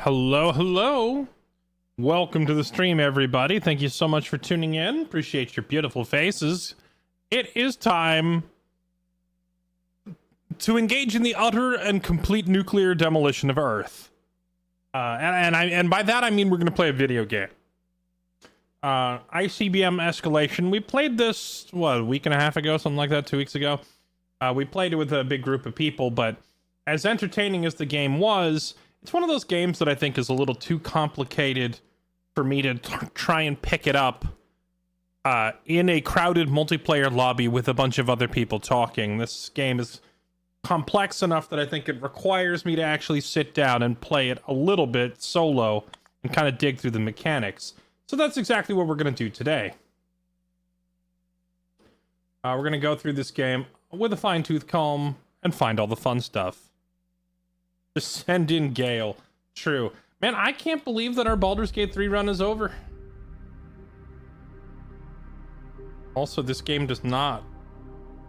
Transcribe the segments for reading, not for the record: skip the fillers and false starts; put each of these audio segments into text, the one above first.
Hello, hello. Welcome to the stream, everybody. Thank you so much for tuning in. Appreciate your beautiful faces. It is time to engage in the utter and complete nuclear demolition of Earth. And by that I mean we're going to play a video game. ICBM Escalation. We played this, what, a week and a half ago, something like that, 2 weeks ago. We played it with a big group of people, but as entertaining as the game was, it's one of those games that I think is a little too complicated for me to try and pick it up in a crowded multiplayer lobby with a bunch of other people talking. This game is complex enough that I think it requires me to actually sit down and play it a little bit solo and kind of dig through the mechanics. So that's exactly what we're going to do today. We're going to go through this game with a fine-tooth comb and find all the fun stuff. Just send in Gale. True. Man, I can't believe that our Baldur's Gate 3 run is over. Also, this game does not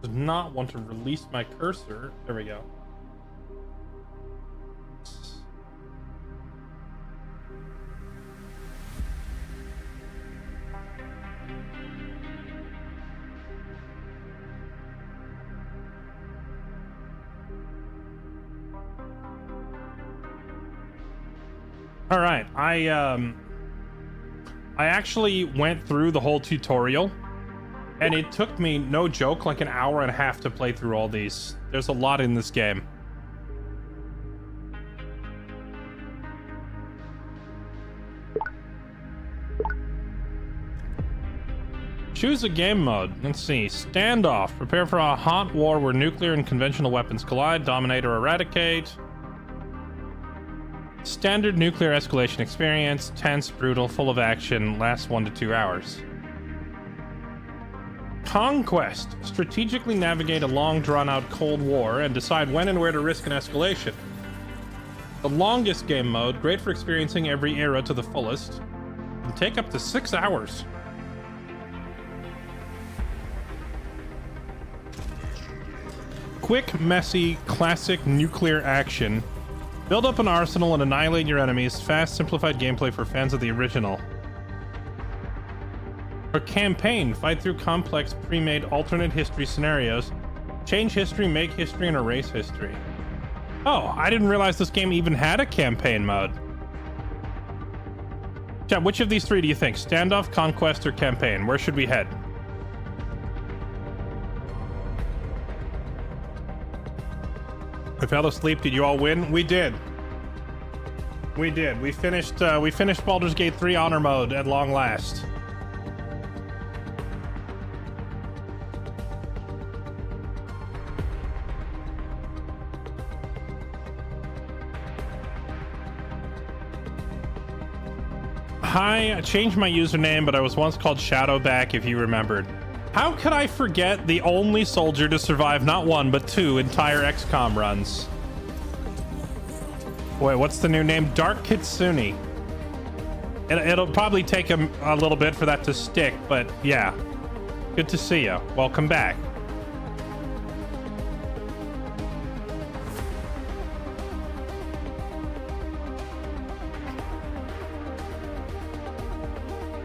want to release my cursor. There we go. All right, I actually went through the whole tutorial, and it took me, no joke, like an hour and a half to play through all these. There's a lot in this game. Choose a game mode. Let's see. Standoff. Prepare for a hot war where nuclear and conventional weapons collide. Dominate or eradicate. Standard nuclear escalation experience. Tense, brutal, full of action. Lasts 1 to 2 hours. Conquest. Strategically navigate a long drawn-out Cold War and decide when and where to risk an escalation. The longest game mode. Great for experiencing every era to the fullest. Can take up to 6 hours. Quick, messy, classic nuclear action. Build up an arsenal and annihilate your enemies. Fast, simplified gameplay for fans of the original. For campaign, fight through complex, pre-made alternate history scenarios. Change history, make history, and erase history. Oh, I didn't realize this game even had a campaign mode. Chat, which of these three do you think? Standoff, conquest, or campaign? Where should we head? I fell asleep. Did you all win? We did. We did. We finished Baldur's Gate 3 honor mode at long last. Hi, I changed my username, but I was once called Shadowback, if you remembered. How could I forget the only soldier to survive not one, but 2 entire XCOM runs? Wait, what's the new name? Dark Kitsune. It'll probably take a little bit for that to stick, but yeah. Good to see you. Welcome back.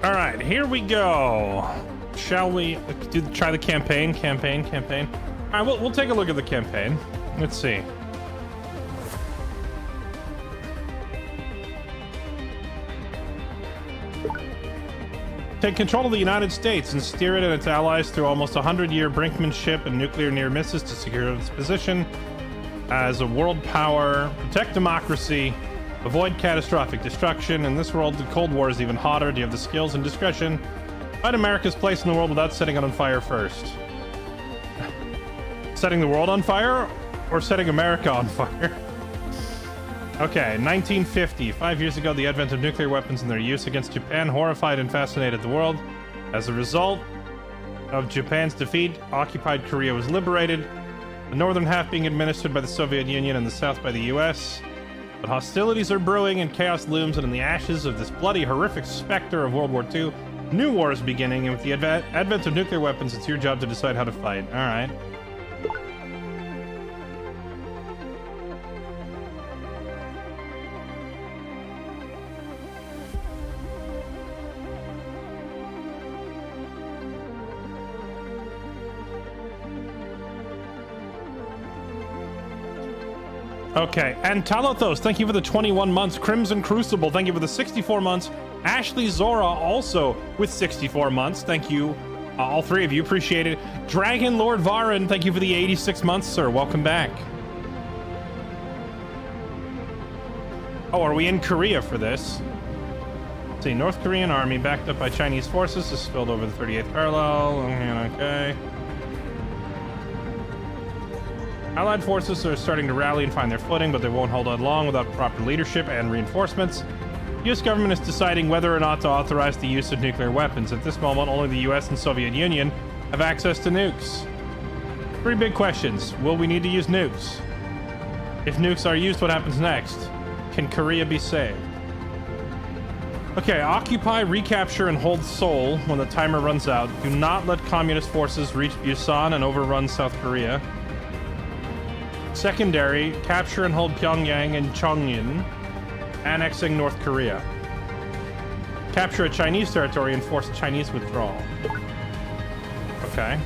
All right, here we go. Shall we try the campaign? All right, we'll take a look at the campaign. Let's see. Take control of the United States and steer it and its allies through almost 100-year brinkmanship and nuclear near misses to secure its position as a world power, protect democracy, avoid catastrophic destruction. In this world, the Cold War is even hotter. Do you have the skills and discretion? Find America's place in the world without setting it on fire first. Setting the world on fire or setting America on fire? Okay, 1950. 5 years ago, the advent of nuclear weapons and their use against Japan horrified and fascinated the world. As a result of Japan's defeat, occupied Korea was liberated, the northern half being administered by the Soviet Union and the south by the US. But hostilities are brewing and chaos looms, and in the ashes of this bloody, horrific specter of World War II, new war is beginning, and with the advent of nuclear weapons, it's your job to decide how to fight. All right. Okay, and Talathos, thank you for the 21 months. Crimson Crucible, thank you for the 64 months. Ashley Zora, also with 64 months. Thank you, all three of you. Appreciate it. Dragon Lord Varan, thank you for the 86 months, sir. Welcome back. Oh, are we in Korea for this? Let's see, North Korean army backed up by Chinese forces has spilled over the 38th parallel. Okay. Allied forces are starting to rally and find their footing, but they won't hold on long without proper leadership and reinforcements. The US government is deciding whether or not to authorize the use of nuclear weapons. At this moment, only the US and Soviet Union have access to nukes. Three big questions. Will we need to use nukes? If nukes are used, what happens next? Can Korea be saved? Okay, occupy, recapture, and hold Seoul when the timer runs out. Do not let communist forces reach Busan and overrun South Korea. Secondary, capture and hold Pyongyang and Chongyun, annexing North Korea. Capture a Chinese territory and force Chinese withdrawal. Okay.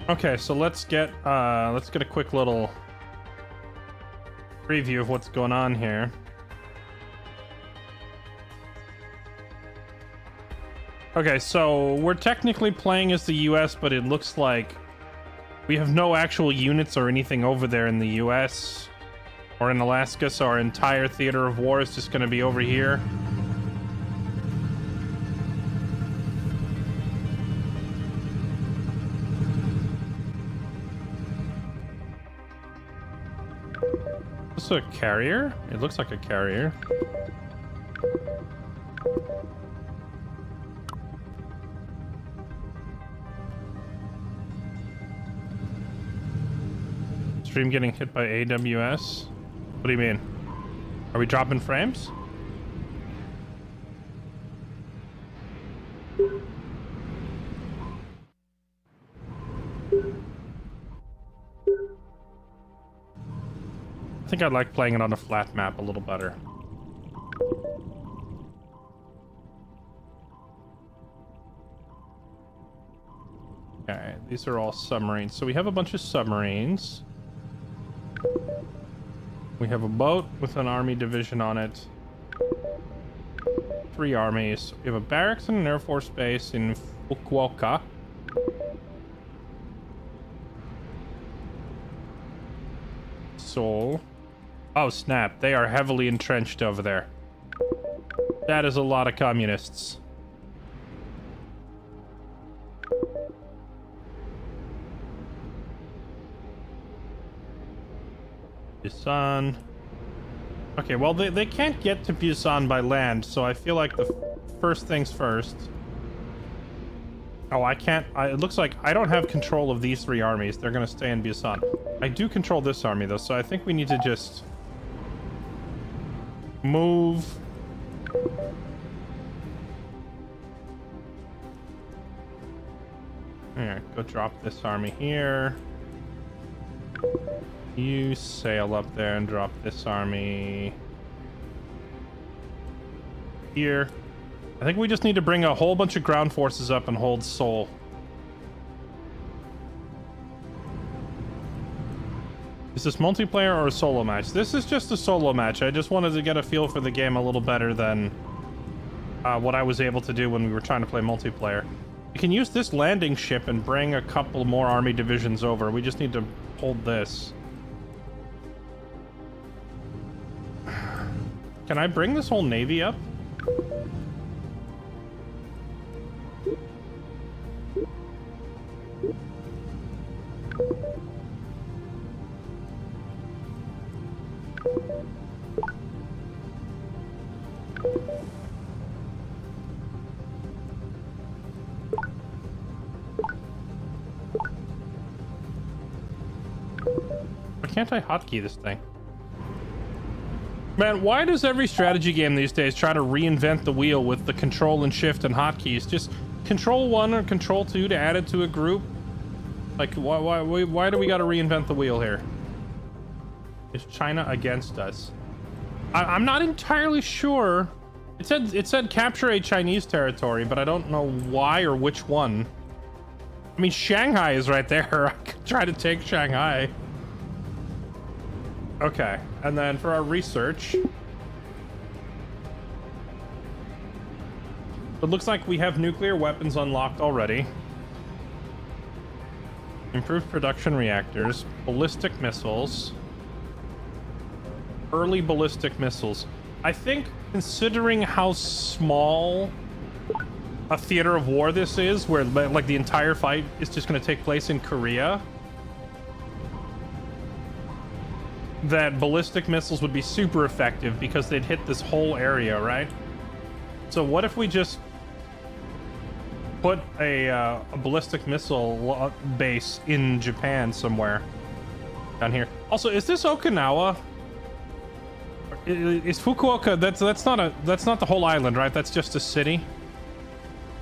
Okay, so let's get a quick little preview of what's going on here. Okay, so we're technically playing as the US, but it looks like we have no actual units or anything over there in the US or in Alaska, so our entire theater of war is just going to be over here. Is this a carrier? It looks like a carrier. Stream getting hit by AWS? What do you mean? Are we dropping frames? I think I like playing it on a flat map a little better. Okay, these are all submarines. So we have a bunch of submarines. We have a boat with an army division on it. 3 armies. We have a barracks and an air force base in Fukuoka. Seoul. Oh snap, they are heavily entrenched over there. That is a lot of communists. Busan. Okay, well they can't get to Busan by land, so I feel like the first things first. Oh, I can't. It looks like I don't have control of these 3 armies. They're gonna stay in Busan. I do control this army though, so I think we need to just move. Here, go drop this army here. You sail up there and drop this army here. I think we just need to bring a whole bunch of ground forces up and hold Seoul. Is this multiplayer or a solo match? This is just a solo match. I just wanted to get a feel for the game a little better than what I was able to do when we were trying to play multiplayer. We can use this landing ship and bring a couple more army divisions over. We just need to hold this. Can I bring this whole navy up? Why can't I hotkey this thing? Man, why does every strategy game these days try to reinvent the wheel with the control and shift and hotkeys? Just control 1 or control 2 to add it to a group, Like, why do we got to reinvent the wheel here? Is China against us? I'm not entirely sure. It said capture a Chinese territory, but I don't know why or which one. I mean, Shanghai is right there. I could try to take Shanghai. Okay, and then for our research, it looks like we have nuclear weapons unlocked already. Improved production reactors, ballistic missiles, early ballistic missiles. I think, considering how small a theater of war this is, where like the entire fight is just going to take place in Korea, that ballistic missiles would be super effective because they'd hit this whole area, right? So what if we just put a ballistic missile base in Japan somewhere down here? Also, is this Okinawa? Is Fukuoka? That's not the whole island, right? That's just a city,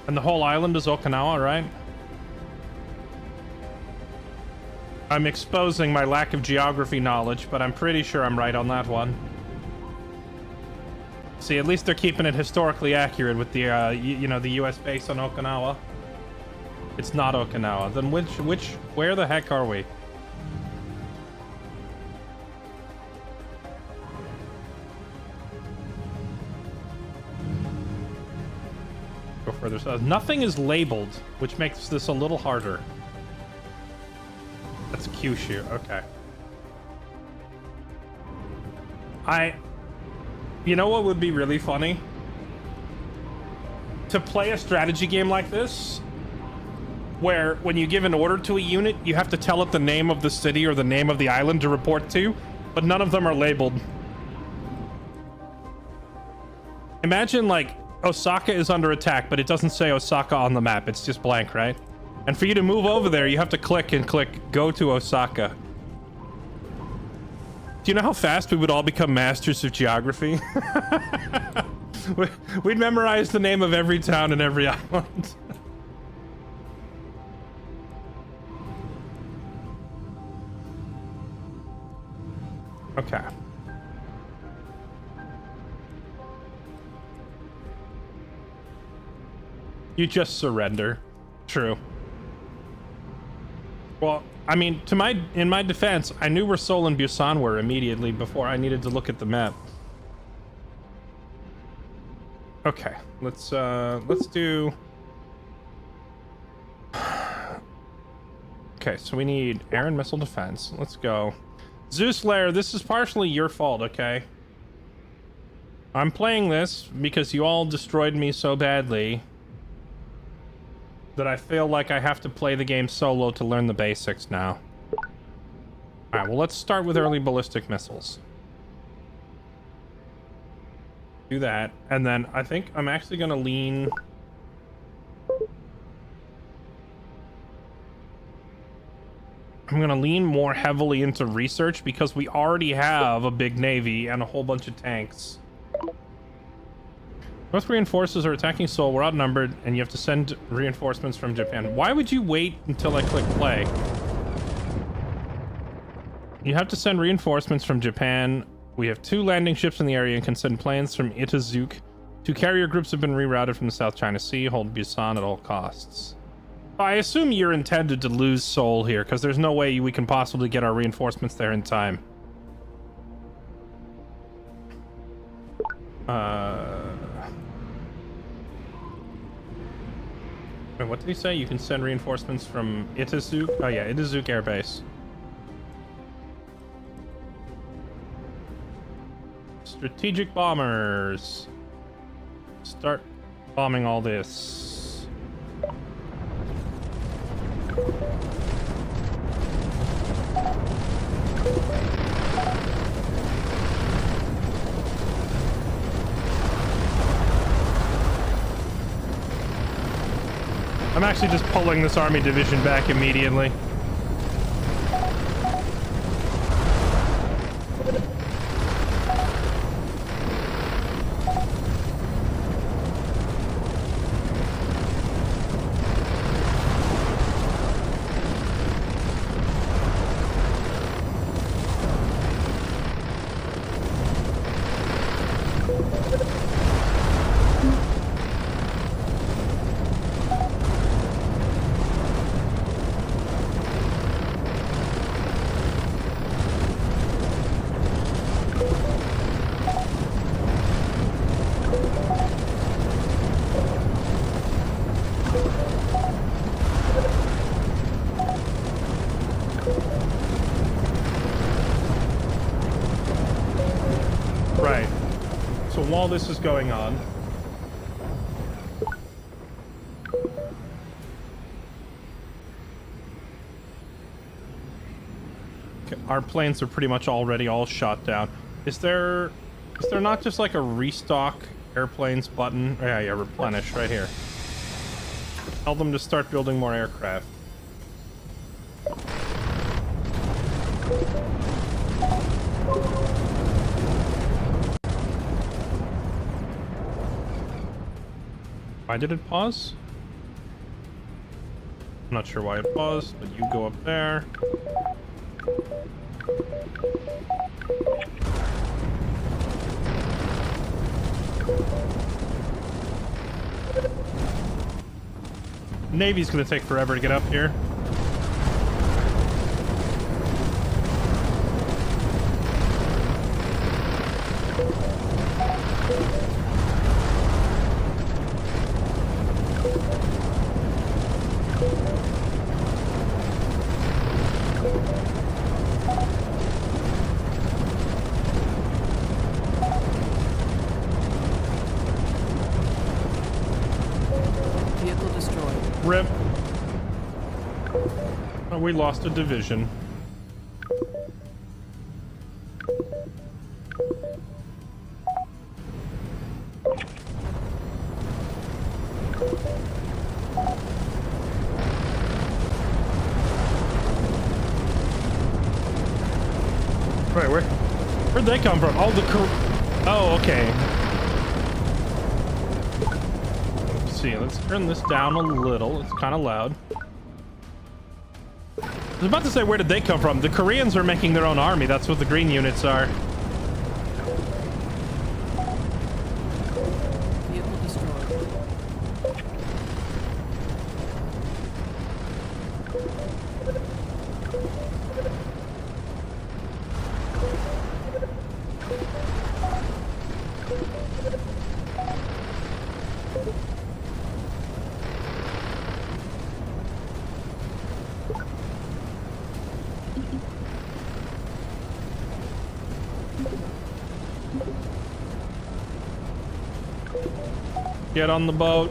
and the whole island is Okinawa, right? I'm exposing my lack of geography knowledge, but I'm pretty sure I'm right on that one. See, at least they're keeping it historically accurate with the, you know, the U.S. base on Okinawa. It's not Okinawa. Then where the heck are we? Go further south. Nothing is labeled, which makes this a little harder. That's Kyushu, okay. You know what would be really funny? To play a strategy game like this, where when you give an order to a unit, you have to tell it the name of the city or the name of the island to report to, but none of them are labeled. Imagine, like, Osaka is under attack, but it doesn't say Osaka on the map. It's just blank, right? And for you to move over there, you have to click go to Osaka. Do you know how fast we would all become masters of geography? We'd memorize the name of every town and every island. Okay. You just surrender. True. Well, I mean, in my defense, I knew where Seoul and Busan were immediately before I needed to look at the map. Okay, let's do. Okay, so we need air and missile defense. Let's go. Zeus Lair, this is partially your fault, okay? I'm playing this because you all destroyed me so badly that I feel like I have to play the game solo to learn the basics now. Alright, well, let's start with early ballistic missiles. Do that, and then I think I'm actually gonna lean... I'm gonna lean more heavily into research because we already have a big navy and a whole bunch of tanks. North Korean forces are attacking Seoul. We're outnumbered, and you have to send reinforcements from Japan. Why would you wait until I click play? You have to send reinforcements from Japan. We have 2 landing ships in the area and can send planes from Itazuk. 2 carrier groups have been rerouted from the South China Sea. Hold Busan at all costs. I assume you're intended to lose Seoul here, because there's no way we can possibly get our reinforcements there in time. Wait, what did he say? You can send reinforcements from Itazuk? Oh yeah, Itazuk Air Base. Strategic bombers. Start bombing all this. I'm actually just pulling this army division back immediately. Right. So while this is going on, okay, our planes are pretty much already all shot down. Is there not just like a restock airplanes button? Oh, yeah, replenish right here. Tell them to start building more aircraft. Why did it pause? I'm not sure why it paused, but you go up there. Navy's gonna take forever to get up here. Rip. Oh, we lost a division. Right, where'd they come from? Oh, oh, okay. See, let's turn this down a little. It's kind of loud. I was about to say, where did they come from? The Koreans are making their own army. That's what the green units are. Vehicle destroyed. Get on the boat.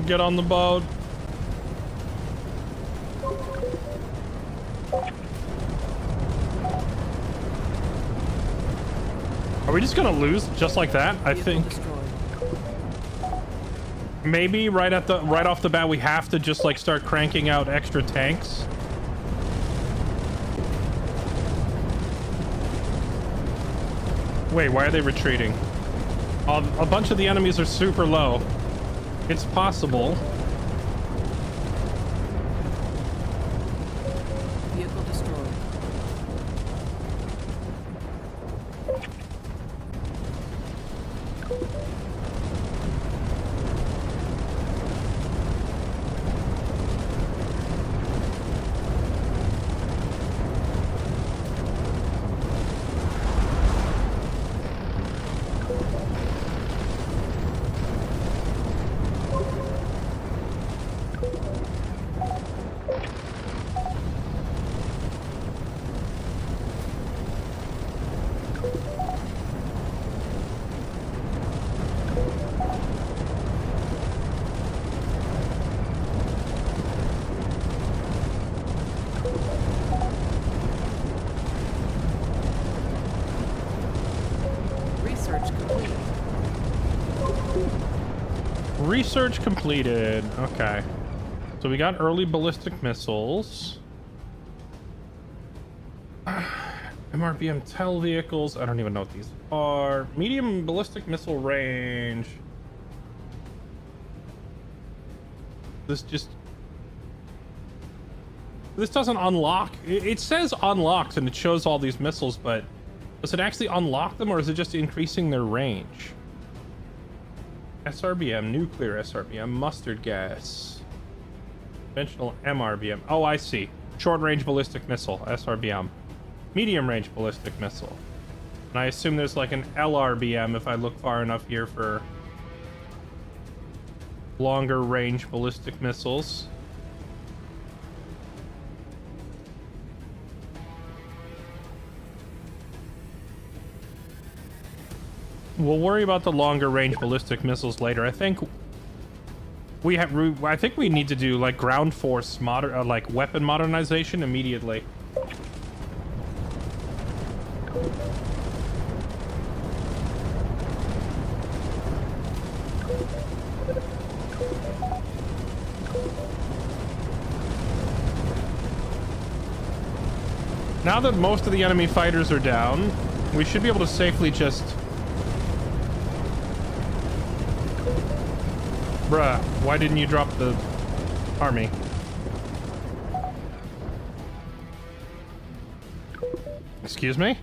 Get on the boat. Are we just gonna lose just like that? I think maybe right off the bat we have to just like start cranking out extra tanks. Wait, why are they retreating? A bunch of the enemies are super low. It's possible. Vehicle destroyed. Research completed. Okay. So we got early ballistic missiles. MRBM TEL vehicles. I don't even know what these are. Medium ballistic missile range. This doesn't unlock. It says unlocked and it shows all these missiles, but does it actually unlock them or is it just increasing their range? SRBM, nuclear SRBM, mustard gas, conventional MRBM. Oh, I see. Short range ballistic missile, SRBM. Medium range ballistic missile. And I assume there's like an LRBM if I look far enough here for longer range ballistic missiles. We'll worry about the longer range ballistic missiles later. I think we need to do like ground force like weapon modernization immediately. Now that most of the enemy fighters are down, we should be able to safely just... Bruh, why didn't you drop the army? Excuse me?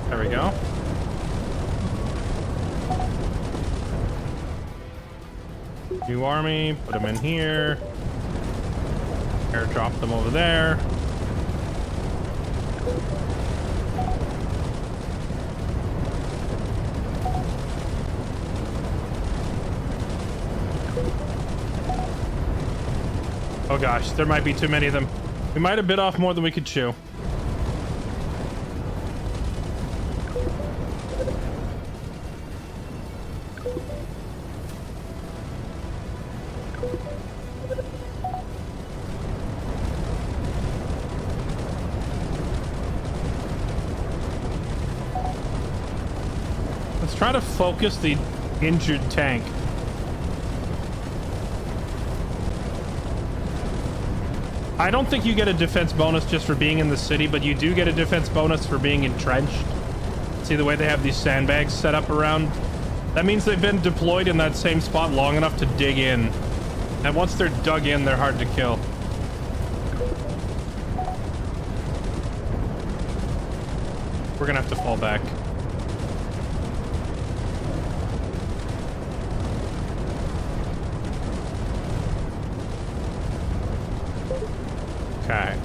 There we go. New army, put them in here. Airdrop them over there. Oh gosh, there might be too many of them. We might have bit off more than we could chew. Let's try to focus the injured tank. I don't think you get a defense bonus just for being in the city, but you do get a defense bonus for being entrenched. See the way they have these sandbags set up around? That means they've been deployed in that same spot long enough to dig in. And once they're dug in, they're hard to kill. We're gonna have to fall back. Okay.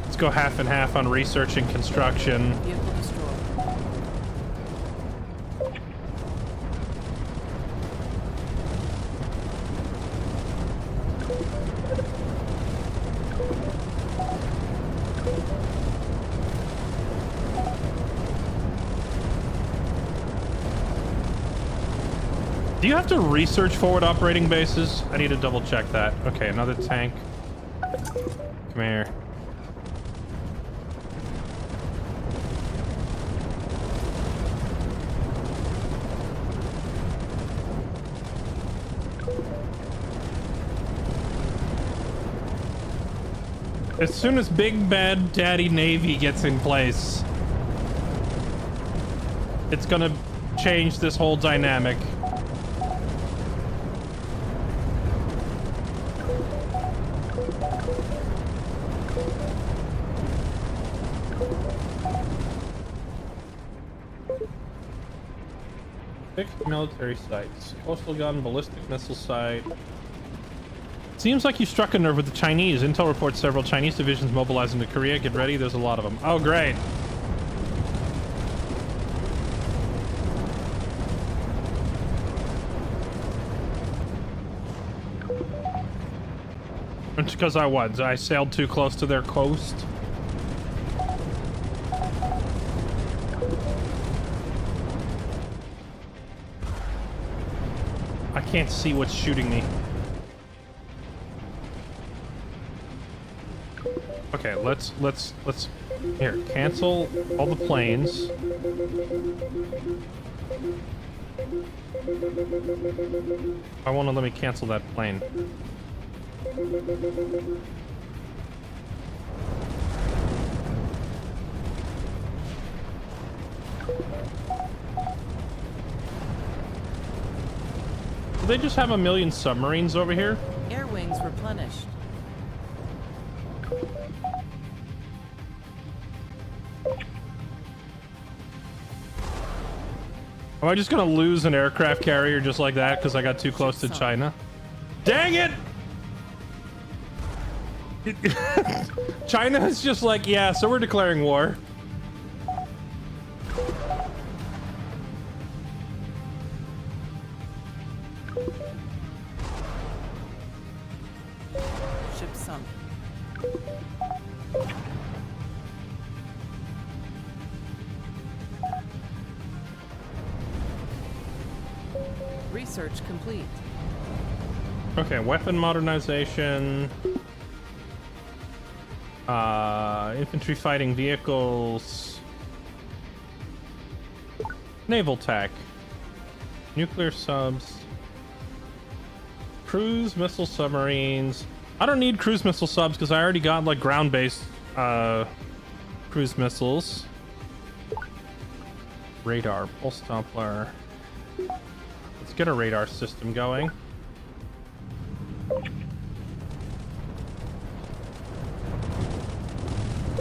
Let's go half and half on research and construction. Vehicle destroyed. Do you have to research forward operating bases? I need to double check that. Okay, another tank. Come here. As soon as Big Bad Daddy Navy gets in place, it's gonna change this whole dynamic. Military sites. Coastal gun, ballistic missile site. Seems like you struck a nerve with the Chinese. Intel reports several Chinese divisions mobilizing to Korea. Get ready, there's a lot of them. Oh, great. It's because I sailed too close to their coast. I can't see what's shooting me. Okay, let's here, cancel all the planes. I want to let me cancel that plane. Do they just have a million submarines over here? Air wings replenished. Am I just gonna lose an aircraft carrier just like that because I got too close to China? Dang it! China is just like, yeah, so we're declaring war. sunk. Research complete. Okay, weapon modernization. Infantry fighting vehicles. Naval tech. Nuclear subs. Cruise missile submarines. I don't need cruise missile subs because I already got like ground-based cruise missiles. Radar, pulse Doppler. Let's get a radar system going.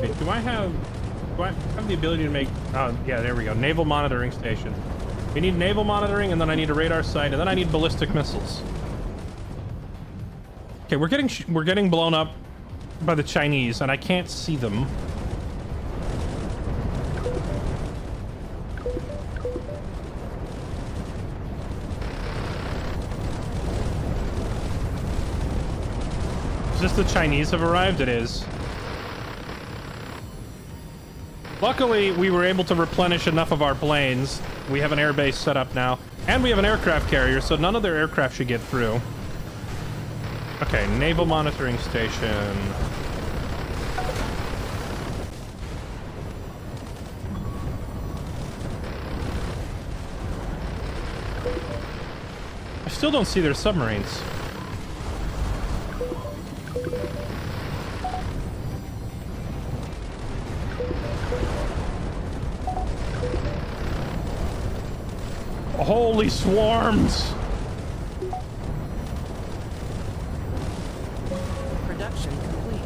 Wait, do I have the ability to make... Oh, yeah, there we go. Naval monitoring station. We need naval monitoring, and then I need a radar site, and then I need ballistic missiles. Okay, we're getting blown up by the Chinese, and I can't see them. Is this the Chinese have arrived? It is. Luckily, we were able to replenish enough of our planes. We have an airbase set up now, and we have an aircraft carrier, so none of their aircraft should get through. Okay, naval monitoring station. I still don't see their submarines. Holy swarms! Production complete.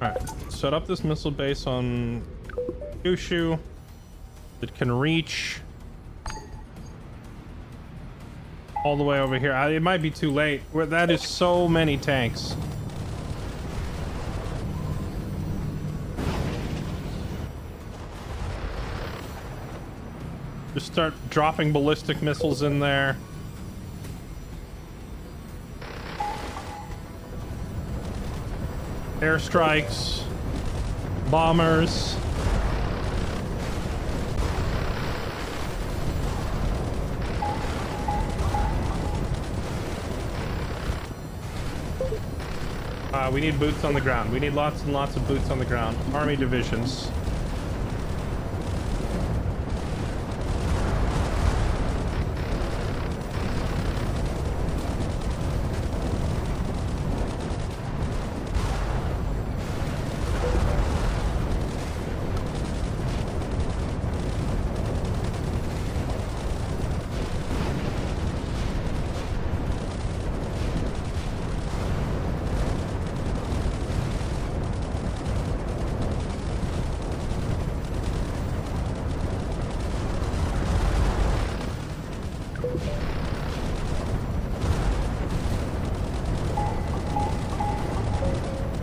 Alright, set up this missile base on Kyushu. It can reach all the way over here. It might be too late. That is so many tanks. Just start dropping ballistic missiles in there. Airstrikes, bombers. We need boots on the ground. We need lots and lots of boots on the ground. Army divisions.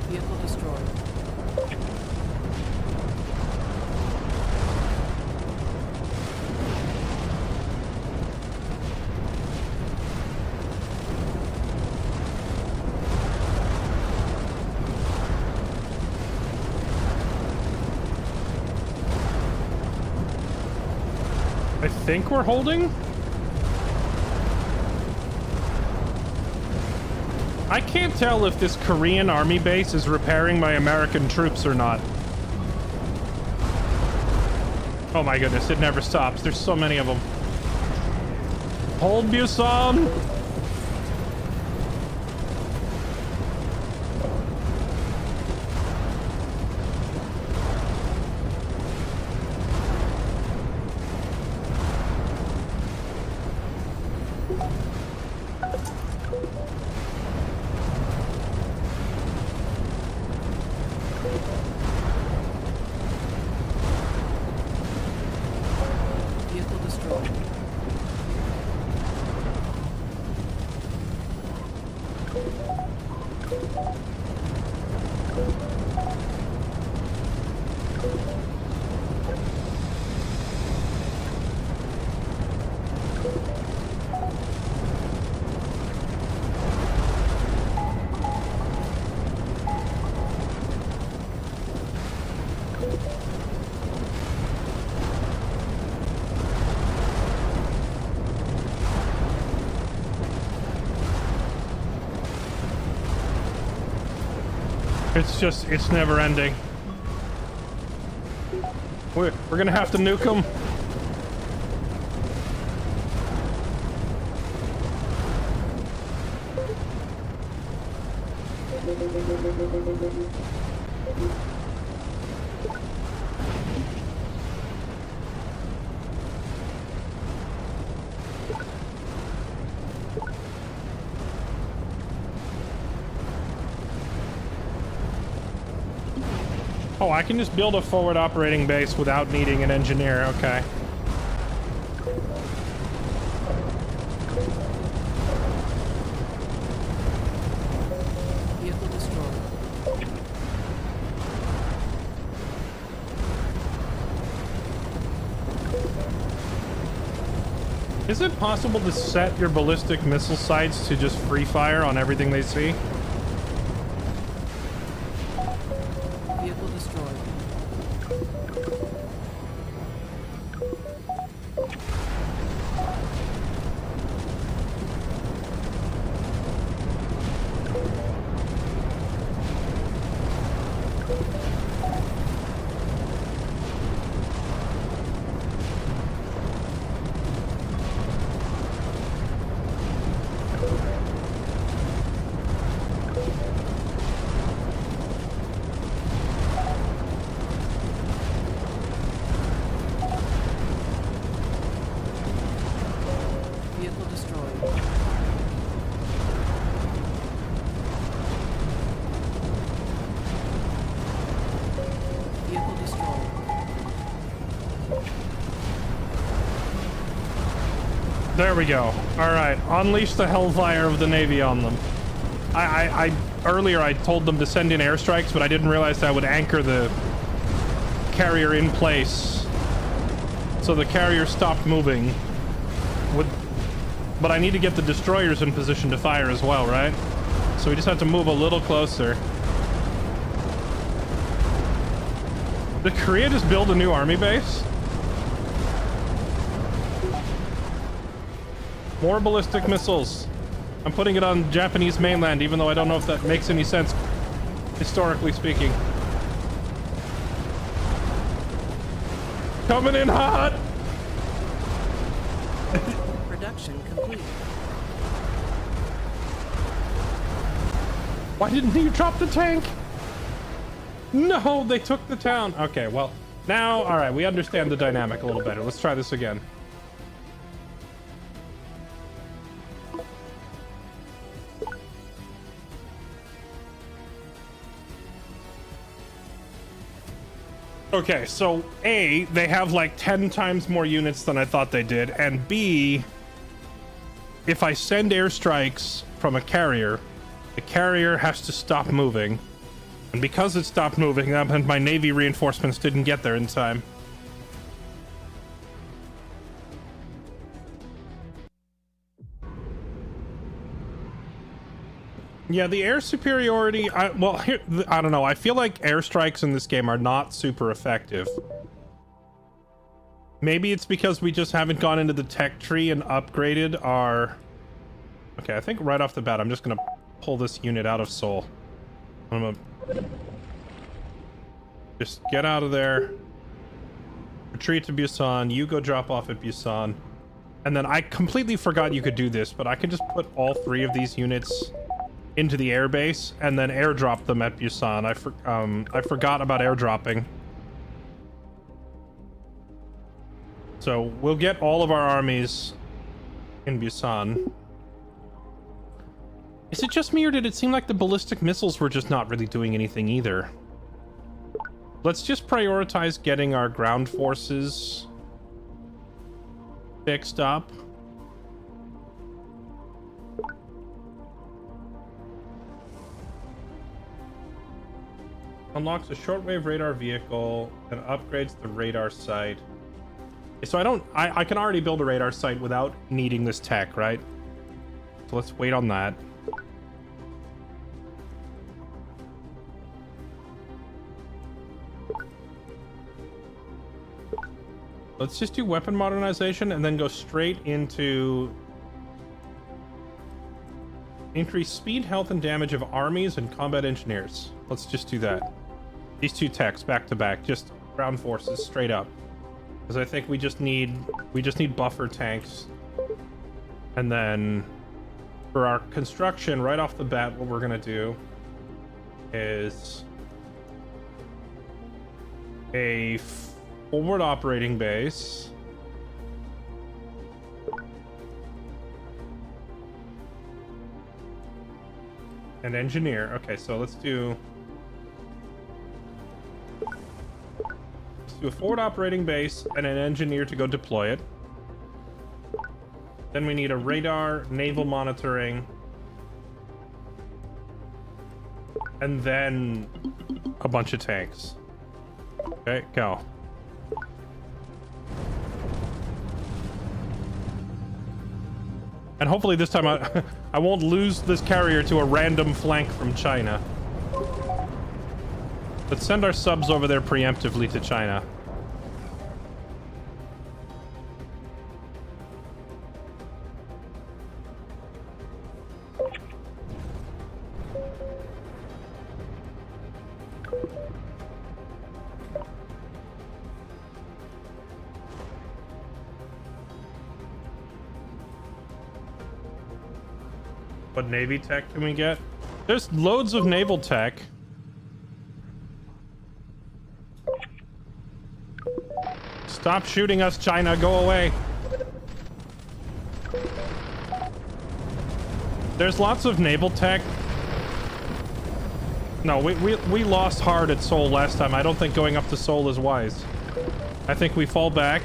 Vehicle destroyed. I think we're holding. I can't tell if this Korean army base is repairing my American troops or not. Oh my goodness, it never stops. There's so many of them. Hold Busan! It's never ending. We're gonna have to nuke them. Oh, I can just build a forward operating base without needing an engineer. Okay. Vehicle destroyed. Is it possible to set your ballistic missile sights to just free fire on everything they see? Vehicle destroyed. Vehicle destroyed. Vehicle destroyed. There we go. All right, unleash the hellfire of the Navy on them. Earlier I told them to send in airstrikes, but I didn't realize that would anchor the carrier in place, so the carrier stopped moving. But I need to get the destroyers in position to fire as well, right? So we just have to move a little closer. Did Korea just build a new army base? More ballistic missiles. I'm putting it on Japanese mainland, even though I don't know if that makes any sense, historically speaking. Coming in hot! Production complete. Why didn't you drop the tank? No, they took the town. Okay, well, now, all right, we understand the dynamic a little better. Let's try this again. Okay, so A, they have like 10 times more units than I thought they did, and B, if I send airstrikes from a carrier, the carrier has to stop moving. And because it stopped moving, that meant my Navy reinforcements didn't get there in time. Yeah, the air superiority, I don't know. I feel like airstrikes in this game are not super effective. Maybe it's because we just haven't gone into the tech tree and upgraded our... Okay, I think right off the bat, I'm just gonna pull this unit out of Seoul. I'm gonna... Just get out of there. Retreat to Busan. You go drop off at Busan. And then I completely forgot you could do this, but I could just put all 3 of these units into the airbase and then airdrop them at Busan. I forgot about airdropping. So we'll get all of our armies in Busan. Is it just me, or did it seem like the ballistic missiles were just not really doing anything either? Let's just prioritize getting our ground forces fixed up. Unlocks a shortwave radar vehicle and upgrades the radar sight. So I can already build a radar sight without needing this tech, right? So let's wait on that. Let's just do weapon modernization and then go straight into increase speed, health, and damage of armies and combat engineers. Let's just do that. These two techs back to back, just ground forces straight up. Because I think we just need buffer tanks. And then for our construction, right off the bat, what we're gonna do is a forward operating base. And engineer. Okay, so let's do a forward operating base and an engineer to go deploy it. Then we need a radar, naval monitoring, and then a bunch of tanks. Okay, go. And hopefully this time I won't lose this carrier to a random flank from China. Let's send our subs over there preemptively to China. What Navy tech can we get? There's loads of naval tech. Stop shooting us, China. Go away. There's lots of naval tech. No, we lost hard at Seoul last time. I don't think going up to Seoul is wise. I think we fall back.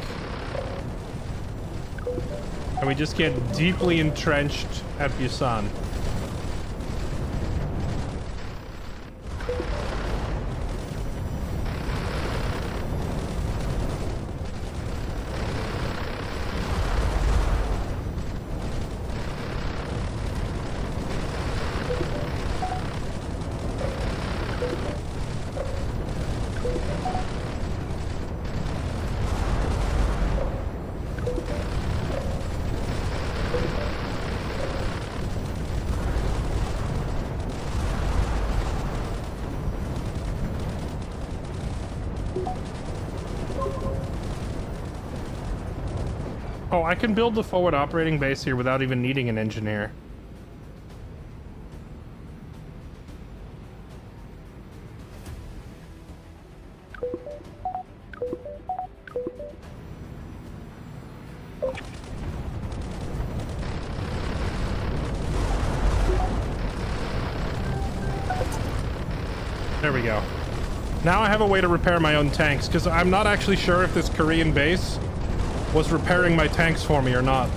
And we just get deeply entrenched at Busan. Oh, I can build the forward operating base here without even needing an engineer. There we go. Now I have a way to repair my own tanks, because I'm not actually sure if this Korean base was repairing my tanks for me or not.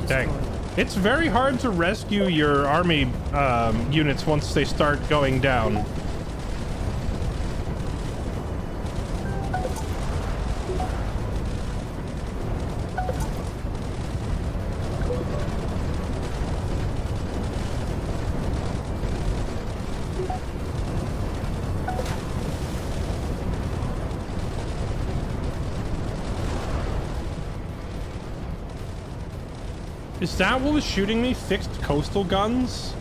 Dang. It's very hard to rescue your army units once they start going down. Is that what was shooting me? Fixed coastal guns?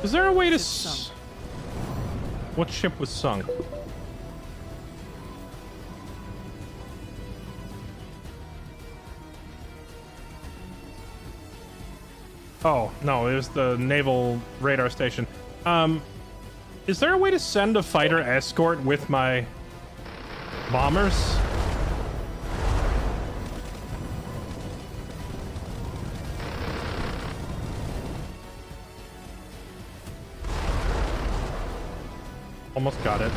Is there a way to Ship sunk. What ship was sunk? Oh, no, it was the naval radar station. Is there a way to send a fighter escort with my bombers? Almost got it.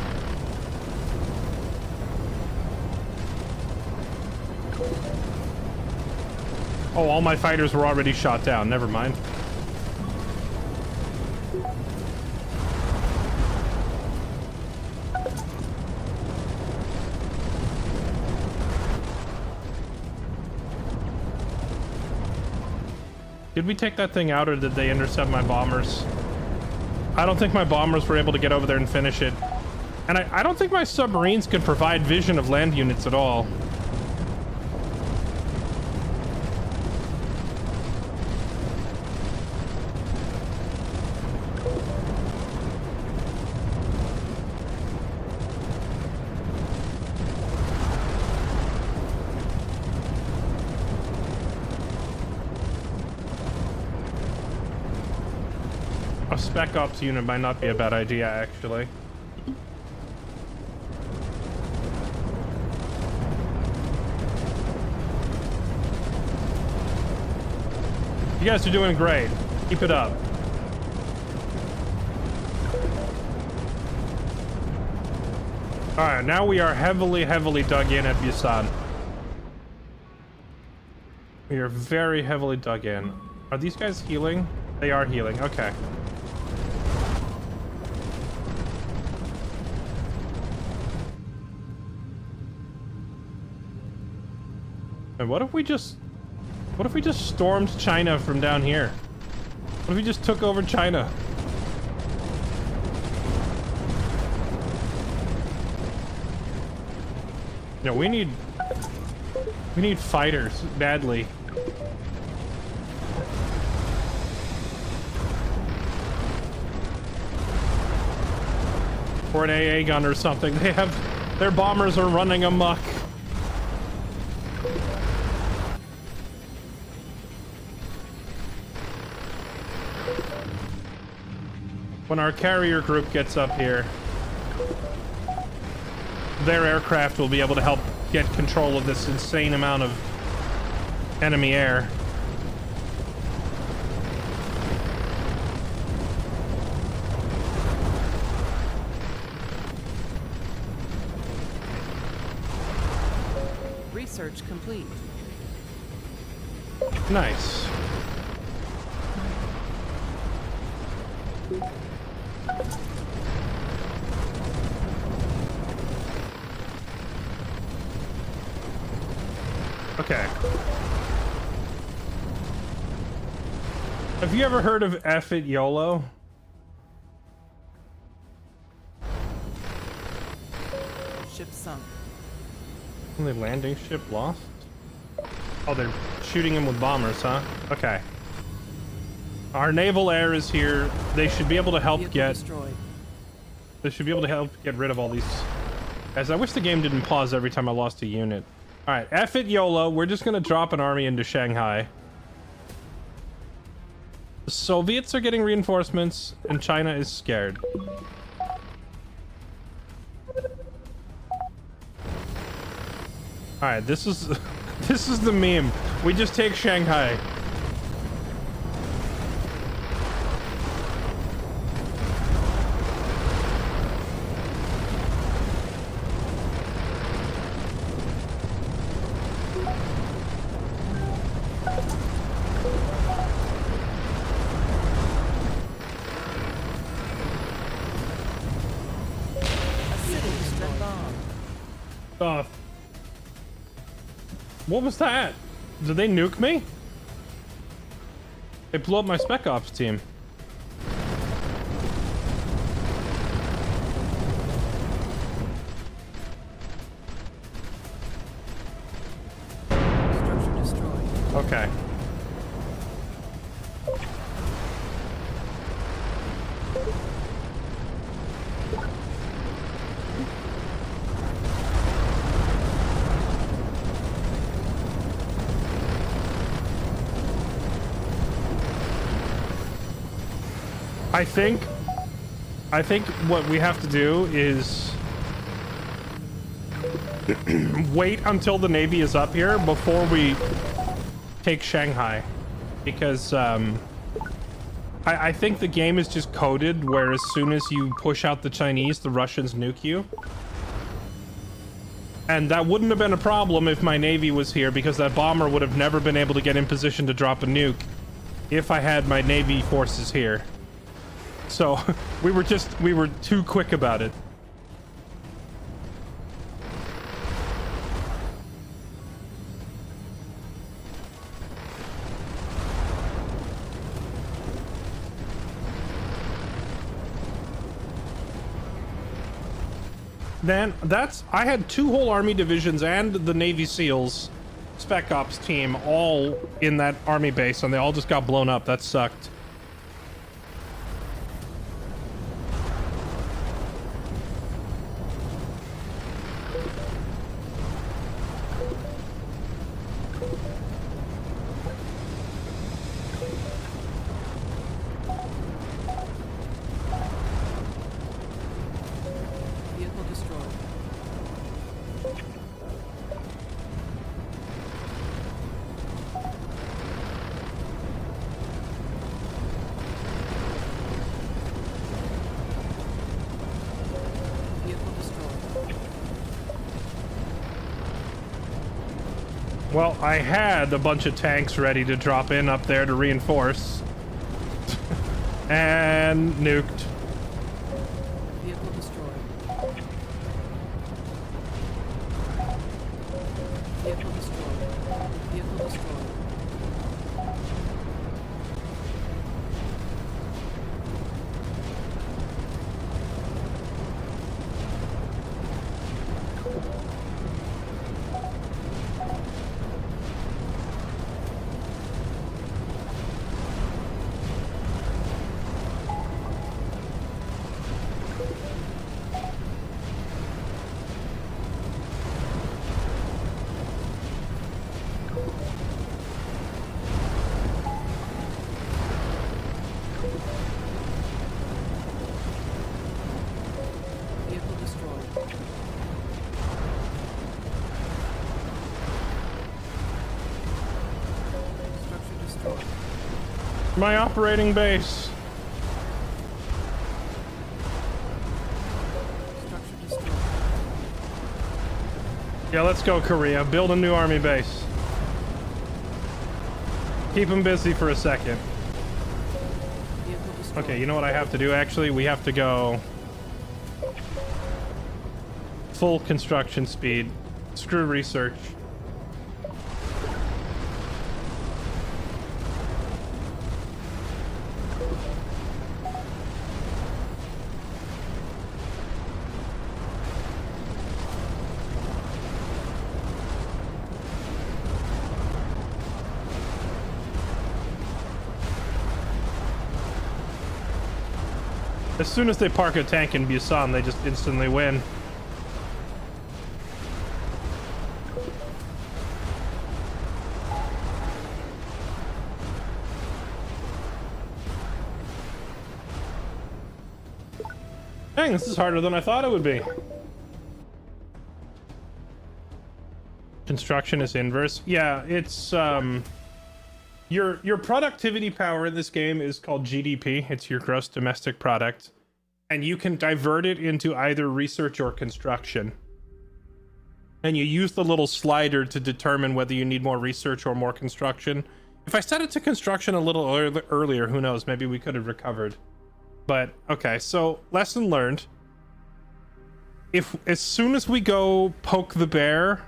Oh, all my fighters were already shot down. Never mind. Did we take that thing out, or did they intercept my bombers? I don't think my bombers were able to get over there and finish it. And I don't think my submarines could provide vision of land units at all. A spec ops unit might not be a bad idea, actually. You guys are doing great. Keep it up. Alright, now we are heavily dug in at Busan. We are very heavily dug in. Are these guys healing? They are healing. Okay. And what if we just stormed China from down here? What if we just took over China? No, we need fighters badly. Or an AA gun or something. Their bombers are running amok. When our carrier group gets up here, their aircraft will be able to help get control of this insane amount of enemy air. Research complete. Nice. Okay. Have you ever heard of F it YOLO? Ship sunk. Only landing ship lost? Oh, they're shooting him with bombers, huh? Okay. Our naval air is here. They should be able to help Vehicle get... destroyed. They should be able to help get rid of all these... As I wish the game didn't pause every time I lost a unit. Alright, F it YOLO. We're just gonna drop an army into Shanghai. The Soviets are getting reinforcements, and China is scared. Alright, this is... this is the meme. We just take Shanghai. What was that? Did they nuke me? They blew up my Spec Ops team. Structure destroyed. Okay. I think what we have to do is wait until the Navy is up here before we take Shanghai, because I think the game is just coded where as soon as you push out the Chinese, the Russians nuke you. And that wouldn't have been a problem if my Navy was here, because that bomber would have never been able to get in position to drop a nuke if I had my Navy forces here. So we were too quick about it. Then I had 2 whole army divisions and the Navy SEALs Spec Ops team all in that army base, and they all just got blown up. That sucked. Vehicle destroyed. Vehicle destroyed. Well, I had a bunch of tanks ready to drop in up there to reinforce. And nuked. Vehicle destroyed. Vehicle destroyed. Vehicle destroyed. Vehicle destroyed. Structure destroyed. My operating base. Structure destroyed. Yeah, let's go, Korea. Build a new army base. Keep them busy for a second. Vehicle destroyed. Okay, you know what I have to do, actually? We have to go full construction speed. Screw research. As soon as they park a tank in Busan, they just instantly win. Dang, this is harder than I thought it would be. Construction is inverse. Yeah, it's your productivity power in this game is called GDP. It's your gross domestic product, and you can divert it into either research or construction. And you use the little slider to determine whether you need more research or more construction. If I set it to construction a little earlier, who knows? Maybe we could have recovered. But okay, so lesson learned. If as soon as we go poke the bear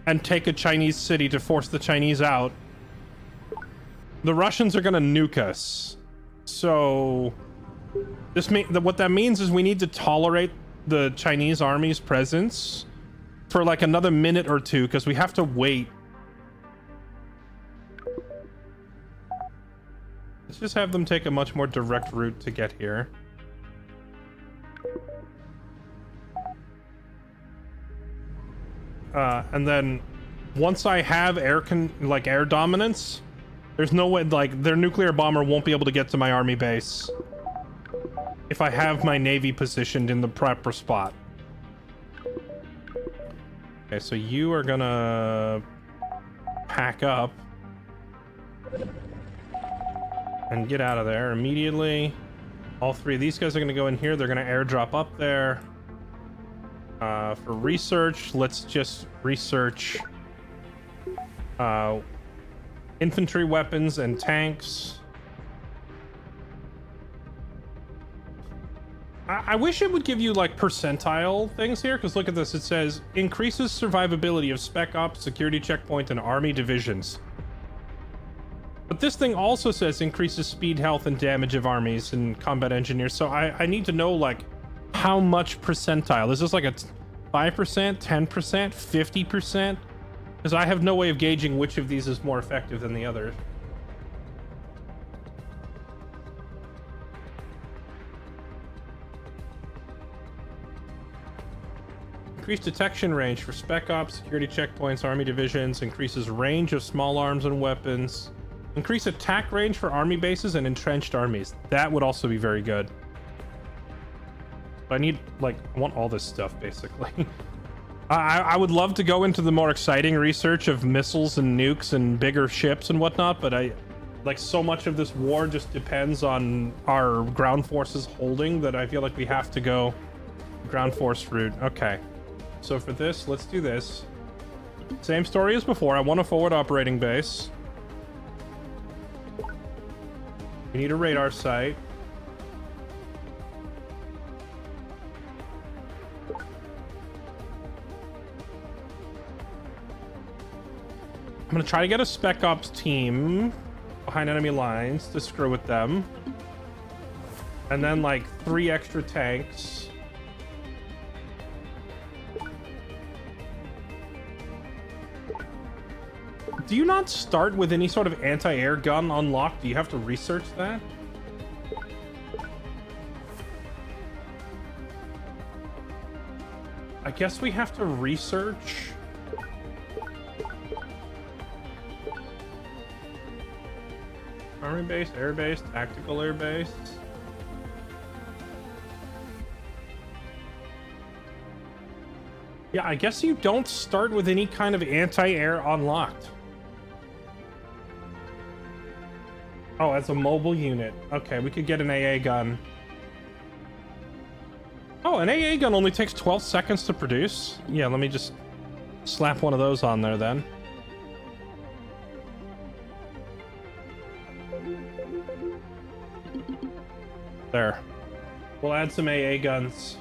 and take a Chinese city to force the Chinese out, the Russians are gonna nuke us. So what that means is we need to tolerate the Chinese army's presence for like another minute or two, because we have to wait. Let's just have them take a much more direct route to get here. And then once I have air dominance, there's no way, like, their nuclear bomber won't be able to get to my army base. if I have my navy positioned in the proper spot. Okay, so you are gonna pack up and get out of there immediately. All three of these guys are gonna go in here. They're gonna airdrop up there. For research, let's just research infantry weapons and tanks. I wish it would give you like percentile things here, because look at this. It says increases survivability of spec ops, security checkpoint, and army divisions. But this thing also says increases speed, health, and damage of armies and combat engineers. So I need to know like how much percentile. Is this like a 5%, 10%, 50%? Because I have no way of gauging which of these is more effective than the other. Increased detection range for spec ops, security checkpoints, army divisions. Increases range of small arms and weapons. Increase attack range for army bases and entrenched armies. That would also be very good. But I need, like, I want all this stuff, basically. I would love to go into the more exciting research of missiles and nukes and bigger ships and whatnot, but like, so much of this war just depends on our ground forces holding that I feel like we have to go ground force route. Okay. So for this, let's do this. Same story as before. I want a forward operating base. We need a radar site. I'm gonna try to get a spec ops team behind enemy lines to screw with them. And then like 3 extra tanks. Do you not start with any sort of anti-air gun unlocked? Do you have to research that? I guess we have to research. Army base, air base, tactical air base. Yeah, I guess you don't start with any kind of anti-air unlocked. Oh, as a mobile unit. Okay, we could get an AA gun. Oh, an AA gun only takes 12 seconds to produce? Yeah, let me just slap one of those on there then. There. We'll add some AA guns.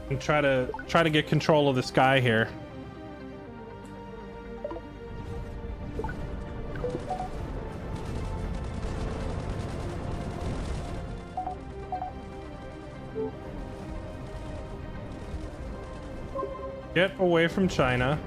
And try to get control of this guy here. Get away from China.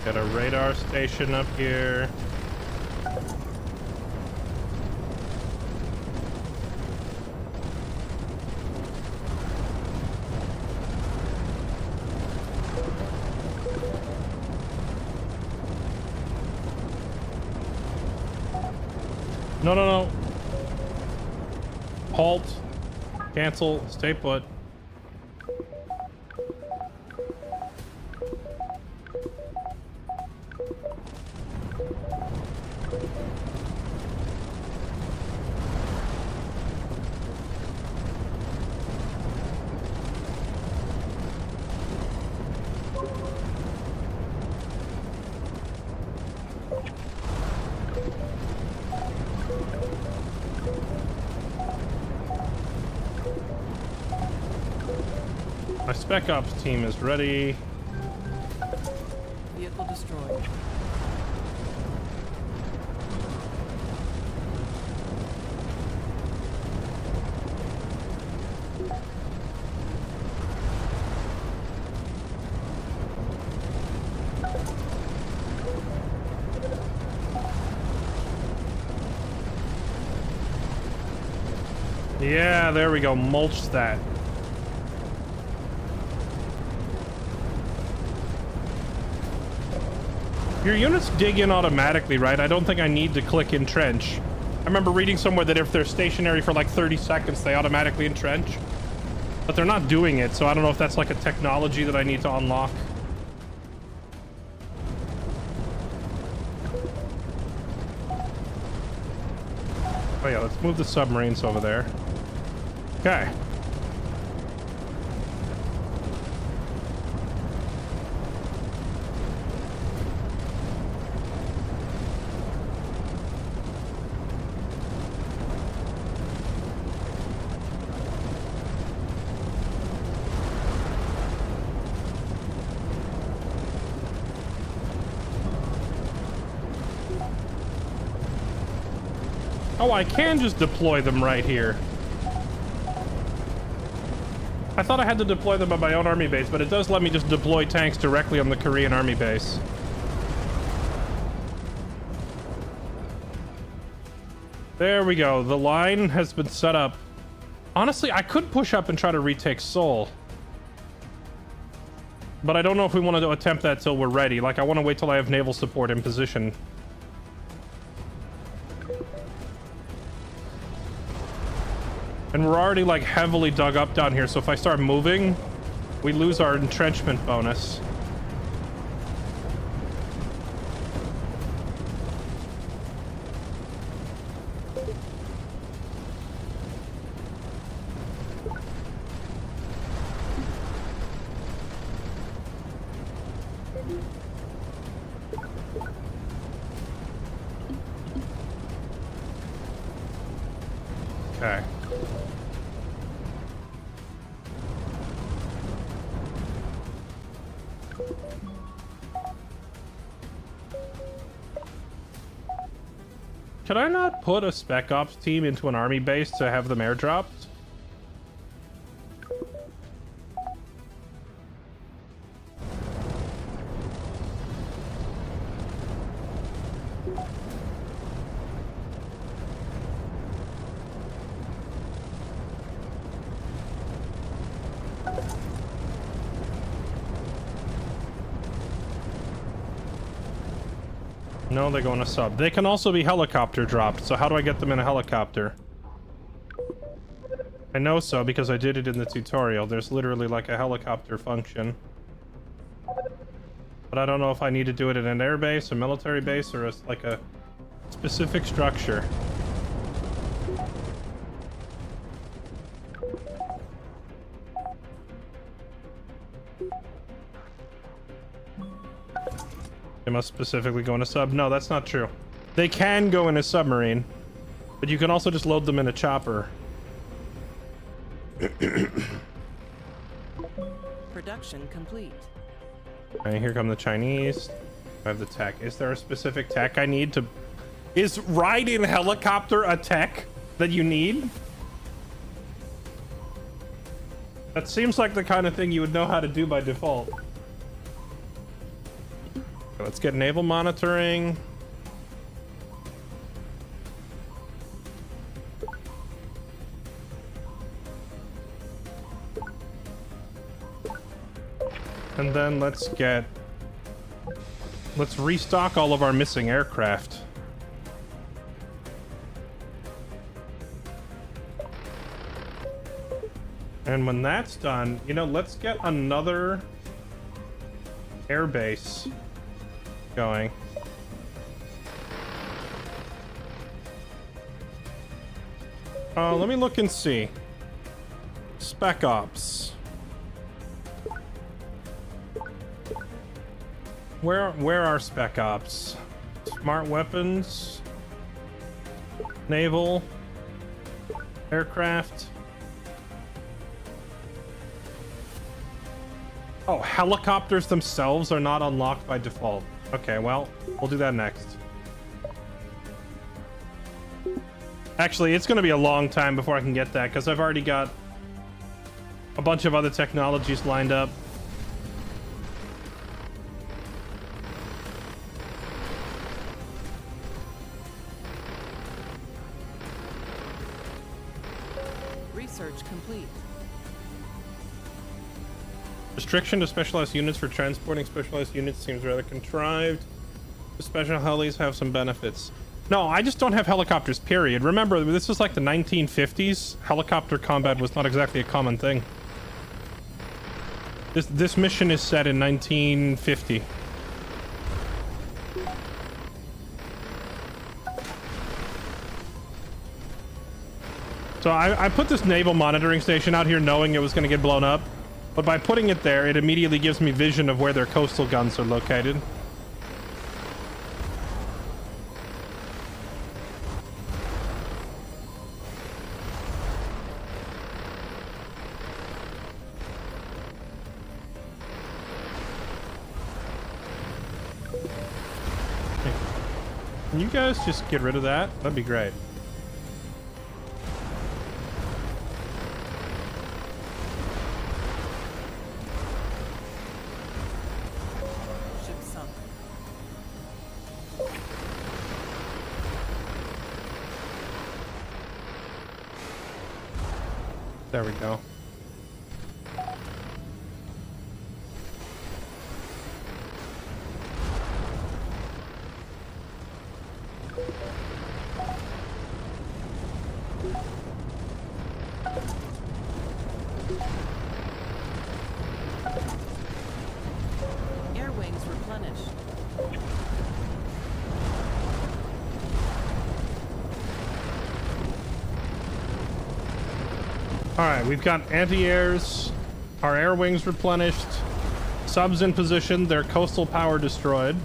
Got a radar station up here. No, no, no. Halt. Cancel. Stay put. Spec Ops team is ready. Vehicle destroyed. Yeah, there we go. Mulch that. Your units dig in automatically, right? I don't think I need to click entrench. I remember reading somewhere that if they're stationary for like 30 seconds, they automatically entrench. But they're not doing it, so I don't know if that's like a technology that I need to unlock. Oh yeah, let's move the submarines over there. Okay. Oh, I can just deploy them right here. I thought I had to deploy them at my own army base, but it does let me just deploy tanks directly on the Korean army base. There we go. The line has been set up. Honestly, I could push up and try to retake Seoul. But I don't know if we want to attempt that till we're ready. Like, I want to wait till I have naval support in position. And we're already, like, heavily dug up down here, so if I start moving, we lose our entrenchment bonus. Okay. Could I not put a Spec Ops team into an army base to have them airdropped? No, they go in a sub. They can also be helicopter dropped, so how do I get them in a helicopter? I know so because I did it in the tutorial. There's literally like a helicopter function. But I don't know if I need to do it in an air base, a military base, or like a specific structure. They must specifically go in a sub. No, that's not true. They can go in a submarine, but you can also just load them in a chopper. Production complete. Okay, here come the Chinese. I have the tech. Is there a specific tech I need to... Is riding helicopter a tech that you need? That seems like the kind of thing you would know how to do by default. Let's get naval monitoring. And then let's restock all of our missing aircraft. And when that's done, you know, let's get another airbase going. Let me look and see. Spec Ops. Where are Spec Ops? Smart weapons, naval, aircraft. Oh, helicopters themselves are not unlocked by default. Okay, well, we'll do that next. Actually, it's going to be a long time before I can get that, because I've already got a bunch of other technologies lined up. Research complete. Restriction to specialized units for transporting specialized units seems rather contrived. The special helis have some benefits. No, I just don't have helicopters, period. Remember, this is like the 1950s. Helicopter combat was not exactly a common thing. This mission is set in 1950. So I put this naval monitoring station out here knowing it was going to get blown up. But by putting it there, it immediately gives me vision of where their coastal guns are located. Can you guys just get rid of that? That'd be great. Ship sunk. There we go. Air wings replenished. Alright, we've got anti-airs, our air wings replenished, subs in position, their coastal power destroyed.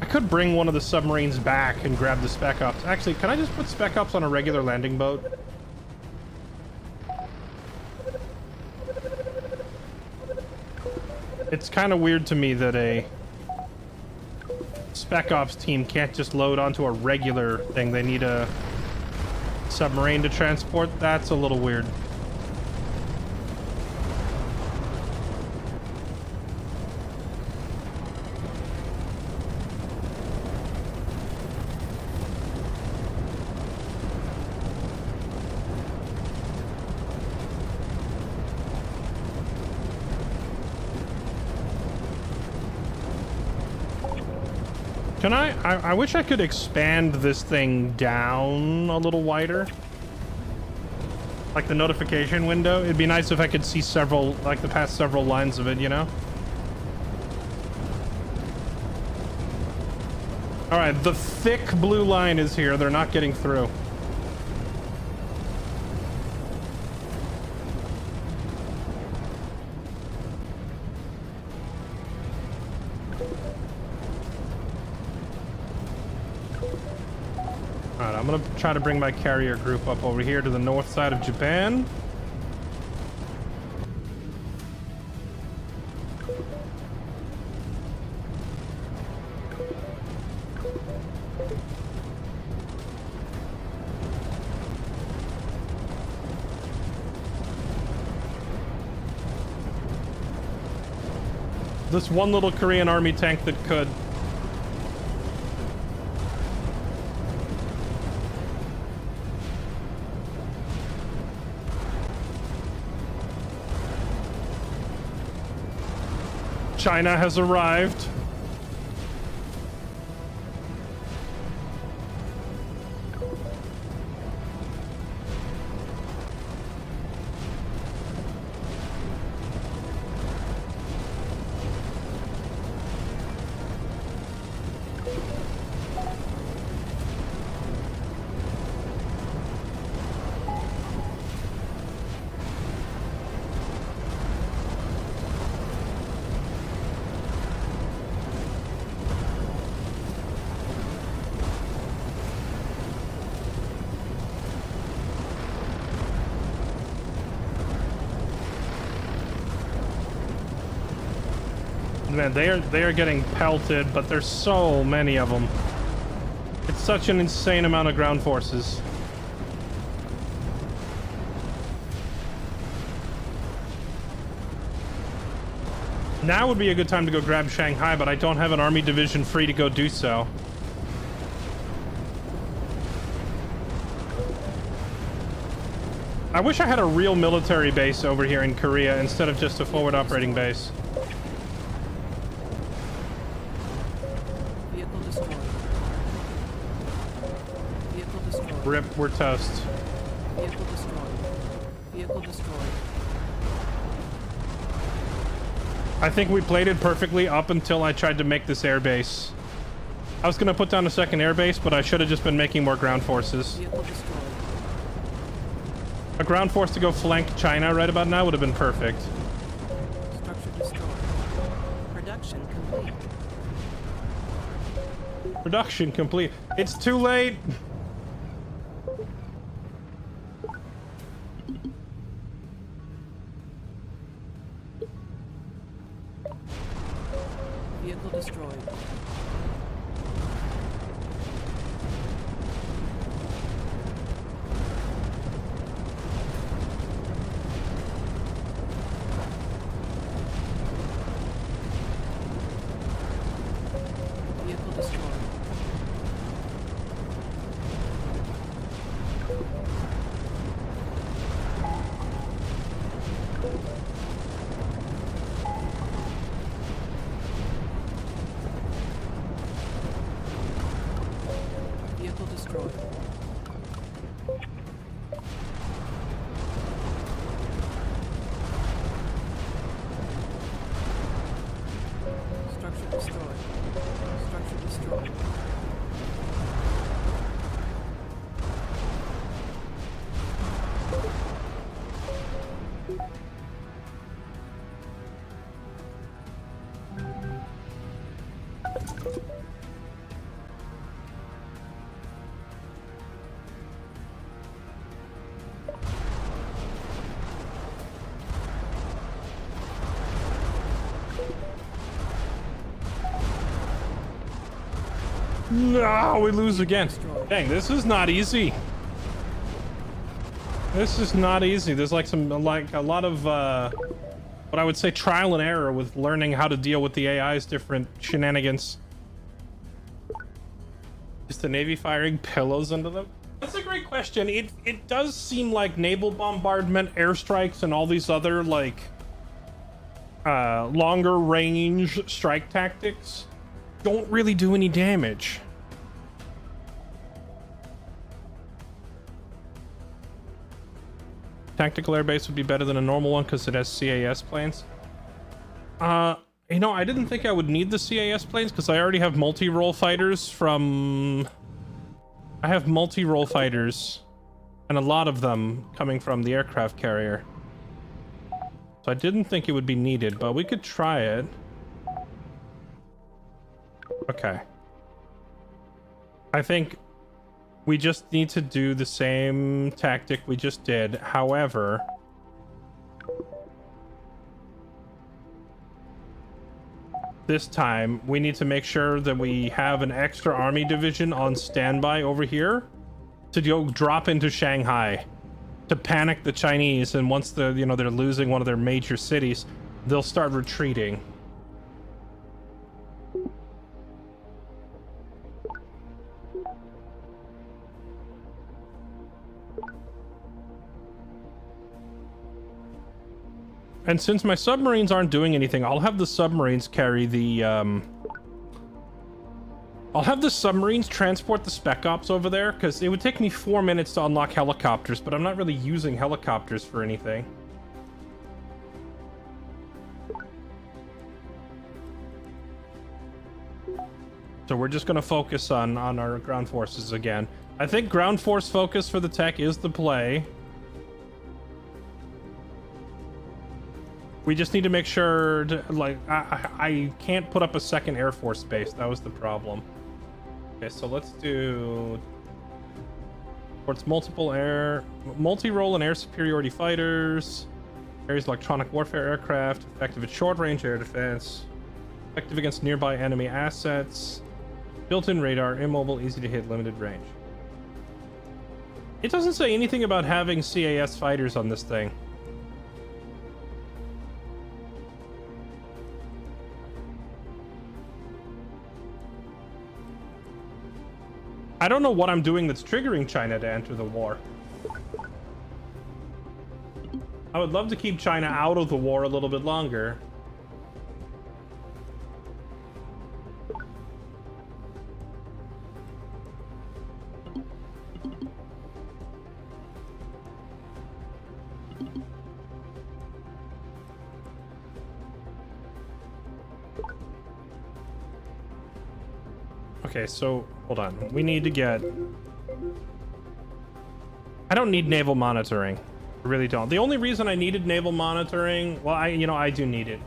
I could bring one of the submarines back and grab the Spec Ops. Actually, can I just put Spec Ops on a regular landing boat? It's kind of weird to me that a Spec Ops team can't just load onto a regular thing. They need a submarine to transport. That's a little weird. Can I wish I could expand this thing down a little wider. Like the notification window. It'd be nice if I could see several, like the past several lines of it, you know? Alright, the thick blue line is here. They're not getting through. Alright, I'm gonna try to bring my carrier group up over here to the north side of Japan. This one little Korean army tank that could. China has arrived. Man, they are getting pelted, but there's so many of them. It's such an insane amount of ground forces. Now would be a good time to go grab Shanghai, but I don't have an army division free to go do so. I wish I had a real military base over here in Korea instead of just a forward operating base. Vehicle destroyed. Vehicle destroyed. Rip, we're toast. Vehicle destroyed. Vehicle destroyed. I think we played it perfectly up until I tried to make this air base. I was gonna put down a second air base, but I should have just been making more ground forces. Vehicle destroyed. A ground force to go flank China right about now would have been perfect. Structure destroyed. Production complete. Production complete. It's too late. Vehicle destroyed. Vehicle destroyed. Vehicle destroyed. Structure destroyed. Structure destroyed. No, we lose again. Dang, this is not easy. This is not easy. There's like a lot of what I would say trial and error with learning how to deal with the AI's different shenanigans. Is the Navy firing pillows into them? That's a great question. It does seem like naval bombardment, airstrikes, and all these other like longer range strike tactics don't really do any damage. Tactical airbase would be better than a normal one because it has CAS planes. You know, I didn't think I would need the CAS planes because I already have multi-role fighters from... I have multi-role fighters and a lot of them coming from the aircraft carrier. So I didn't think it would be needed, but we could try it. Okay. I think we just need to do the same tactic we just did. However, this time we need to make sure that we have an extra army division on standby over here to go drop into Shanghai to panic the Chinese, and once they're losing one of their major cities, they'll start retreating. And since my submarines aren't doing anything, I'll have the submarines carry the, I'll have the submarines transport the spec ops over there, because it would take me 4 minutes to unlock helicopters, but I'm not really using helicopters for anything. So we're just going to focus on our ground forces again. I think ground force focus for the tech is the play. We just need to make sure to, like, I can't put up a second Air Force base. That was the problem. Okay, so let's do... Ports multi-role and air superiority fighters. Carries electronic warfare aircraft. Effective at short-range air defense. Effective against nearby enemy assets. Built-in radar, immobile, easy to hit, limited range. It doesn't say anything about having CAS fighters on this thing. I don't know what I'm doing that's triggering China to enter the war. I would love to keep China out of the war a little bit longer. Okay, so hold on. We need to get... I don't need naval monitoring. I really don't. The only reason I needed naval monitoring, well, I do need it.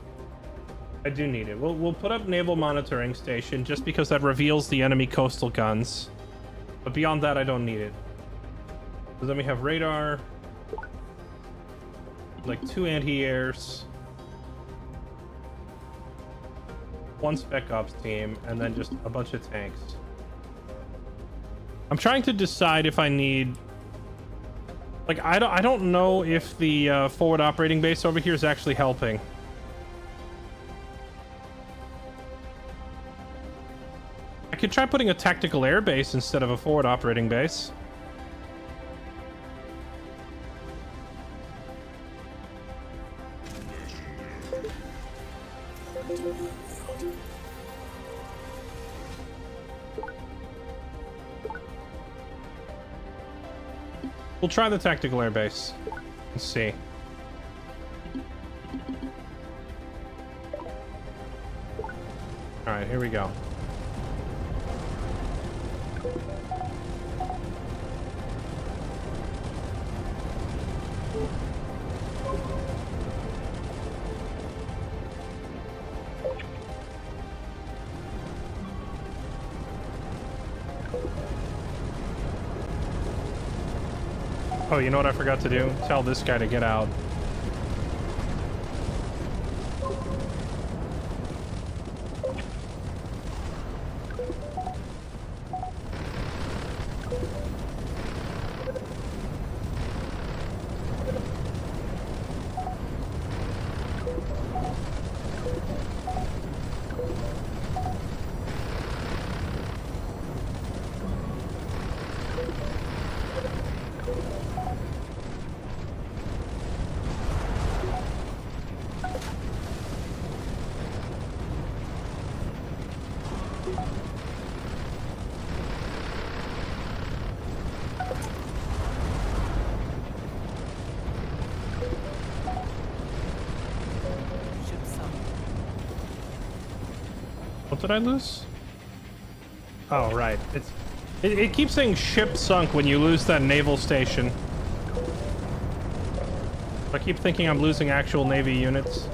I do need it. We'll put up naval monitoring station just because that reveals the enemy coastal guns. But beyond that, I don't need it. So then we have radar, like 2 anti-airs, 1 spec ops team, and then just a bunch of tanks. I'm trying to decide if I need, like, I don't know if the forward operating base over here is actually helping. I could try putting a tactical air base instead of a forward operating base. We'll try the tactical air base. Let's see. All right, here we go. Oh, you know what I forgot to do? Tell this guy to get out. What did I lose? Oh, right. It keeps saying ship sunk when you lose that naval station. I keep thinking I'm losing actual Navy units.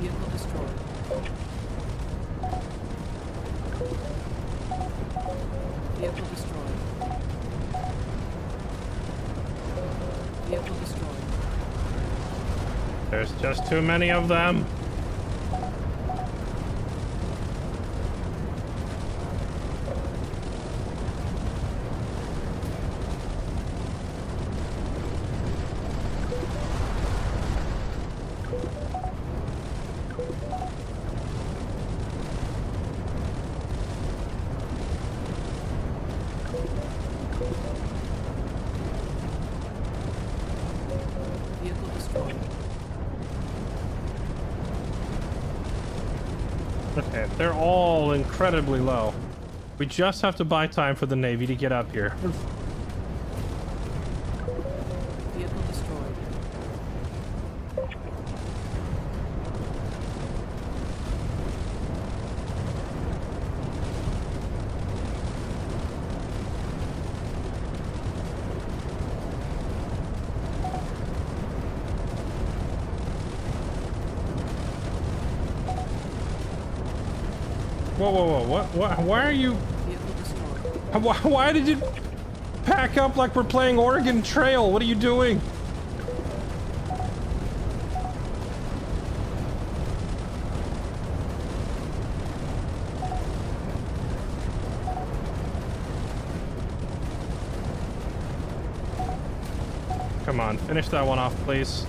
Vehicle destroyed. Vehicle destroyed. Vehicle destroyed. There's just too many of them. Okay, they're all incredibly low. We just have to buy time for the Navy to get up here. Vehicle destroyed. Whoa, whoa, whoa, what, why are you... Vehicle destroyed. Why did you pack up like we're playing Oregon Trail? What are you doing? Come on, finish that one off, please.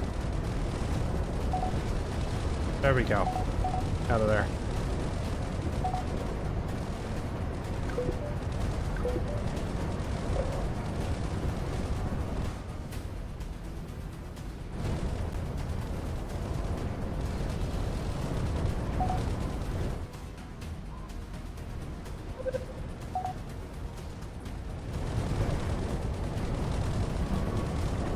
There we go. Out of there.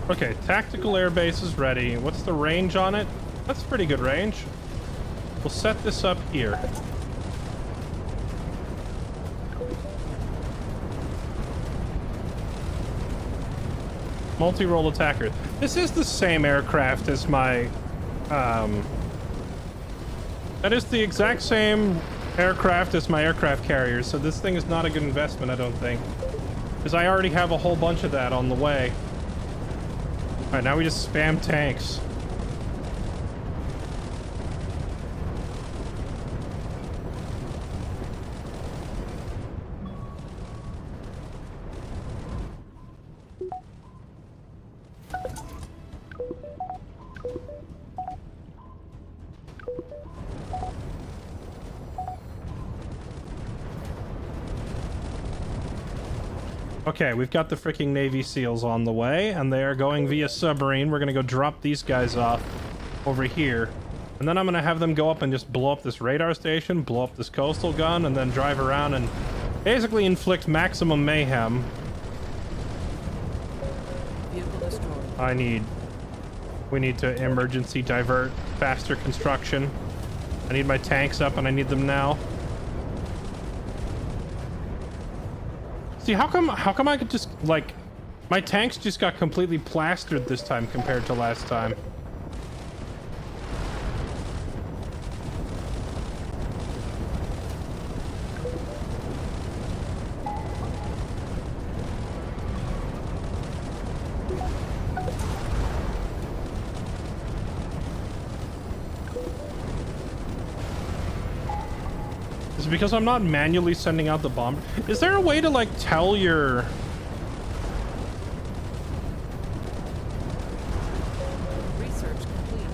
Okay, tactical airbase is ready. What's the range on it? That's pretty good range. We'll set this up here. Multi-role attacker. This is the same aircraft as my... That is the exact same aircraft as my aircraft carrier, so this thing is not a good investment, I don't think. Because I already have a whole bunch of that on the way. Alright, now we just spam tanks. Okay, we've got the freaking Navy SEALs on the way, and they are going via submarine. We're gonna go drop these guys off over here. And then I'm gonna have them go up and just blow up this radar station, blow up this coastal gun, and then drive around and basically inflict maximum mayhem. Vehicle destroyed. We need to emergency divert faster construction. I need my tanks up, and I need them now. See, how come I could just, like, my tanks just got completely plastered this time compared to last time? Is it because I'm not manually sending out the bomb? Is there a way to, like, tell your... Research complete.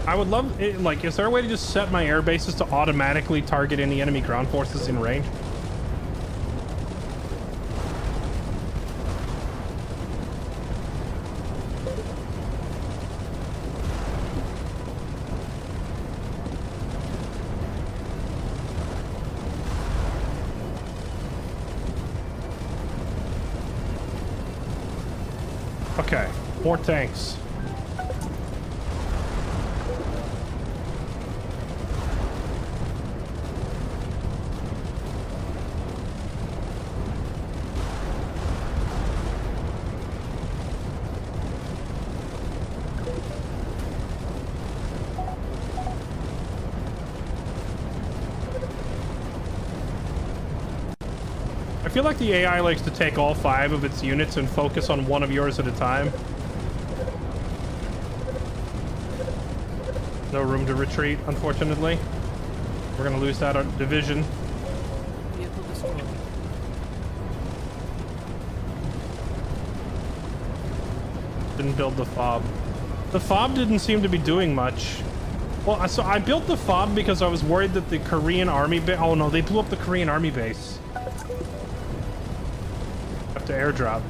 I would love it, like, is there a way to just set my air bases to automatically target any enemy ground forces in range? Okay, more tanks. I feel like the AI likes to take all 5 of its units and focus on one of yours at a time. No room to retreat, unfortunately. We're gonna lose that division. Vehicle destroyed. Didn't build the fob. The fob didn't seem to be doing much. Well, so I built the fob because I was worried that the Korean army base... Oh no, they blew up the Korean army base. Have to airdrop.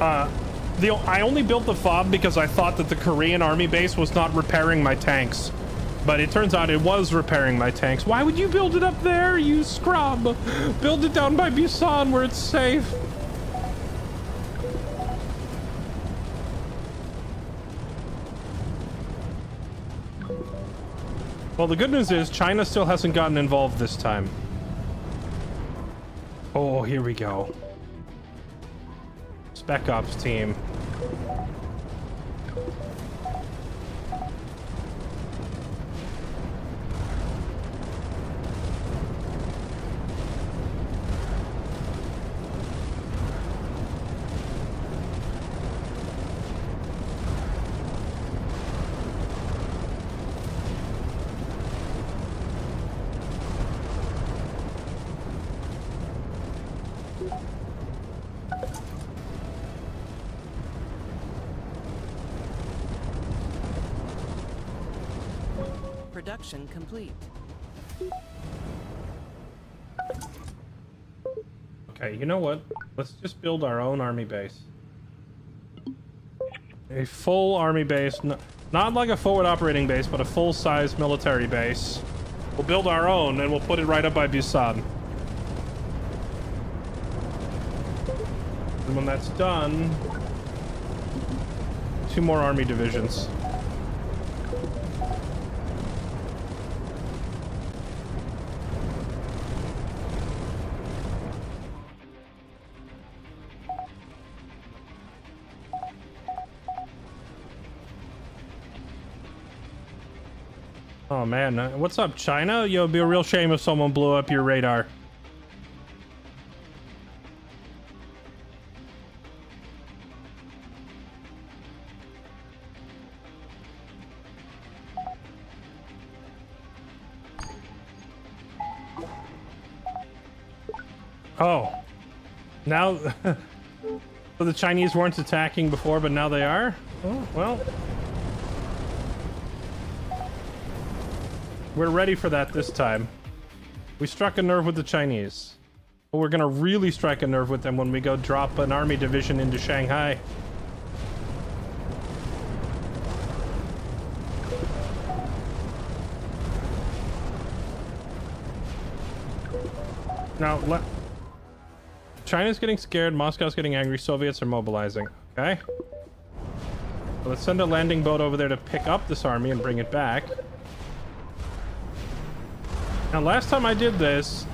I only built the FOB because I thought that the Korean army base was not repairing my tanks. But it turns out it was repairing my tanks. Why would you build it up there, you scrub? Build it down by Busan where it's safe. Well, the good news is China still hasn't gotten involved this time. Oh, here we go. Spec Ops team. Production complete. Okay, you know what? Let's just build our own army base. A full army base, not like a forward operating base, but a full-size military base. We'll build our own and we'll put it right up by Busan. And when that's done, 2 more army divisions. Oh man, what's up, China? Yo, it'd be a real shame if someone blew up your radar. Oh, now so the Chinese weren't attacking before, but now they are? Oh, well. We're ready for that this time. We struck a nerve with the Chinese. But we're gonna really strike a nerve with them when we go drop an army division into Shanghai. Now, China's getting scared, Moscow's getting angry, Soviets are mobilizing. Okay? So let's send a landing boat over there to pick up this army and bring it back. Now, last time I did this,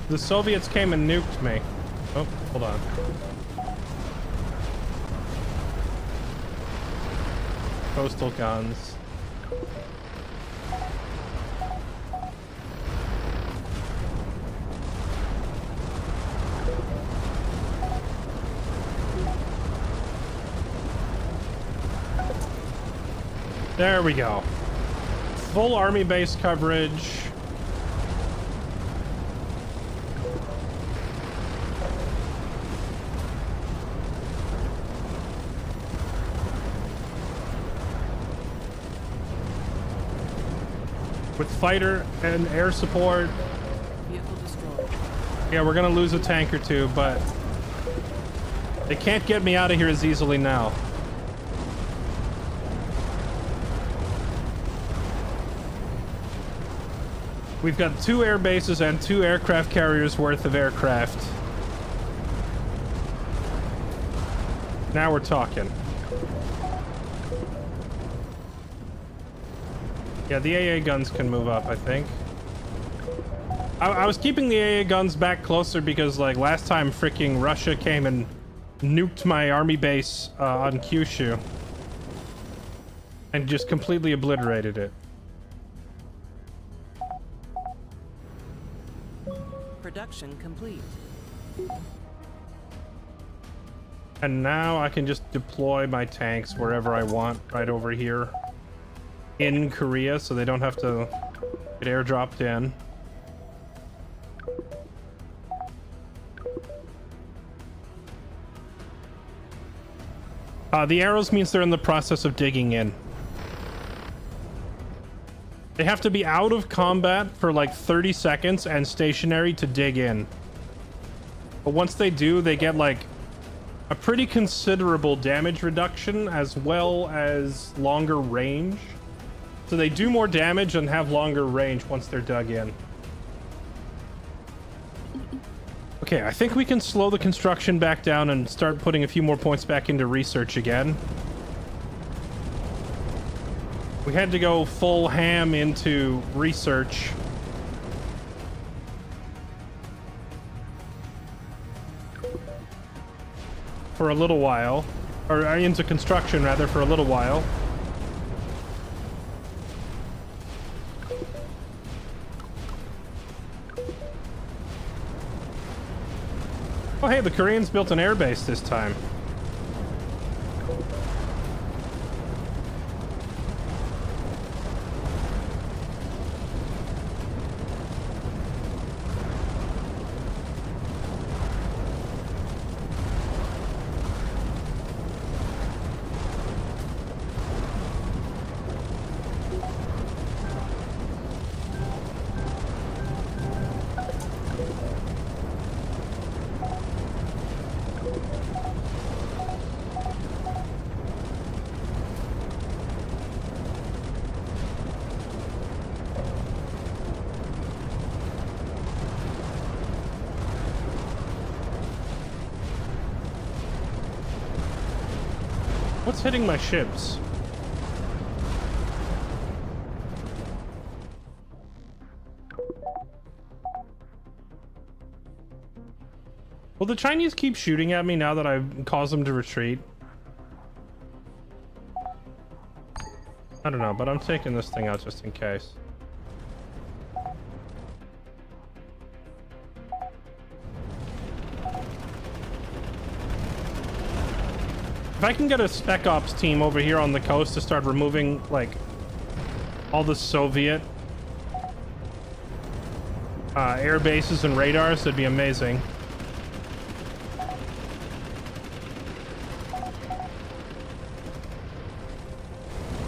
the Soviets came and nuked me. Oh, hold on. Coastal guns. There we go. Full army base coverage. With fighter and air support. Vehicle destroyed. Yeah, we're gonna lose a tank or two, but they can't get me out of here as easily now. We've got 2 air bases and 2 aircraft carriers worth of aircraft. Now we're talking. Yeah, the AA guns can move up, I think. I was keeping the AA guns back closer because, like, last time freaking Russia came and nuked my army base on Kyushu. And just completely obliterated it. Production complete. And now I can just deploy my tanks wherever I want, right over here in Korea, so they don't have to get airdropped in. The arrows means they're in the process of digging in. They have to be out of combat for like 30 seconds and stationary to dig in. But once they do, they get like a pretty considerable damage reduction as well as longer range. So they do more damage and have longer range once they're dug in. Okay, I think we can slow the construction back down and start putting a few more points back into research again. We had to go full ham into research. For a little while. Or into construction, rather, for a little while. Oh, hey, the Koreans built an airbase this time. What's hitting my ships? Will the Chinese keep shooting at me now that I've caused them to retreat? I don't know, but I'm taking this thing out just in case. If I can get a Spec Ops team over here on the coast to start removing, like, all the Soviet air bases and radars, that'd be amazing.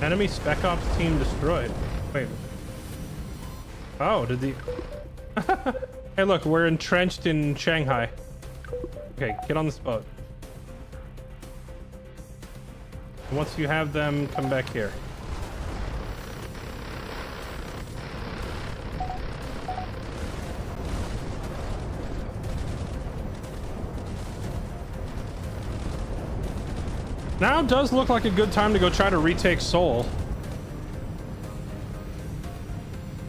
Enemy Spec Ops team destroyed. Wait. Oh, did the... Hey, look, we're entrenched in Shanghai. Okay, get on this boat. Once you have them, come back here. Now does look like a good time to go try to retake Seoul.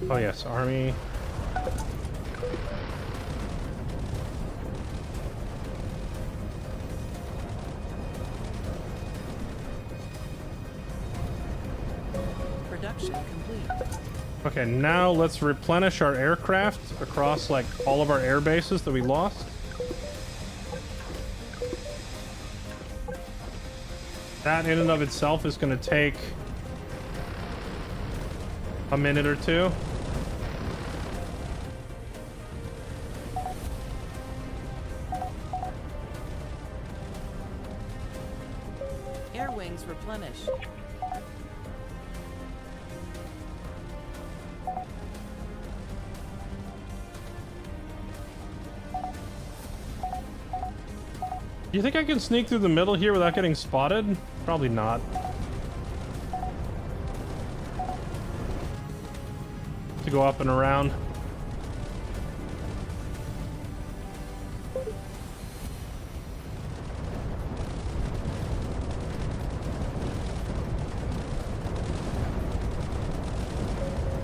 Oh yes, army. Production complete. Okay, now let's replenish our aircraft across like all of our air bases that we lost. That in and of itself is going to take a minute or two. Air wings replenished. You think I can sneak through the middle here without getting spotted? Probably not. To go up and around.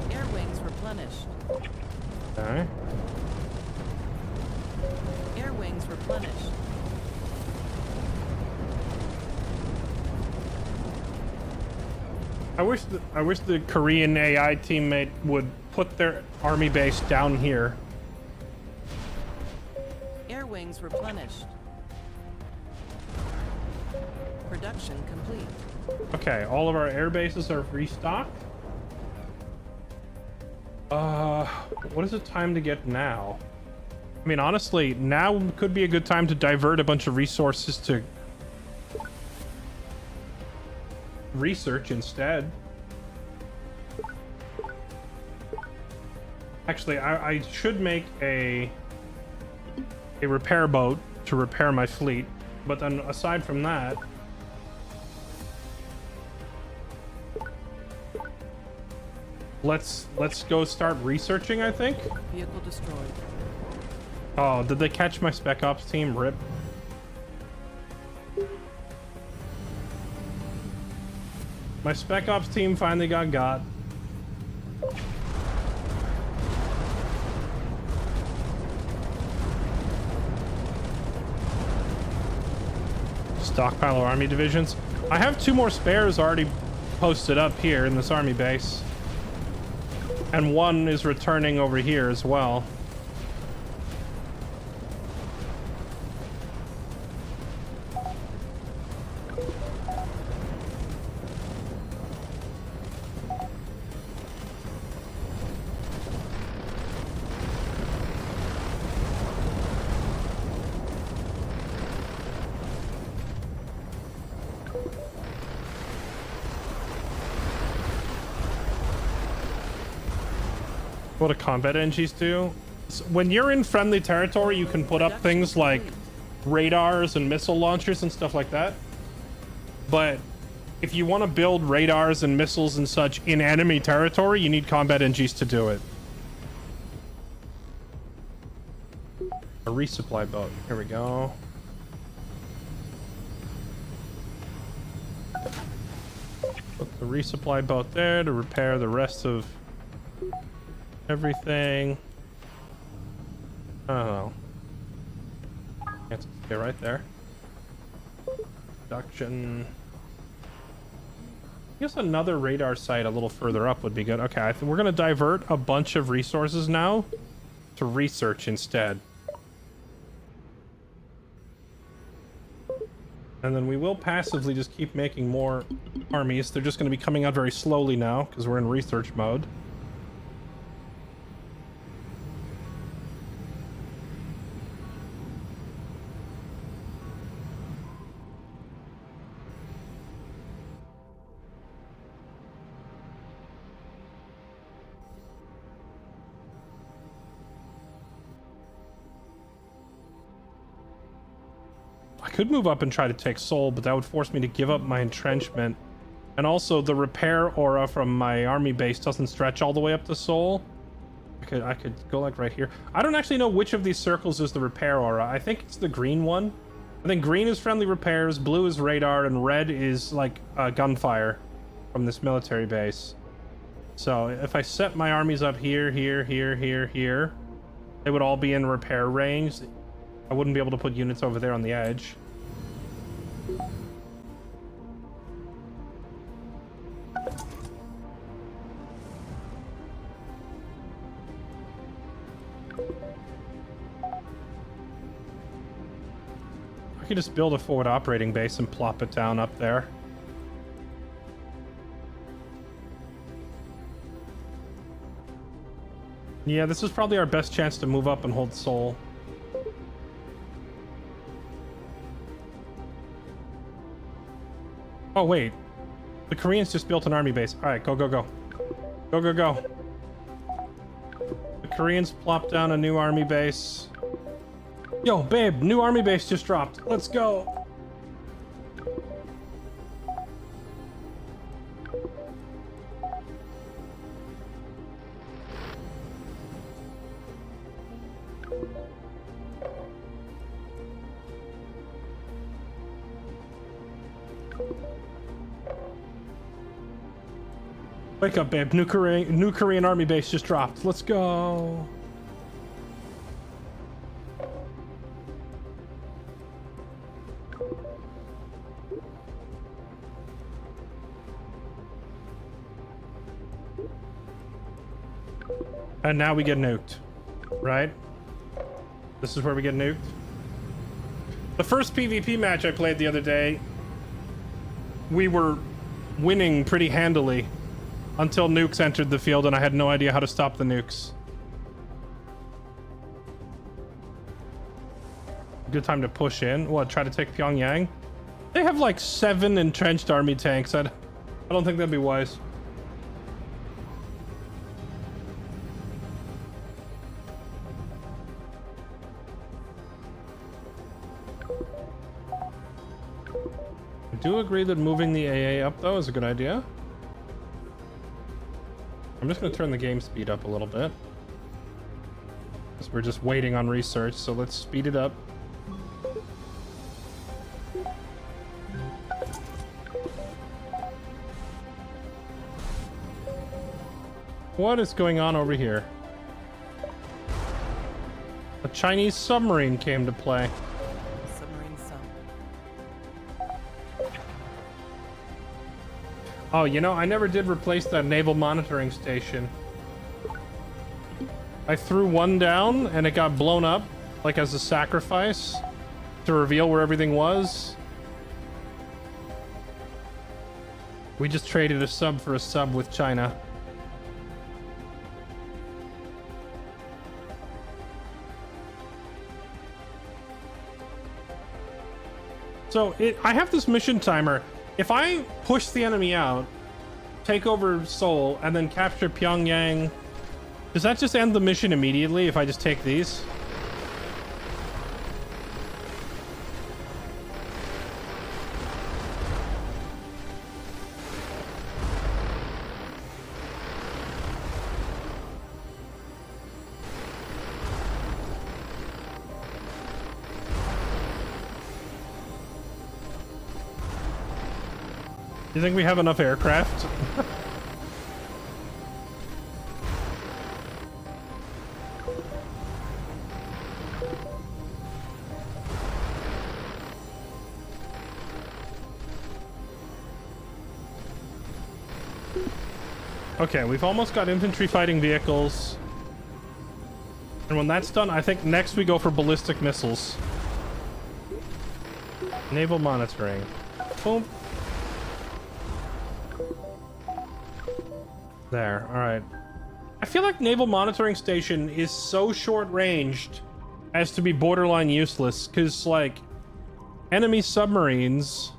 Air wings replenished. Okay. Air wings replenished. I wish the Korean AI teammate would put their army base down here. Air wings replenished. Production complete. Okay, all of our air bases are restocked. What is it time to get now? I mean, honestly, now could be a good time to divert a bunch of resources to research instead. Actually, I should make a repair boat to repair my fleet. But then aside from that, let's go start researching, I think. Vehicle destroyed. Oh, did they catch my Spec Ops team? Rip. My Spec Ops team finally got. Stockpile of army divisions. I have 2 more spares already posted up here in this army base. And 1 is returning over here as well. What do combat NGs do? So when you're in friendly territory, you can put up things like radars and missile launchers and stuff like that. But if you want to build radars and missiles and such in enemy territory, you need combat NGs to do it. A resupply boat. Here we go. Put the resupply boat there to repair the rest of everything. I don't know. Can't stay right there. Production. I guess another radar site a little further up would be good. Okay, I think we're gonna divert a bunch of resources now to research instead. And then we will passively just keep making more armies. They're just gonna be coming out very slowly now because we're in research mode. I could move up and try to take Seoul, but that would force me to give up my entrenchment. And also the repair aura from my army base doesn't stretch all the way up to Seoul. I could go like right here. I don't actually know which of these circles is the repair aura. I think it's the green one. I think green is friendly repairs, blue is radar, and red is like gunfire from this military base. So if I set my armies up here, here, they would all be in repair range. I wouldn't be able to put units over there on the edge. I could just build a forward operating base and plop it down up there. Yeah, this is probably our best chance to move up and hold Seoul. Oh, wait. The Koreans just built an army base. All right, go, go, go. Go, go, go. The Koreans plopped down a new army base. Yo, babe, new army base just dropped. Let's go. Wake up, babe. New Korean army base just dropped. Let's go. And now we get nuked, right? This is where we get nuked. The first PvP match I played the other day, we were winning pretty handily until nukes entered the field and I had no idea how to stop the nukes. Good time to push in. What, try to take Pyongyang? They have like 7 entrenched army tanks. I don't think that'd be wise. I do agree that moving the AA up, though, is a good idea. I'm just going to turn the game speed up a little bit. Because we're just waiting on research, so let's speed it up. What is going on over here? A Chinese submarine came to play. Submarine sunk. Oh, you know, I never did replace that naval monitoring station. I threw one down and it got blown up, like as a sacrifice to reveal where everything was. We just traded a sub for a sub with China. So I have this mission timer. If I push the enemy out, take over Seoul, and then capture Pyongyang, does that just end the mission immediately if I just take these? You think we have enough aircraft? Okay, we've almost got infantry fighting vehicles. And when that's done, I think next we go for ballistic missiles. Naval monitoring. Boom. There, alright. I feel like naval monitoring station is so short-ranged as to be borderline useless, because, like, enemy submarines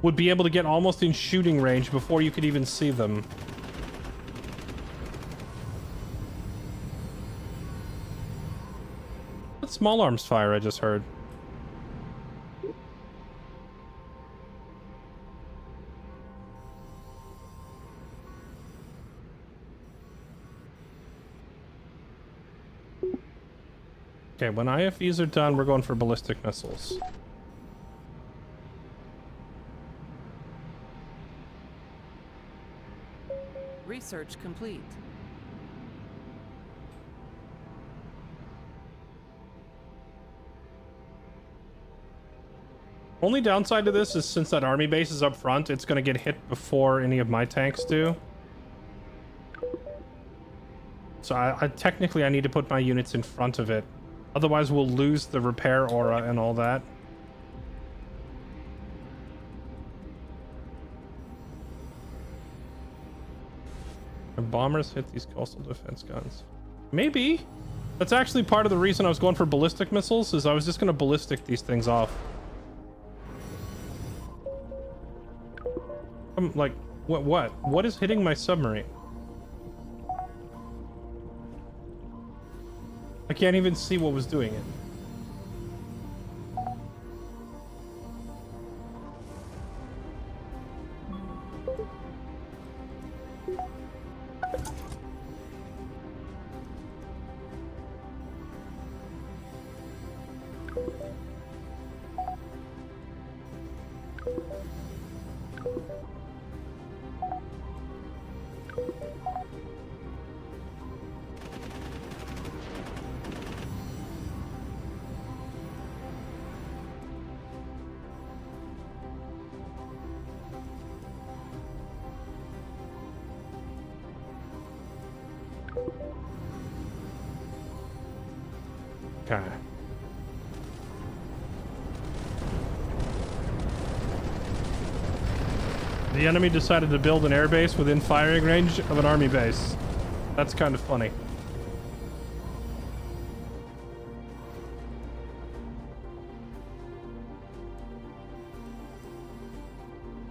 would be able to get almost in shooting range before you could even see them. What small arms fire I just heard? Okay, when IFVs are done, we're going for ballistic missiles. Research complete. Only downside to this is since that army base is up front, it's going to get hit before any of my tanks do. So I technically I need to put my units in front of it. Otherwise, we'll lose the repair aura and all that. Our bombers hit these coastal defense guns. Maybe. That's actually part of the reason I was going for ballistic missiles, is I was just going to ballistic these things off. Like, what is hitting my submarine? I can't even see what was doing it. Okay. The enemy decided to build an airbase within firing range of an army base. That's kind of funny.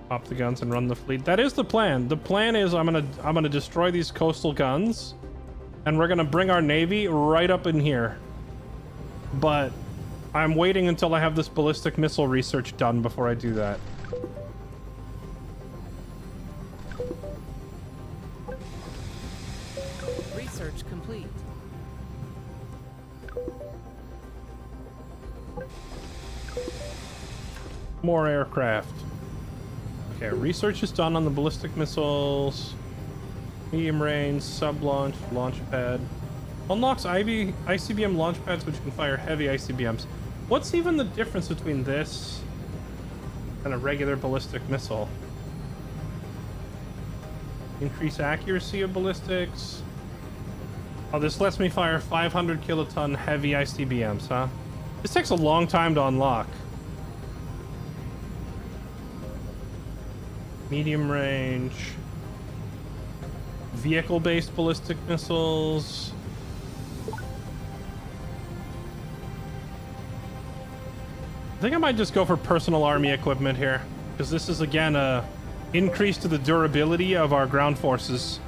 Pop the guns and run the fleet. That is the plan. The plan is I'm gonna destroy these coastal guns, and we're gonna bring our navy right up in here. But I'm waiting until I have this ballistic missile research done before I do that. Research complete. More aircraft. Okay, research is done on the ballistic missiles. Medium range, sub-launch, launch pad. Unlocks ICBM launch pads which can fire heavy ICBMs. What's even the difference between this and a regular ballistic missile? Increase accuracy of ballistics. Oh, this lets me fire 500 kiloton heavy ICBMs, huh? This takes a long time to unlock. Medium range. Vehicle-based ballistic missiles. I think I might just go for personal army equipment here, because this is again a increase to the durability of our ground forces,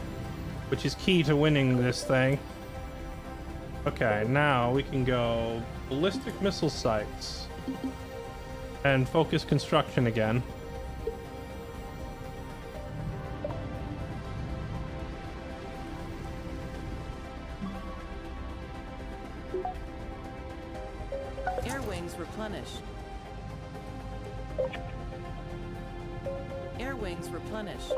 which is key to winning this thing. Okay, now we can go ballistic missile sites and focus construction again. Air wings replenished. Air wings replenished.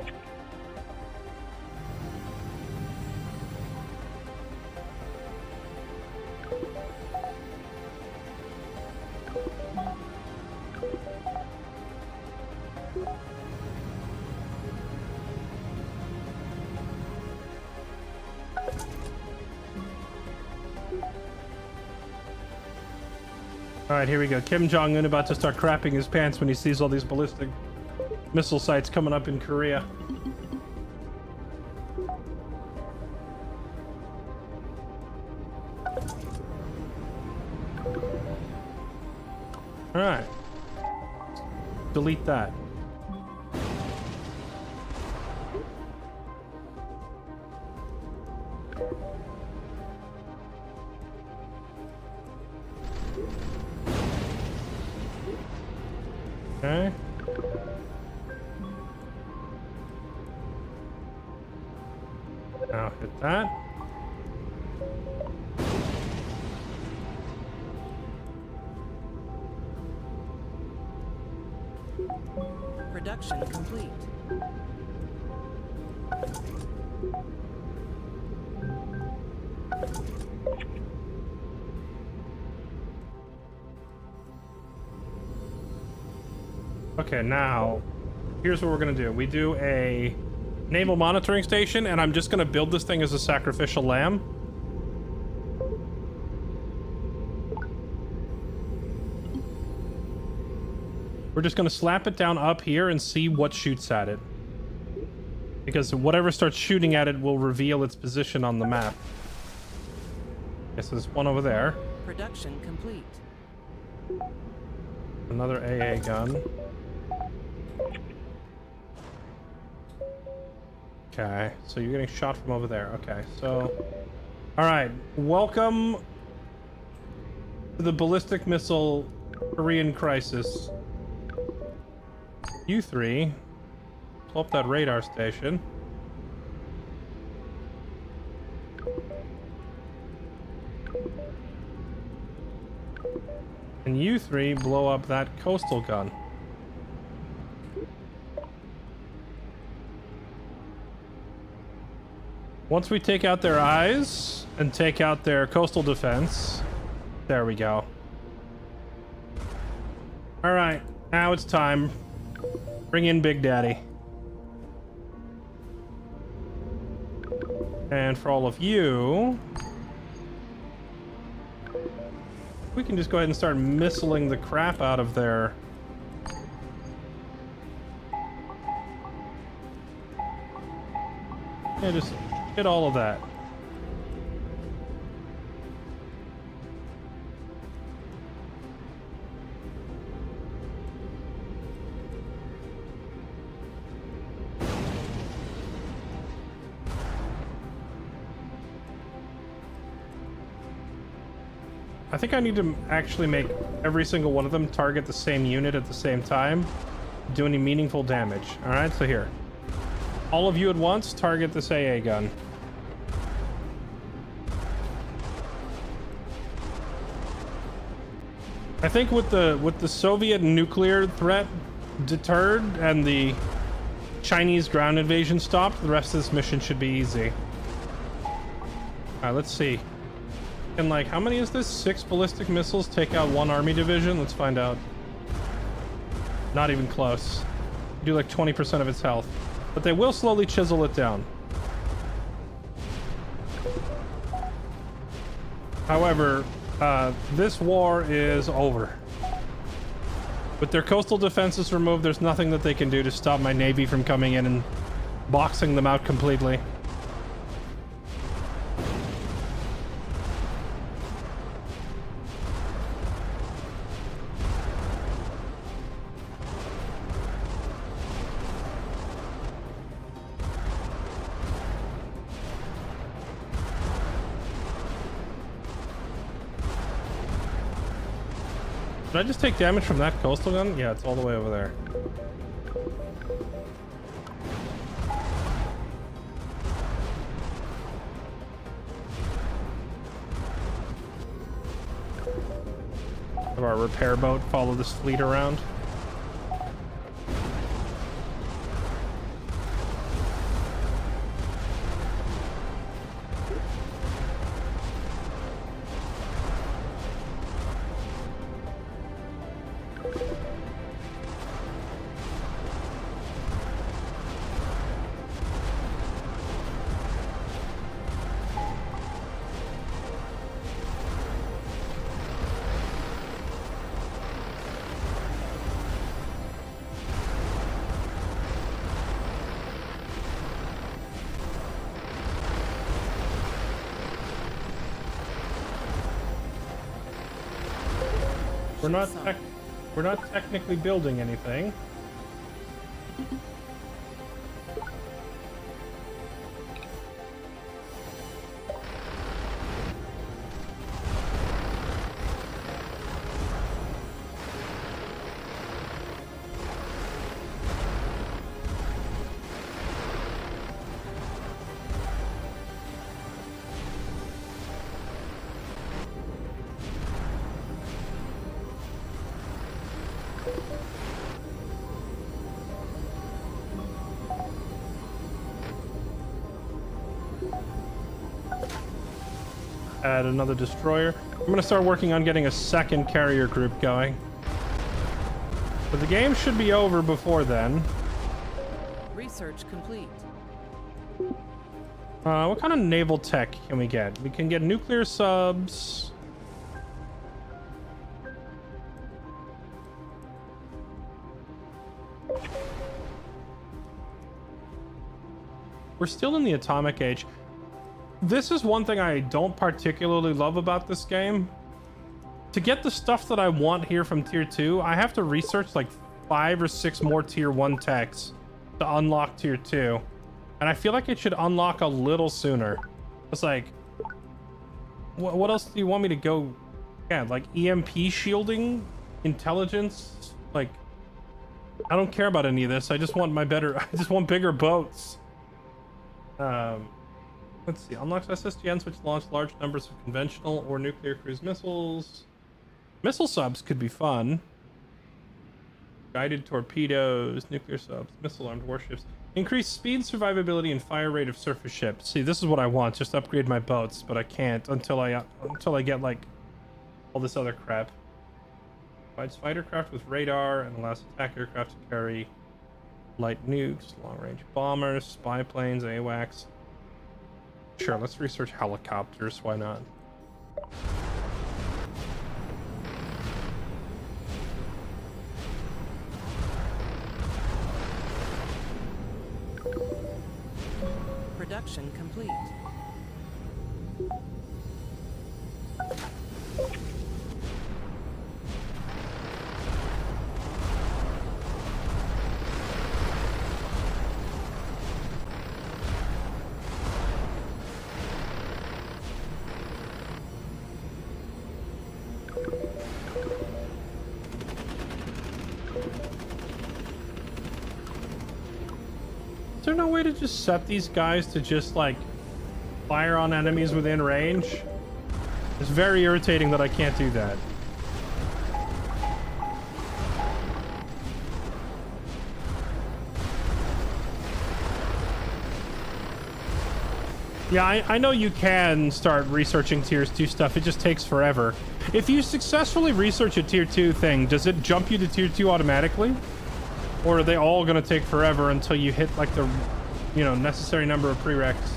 All right, here we go. Kim Jong-un about to start crapping his pants when he sees all these ballistic missile sites coming up in Korea. All right. Delete that. Okay. Now hit that. Production complete. Okay, now here's what we're gonna do. We do a naval monitoring station, and I'm just gonna build this thing as a sacrificial lamb. We're just gonna slap it down up here and see what shoots at it, because whatever starts shooting at it will reveal its position on the map. Yes, there's one over there. Production complete. Another AA gun. Okay, so you're getting shot from over there. Okay, so... Alright, welcome to the ballistic missile Korean crisis. You three, pull up that radar station. And you three blow up that coastal gun. Once we take out their eyes and take out their coastal defense, there we go. All right, now it's time. Bring in Big Daddy. And for all of you, we can just go ahead and start missiling the crap out of their... Yeah, just hit all of that. I think I need to actually make every single one of them target the same unit at the same time, do any meaningful damage. All right, so here. All of you at once, target this AA gun. I think with the Soviet nuclear threat deterred and the Chinese ground invasion stopped, the rest of this mission should be easy. Alright, let's see. And like, how many is this? 6 ballistic missiles take out 1 army division? Let's find out. Not even close. Do like 20% of its health. But they will slowly chisel it down. However, this war is over. With their coastal defenses removed, there's nothing that they can do to stop my navy from coming in and boxing them out completely. Did I just take damage from that coastal gun? Yeah, it's all the way over there. Have our repair boat follow this fleet around. We're not technically building anything. Add another destroyer. I'm gonna start working on getting a second carrier group going. But the game should be over before then. Research complete. What kind of naval tech can we get? We can get nuclear subs. We're still in the atomic age. This is one thing I don't particularly love about this game. To get the stuff that I want here from tier 2, I have to research like 5 or 6 more tier 1 techs to unlock tier 2. And I feel like it should unlock a little sooner. It's like, what else do you want me to go? Yeah, like EMP shielding, intelligence. Like, I don't care about any of this. I just want I just want bigger boats. Let's see. Unlocks SSGNs which launch large numbers of conventional or nuclear cruise missiles. Missile subs could be fun. Guided torpedoes, nuclear subs, missile-armed warships. Increase speed, survivability, and fire rate of surface ships. See, this is what I want. Just upgrade my boats, but I can't until I get like all this other crap. Provides fighter craft with radar and allows attack aircraft to carry light nukes, long-range bombers, spy planes, AWACS. Sure, let's research helicopters. Why not? Production complete. there no way to just set these guys to just, like, fire on enemies within range? It's very irritating that I can't do that. Yeah, I know you can start researching tiers 2 stuff. It just takes forever. If you successfully research a tier 2 thing, does it jump you to tier 2 automatically? Or are they all going to take forever until you hit, like, the, you know, necessary number of prereqs?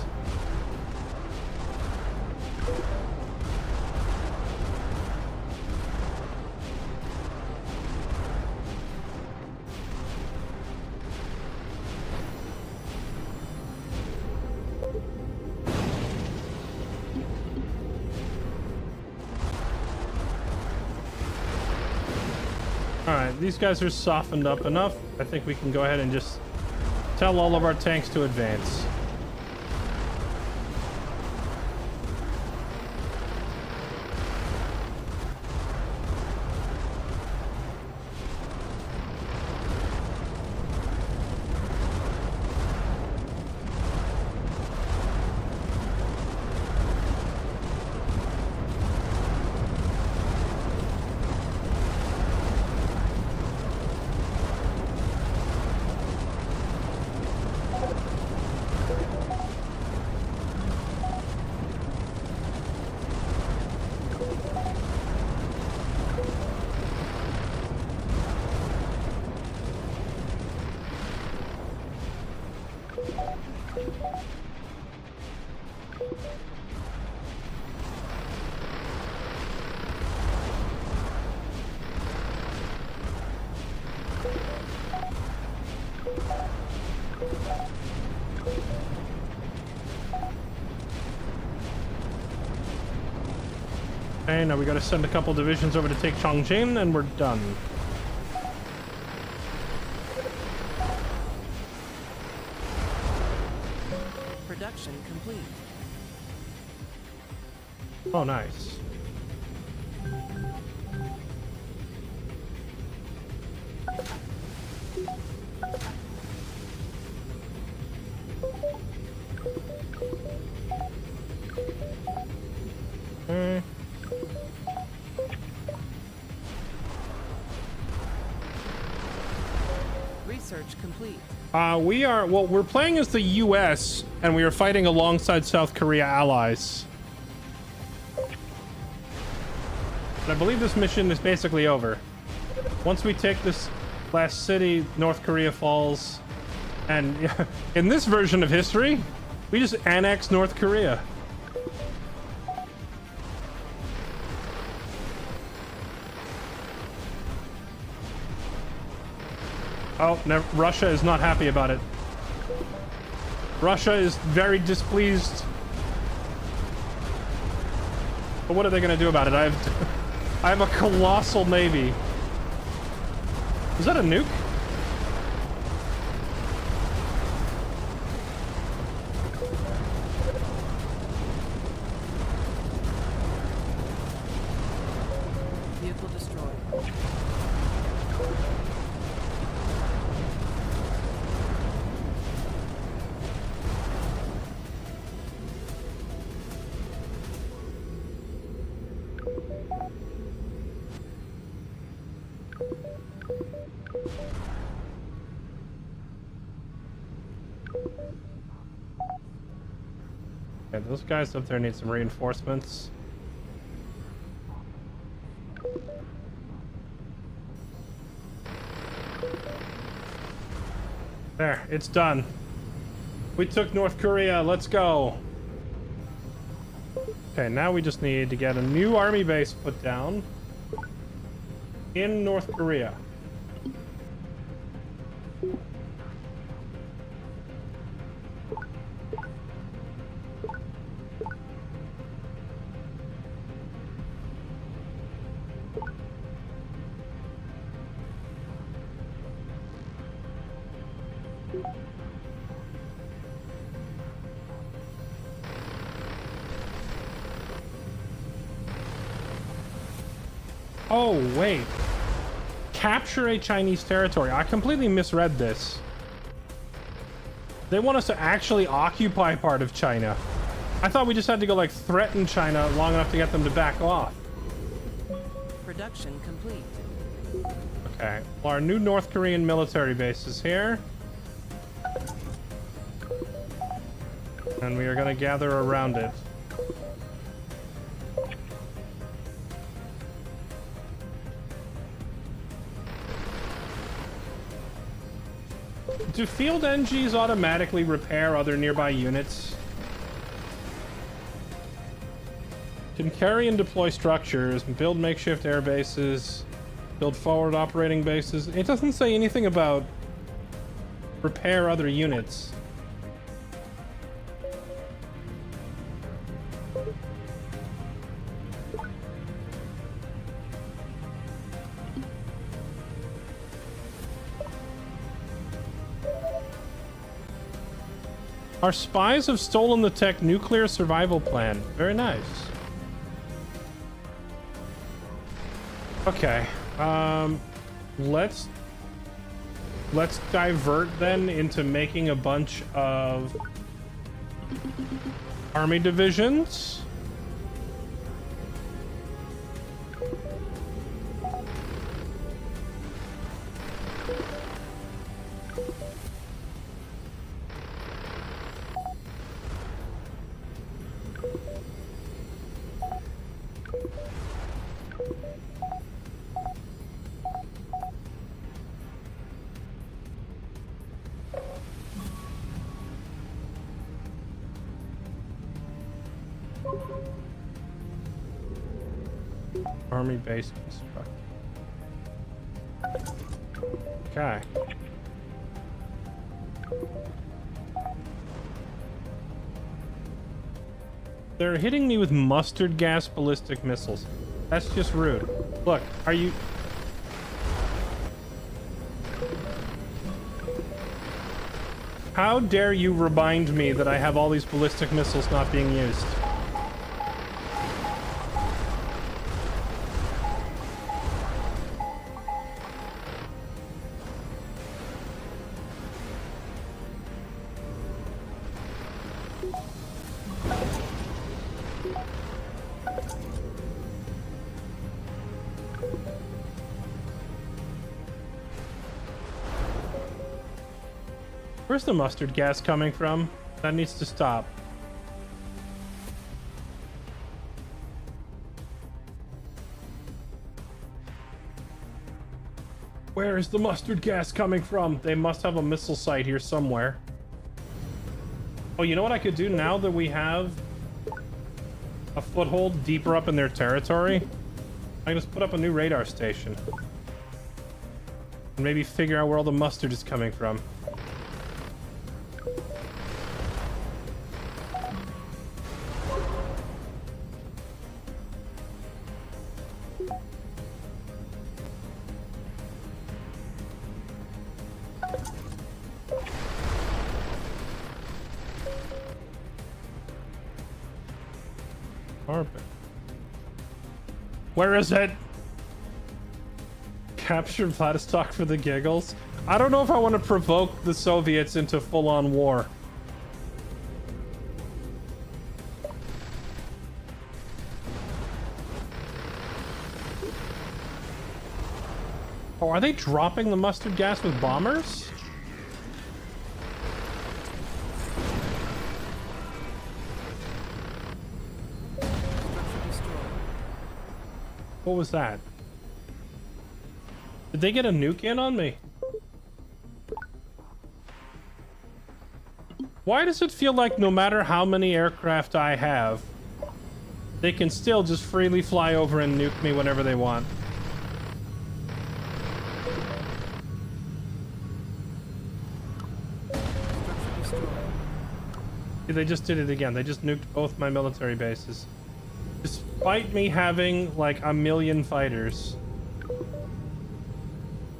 Alright, these guys are softened up enough. I think we can go ahead and just tell all of our tanks to advance. Okay, now we gotta send a couple divisions over to take Chongqing, and we're done. Production complete. Oh, nice. Research complete. We're playing as the US, and we are fighting alongside South Korea allies. And I believe this mission is basically over. Once we take this last city, North Korea falls. And in this version of history, we just annex North Korea. Oh, no, Russia is not happy about it. Russia is very displeased. But what are they going to do about it? I have a colossal navy. Is that a nuke? Vehicle destroyed. Yeah, those guys up there need some reinforcements. There, it's done. We took North Korea, let's go. Okay, now we just need to get a new army base put down in North Korea. Oh, wait. Capture a Chinese territory. I completely misread this. They want us to actually occupy part of China. I thought we just had to go, like, threaten China long enough to get them to back off. Production complete. Okay. Well, our new North Korean military base is here. And we are going to gather around it. Do field NGs automatically repair other nearby units? Can carry and deploy structures, build makeshift air bases, build forward operating bases. It doesn't say anything about repair other units. Our spies have stolen the tech nuclear survival plan. Very nice. Okay. Let's divert then into making a bunch of army divisions. Army base construct. Okay. They're hitting me with mustard gas ballistic missiles. That's just rude. Look, are you... How dare you remind me that I have all these ballistic missiles not being used? Where's the mustard gas coming from? That needs to stop. Where is the mustard gas coming from? They must have a missile site here somewhere. Oh, you know what I could do now that we have a foothold deeper up in their territory? I can just put up a new radar station. And maybe figure out where all the mustard is coming from. Where is it? Capture Vladivostok for the giggles? I don't know if I want to provoke the Soviets into full-on war. Oh, are they dropping the mustard gas with bombers? What was that? Did they get a nuke in on me? Why does it feel like no matter how many aircraft I have, they can still just freely fly over and nuke me whenever they want? See, they just did it again. They just nuked both my military bases. Despite me having like a million fighters.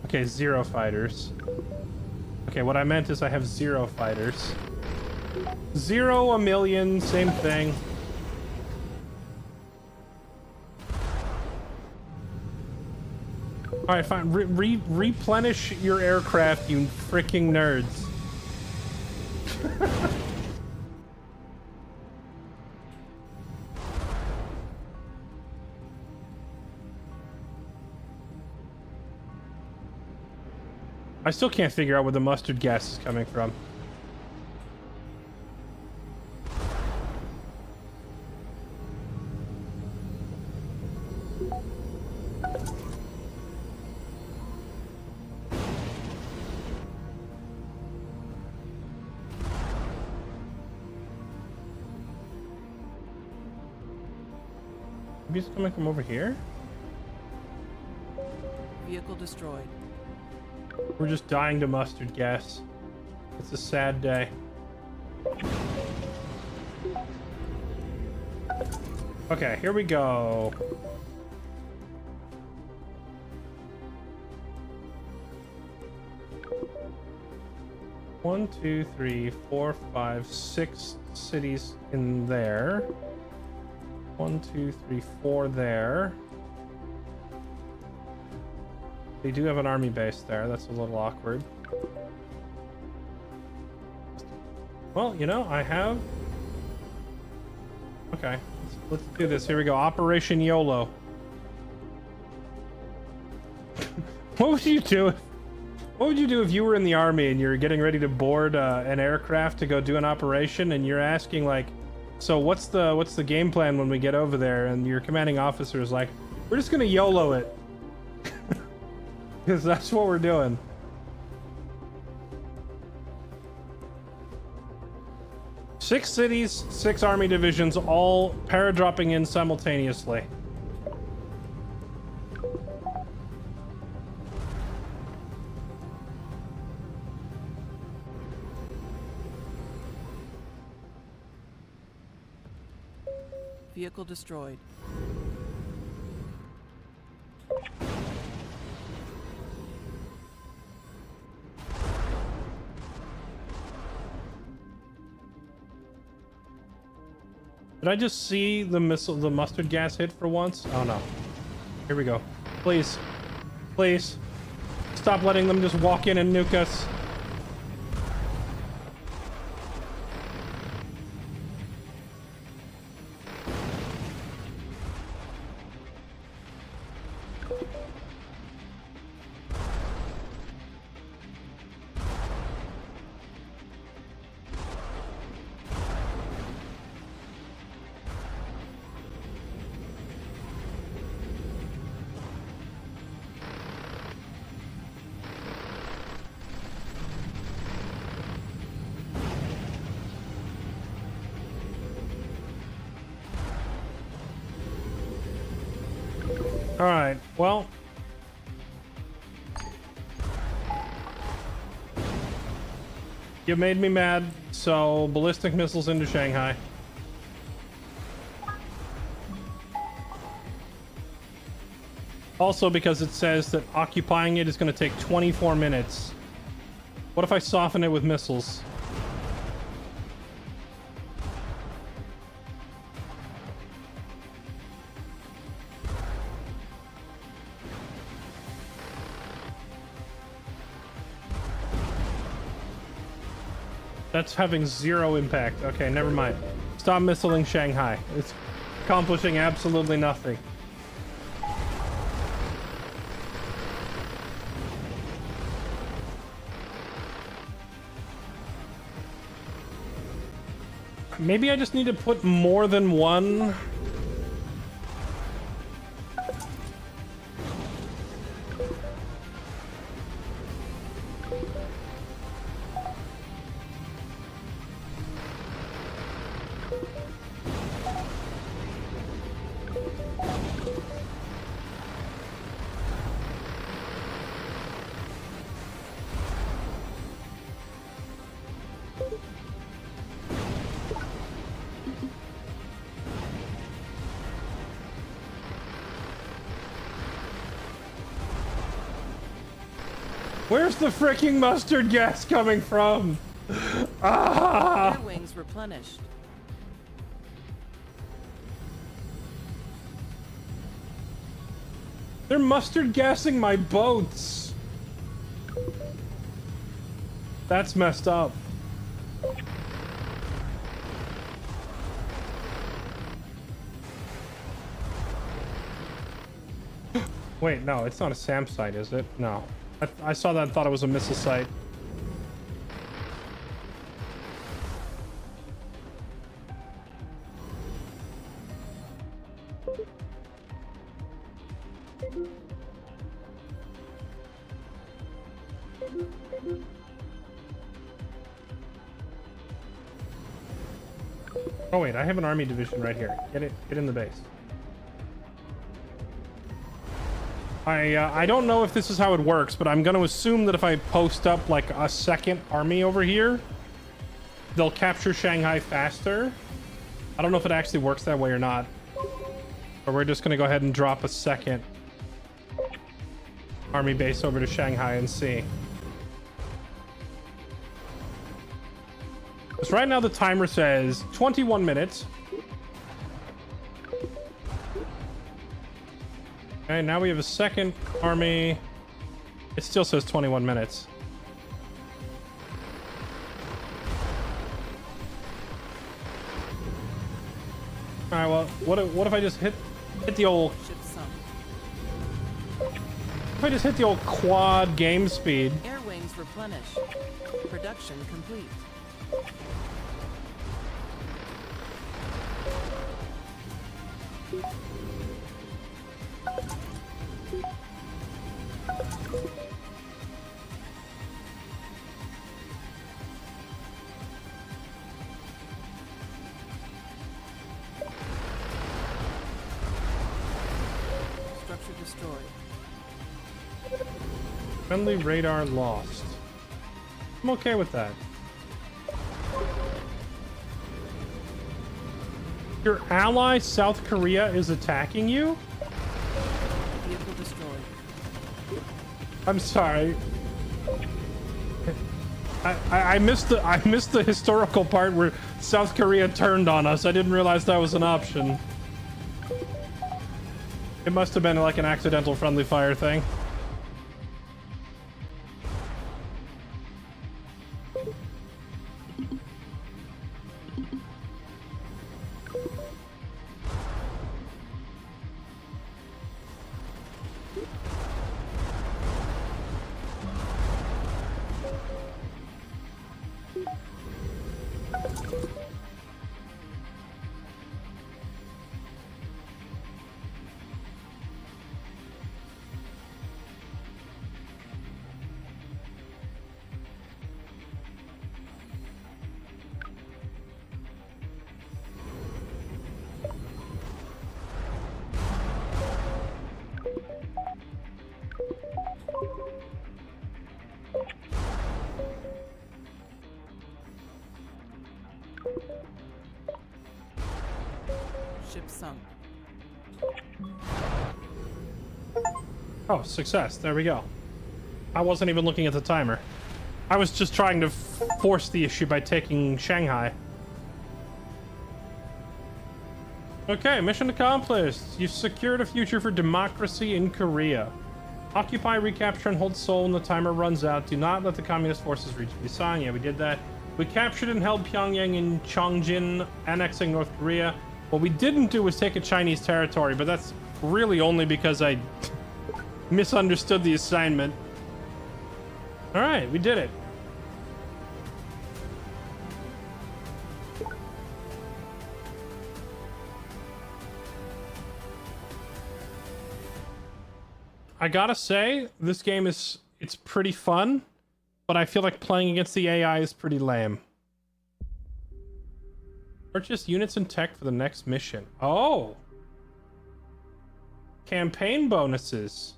Okay, 0 fighters. Okay, what I meant is I have 0 fighters. 0, a million, same thing. Alright, fine. Replenish your aircraft, you freaking nerds. I still can't figure out where the mustard gas is coming from. Maybe it's coming from over here? Vehicle destroyed. We're just dying to mustard gas. It's a sad day. Okay, here we go. One, two, three, four, five, 6 cities in there. 1, 2, 3, 4 there. They do have an army base there. That's a little awkward. Well, you know, I have... Okay, let's do this. Here we go. Operation YOLO. What would you do? What would you do if you were in the army and you're getting ready to board an aircraft to go do an operation, and you're asking like, so what's the game plan when we get over there? And your commanding officer is like, we're just gonna YOLO it. Because that's what we're doing. Six cities, 6 army divisions, all paradropping in simultaneously. Vehicle destroyed. Did I just see the mustard gas hit for once? Oh no. Here we go. Please. Please. Stop letting them just walk in and nuke us. All right, well, you made me mad, so ballistic missiles into Shanghai. Also because it says that occupying it is going to take 24 minutes. What if I soften it with missiles? That's having 0 impact. Okay, never mind. Stop missiling Shanghai. It's accomplishing absolutely nothing. Maybe I just need to put more than one. Where's the freaking mustard gas coming from? Ah! Air wings replenished. They're mustard gassing my boats. That's messed up. Wait, no, it's not a SAM site, is it? No. I saw that and thought it was a missile site. Oh wait, I have an army division right here. Get in the base. I don't know if this is how it works, but I'm going to assume that if I post up like a second army over here, they'll capture Shanghai faster. I don't know if it actually works that way or not. But we're just going to go ahead and drop a second army base over to Shanghai and see. Because right now the timer says 21 minutes. Okay, now we have a second army. It still says 21 minutes. All right, well, what if I just hit the old... Ship sunk. If I just hit the old quad game speed? Air wings replenished. Production complete. Structure destroyed. Friendly radar lost. I'm okay with that. Your ally, South Korea, is attacking you? Vehicle destroyed. I'm sorry. I missed the historical part where South Korea turned on us. I didn't realize that was an option. It must have been like an accidental friendly fire thing. Ship sunk. Oh, success. There we go. I wasn't even looking at the timer. I was just trying to force the issue by taking Shanghai. Okay, mission accomplished. You've secured a future for democracy in Korea. Occupy, recapture, and hold Seoul when the timer runs out. Do not let the communist forces reach Busan. Yeah, we did that. We captured and held Pyongyang and Chongjin, annexing North Korea. What we didn't do was take a Chinese territory, but that's really only because I misunderstood the assignment. All right, we did it. I gotta say, this game it's pretty fun, but I feel like playing against the AI is pretty lame. Purchase units and tech for the next mission. Oh! Campaign bonuses.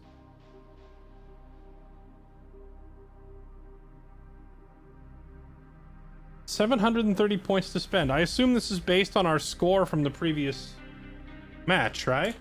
$730 points to spend. I assume this is based on our score from the previous match, right?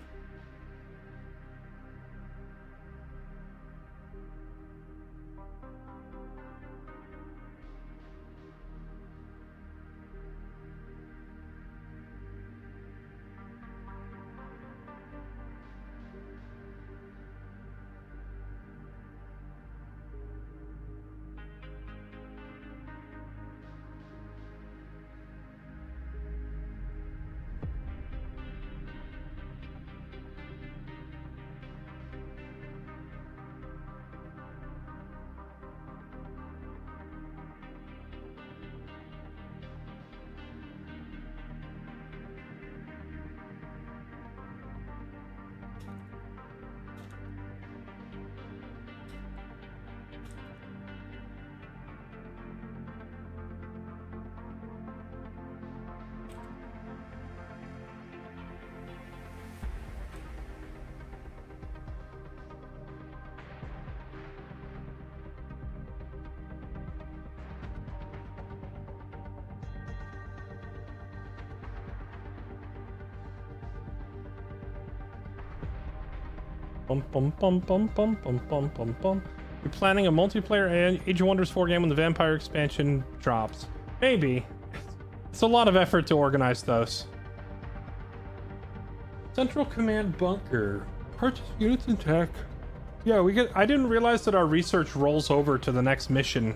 Bum, bum, bum, bum, bum, bum, bum, bum, bum. You're planning a multiplayer Age of Wonders 4 game when the Vampire expansion drops. Maybe. It's a lot of effort to organize those. Central Command Bunker. Purchase units and tech. Yeah, I didn't realize that our research rolls over to the next mission.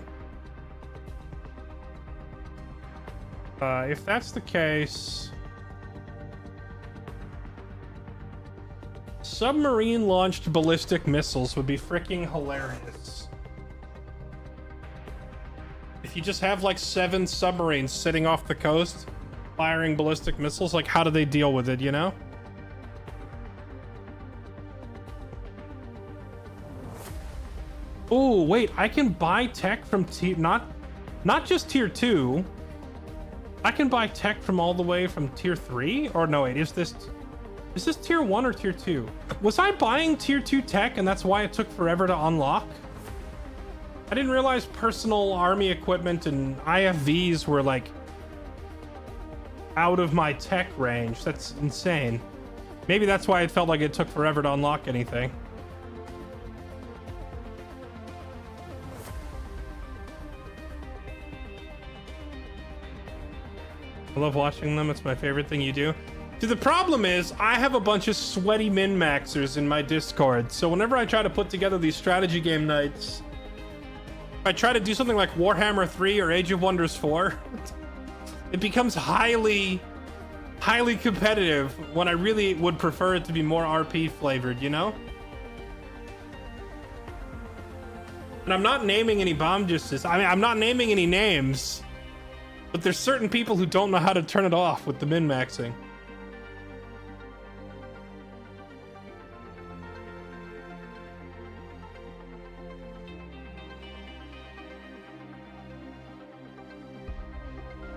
If that's the case... Submarine-launched ballistic missiles would be freaking hilarious. If you just have like 7 submarines sitting off the coast, firing ballistic missiles, like how do they deal with it, you know? Oh, wait, I can buy tech from not just tier 2. I can buy tech from all the way from tier 3? Or no, wait, is this tier 1 or tier 2? Was I buying tier 2 tech and that's why it took forever to unlock? I didn't realize personal army equipment and IFVs were like out of my tech range. That's insane. Maybe that's why it felt like it took forever to unlock anything. I love watching them. It's my favorite thing you do. See, the problem is I have a bunch of sweaty min-maxers in my Discord. So whenever I try to put together these strategy game nights, I try to do something like Warhammer 3 or Age of Wonders 4, it becomes highly competitive when I really would prefer it to be more RP flavored, you know? And I'm not naming any bomb justice. I mean, I'm not naming any names, but there's certain people who don't know how to turn it off with the min-maxing.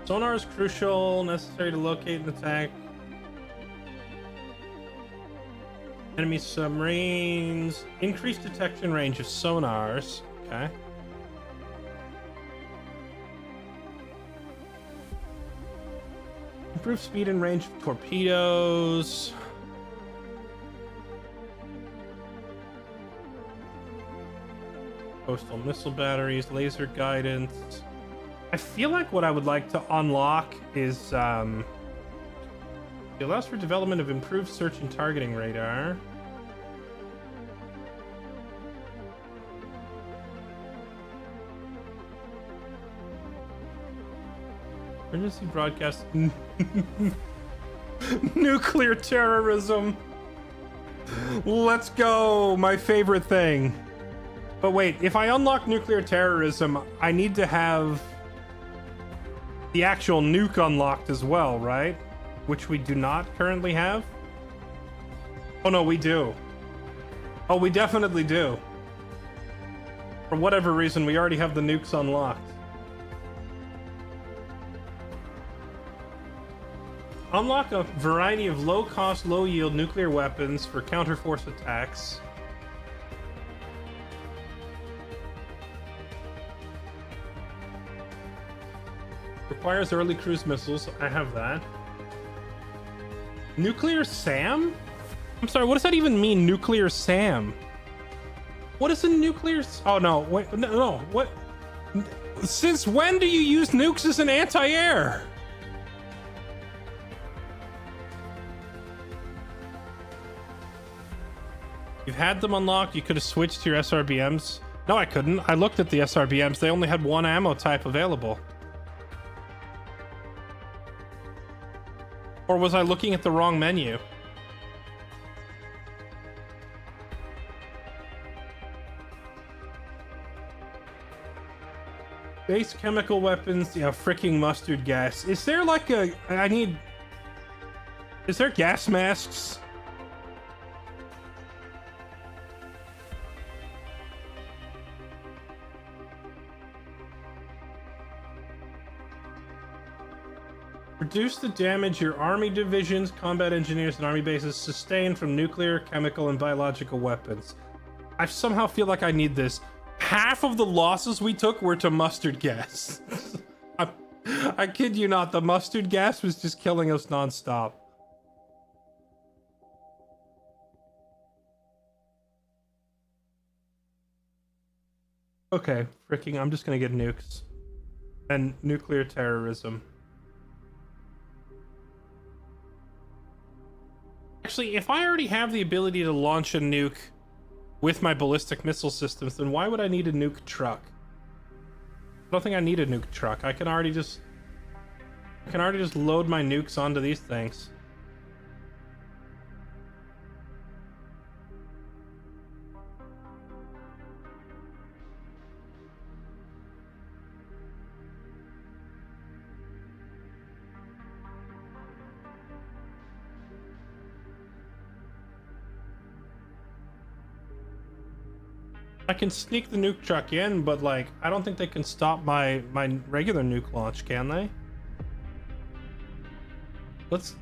Sonar is crucial, necessary to locate and attack enemy submarines. Increased detection range of sonars. Okay. Improved speed and range of torpedoes. Coastal missile batteries, laser guidance. I feel like what I would like to unlock is it allows for development of improved search and targeting radar. Emergency broadcast. Nuclear terrorism. Let's go. My favorite thing. But wait, if I unlock nuclear terrorism, I need to have the actual nuke unlocked as well, right? Which we do not currently have. Oh no, we do. Oh, we definitely do. For whatever reason, we already have the nukes unlocked. Unlock a variety of low-cost, low-yield nuclear weapons for counter-force attacks. Requires early cruise missiles. I have that. Nuclear SAM? I'm sorry, what does that even mean, nuclear SAM? What is a nuclear... Oh, no. Wait, no. What? Since when do you use nukes as an anti-air? You've had them unlocked. You could have switched to your SRBMs. No, I couldn't. I looked at the SRBMs. They only had one ammo type available. Or was I looking at the wrong menu? Base chemical weapons, yeah, freaking mustard gas. Is there like a... Is there gas masks? Reduce the damage your army divisions, combat engineers, and army bases sustain from nuclear, chemical, and biological weapons. I somehow feel like I need this. Half of the losses we took were to mustard gas. I kid you not, the mustard gas was just killing us nonstop. Okay, freaking, I'm just gonna get nukes. And nuclear terrorism. Actually, if I already have the ability to launch a nuke with my ballistic missile systems, then why would I need a nuke truck? I don't think I need a nuke truck. I can already just load my nukes onto these things. I can sneak the nuke truck in, but like, I don't think they can stop my regular nuke launch, can they? Let's...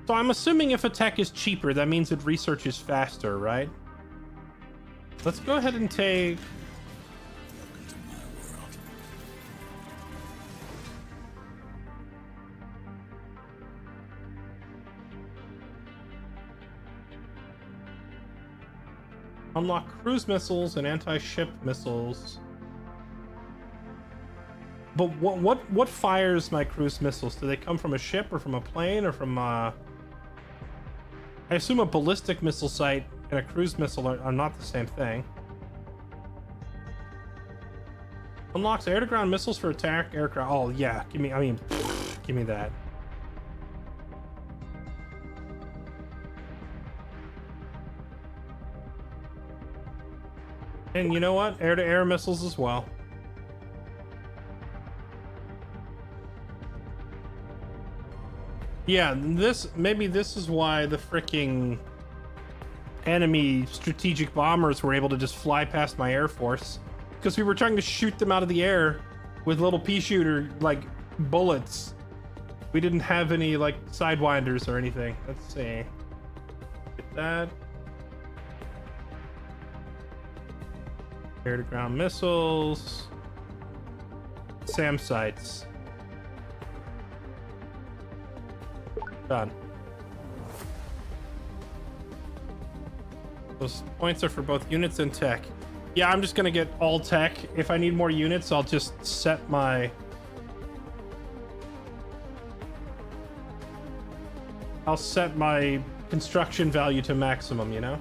So I'm assuming if a tech is cheaper, that means it researches faster, right? Let's go ahead and take... Unlock cruise missiles and anti-ship missiles. But what fires my cruise missiles? Do they come from a ship or from a plane or from I assume a ballistic missile site and a cruise missile are not the same thing. Unlocks air-to-ground missiles for attack aircraft. Oh yeah, give me that. And you know what? Air-to-air missiles as well. Yeah, maybe this is why the freaking enemy strategic bombers were able to just fly past my air force, because we were trying to shoot them out of the air with little pea shooter like bullets. We didn't have any like sidewinders or anything. Let's see. Get that. Air-to-ground missiles. SAM sites. Done. Those points are for both units and tech. Yeah, I'm just gonna get all tech. If I need more units, I'll just set my... I'll set my construction value to maximum, you know?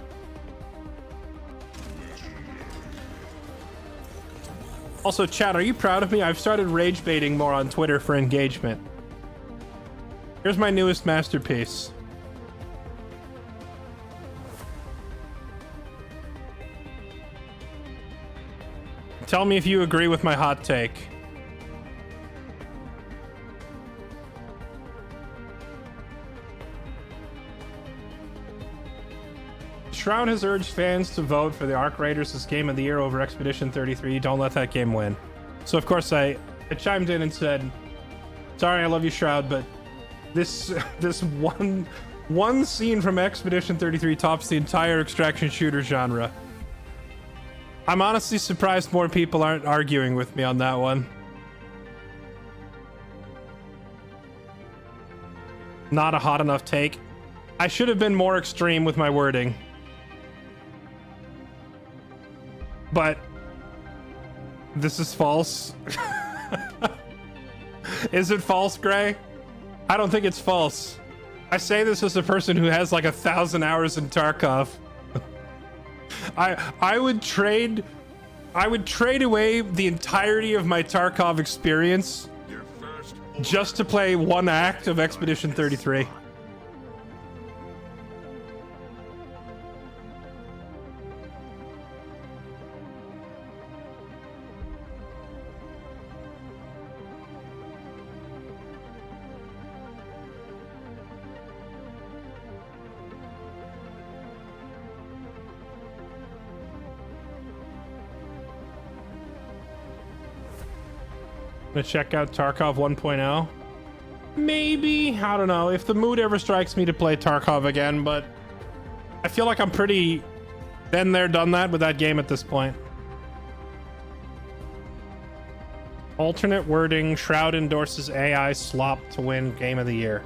Also, chat, are you proud of me? I've started rage baiting more on Twitter for engagement. Here's my newest masterpiece. Tell me if you agree with my hot take. Shroud has urged fans to vote for the Arc Raiders as Game of the Year over Expedition 33. Don't let that game win. So of course I chimed in and said, sorry, I love you, Shroud, but this one scene from Expedition 33 tops the entire extraction shooter genre. I'm honestly surprised more people aren't arguing with me on that one. Not a hot enough take. I should have been more extreme with my wording. But this is false. Is it false, Gray? I don't think it's false. I say this as a person who has like 1,000 hours in Tarkov. I would trade away the entirety of my Tarkov experience just to play one act of Expedition 33. Gonna check out Tarkov 1.0. Maybe, I don't know if the mood ever strikes me to play Tarkov again, but I feel like I'm pretty been there, done that with that game at this point. Alternate wording: Shroud endorses AI slop to win Game of the Year.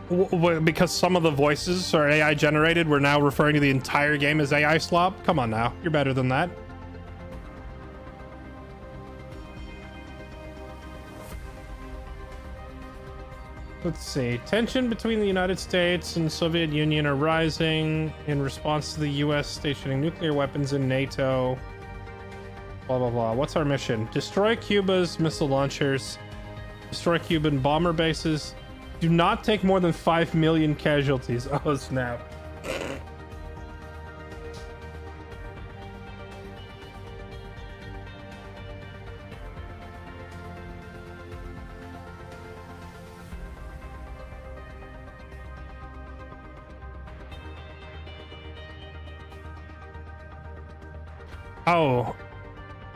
Because some of the voices are AI generated, we're now referring to the entire game as AI slop? Come on now, you're better than that. Let's see. Tension between the United States and Soviet Union are rising in response to the US stationing nuclear weapons in NATO. Blah, blah, blah. What's our mission? Destroy Cuba's missile launchers. Destroy Cuban bomber bases. Do not take more than 5 million casualties. Oh, snap.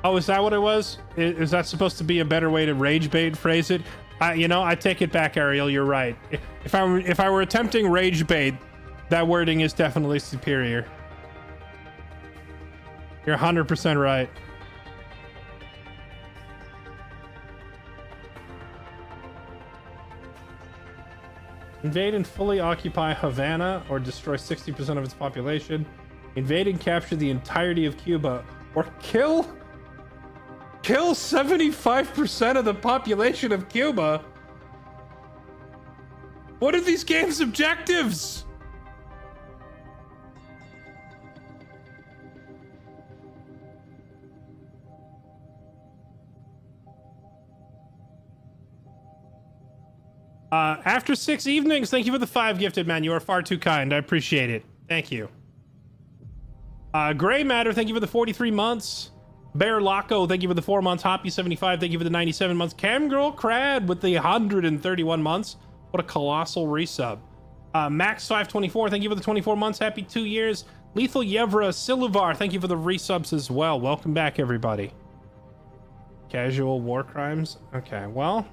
Oh, is that what it was? Is that supposed to be a better way to rage bait phrase it? I take it back, Ariel. You're right. If I were attempting rage bait, that wording is definitely superior. You're 100% right. Invade and fully occupy Havana or destroy 60% of its population. Invade and capture the entirety of Cuba or kill 75% of the population of Cuba. What are these games' objectives? After 6 evenings, thank you for the 5 gifted, man. You are far too kind. I appreciate it. Thank you. Gray Matter, thank you for the 43 months. Bear Laco, thank you for the 4 months. Hoppy75, thank you for the 97 months. Camgirl Crad with the 131 months. What a colossal resub. Max524, thank you for the 24 months. Happy 2 years. Lethal Yevra Siluvar, thank you for the resubs as well. Welcome back, everybody. Casual war crimes. Okay, well.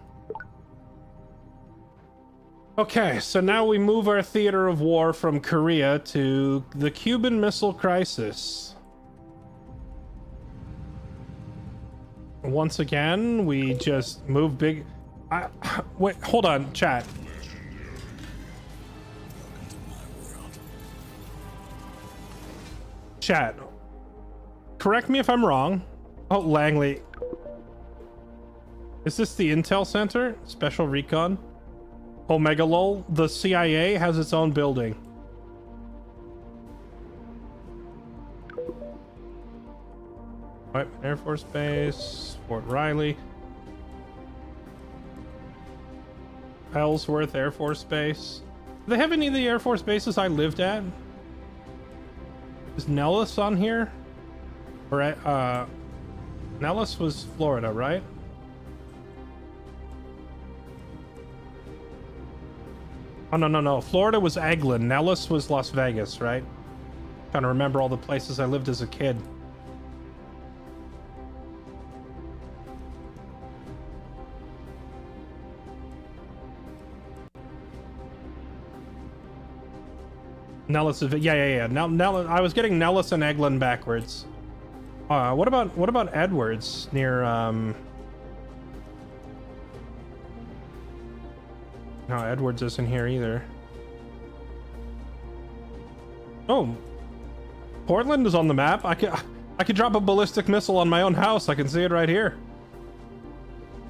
Okay, so now we move our theater of war from Korea to the Cuban Missile Crisis. Once again, we just move big... wait, hold on, chat. Chat. Correct me if I'm wrong. Oh, Langley. Is this the Intel Center? Special Recon? Omega lol, the CIA has its own building. Right, Air Force Base, Fort Riley. Ellsworth Air Force Base. Do they have any of the Air Force bases I lived at? Is Nellis on here? Or, Nellis was Florida, right? Oh, no. Florida was Eglin. Nellis was Las Vegas, right? Trying to remember all the places I lived as a kid. Nellis is... Yeah. Nellis, I was getting Nellis and Eglin backwards. What about Edwards near, No, Edwards isn't here either. Oh, Portland is on the map. I could drop a ballistic missile on my own house. I can see it right here.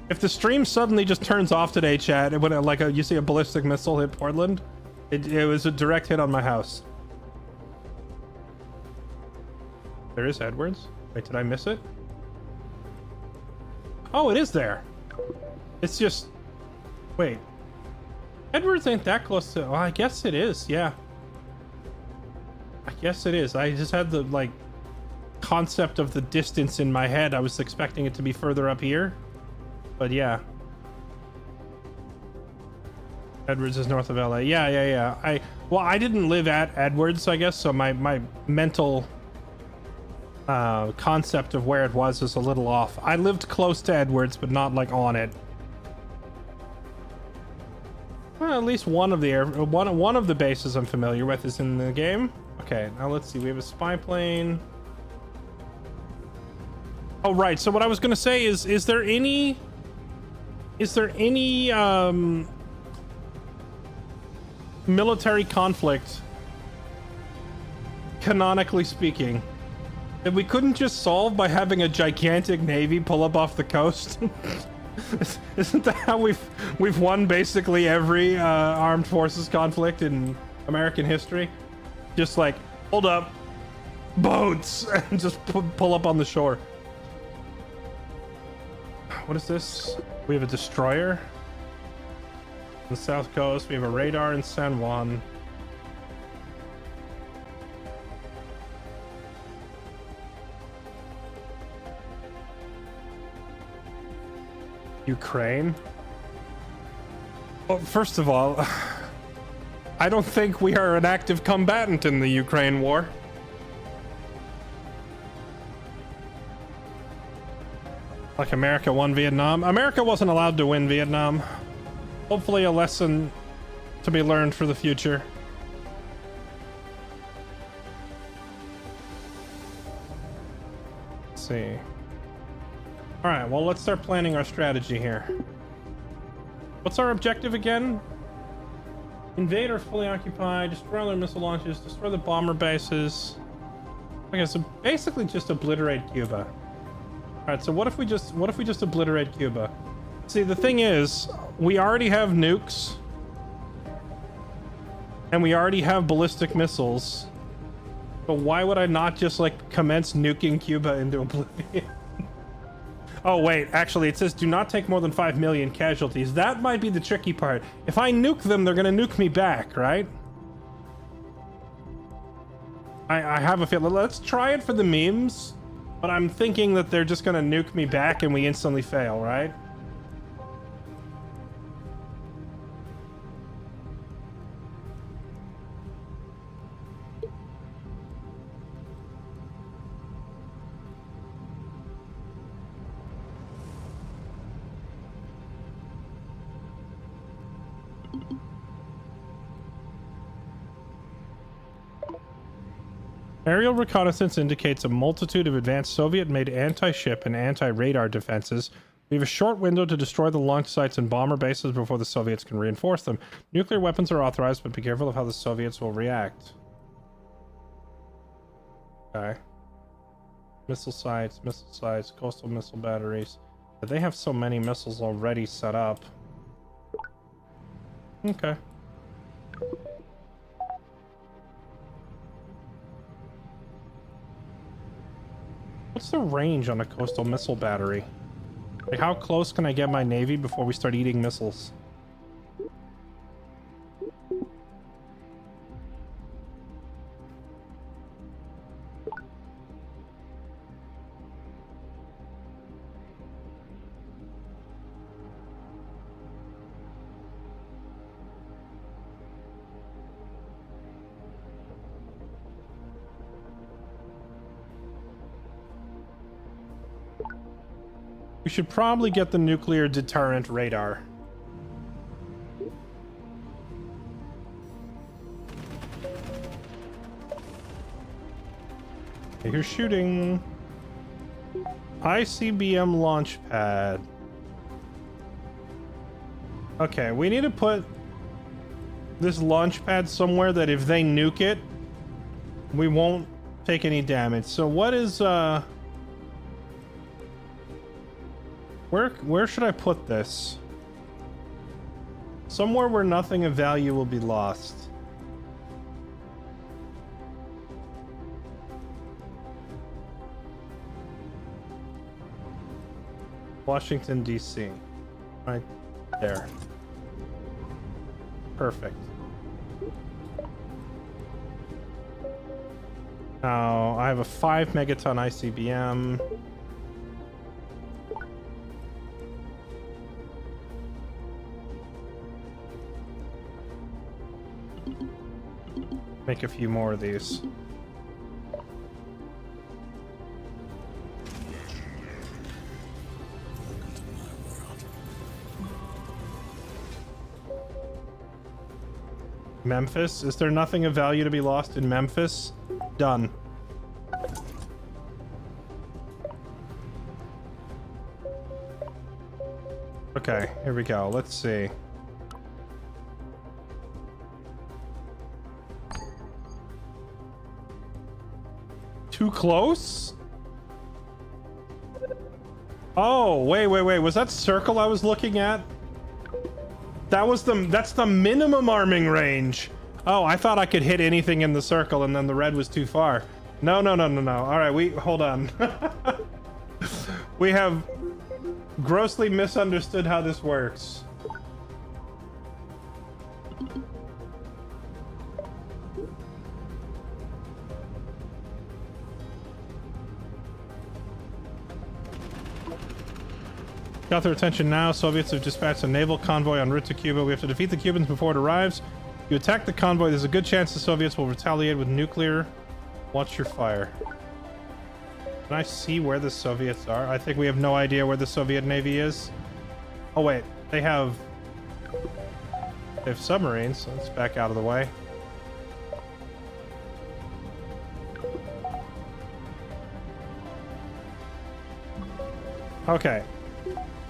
If the stream suddenly just turns off today, chat, it would you see a ballistic missile hit Portland. It was a direct hit on my house. There is Edwards. Wait, did I miss it? Oh, it is there. It's just... Wait. Edwards ain't that close to... Oh, I guess it is, yeah. I guess it is. I just had the, concept of the distance in my head. I was expecting it to be further up here. But, yeah. Edwards is north of LA. Yeah. I didn't live at Edwards, I guess, so my mental concept of where it was is a little off. I lived close to Edwards, but not, on it. Well, at least one of the bases I'm familiar with is in the game. Okay, now let's see. We have a spy plane. Oh, right. So what I was going to say is there any military conflict, canonically speaking, that we couldn't just solve by having a gigantic navy pull up off the coast? Isn't that how we've won basically every armed forces conflict in American history? Just like, hold up, boats, and just pull up on the shore. What is this? We have a destroyer on the south coast. We have a radar in San Juan. Ukraine? Well, first of all, I don't think we are an active combatant in the Ukraine war. Like America won Vietnam. America wasn't allowed to win Vietnam. Hopefully a lesson to be learned for the future. Let's see. Alright, well, let's start planning our strategy here. What's our objective again? Invade or fully occupy, destroy their missile launches, destroy the bomber bases. Okay, so basically just obliterate Cuba. Alright, so what if we just obliterate Cuba? See, the thing is, we already have nukes. And we already have ballistic missiles. But why would I not just, like, commence nuking Cuba into oblivion? Oh, wait, actually, it says do not take more than 5 million casualties. That might be the tricky part. If I nuke them, they're gonna nuke me back, right? I have a feeling. Let's try it for the memes. But I'm thinking that they're just gonna nuke me back and we instantly fail, right? Aerial reconnaissance indicates a multitude of advanced Soviet-made anti-ship and anti-radar defenses. We have a short window to destroy the launch sites and bomber bases before the Soviets can reinforce them. Nuclear weapons are authorized, but be careful of how the Soviets will react. Okay. Missile sites, coastal missile batteries. But they have so many missiles already set up. Okay. What's the range on a coastal missile battery? Like, how close can I get my navy before we start eating missiles? We should probably get the nuclear deterrent radar. Okay, here's shooting. ICBM launch pad. Okay, we need to put this launch pad somewhere that if they nuke it, we won't take any damage. So what is where should I put this? Somewhere where nothing of value will be lost. Washington, D.C. Right there. Perfect. Now, I have a 5 megaton ICBM. Make a few more of these. Memphis? Is there nothing of value to be lost in Memphis? Done. Okay, here we go. Let's see. too close? Oh, wait. Was that circle I was looking at? That's the minimum arming range. Oh, I thought I could hit anything in the circle and then the red was too far. No. All right, hold on. We have grossly misunderstood how this works. Got their attention now. Soviets have dispatched a naval convoy en route to Cuba. We have to defeat the Cubans before it arrives. If you attack the convoy, there's a good chance the Soviets will retaliate with nuclear. Watch your fire. Can I see where the Soviets are? I think we have no idea where the Soviet Navy is. Oh wait, they have submarines, so let's back out of the way. Okay.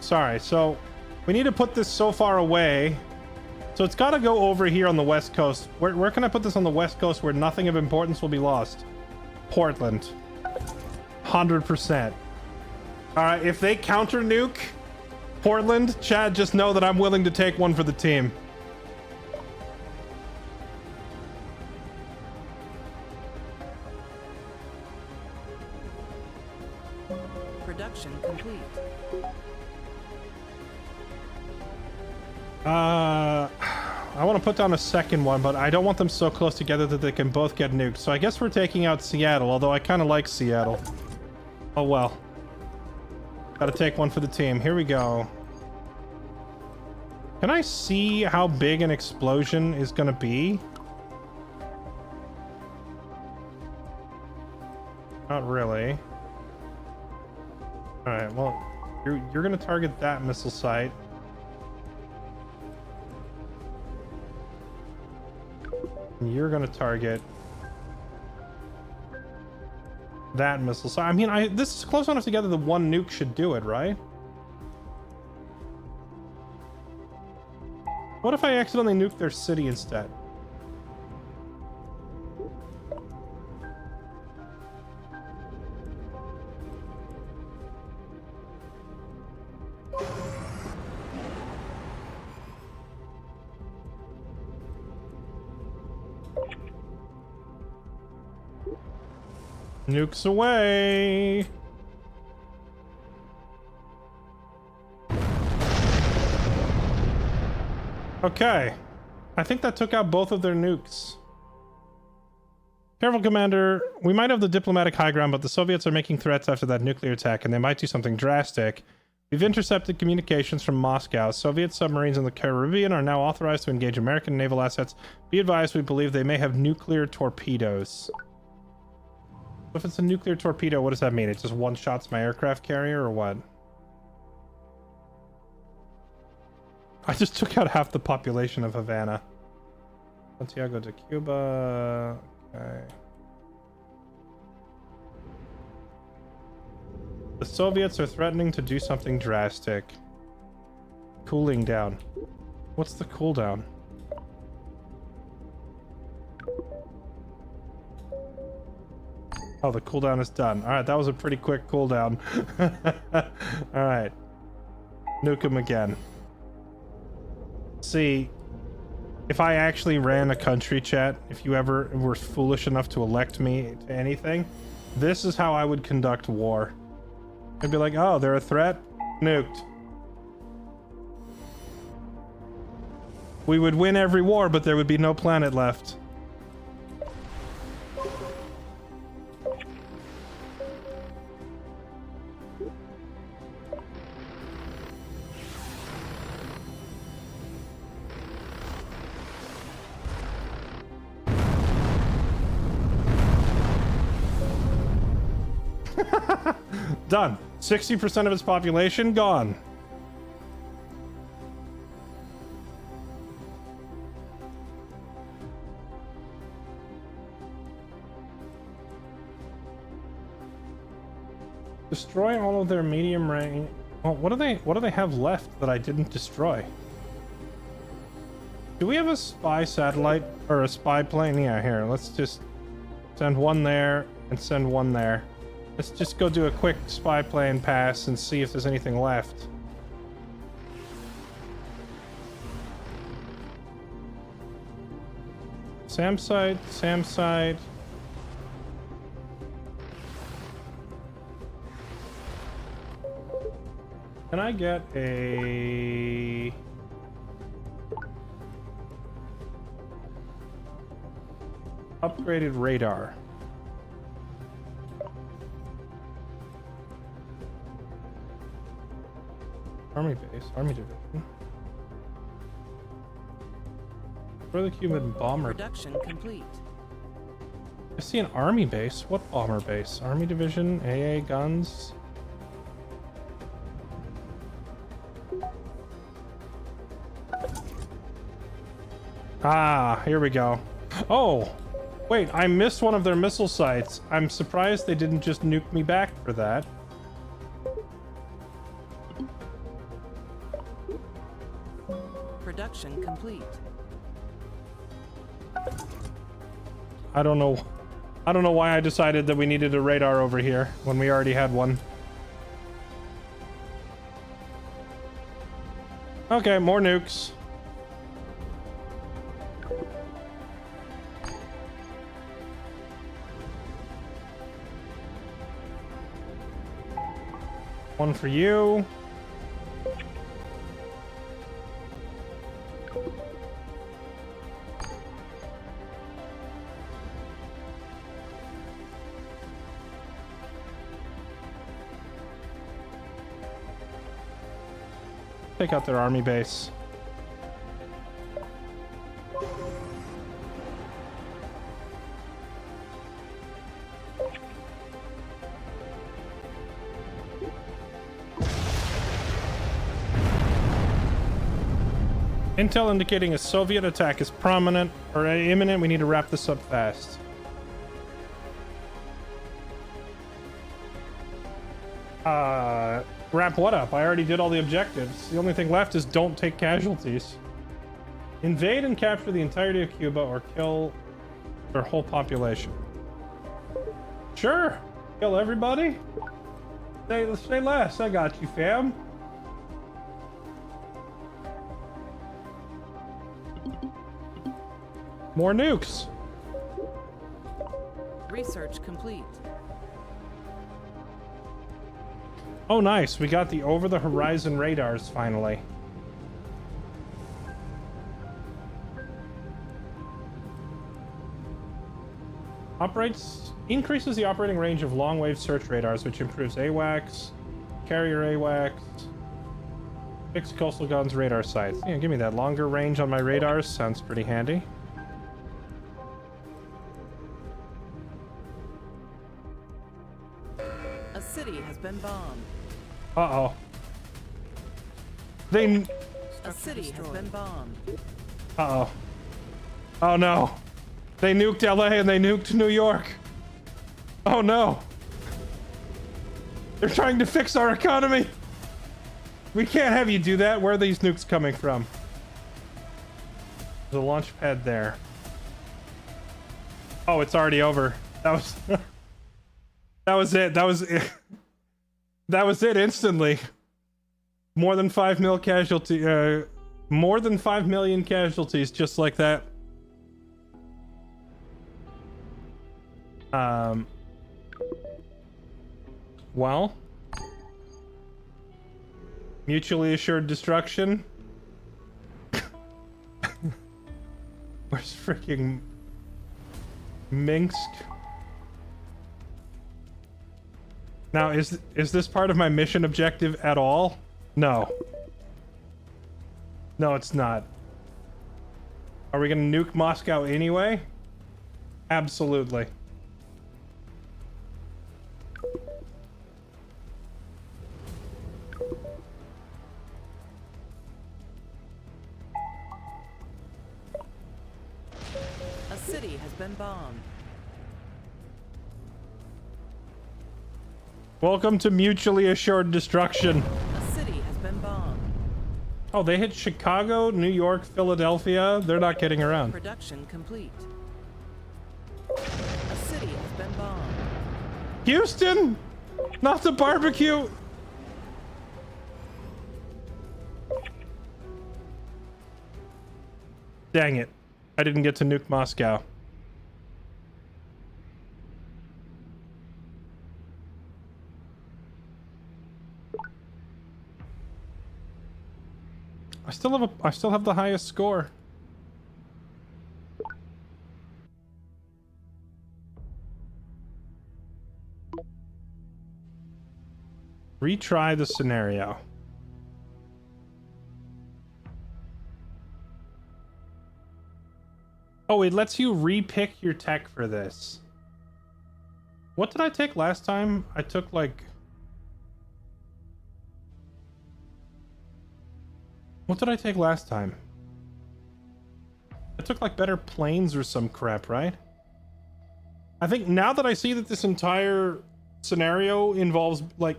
Sorry, so we need to put this so far away. So it's got to go over here on the west coast. Where can I put this on the west coast where nothing of importance will be lost? Portland. 100%. All right, if they counter nuke Portland, Chad, just know that I'm willing to take one for the team. Production complete. I want to put down a second one, but I don't want them so close together that they can both get nuked. So I guess we're taking out Seattle, although I kind of like Seattle. Oh well. Gotta take one for the team. Here we go. Can I see how big an explosion is gonna be? Not really. Alright, well, you're gonna target that missile site. And you're gonna target that missile site. I mean, this is close enough together that one nuke should do it, right? What if I accidentally nuke their city instead? Nukes away. Okay. I think that took out both of their nukes. Careful, Commander. We might have the diplomatic high ground, but the Soviets are making threats after that nuclear attack, and they might do something drastic. We've intercepted communications from Moscow. Soviet submarines in the Caribbean are now authorized to engage American naval assets. Be advised, we believe they may have nuclear torpedoes. If it's a nuclear torpedo, what does that mean? It just one-shots my aircraft carrier, or what? I just took out half the population of Havana. Santiago de Cuba. Okay. The Soviets are threatening to do something drastic. Cooling down. What's the cooldown? Oh, the cooldown is done. Alright, that was a pretty quick cooldown. Alright. Nuke him again. See, if I actually ran a country, chat, if you ever were foolish enough to elect me to anything, this is how I would conduct war. I'd be like, oh, they're a threat? Nuked. We would win every war, but there would be no planet left. Done. 60% of its population gone. Destroy all of their medium range. Well, what do they have left that I didn't destroy? Do we have a spy satellite or a spy plane? Yeah, here. Let's just send one there and send one there. Let's just go do a quick spy plane pass and see if there's anything left. SAM site, SAM site. Can I get a... upgraded radar? Army base, Army division. Where the Cuban bomber? Production complete. I see an army base. What bomber base? Army division, AA guns. Ah, here we go. Oh, wait, I missed one of their missile sites. I'm surprised they didn't just nuke me back for that. Production complete. I don't know why I decided that we needed a radar over here when we already had one. Okay, more nukes. One for you. Take out their army base. Intel indicating a Soviet attack is prominent or imminent. We need to wrap this up fast. Wrap what up? I already did all the objectives. The only thing left is don't take casualties. Invade and capture the entirety of Cuba or kill their whole population. Sure. Kill everybody. Say less. I got you, fam. More nukes. Research complete. Oh, nice. We got the over-the-horizon radars finally. Increases the operating range of long-wave search radars, which improves AWACS, carrier AWACS, fixed coastal guns, radar sites. Yeah, give me that. Longer range on my radars sounds pretty handy. A city has been bombed. Uh-oh. A city has been bombed. Uh-oh. Oh, no. They nuked LA and they nuked New York. Oh, no. They're trying to fix our economy. We can't have you do that. Where are these nukes coming from? There's a launch pad there. Oh, it's already over. That was... that was it. That was it. That was it instantly. More than 5 million casualties just like that. Well, mutually assured destruction. Where's freaking Minsk? Now, is this part of my mission objective at all? No. No, it's not. Are we gonna nuke Moscow anyway? Absolutely. A city has been bombed. Welcome to mutually assured destruction. A city has been bombed. Oh, they hit Chicago, New York, Philadelphia. They're not kidding around. Production complete. A city has been bombed. Houston! Not the barbecue! Dang it. I didn't get to nuke Moscow. I still have the highest score. Retry the scenario. Oh, it lets you repick your tech for this. What did I take last time? I took like... What did I take last time? I took like better planes or some crap, right? I think now that I see that this entire scenario involves like...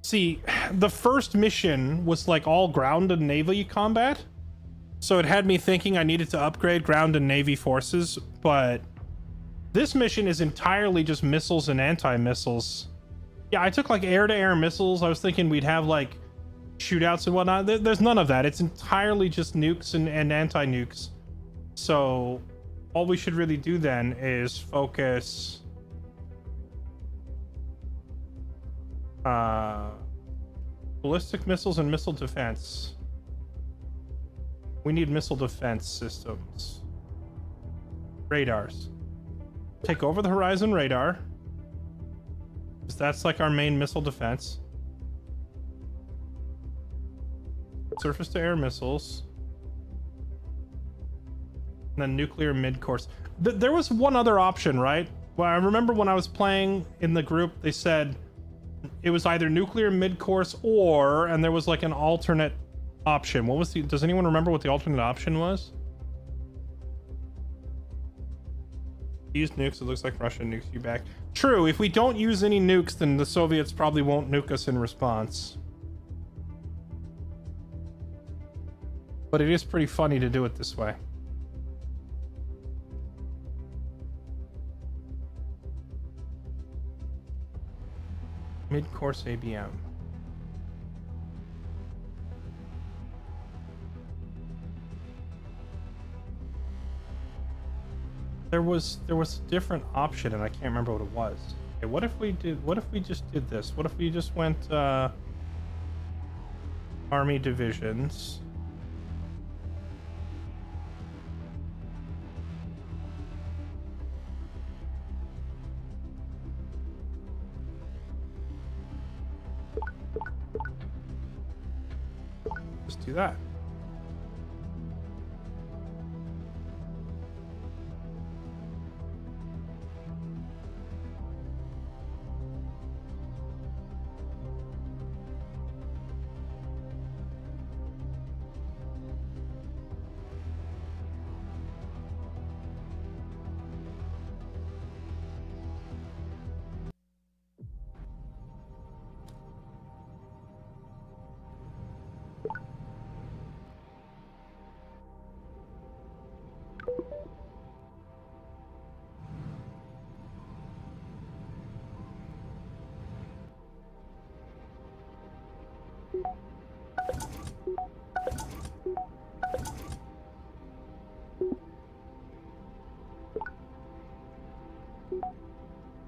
See, the first mission was like all ground and navy combat. So it had me thinking I needed to upgrade ground and navy forces, but this mission is entirely just missiles and anti-missiles. Yeah, I took like air-to-air missiles. I was thinking we'd have like shootouts and whatnot. There's none of that. It's entirely just nukes and anti-nukes. So all we should really do then is focus... ballistic missiles and missile defense. We need missile defense systems. Radars. Take over the horizon radar. Because that's like our main missile defense. Surface to air missiles. And then nuclear mid-course. There was one other option, right? Well, I remember when I was playing in the group, they said it was either nuclear mid-course or, and there was like an alternate option. What was the... Does anyone remember what the alternate option was? Use nukes, it looks like Russia nukes you back. True, if we don't use any nukes, then the Soviets probably won't nuke us in response. But it is pretty funny to do it this way. Mid-course ABM. There was a different option and I can't remember what it was. Okay, what if we just did this? What if we just went army divisions? Just do that.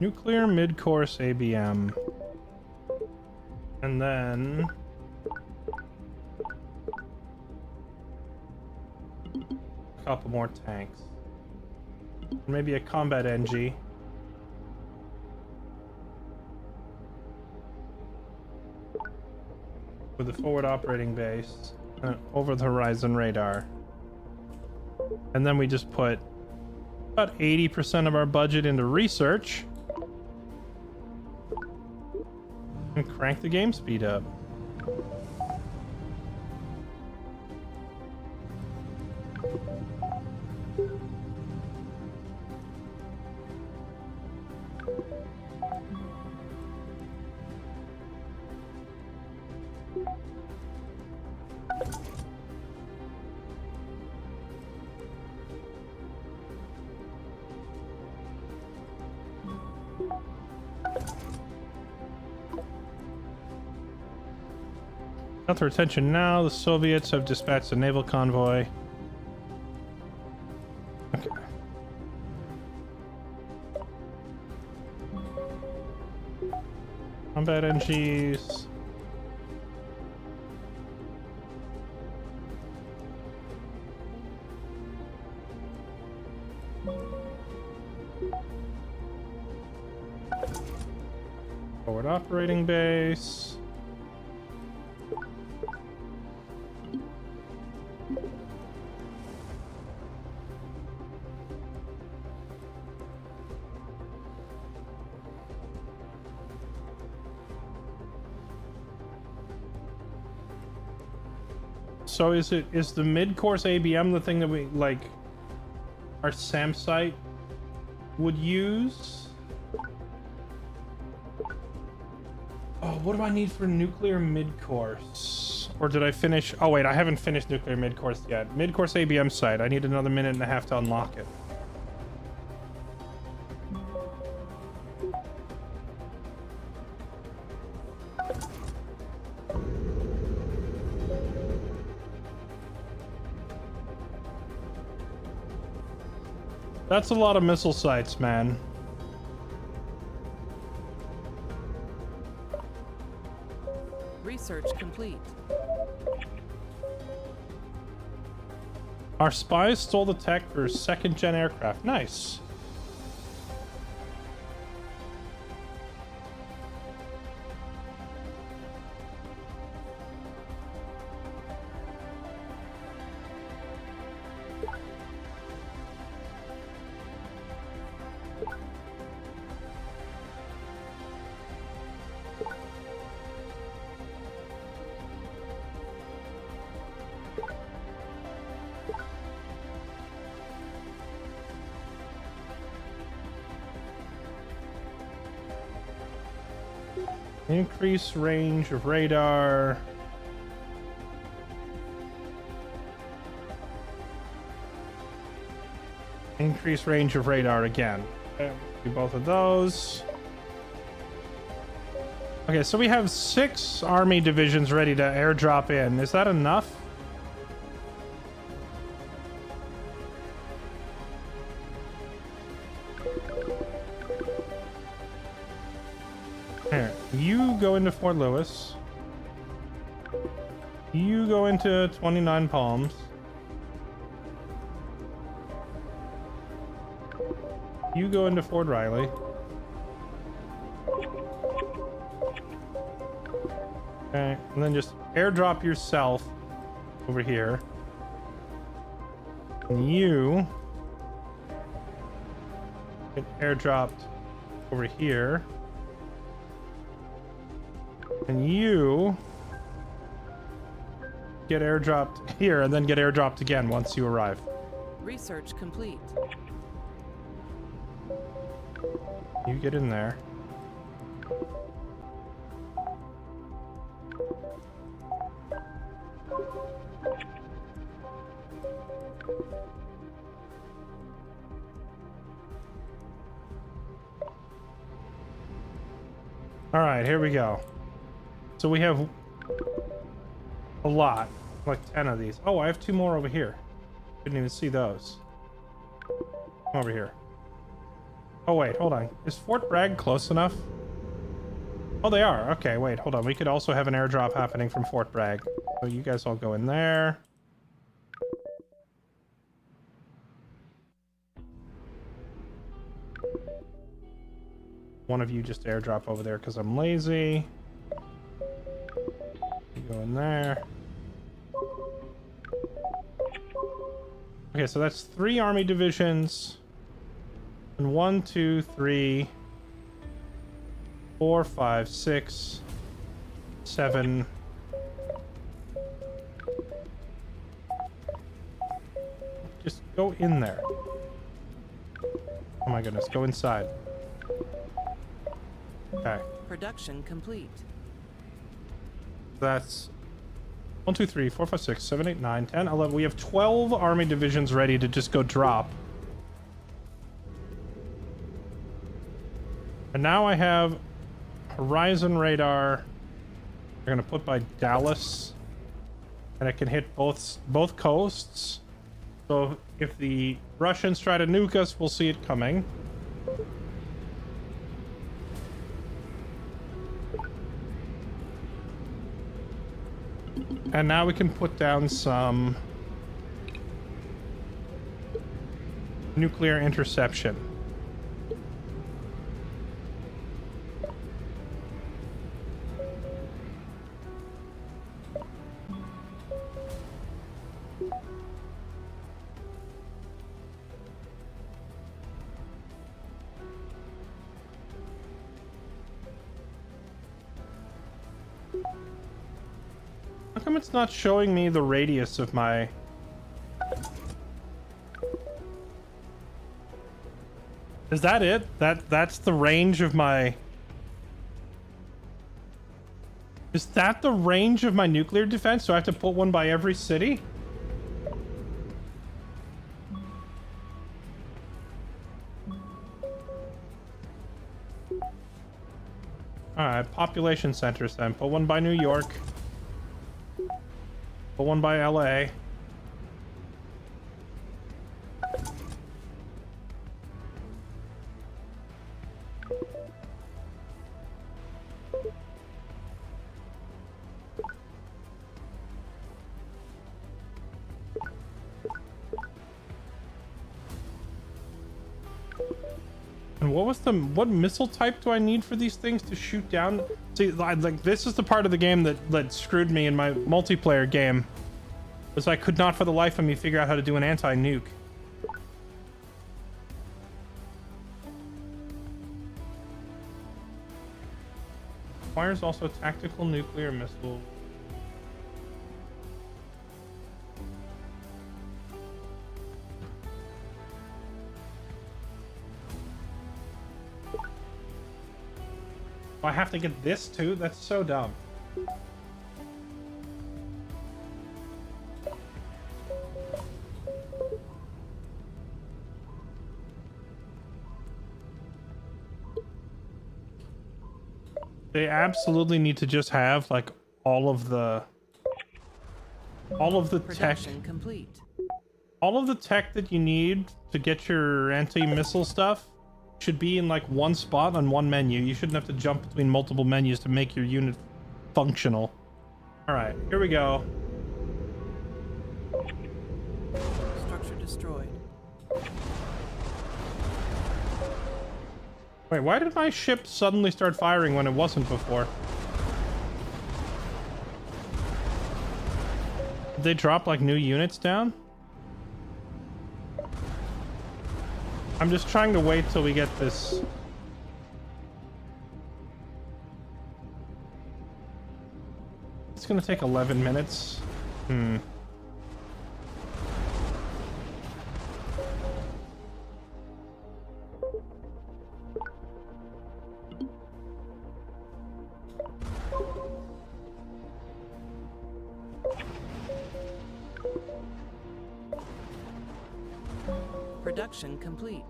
Nuclear mid-course ABM. And then... a couple more tanks. Maybe a combat NG. With a forward operating base. And over the horizon radar. And then we just put about 80% of our budget into research. And crank the game speed up. Got their attention now. The Soviets have dispatched a naval convoy. Okay. Combat NGs. Forward operating base. So is the mid-course ABM the thing that we like our SAM site would use? Oh, what do I need for nuclear mid-course? Or did I finish? Oh wait, I haven't finished nuclear mid-course yet. Mid-course ABM site. I need another minute and a half to unlock it. That's a lot of missile sites, man. Research complete. Our spies stole the tech for second-gen aircraft. Nice. Increase range of radar. Increase range of radar again. Okay, do both of those. Okay, so we have 6 army divisions ready to airdrop in. Is that enough? Here, you go into Fort Lewis. You go into 29 Palms. You go into Fort Riley. Okay, and then just airdrop yourself over here. And you get airdropped over here. And you get airdropped here and then get airdropped again once you arrive. Research complete. You get in there. All right, here we go. So we have a lot, like 10 of these. Oh, I have 2 more over here. Didn't even see those. Come over here. Oh, wait, hold on. Is Fort Bragg close enough? Oh, they are. Okay, wait, hold on. We could also have an airdrop happening from Fort Bragg. So you guys all go in there. One of you just airdrop over there because I'm lazy. You go in there. Okay, so that's 3 army divisions. And 1, 2, 3, 4, 5, 6, 7. Just go in there. Oh my goodness, go inside. Okay. Production complete. That's 1, 2, 3, 4, 5, 6, 7, 8, 9, 10, 11. We have 12 army divisions ready to just go drop. And now I have horizon radar. We're gonna put by Dallas, and it can hit both coasts. So if the Russians try to nuke us, we'll see it coming. And now we can put down some nuclear interception. How come it's not showing me the radius of my... Is that it? That's the range of my... Is that the range of my nuclear defense? Do I have to put one by every city? Alright, population centers then. Put one by New York. Put one by LA. And what missile type do I need for these things to shoot down? See, like this is the part of the game that screwed me in my multiplayer game, was I could not for the life of me figure out how to do an anti-nuke. Requires also tactical nuclear missile. I have to get this too? That's so dumb. They absolutely need to just have like all of the tech. Complete. All of the tech that you need to get your anti-missile stuff should be in like one spot on one menu. You shouldn't have to jump between multiple menus to make your unit functional. All right, here we go. Structure destroyed. Wait, why did my ship suddenly start firing when it wasn't before? Did they drop like new units down? I'm just trying to wait till we get this. It's gonna take 11 minutes. Production complete.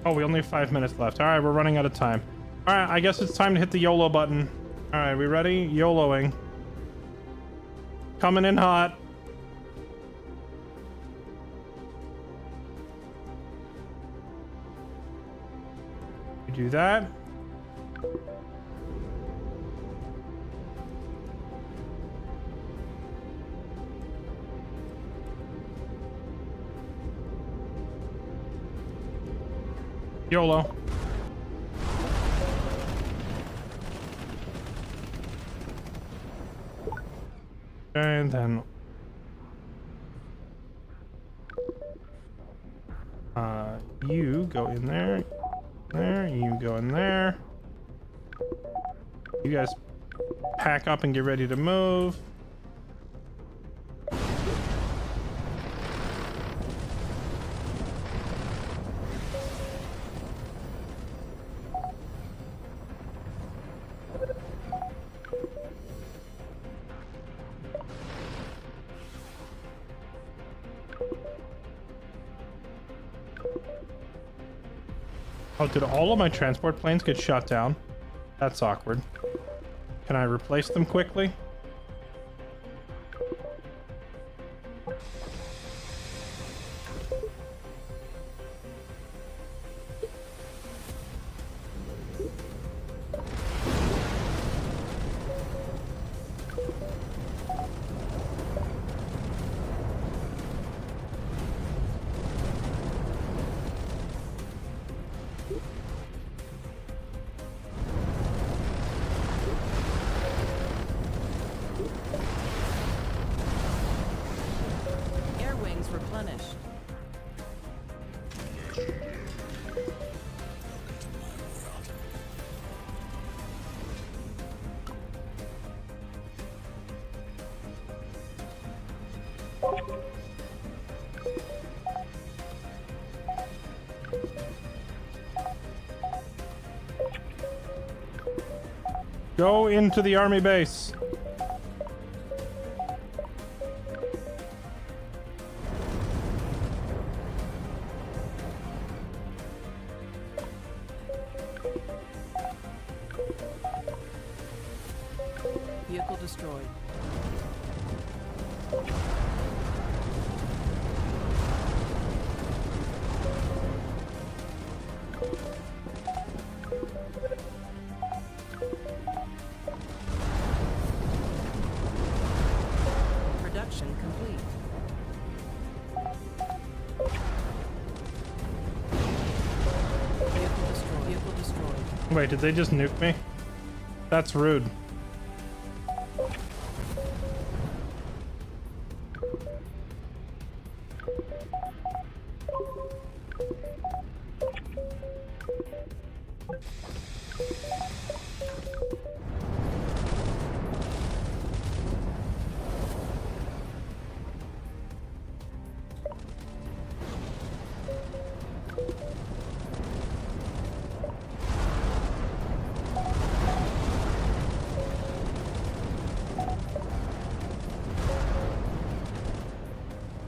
Oh, we only have 5 minutes left. All right, we're running out of time. All right, I guess it's time to hit the YOLO button. All right, we ready? YOLOing. Coming in hot. We do that. YOLO. And then you go in there. There, you go in there. You guys pack up and get ready to move. Oh, did all of my transport planes get shot down? That's awkward. Can I replace them quickly? Air wings replenished. Go into the army base. Vehicle destroyed. Production complete. Vehicle destroyed. Vehicle destroyed. Wait, did they just nuke me? That's rude.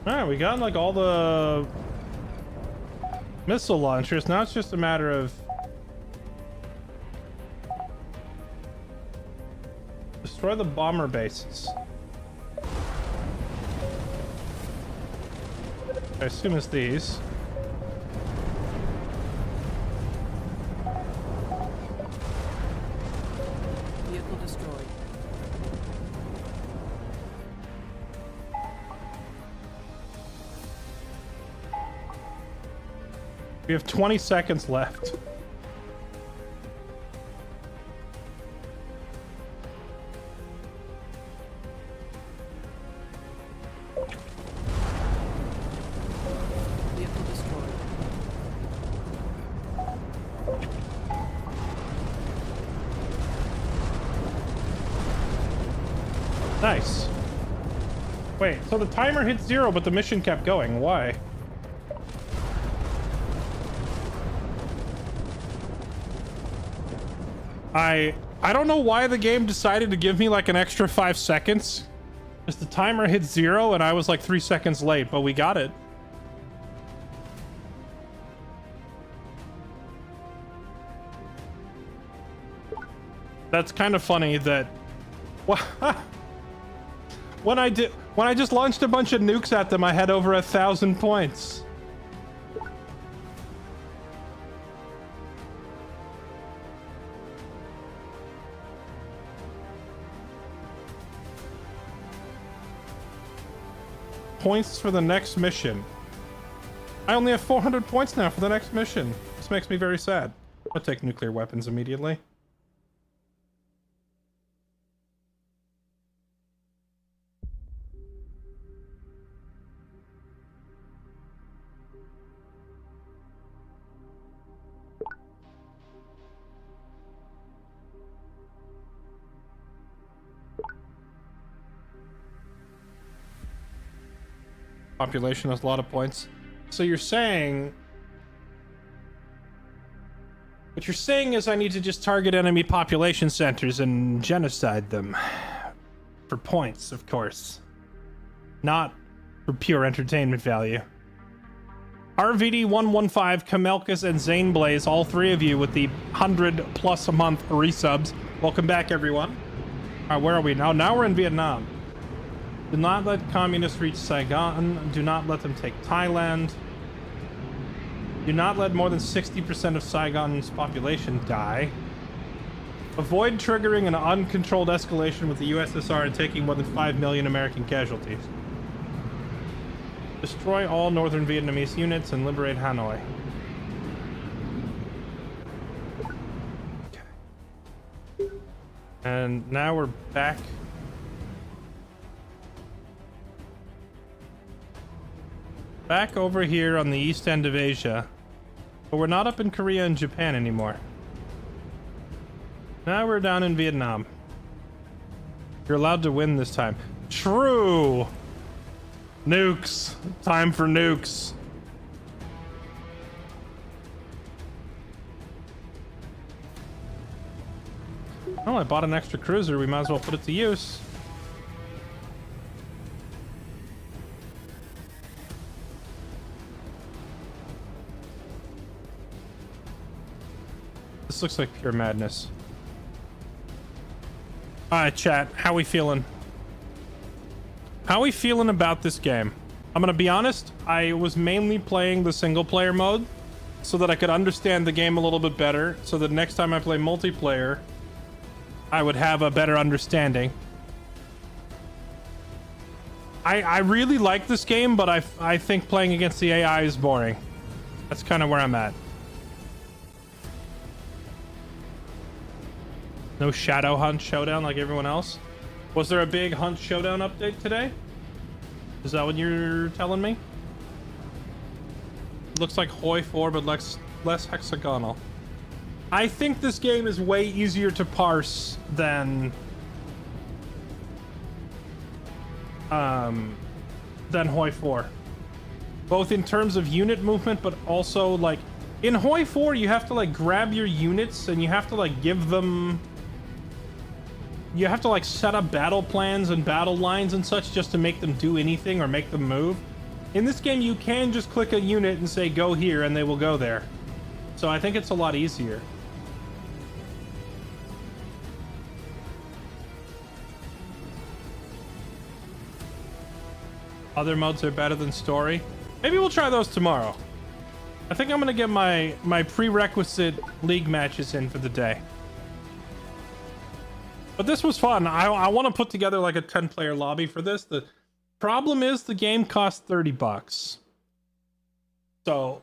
Alright, we got like all the missile launchers. Now it's just a matter of destroy the bomber bases. I assume it's these. Vehicle destroyed. We have 20 seconds left. Vehicle destroyed. Nice. Wait, so the timer hit 0, but the mission kept going. Why? I don't know why the game decided to give me like an extra 5 seconds. Just the timer hit 0 and I was like 3 seconds late, but we got it. That's kind of funny that when I just launched a bunch of nukes at them, I had over 1,000 points. Points for the next mission. I only have 400 points now for the next mission. This makes me very sad. I'll take nuclear weapons immediately. Population has a lot of points. So you're saying... What you're saying is I need to just target enemy population centers and genocide them. For points, of course. Not for pure entertainment value. RVD115, Kamelkus, and Zane Blaze, all three of you with the 100+ a month resubs. Welcome back, everyone. All right, where are we now? Now we're in Vietnam. Do not let communists reach Saigon. Do not let them take Thailand. Do not let more than 60% of Saigon's population die. Avoid triggering an uncontrolled escalation with the USSR and taking more than 5 million American casualties. Destroy all northern Vietnamese units and liberate Hanoi. Okay. And now we're back. Back over here on the east end of Asia. But we're not up in Korea and Japan anymore. Now we're down in Vietnam. You're allowed to win this time. True! Nukes. Time for nukes. Oh, I bought an extra cruiser. We might as well put it to use. This looks like pure madness. Alright, chat. How we feeling? How we feeling about this game? I'm gonna be honest, I was mainly playing the single player mode so that I could understand the game a little bit better, so that next time I play multiplayer, I would have a better understanding. I really like this game, but I think playing against the AI is boring. That's kind of where I'm at. No Shadow Hunt Showdown like everyone else? Was there a big Hunt Showdown update today? Is that what you're telling me? Looks like Hoi 4, but less hexagonal. I think this game is way easier to parse than Hoi 4. Both in terms of unit movement, but also like in Hoi 4 you have to like grab your units and you have to like give them, you have to like set up battle plans and battle lines and such just to make them do anything or make them move. In this game you can just click a unit and say go here and they will go there. So I think it's a lot easier. Other modes are better than story. Maybe we'll try those tomorrow. I think I'm gonna get my prerequisite league matches in for the day. But this was fun. I want to put together like a 10-player lobby for this. The problem is the game costs $30. So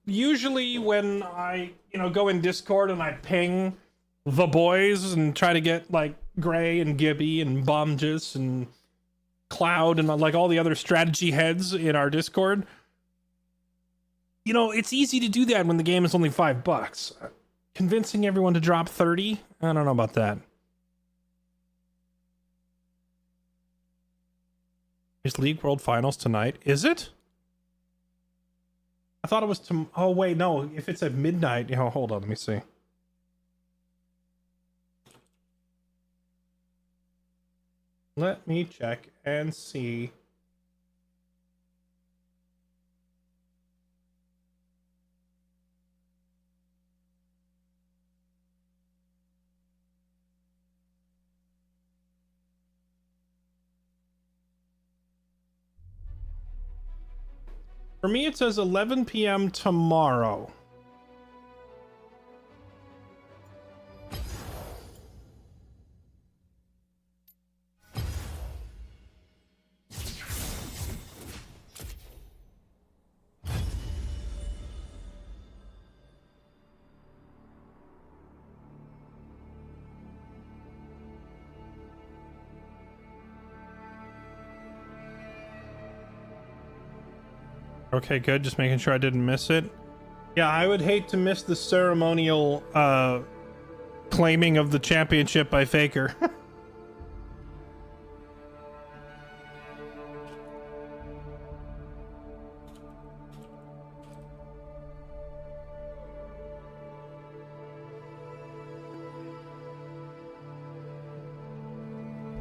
usually when I, go in Discord and I ping the boys and try to get like Gray and Gibby and Bomjus and Cloud and like all the other strategy heads in our Discord, it's easy to do that when the game is only $5. Convincing everyone to drop 30, I don't know about that. Is League World Finals tonight? Is it? I thought it was oh wait, no. If it's at midnight, hold on, let me see. Let me check and see. For me, it says 11 p.m. tomorrow. Okay, good. Just making sure I didn't miss it. Yeah, I would hate to miss the ceremonial claiming of the championship by Faker.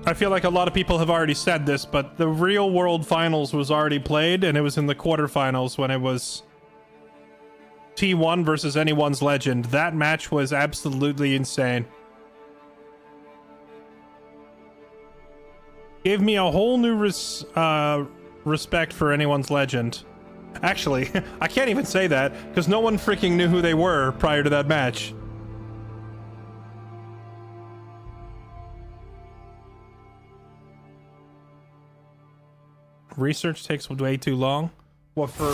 I feel like a lot of people have already said this, but the real world finals was already played, and it was in the quarterfinals when it was T1 versus anyone's legend. That match was absolutely insane. Gave me a whole new respect for anyone's legend. Actually, I can't even say that because no one freaking knew who they were prior to that match. Research takes way too long. What for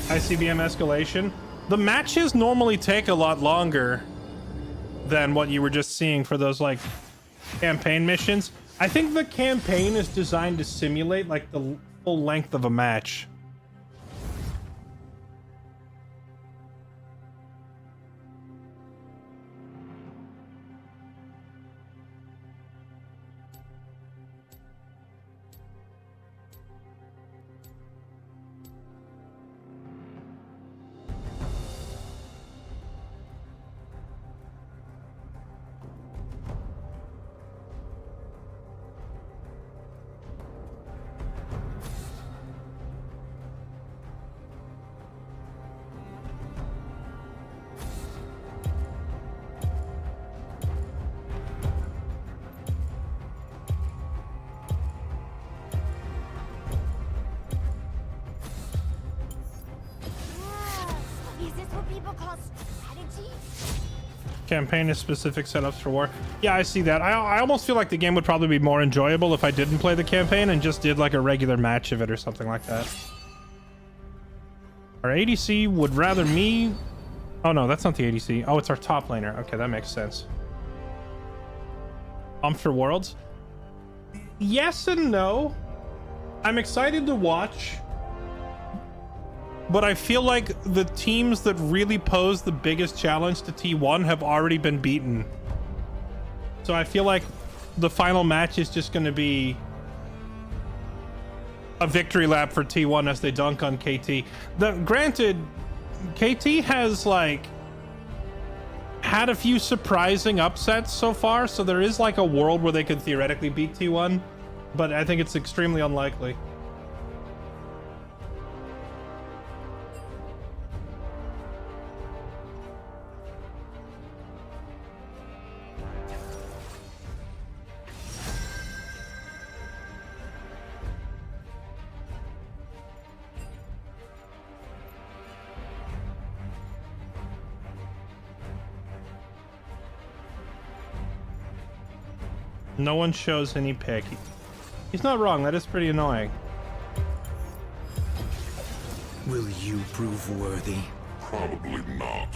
ICBM Escalation? The matches normally take a lot longer than what you were just seeing for those like campaign missions. I think the campaign is designed to simulate like the full length of a match. Campaign is specific setups for war. Yeah, I see that. I almost feel like the game would probably be more enjoyable if I didn't play the campaign and just did like a regular match of it or something like that. Our ADC would rather me... Oh no, that's not the ADC. Oh, it's our top laner. Okay, that makes sense. For Worlds? Yes and no. I'm excited to watch, but I feel like the teams that really pose the biggest challenge to T1 have already been beaten. So I feel like the final match is just going to be a victory lap for T1 as they dunk on KT. Granted, KT has like had a few surprising upsets so far, so there is like a world where they could theoretically beat T1, but I think it's extremely unlikely. No one shows any pick. He's not wrong. That is pretty annoying. Will you prove worthy? Probably not.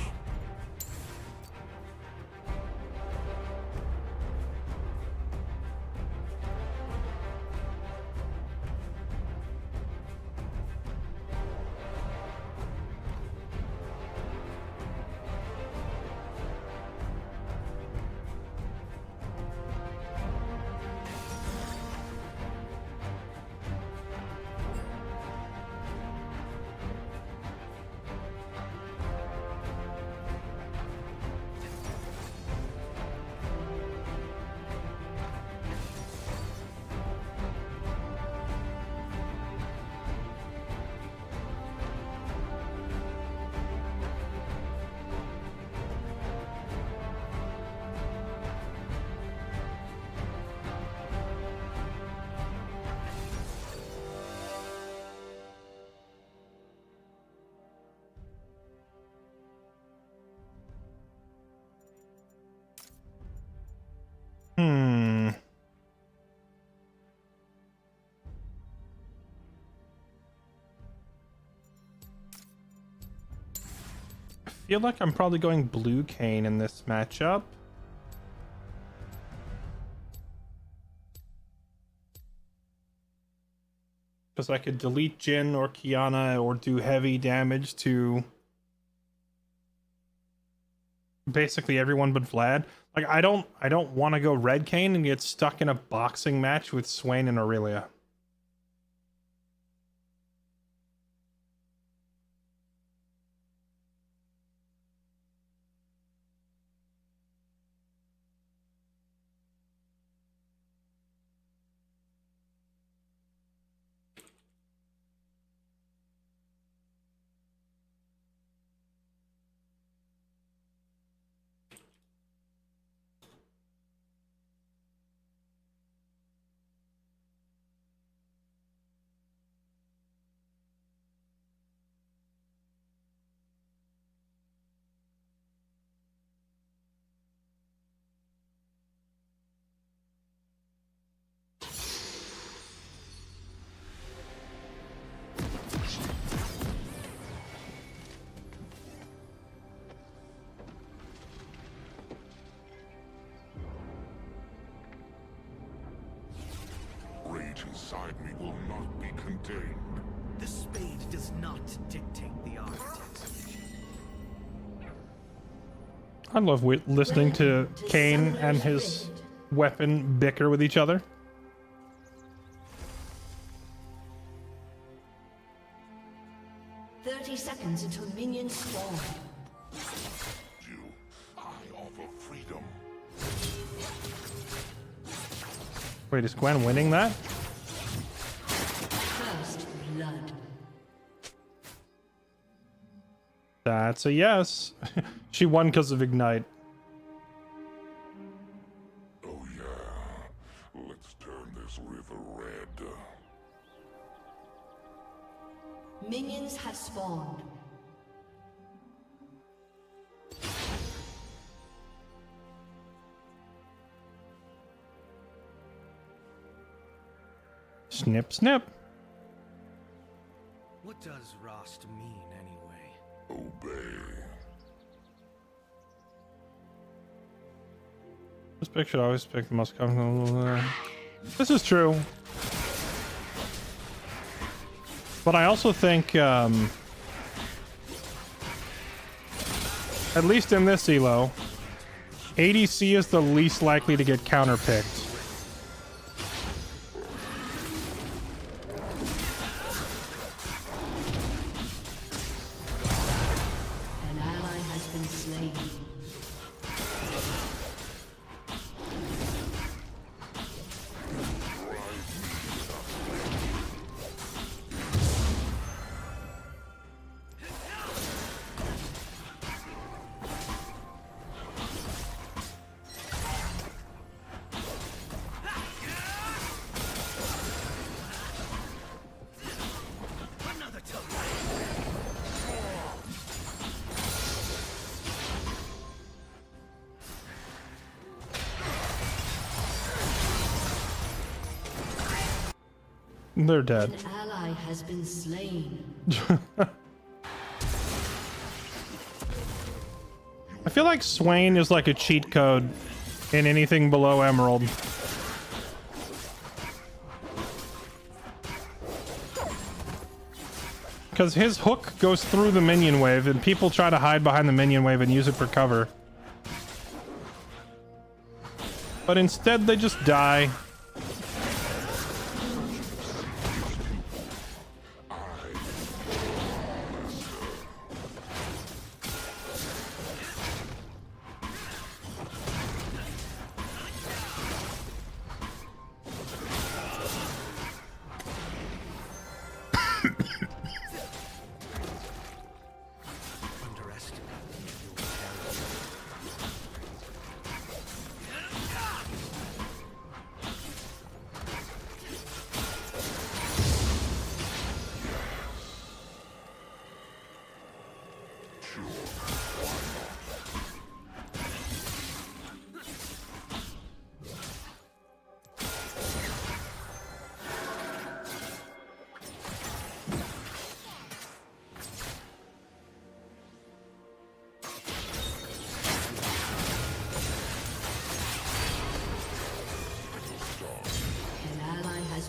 I feel like I'm probably going blue Kayn in this matchup. Because I could delete Jhin or Kiana or do heavy damage to basically everyone but Vlad. Like I don't want to go red Kayn and get stuck in a boxing match with Swain and Aurelia. inside me will not be contained. The spade does not dictate the architect's vision. I love listening to Kane and his weapon bicker with each other. Seconds until minions spawn. You, I offer freedom. Wait, is Gwen winning that? First blood. That's a yes. She won because of Ignite. Oh yeah, let's turn this river red. Minions have spawned. Snip, snip. What does Rost mean anyway? Obey. This pick should always pick the most comfortable. This is true. But I also think, at least in this elo, ADC is the least likely to get counterpicked. An ally has been slain. They're dead. An ally has been slain. I feel like Swain is like a cheat code in anything below Emerald. Because his hook goes through the minion wave, and people try to hide behind the minion wave and use it for cover. But instead, they just die.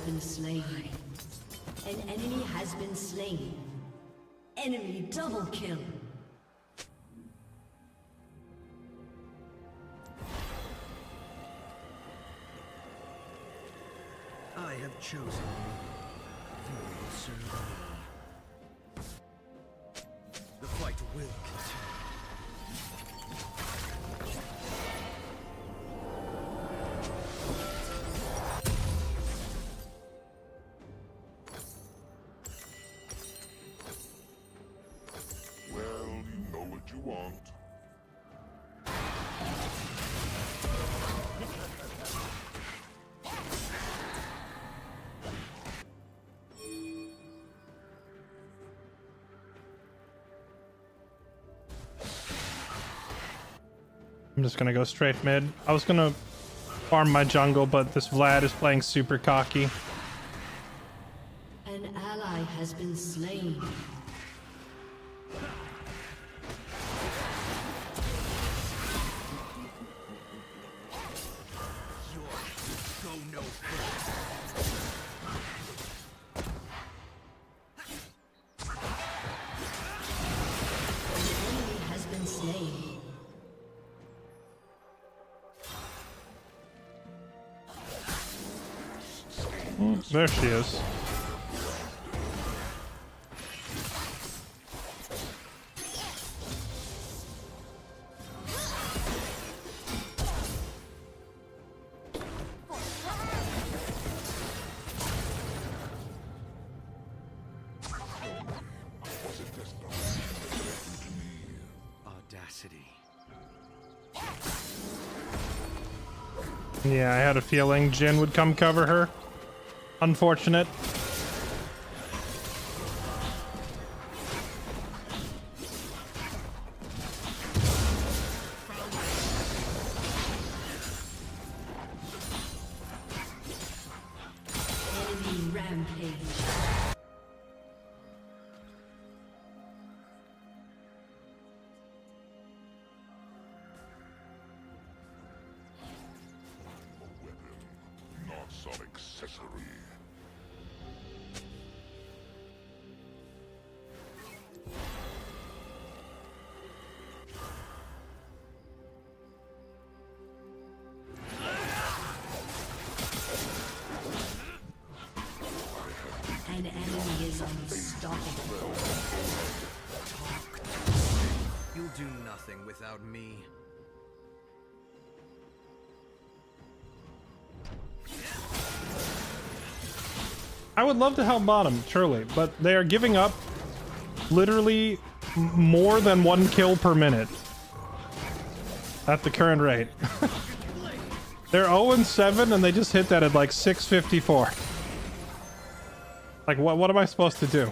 Been slain. An enemy has been slain. Enemy double kill. I have chosen you. You will survive. The fight will continue. I'm just gonna go straight mid. I was gonna farm my jungle, but this Vlad is playing super cocky. An ally has been slain. There she is. Audacity. Yeah, I had a feeling Jin would come cover her. Unfortunate. Enemy rampage. Not some accessory. An enemy is unstoppable. You'll do nothing without me. I would love to help bottom, surely, but they are giving up literally more than 1 kill per minute at the current rate. They're 0-7 and they just hit that at like 654. Like, what am I supposed to do?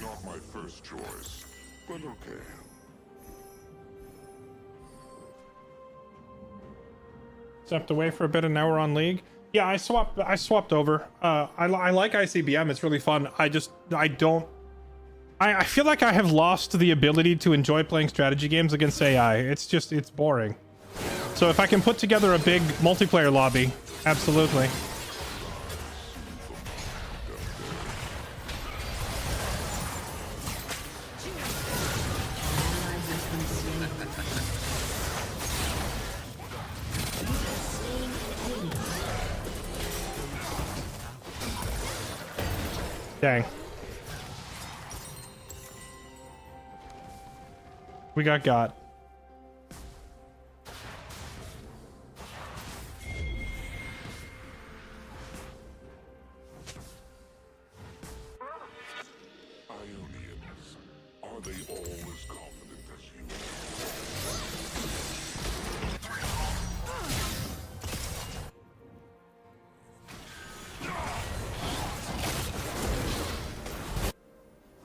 Not my first choice, but okay. Stepped away for a bit and now we're on League. Yeah, I swapped over. I like ICBM. It's really fun. I feel like I have lost the ability to enjoy playing strategy games against AI. It's boring. So if I can put together a big multiplayer lobby, absolutely. Dang. We got. Ionians, are they all as confident as you?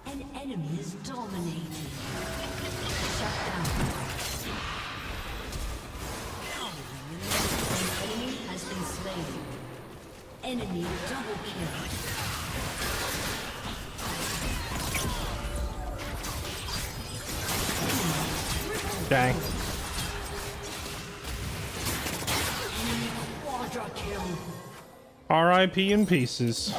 An enemy is dominating. Shut down. An enemy has been slain. Enemy double kill. Dang. Enemy quadra kill. RIP in pieces.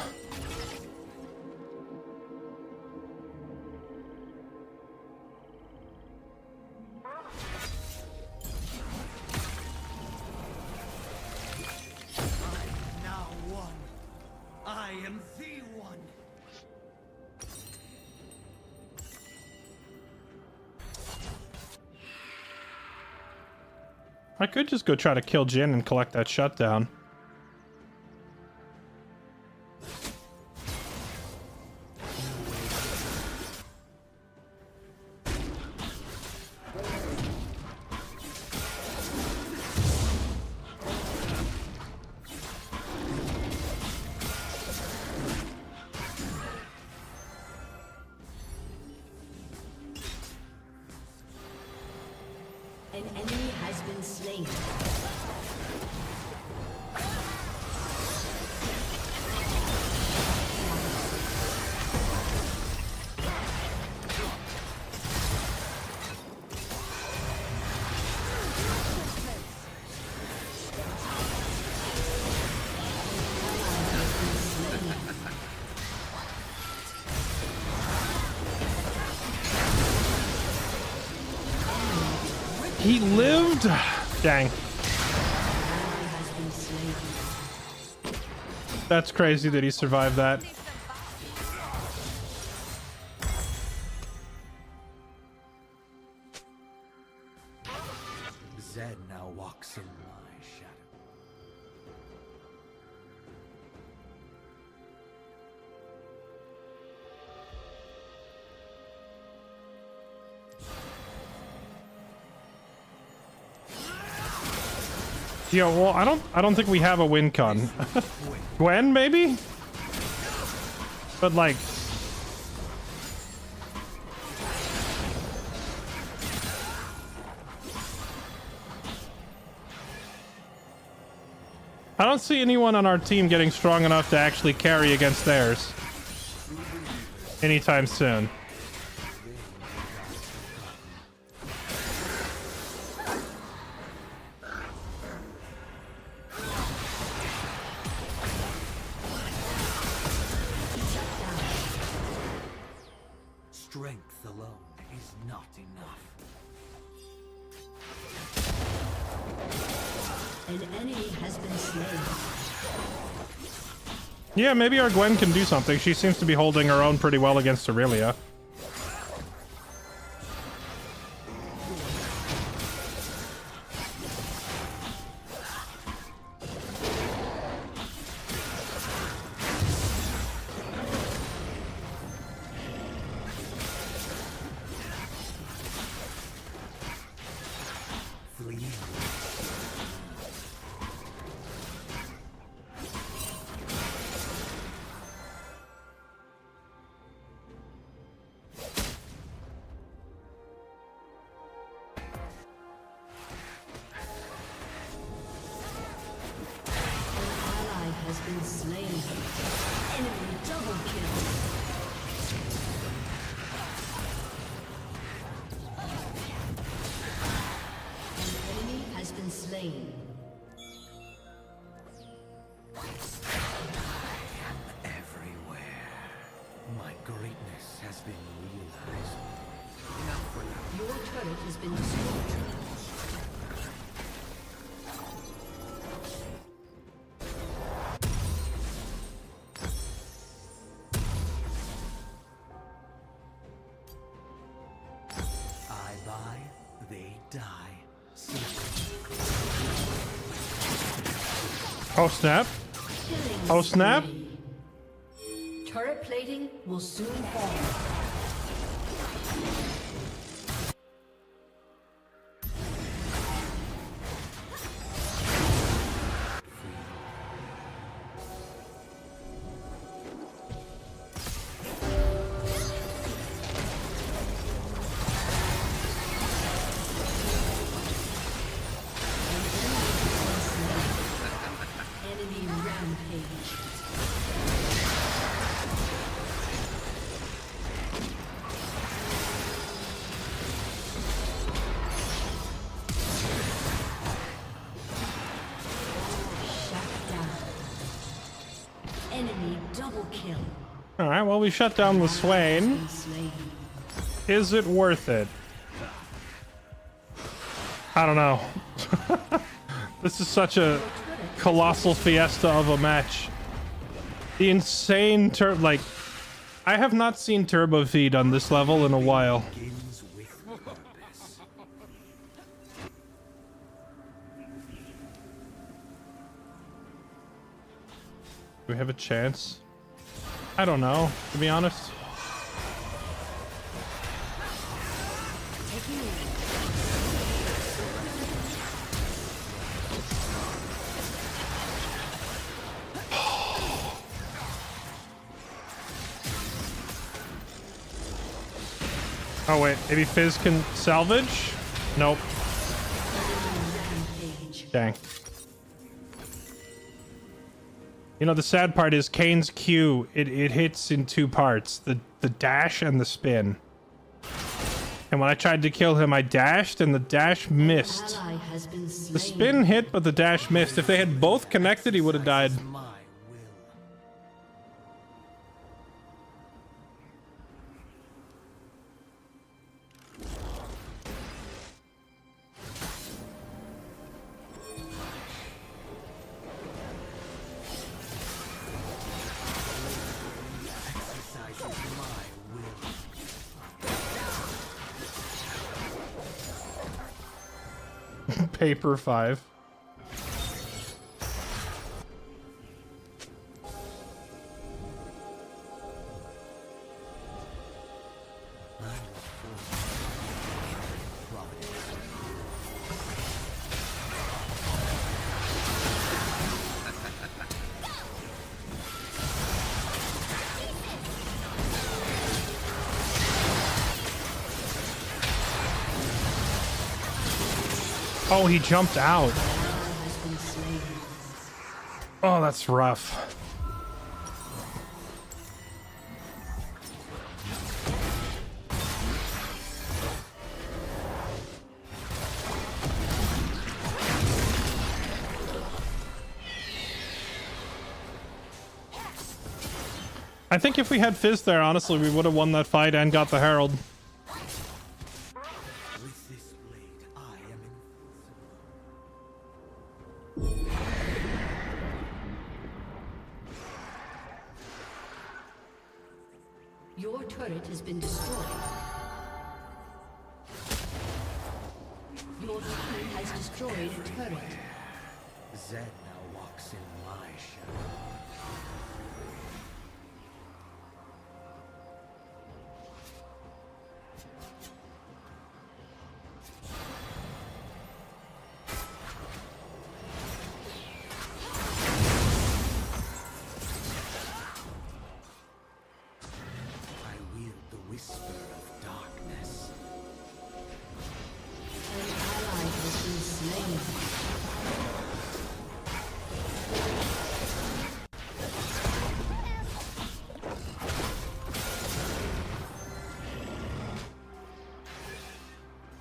Now one. I am the one. I could just go try to kill Jin and collect that shutdown. An enemy has been slain. He lived? Dang. Has been slain. That's crazy that he survived that. Zed now walks in my shadow. Yeah, well, I don't think we have a win con. Gwen, maybe? But like, I don't see anyone on our team getting strong enough to actually carry against theirs anytime soon. Strength alone is not enough. An enemy has been slain. Yeah, maybe our Gwen can do something. She seems to be holding her own pretty well against Aurelia. Flee. Ally has been slain. Enemy double kill. An enemy has been slain. Everywhere. My greatness has been realized. Enough for now. Your turret has been destroyed. I buy, they die. Oh snap. Killing Oh, snap. spree. Turret plating will soon fall. Enemy rampage. Shut down. Enemy double kill. All right, well, we shut down the Swain. Been slain. Is it worth it? I don't know. This is such a colossal fiesta of a match. The insane like, I have not seen Turbo Feed on this level in a while. Begins with purpose. Do we have a chance? I don't know, to be honest. Oh wait, maybe Fizz can salvage? Nope. Rampage. Dang. You know, the sad part is Kane's Q, it hits in two parts, the dash and the spin. And when I tried to kill him, I dashed and the dash missed. Ally has been slain. The spin hit, but the dash missed. If they had both connected, he would have died. My will. Paper 5. Oh, he jumped out. Oh, that's rough. I think if we had Fizz there, honestly, we would have won that fight and got the Herald. With this blade, I am Your turret has been destroyed. Your team has destroyed a turret. Zed now walks in my shadow. I wield the whisper of darkness. An ally has been slain.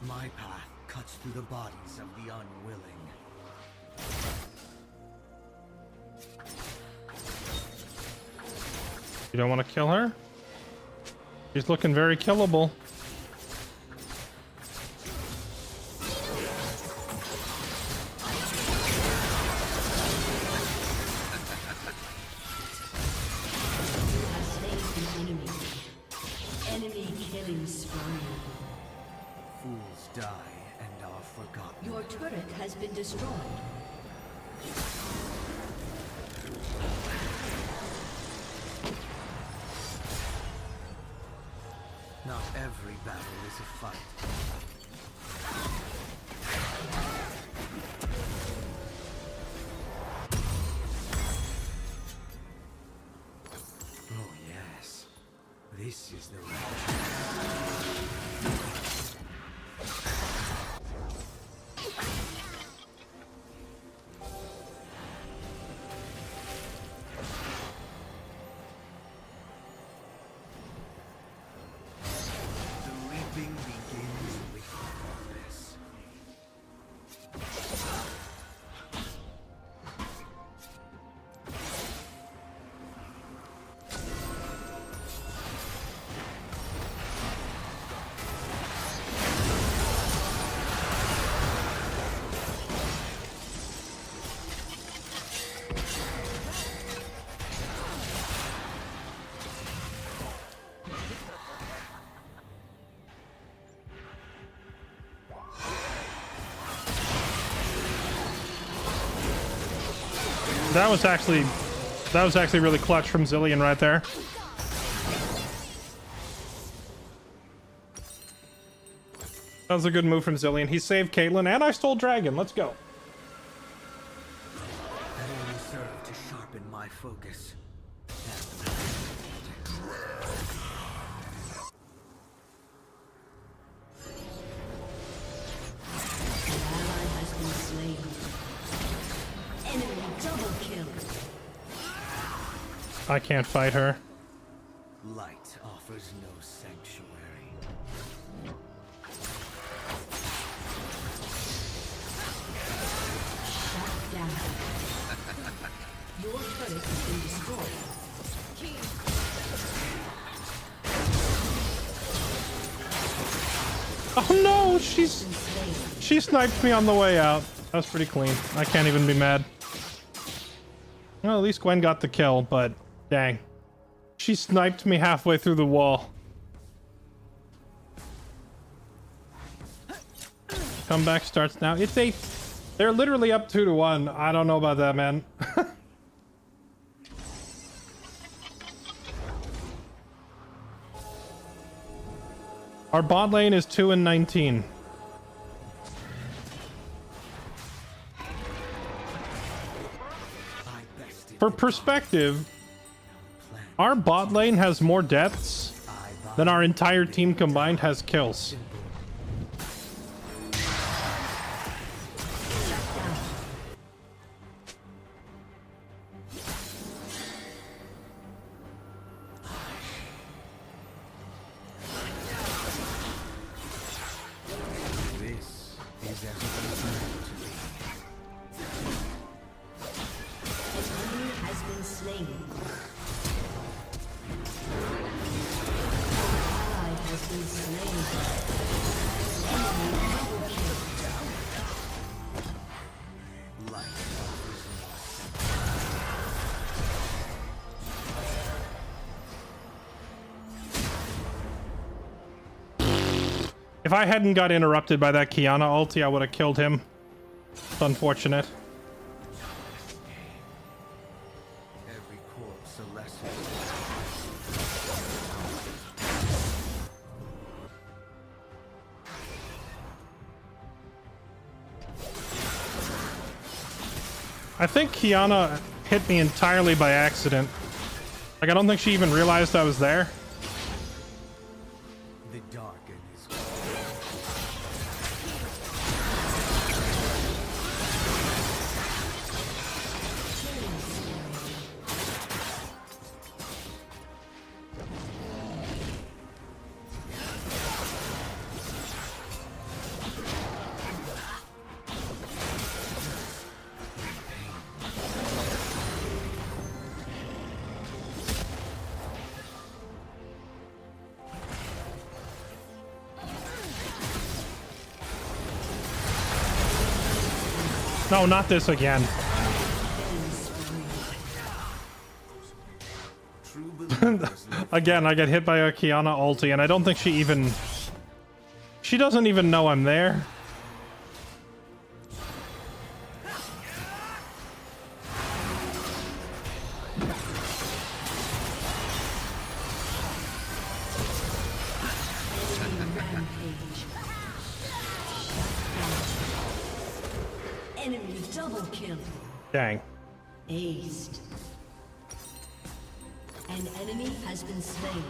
My path cuts through the bodies of the unwilling. You don't want to kill her? She's looking very killable. Enemy killing spree. Fools die and are forgotten. Your turret has been destroyed. Not every battle is a fight. Oh yes, this is the right. The reaping begins with purpose. That was actually really clutch from Zillion right there. That was a good move from Zillion. He saved Caitlyn and I stole Dragon. Let's go. That only served to sharpen my focus. An ally has been slain. Enemy double kill. I can't fight her. Light offers no sanctuary. Shut down. Your turret has been destroyed. Oh no, she sniped me on the way out. That was pretty clean. I can't even be mad. Well, at least Gwen got the kill, but dang. She sniped me halfway through the wall. Come Comeback starts now. It's a... They're literally up 2-1. I don't know about that, man. Our bot lane is 2-19. For perspective, our bot lane has more deaths than our entire team combined has kills. This is as it was meant to be. An enemy has been slain. An ally has been slain. Enemy double kill. If I hadn't got interrupted by that Kiana ulti, I would have killed him. It's unfortunate. Every corpse a lesson. I think Kiana hit me entirely by accident. Like, I don't think she even realized I was there. The dark and his No, not this again. true believers live. Again, I get hit by a Kiana ulti, and I don't think she even... She doesn't even know I'm there. Enemy double kill. Dang. Aced. An enemy has been slain.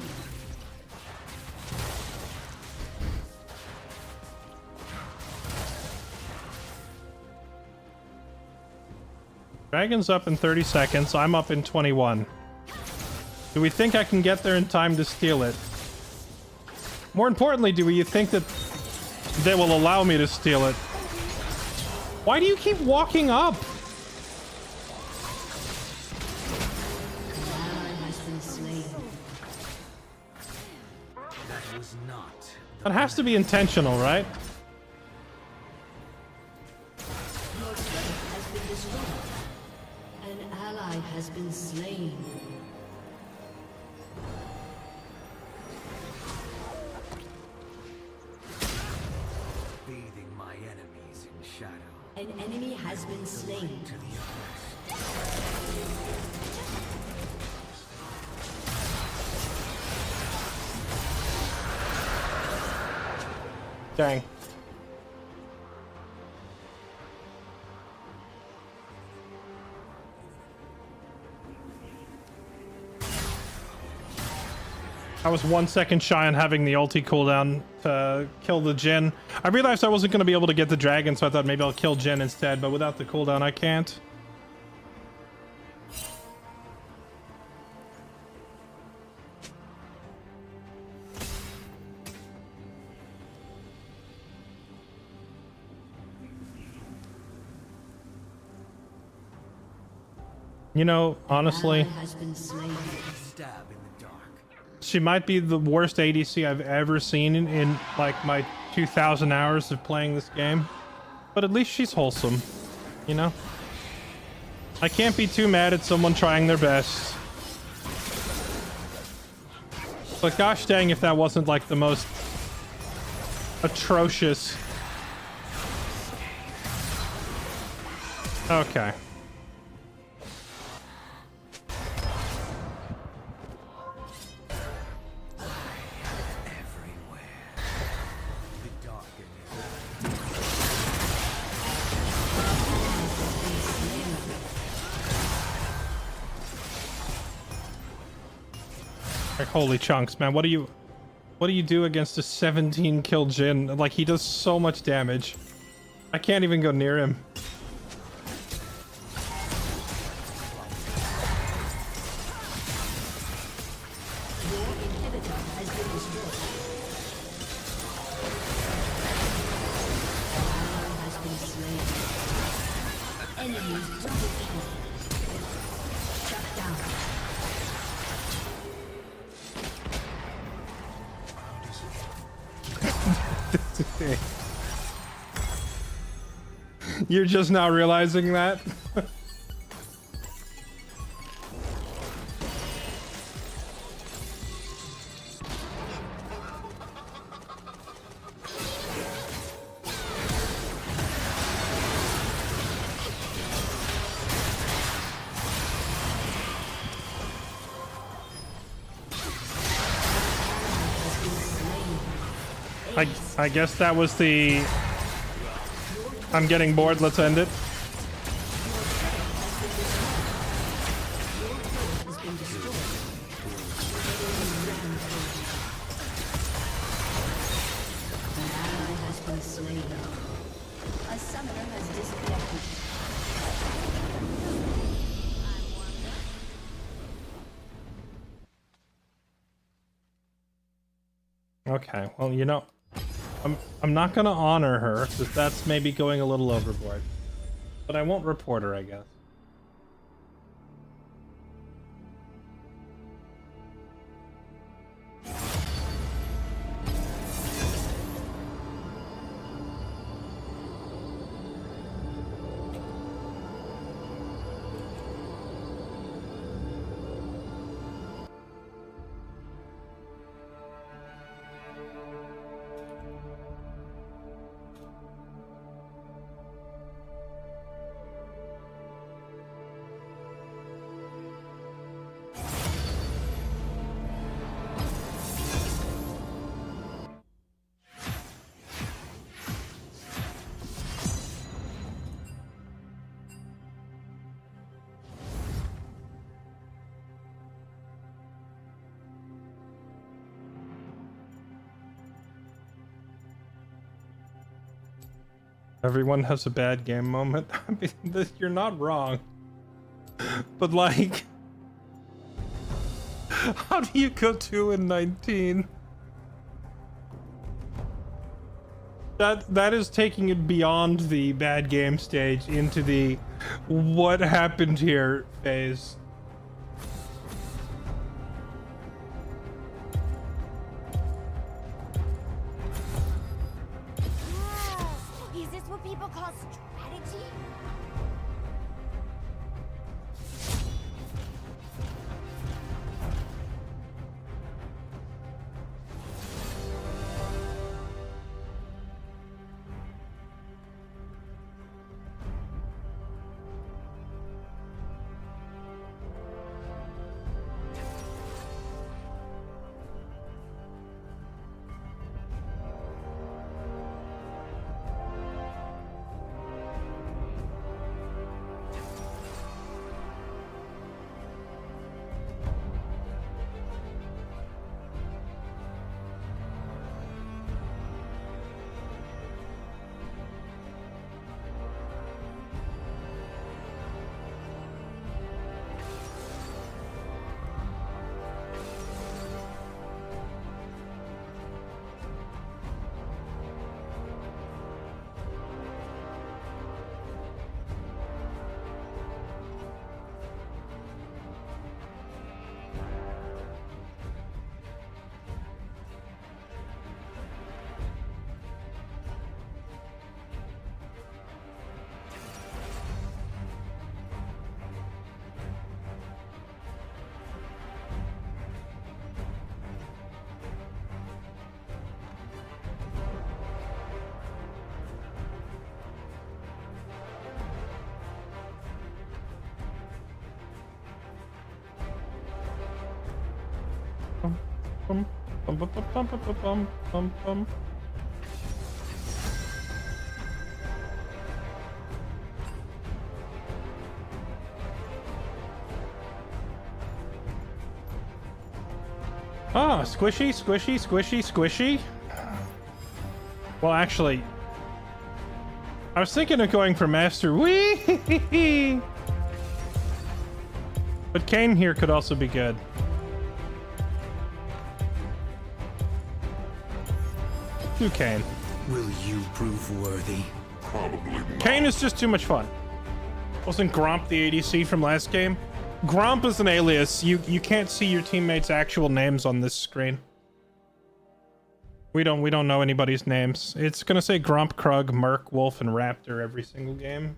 Dragon's up in 30 seconds. I'm up in 21. Do we think I can get there in time to steal it? More importantly, do we think that they will allow me to steal it? Why do you keep walking up? An ally has been slain. That was not the That has to be intentional, right? Your turret has been destroyed. An ally has been slain. bathing my enemies in shadow. An enemy has been slain. To the oppressed. Dang. I was 1 second shy on having the ulti cooldown to kill the Jhin. I realized I wasn't going to be able to get the dragon, so I thought maybe I'll kill Jhin instead, but without the cooldown I can't. You know, honestly, Ally has been slain. Stab in the dark. she might be the worst ADC I've ever seen in like my 2,000 hours of playing this game. But at least she's wholesome, you know? I can't be too mad at someone trying their best. But gosh dang if that wasn't like the most atrocious Okay. The dark in this. Like, holy chunks, man. What do you do against a 17 kill Jin? Like, he does so much damage. I can't even go near him. Your inhibitor has been destroyed. Ally has been slain. Enemies double kill. Shut down. You're just now realizing that? I guess that was the... I'm getting bored, let's end it. Has been destroyed. An ally has been slain. A summoner has disconnected. Okay, well, you know, I'm not gonna honor her, because that's maybe going a little overboard. But I won't report her, I guess. Everyone has a bad game moment. I mean, you're not wrong. But like... How do you go 2-19? That is taking it beyond the bad game stage into the what happened here phase. Is this what people call strategy? Bum, bum, bum, bum, bum, bum, bum, bum, bum. Ah, squishy, squishy, squishy, squishy. Well, actually, I was thinking of going for Master. Wee! But Kane here could also be good. Do Kane. Will you prove worthy? Probably not. Kane is just too much fun. Wasn't Gromp the ADC from last game? Gromp is an alias. You can't see your teammates' actual names on this screen. We don't know anybody's names. It's gonna say Gromp, Krug, Merc, Wolf, and Raptor every single game.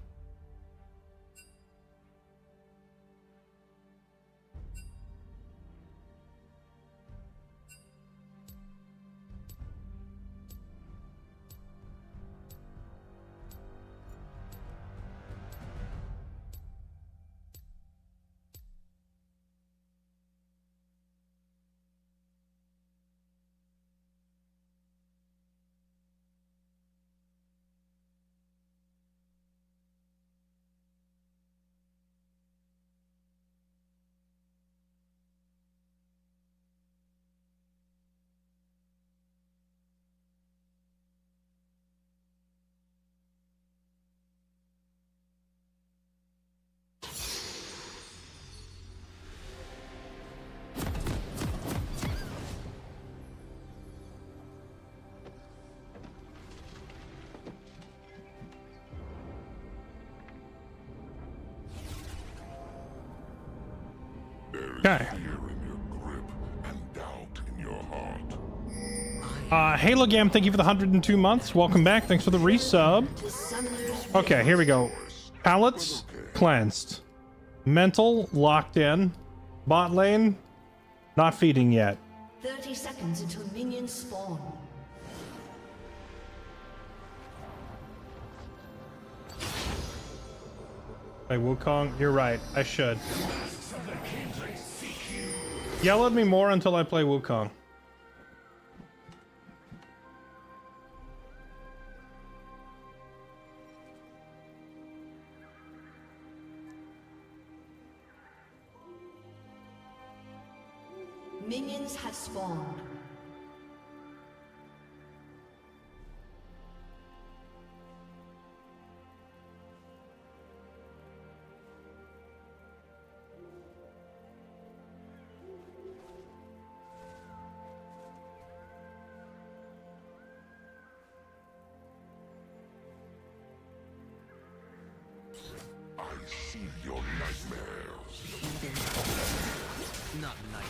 Okay. Fear in your grip and doubt in your heart. Halogam, thank you for the 102 months. Welcome back. Thanks for the resub. Okay, here we go. Pallets cleansed. Mental locked in. Bot lane not feeding yet. 30 seconds until minions spawn. Hey, Wukong, you're right. I should. Yell at me more until I play Wukong. Minions have spawned. I see your nightmares. Not nightmares.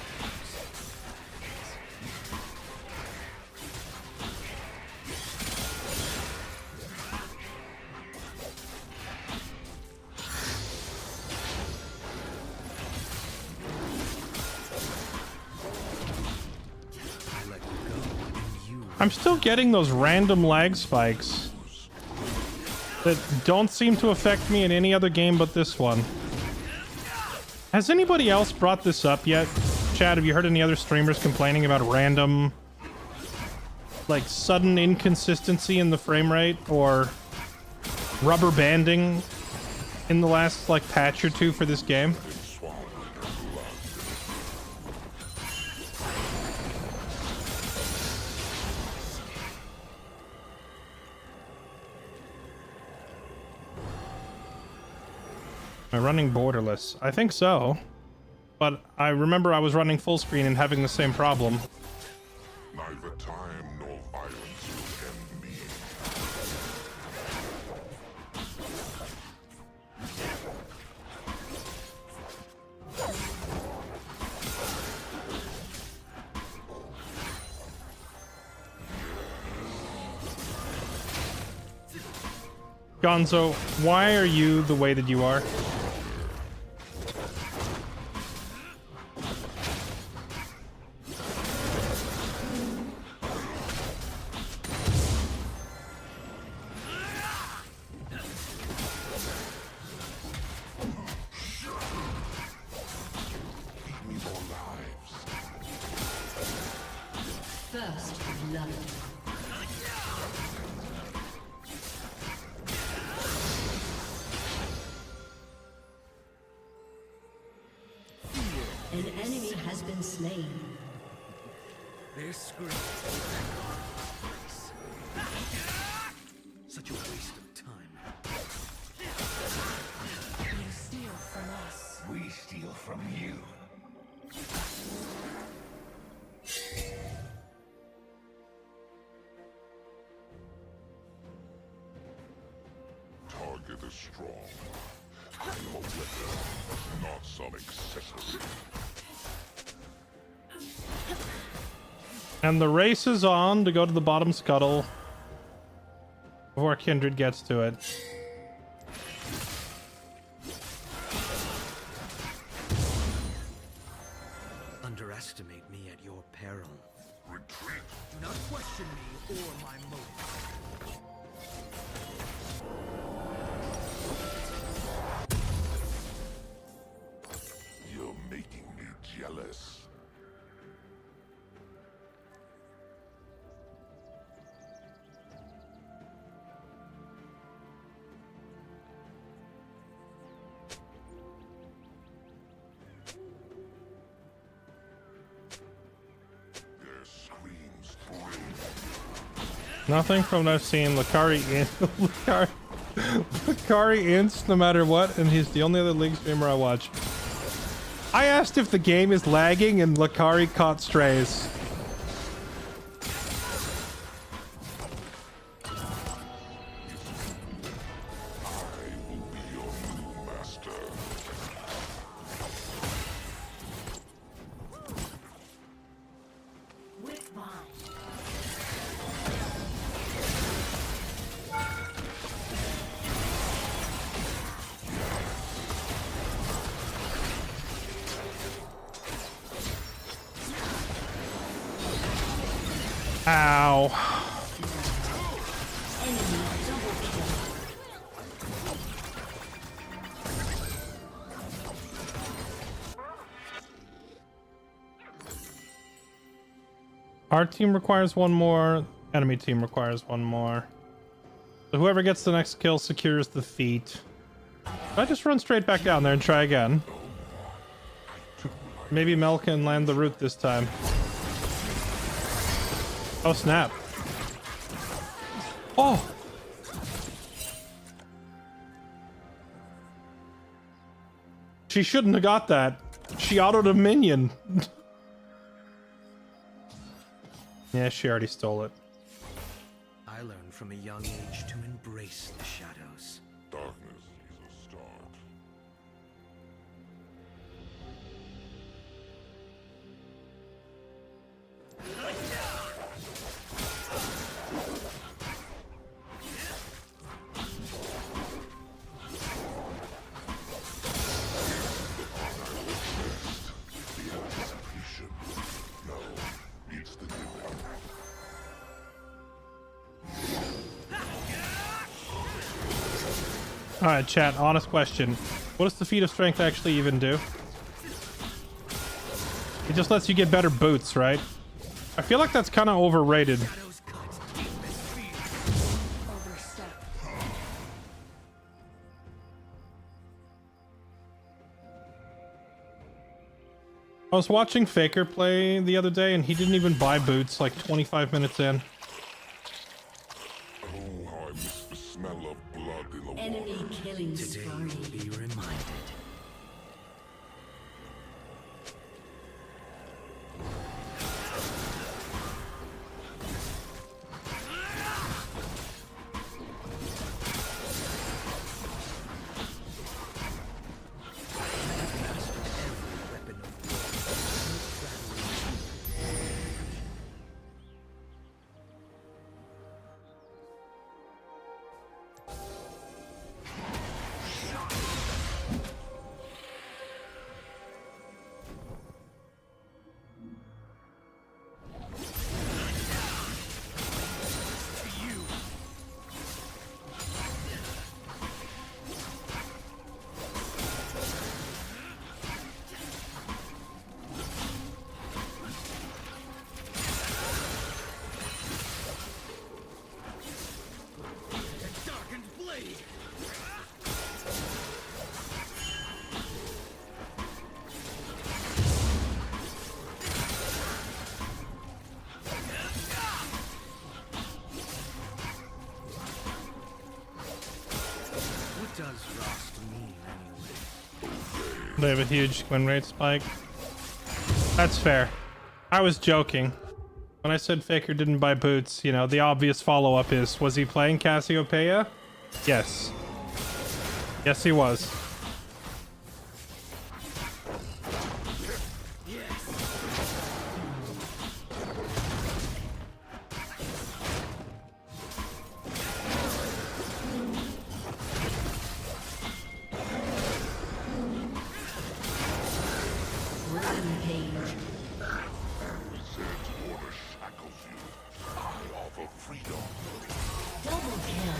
I let you go, and you I'm still getting those random lag spikes that don't seem to affect me in any other game but this one. Has anybody else brought this up yet? Chad, have you heard any other streamers complaining about random, like, sudden inconsistency in the frame rate or rubber banding in the last, like, patch or two for this game? Am I running borderless? I think so. But I remember I was running full screen and having the same problem. Neither time nor violence will end me. Gonzo, why are you the way that you are? Give me more lives. First blood. An enemy has been slain. Their screams. Such a waste of time. You steal from us. We steal from you. Target is strong. I'm a weapon, not some accessory. And the race is on to go to the bottom scuttle before Kindred gets to it. Underestimate me at your peril. Retreat. Do not question me or my motives. You're making me jealous. Their screams thrill. Nothing from what I've seen. Lakari Lakari ints no matter what, and he's the only other League streamer I watch. I asked if the game is lagging, and Lakari caught strays. I will be your new master. Ow. Enemy double kill. Our team requires one more. Enemy team requires one more. So whoever gets the next kill secures the feat. I just run straight back down there and try again. Maybe Mel can land the root this time. Oh snap. Oh! She shouldn't have got that. She autoed a minion. Yeah, she already stole it. I learned from a young age to embrace the shadows. Darkness is a start. The anticipation. No, it's the giving. Alright, chat, honest question. What does the feat of strength actually even do? It just lets you get better boots, right? I feel like that's kind of overrated. Shadows cut deepest fear. Overstep. I was watching Faker play the other day and he didn't even buy boots like 25 minutes in. Oh, how I miss the smell of blood in the Enemy water. killing Today spree. you'll be reminded. They have a huge win rate spike. That's fair. I was joking. When I said Faker didn't buy boots, you know, the obvious follow-up is, was he playing Cassiopeia? Yes. Yes, he was. Rampage. Resent's order shackles you. I offer freedom. Double kill.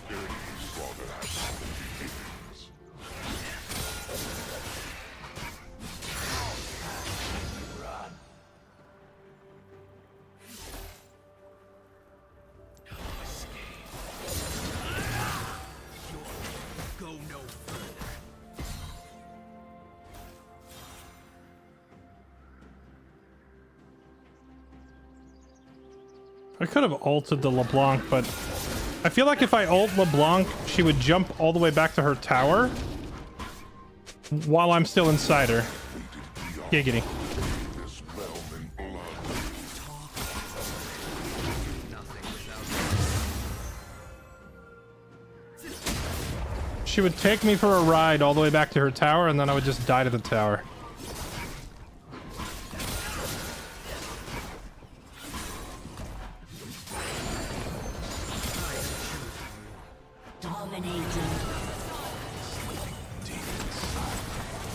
Enemies rather have so many beginnings. Go no further. I could have ulted the LeBlanc, but I feel like if I ult LeBlanc, she would jump all the way back to her tower while I'm still inside her. Giggity. This realm in blood. She would take me for a ride all the way back to her tower, and then I would just die to the tower. Dominating.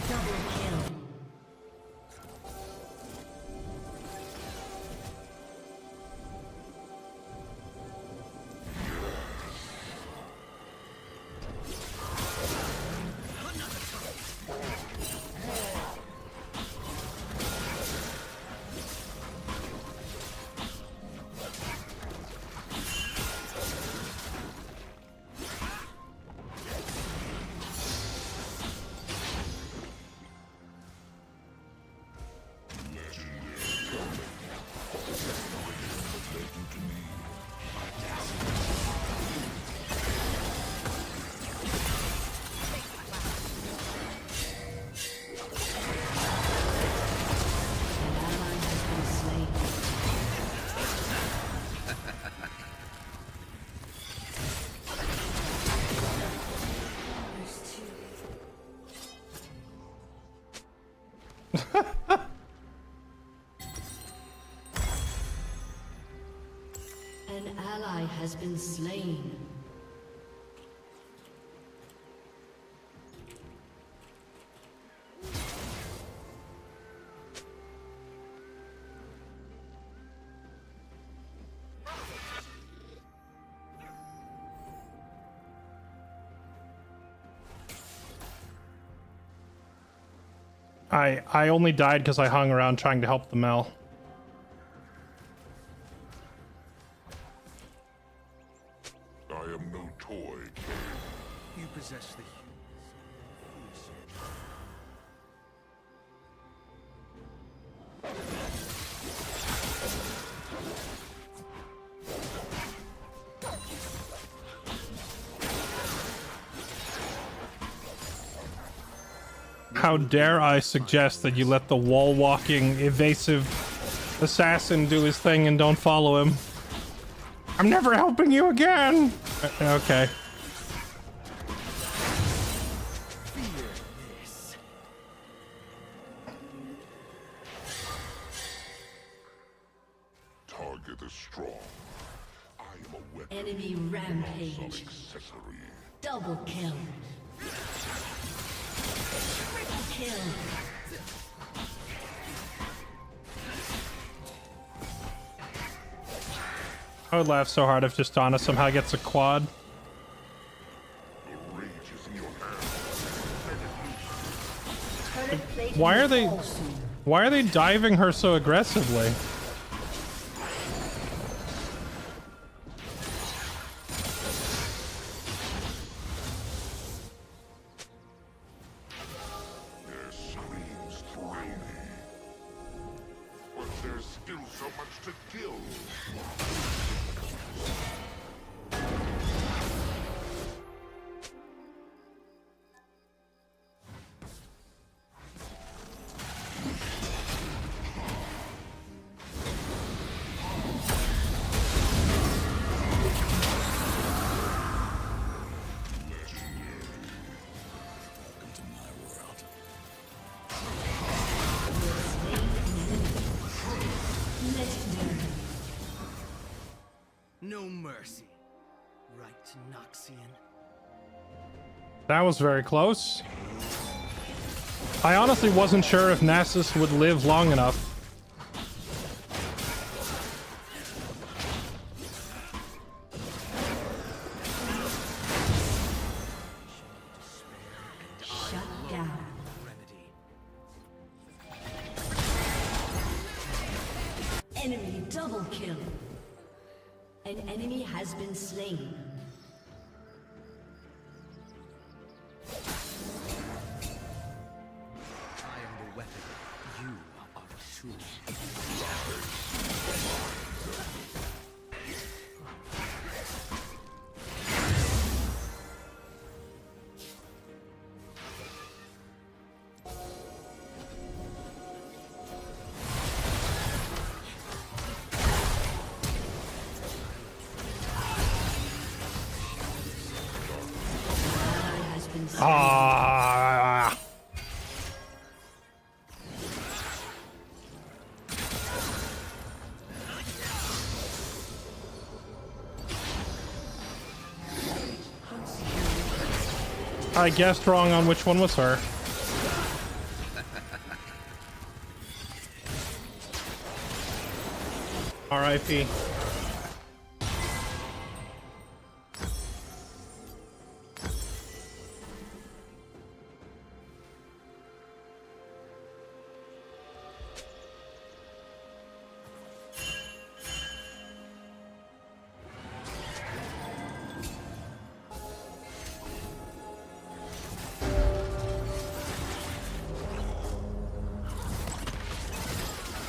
Double kill. An ally has been slain. An ally has been slain. I only died because I hung around trying to help the Mel. I am no toy, Kane. You possess the How dare I suggest that you let the wall-walking, evasive assassin do his thing and don't follow him? I'm never helping you again! Okay. Target is strong. I am a weapon. Enemy rampage. Accessory. Double kill. Triple kill. I would laugh so hard if Justana somehow gets a quad. The rage is in your hands. Why are they diving her so aggressively? Their screams to kill. No mercy. Right, Noxian. That was very close. I honestly wasn't sure if Nasus would live long enough. Shut down. Remedy. Enemy double kill. An enemy has been slain. I am the weapon. You are the tool. Has been slain. Ah. I guessed wrong on which one was her. R.I.P.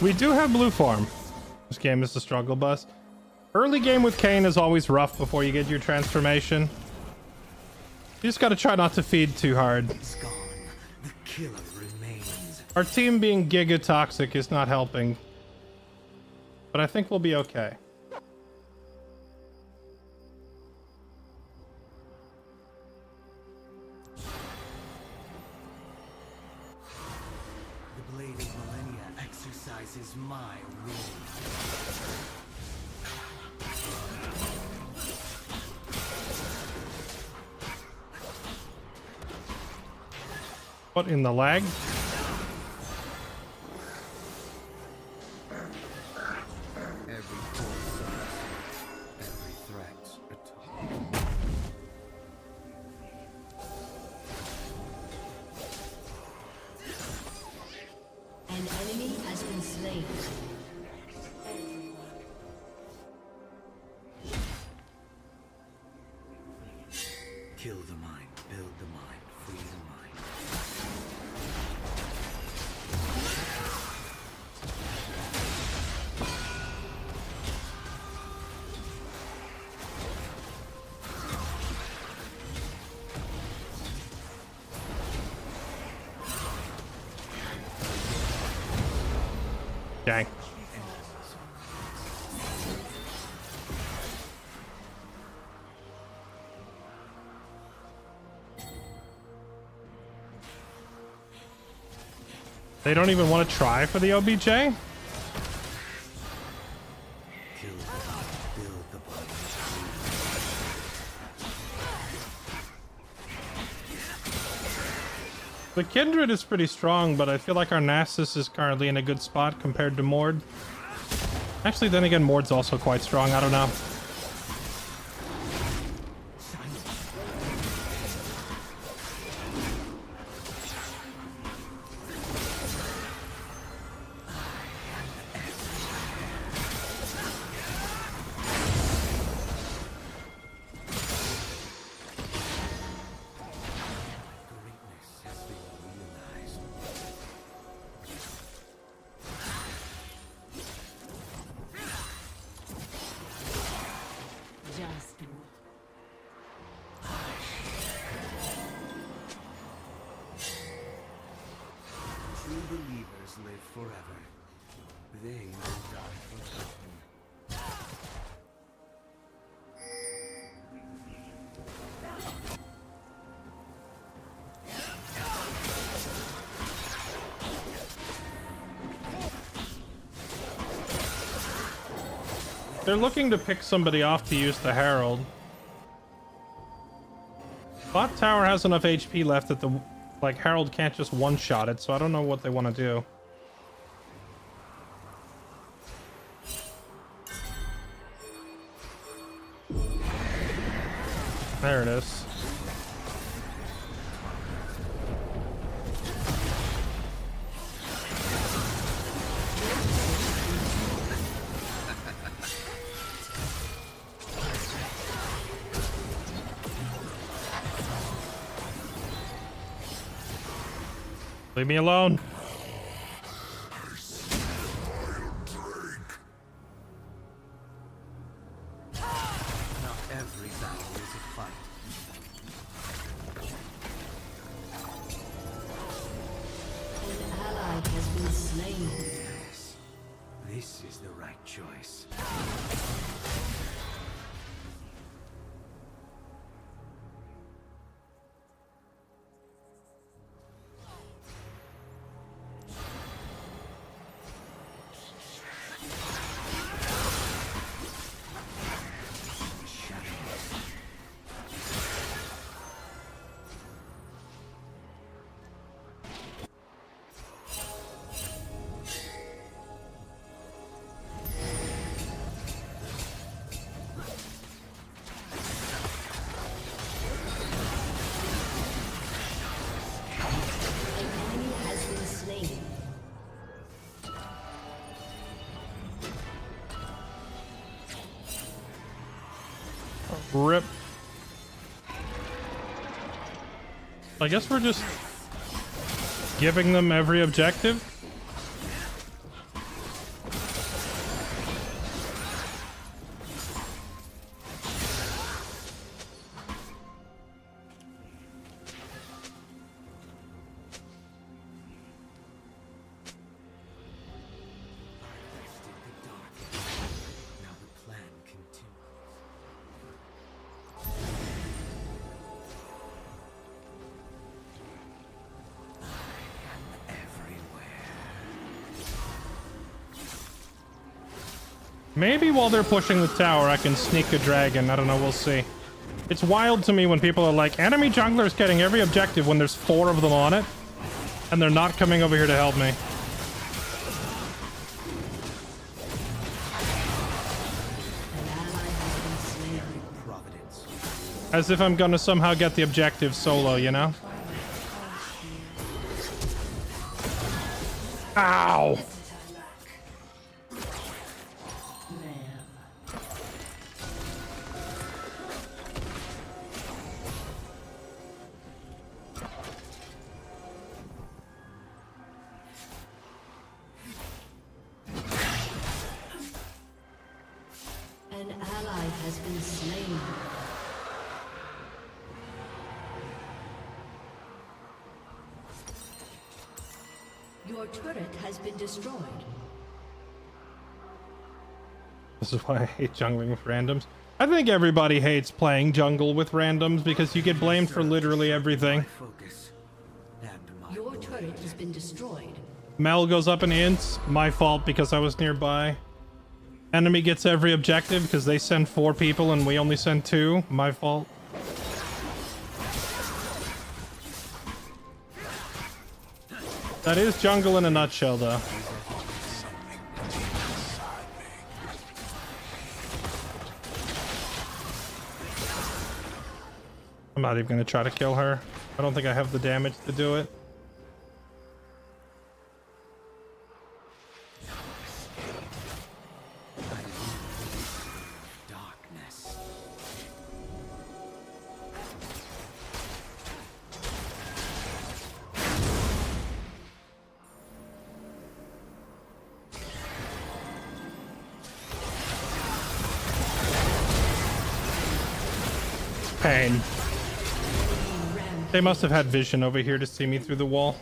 We do have blue farm. This game is the struggle bus. Early game with Kayn is always rough before you get your transformation. You just gotta try not to feed too hard. It's gone. The killer remains. Our team being giga toxic is not helping. But I think we'll be okay. The blade of millennia exercises my will. What in the lag? Every foresight, every threat, attack. An enemy has been slain. Kill the mind, build the mind, free the mind. Dang. They don't even want to try for the OBJ? Kill the mind, build the body, The Kindred is pretty strong, but I feel like our Nasus is currently in a good spot compared to Mord. Actually, then again, Mord's also quite strong. I don't know. greatness has been realized. They're looking to pick somebody off to use the Herald. Bot tower has enough HP left that the like Herald can't just one-shot it, so I don't know what they want to do. There it is. Leave me alone. Not every battle is a fight. An ally has been slain. Yes, this is the right choice. An enemy has been slain. Rip. I guess we're just giving them every objective. Now the plan continues. Maybe while they're pushing the tower, I can sneak a dragon. I don't know. We'll see. It's wild to me when people are like, enemy jungler is getting every objective when there's 4 of them on it. And they're not coming over here to help me. An ally has been slain. Providence. As if I'm gonna somehow get the objective solo, you know? Ow! An ally has been slain. Your turret has been destroyed. This is why I hate jungling with randoms. I think everybody hates playing jungle with randoms because you get blamed for literally everything. Focus. And my Your turret has been destroyed. Mel goes up in ints. My fault because I was nearby. Enemy gets every objective because they send 4 people and we only send 2. My fault. That is jungle in a nutshell, though. I'm not even gonna try to kill her. I don't think I have the damage to do it. darkness. Pain. They must have had vision over here to see me through the wall.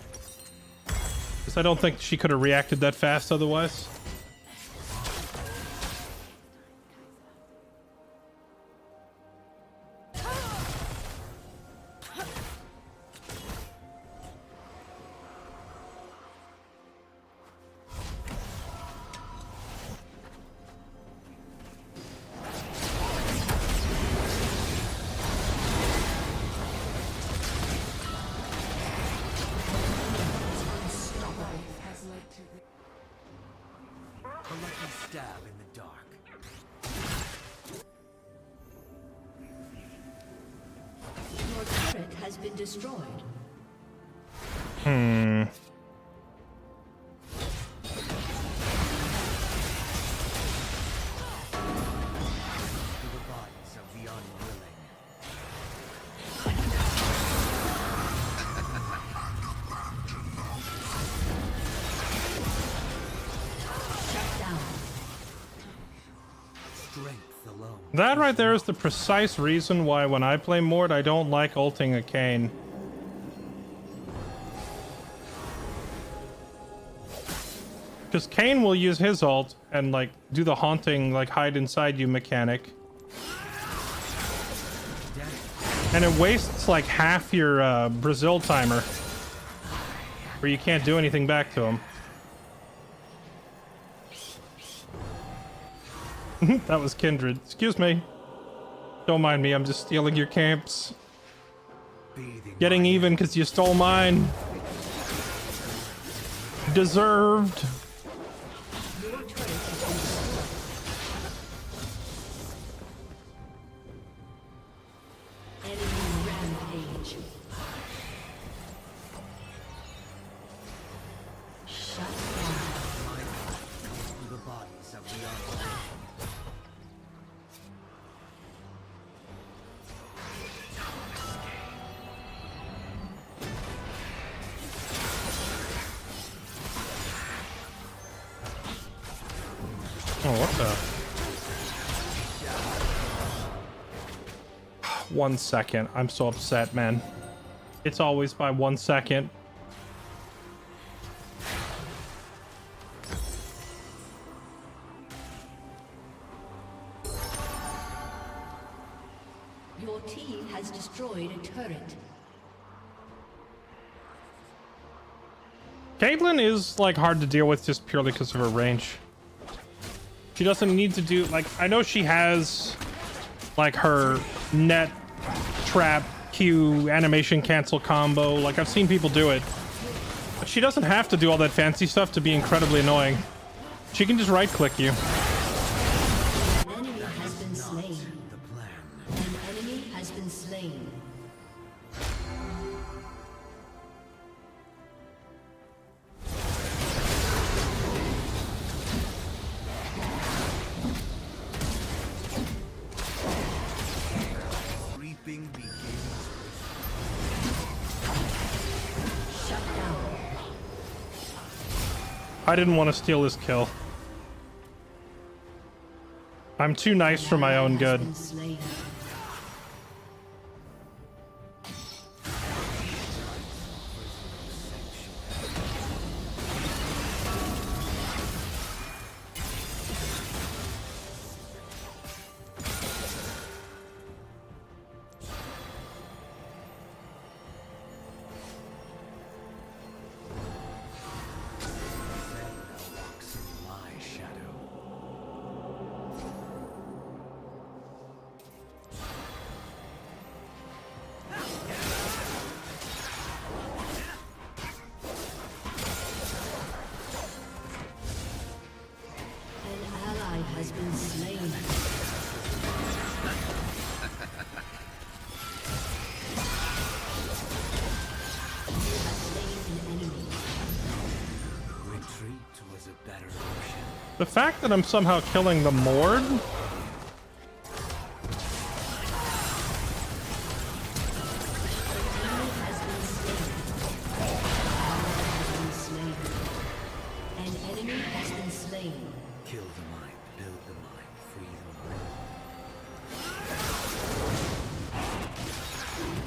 Because I don't think she could have reacted that fast otherwise. destroyed. Hmm. To the bodies of the unwilling. Shut down. Strength alone. That right there is the precise reason why when I play Mort, I don't like ulting a Kayn. Because Kayn will use his ult and like do the haunting, like hide inside you mechanic. And it wastes like half your Brazil timer. Where you can't do anything back to him. That was Kindred. Excuse me. Don't mind me, I'm just stealing your camps. Bathing Getting even because you stole mine. Deserved. Your turret has been destroyed. Enemy rampage. Shut down. to the bodies of the unwilling. Oh, what the? 1 second. I'm so upset, man. It's always by 1 second. Your team has destroyed a turret. Caitlyn is like hard to deal with just purely because of her range. She doesn't need to do like I know she has like her net trap Q animation cancel combo. Like I've seen people do it. But she doesn't have to do all that fancy stuff to be incredibly annoying. She can just right click you. An enemy has been slain. The plan. An enemy has been slain. Reaping begins. Shut down. I didn't want to steal this kill. I'm too nice for my own Has good. been slain. Walks in my shadow. An ally has been slain. You have slain an enemy. Retreat was a better option. The fact that I'm somehow killing the Mord. Enemy has been slain. Ally has been slain. An enemy has been slain. Kill the mind, build the mind, free the mind. Killing spree.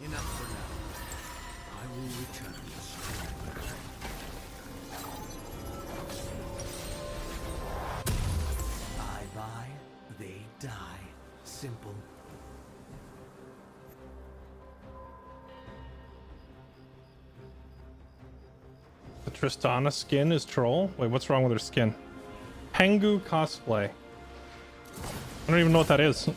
Enough for now. I will return stronger. I buy, they die. Simple. The Tristana skin is troll? Wait, what's wrong with her skin? Pengu cosplay. I don't even know what that is.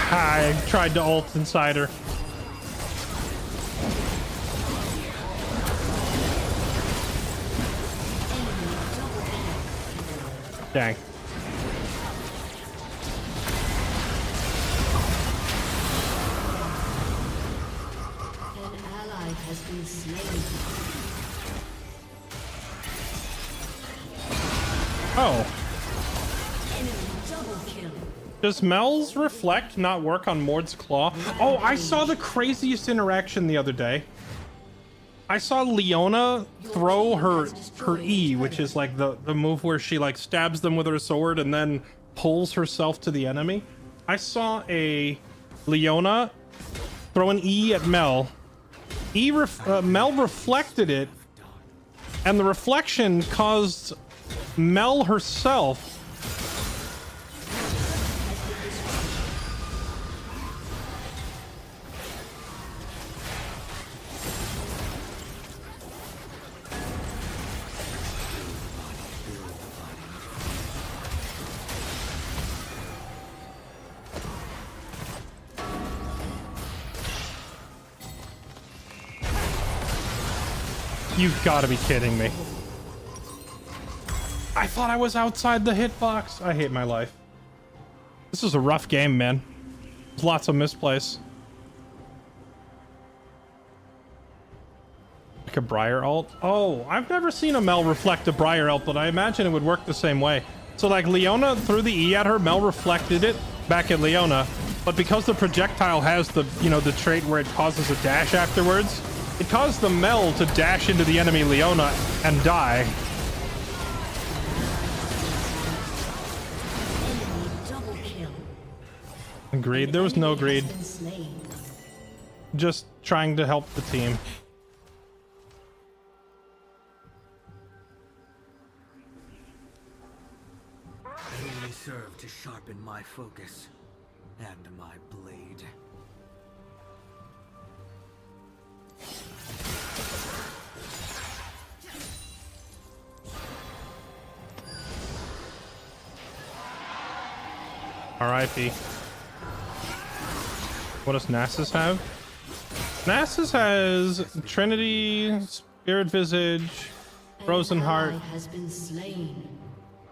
I tried to ult inside her. Dang. An ally has been slain. Oh. Enemy double kill. Does Mel's reflect not work on Mord's claw? Oh, I saw the craziest interaction the other day. I saw Leona throw her E, which is like the move where she like stabs them with her sword and then pulls herself to the enemy. I saw a Leona throw an E at Mel. Mel reflected it, and the reflection caused Mel herself You've got to be kidding me. I thought I was outside the hitbox. I hate my life. This is a rough game, man. There's lots of misplays. Like a Briar ult? Oh, I've never seen a Mel reflect a Briar ult, but I imagine it would work the same way. So like Leona threw the E at her, Mel reflected it back at Leona, but because the projectile has the, you know, the trait where it causes a dash afterwards, it caused the Mel to dash into the enemy Leona and die. Enemy double kill. Agreed. There was no greed. Has been slain. Just trying to help the team. They only serve to sharpen my focus and my blade. R.I.P. What does Nasus have? Nasus has Trinity, Spirit Visage, Frozen An Heart. ally has been slain.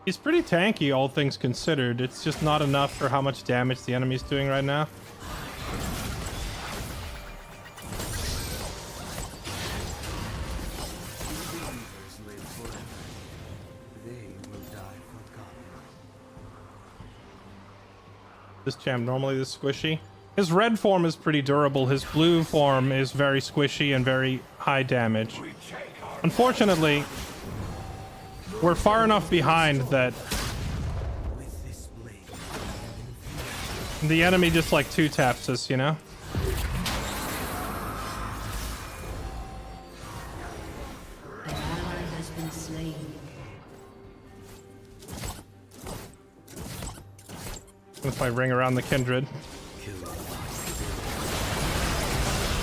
He's pretty tanky, all things considered. It's just not enough for how much damage the enemy's doing right now. Believers live forever. They will die forgotten. This champ normally this squishy. His red form is pretty durable. His blue form is very squishy and very high damage. Unfortunately, we're far enough behind that With this blade, the enemy just like two taps us, you know? An ally has been slain. If I ring around the kindred.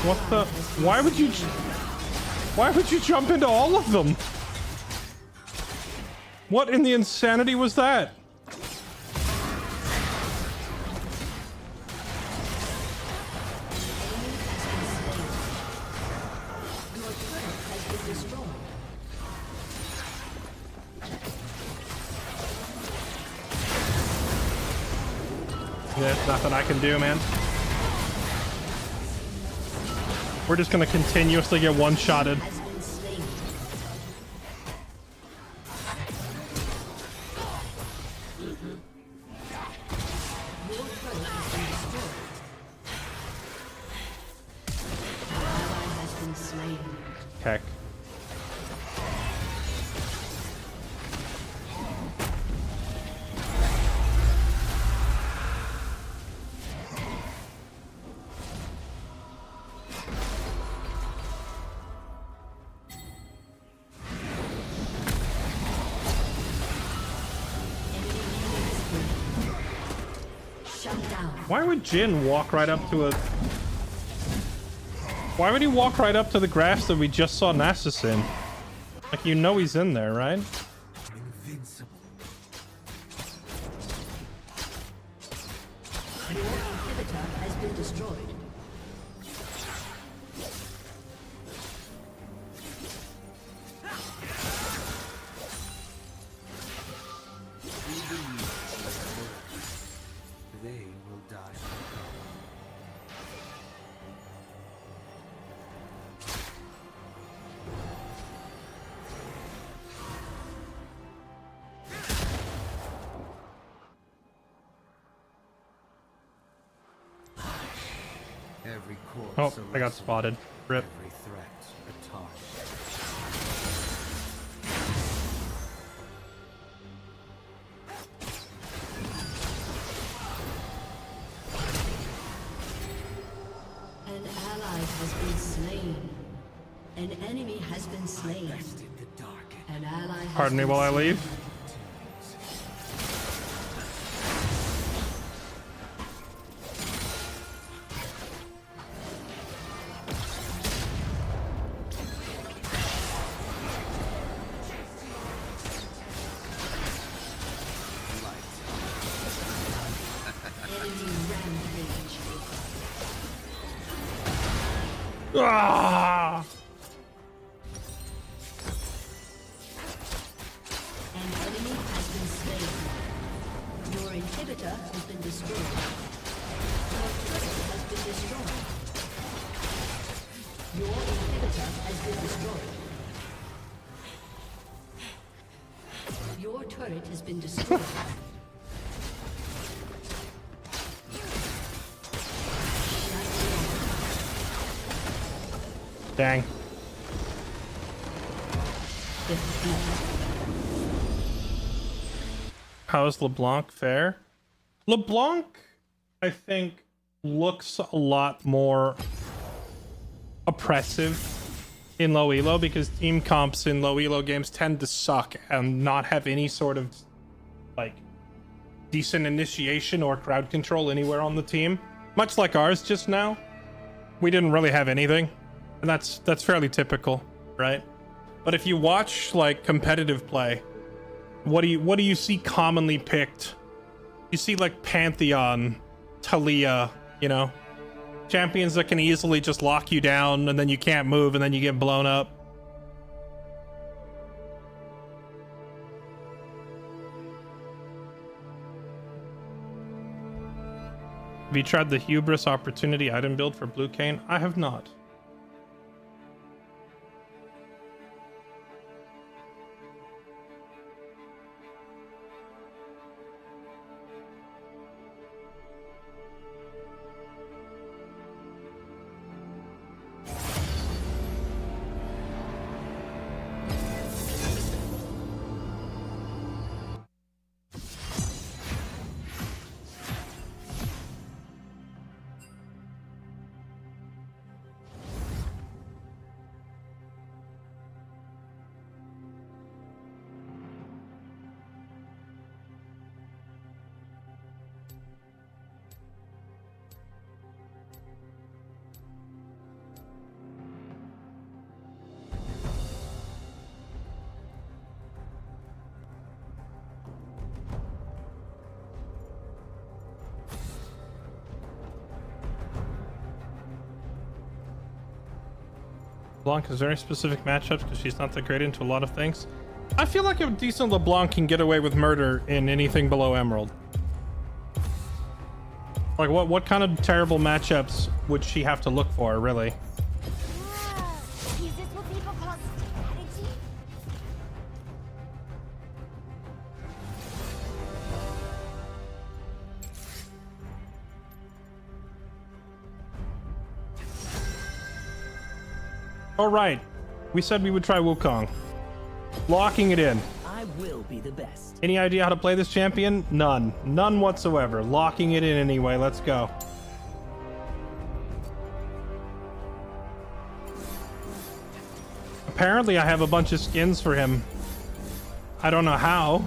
What the? Why would you jump into all of them? What in the insanity was that? Your turret has been destroyed. There's nothing I can do, man. We're just gonna continuously get one-shotted. Has been slain. Your turret has been destroyed. An ally has been slain. Heck. Why would Jin walk right up to a... Why would he walk right up to the grass that we just saw Nasus in? Like, you know he's in there, right? Invincible. Your inhibitor has been destroyed. They will die. Every corpse Oh, I got arrested, spotted. Rip. every threat a target. An ally has been slain. An enemy has been slain. Bested the dark An ally has Pardon me been while I slain. leave. Enemy rampage. Ah! An enemy has been slain. Your inhibitor has been destroyed. Your turret has been destroyed. Your inhibitor has been destroyed. Your turret has been destroyed. Dang. How's LeBlanc fare? LeBlanc, I think, looks a lot more oppressive in low elo because team comps in low elo games tend to suck and not have any sort of like decent initiation or crowd control anywhere on the team. Much like ours just now, we didn't really have anything, and that's fairly typical, right? But if you watch like competitive play, what do you see commonly picked? You see like Pantheon, Talia, you know, champions that can easily just lock you down and then you can't move and then you get blown up. Have you tried the Hubris Opportunity item build for Blue Cane? I have not. LeBlanc has very specific matchups because she's not that great into a lot of things. I feel like a decent LeBlanc can get away with murder in anything below Emerald. Like what kind of terrible matchups would she have to look for, really? Whoa. Is this what people call strategy? All right, we said we would try Wukong. Locking it in. I will be the best. Any idea how to play this champion? None. None whatsoever. Locking it in anyway. Let's go. Apparently I have a bunch of skins for him. I don't know how.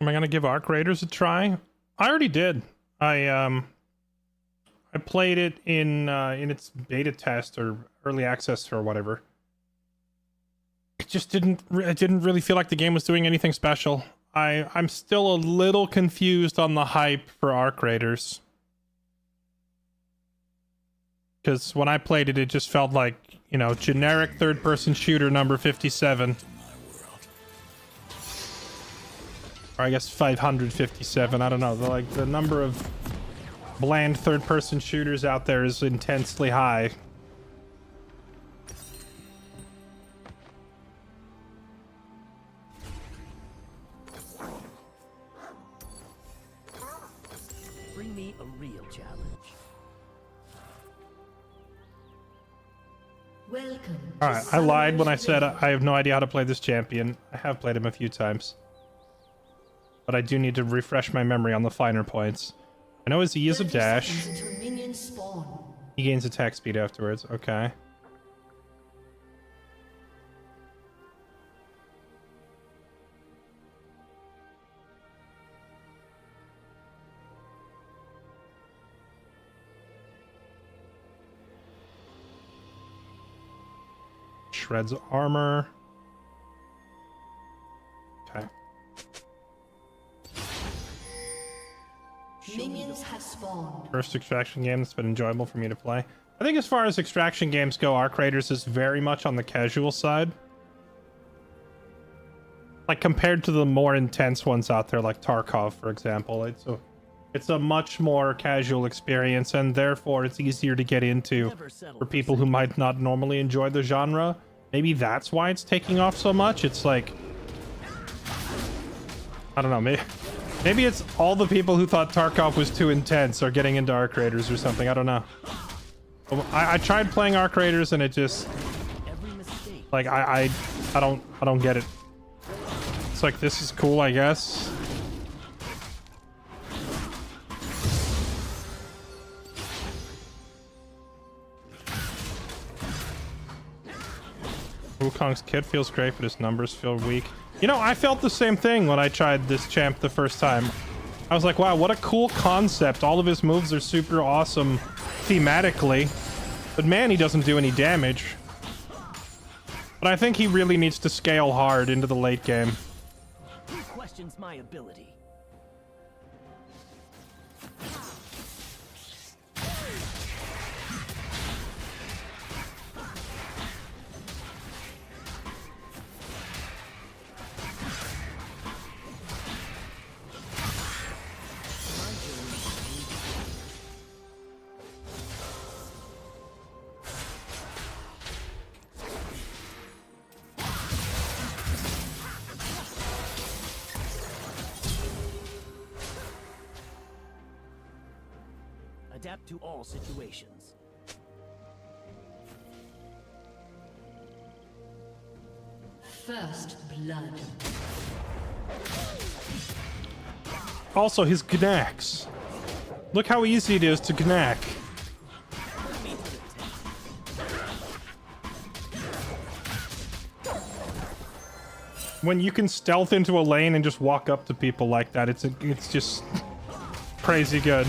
Am I gonna give Arc Raiders a try? I already did. I played it in its beta test or early access or whatever. It just didn't really feel like the game was doing anything special. I'm still a little confused on the hype for Arc Raiders. Because when I played it, it just felt like, you know, generic third-person shooter number 57. Or I guess 557, I don't know. Like, the number of bland third-person shooters out there is intensely high. Bring me a real challenge. Welcome. Alright, I lied when I said I have no idea how to play this champion. I have played him a few times. But I do need to refresh my memory on the finer points. I know his E is a dash. He gains attack speed afterwards. Okay. Shreds armor. Okay. Minions have spawned. First extraction game that's been enjoyable for me to play. I think as far as extraction games go, Arc Raiders is very much on the casual side. Like compared to the more intense ones out there, like Tarkov, for example. It's a much more casual experience, and therefore it's easier to get into for people who might not normally enjoy the genre. Maybe that's why it's taking off so much. It's like, I don't know, maybe it's all the people who thought Tarkov was too intense are getting into Arc Raiders or something. I don't know. I tried playing Arc Raiders and it just, like, I don't get it. It's like, this is cool, I guess. Wukong's kit feels great, but his numbers feel weak. You know, I felt the same thing when I tried this champ the first time. I was like, wow, what a cool concept. All of his moves are super awesome thematically. But man, he doesn't do any damage. But I think he really needs to scale hard into the late game. Who questions my ability? Adapt to all situations. First blood. Also, his gnacks. Look how easy it is to gnack. When you can stealth into a lane and just walk up to people like that, it's just crazy good.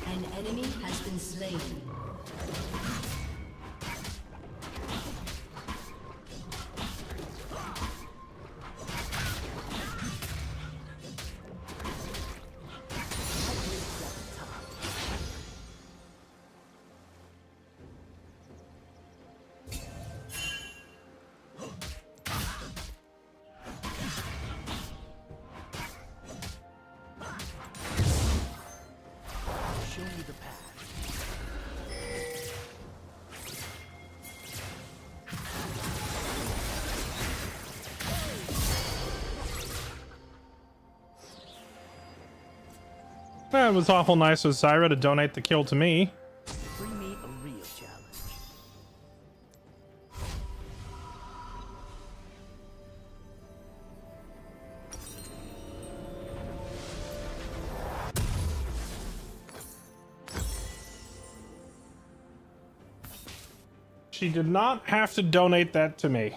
An enemy has been slain. Show me the path. That was awful nice of Zyra to donate the kill to me. Bring me a real challenge. She did not have to donate that to me.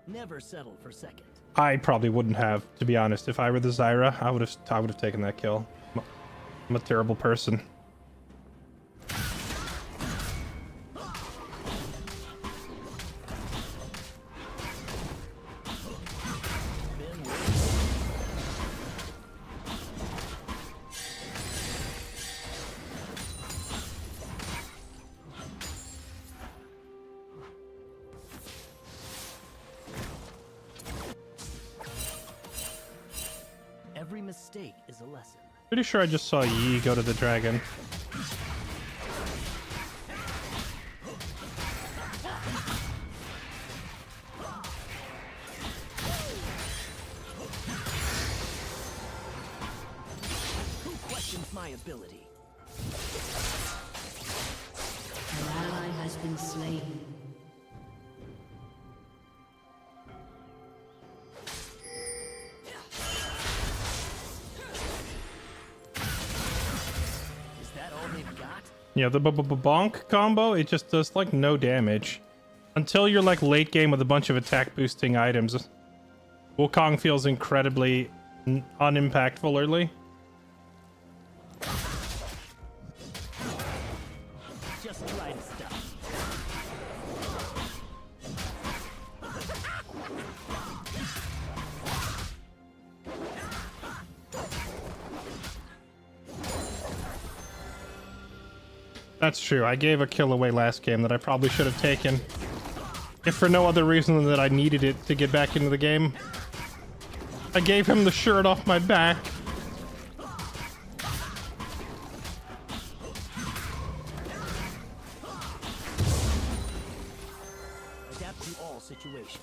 Never settle for second. I probably wouldn't have, to be honest. If I were the Zyra, I would have taken that kill. I'm a terrible person. Every mistake is a lesson. Pretty sure I just saw Yi go to the dragon. Who questions my ability? An ally has been slain. Is that all they've got? Yeah, the bonk combo, it just does like no damage. Until you're like late game with a bunch of attack boosting items. Wukong feels incredibly unimpactful early. Just try to stop. That's true. I gave a kill away last game that I probably should have taken. If for no other reason than that I needed it to get back into the game. I gave him the shirt off my back. Adapt to all situations.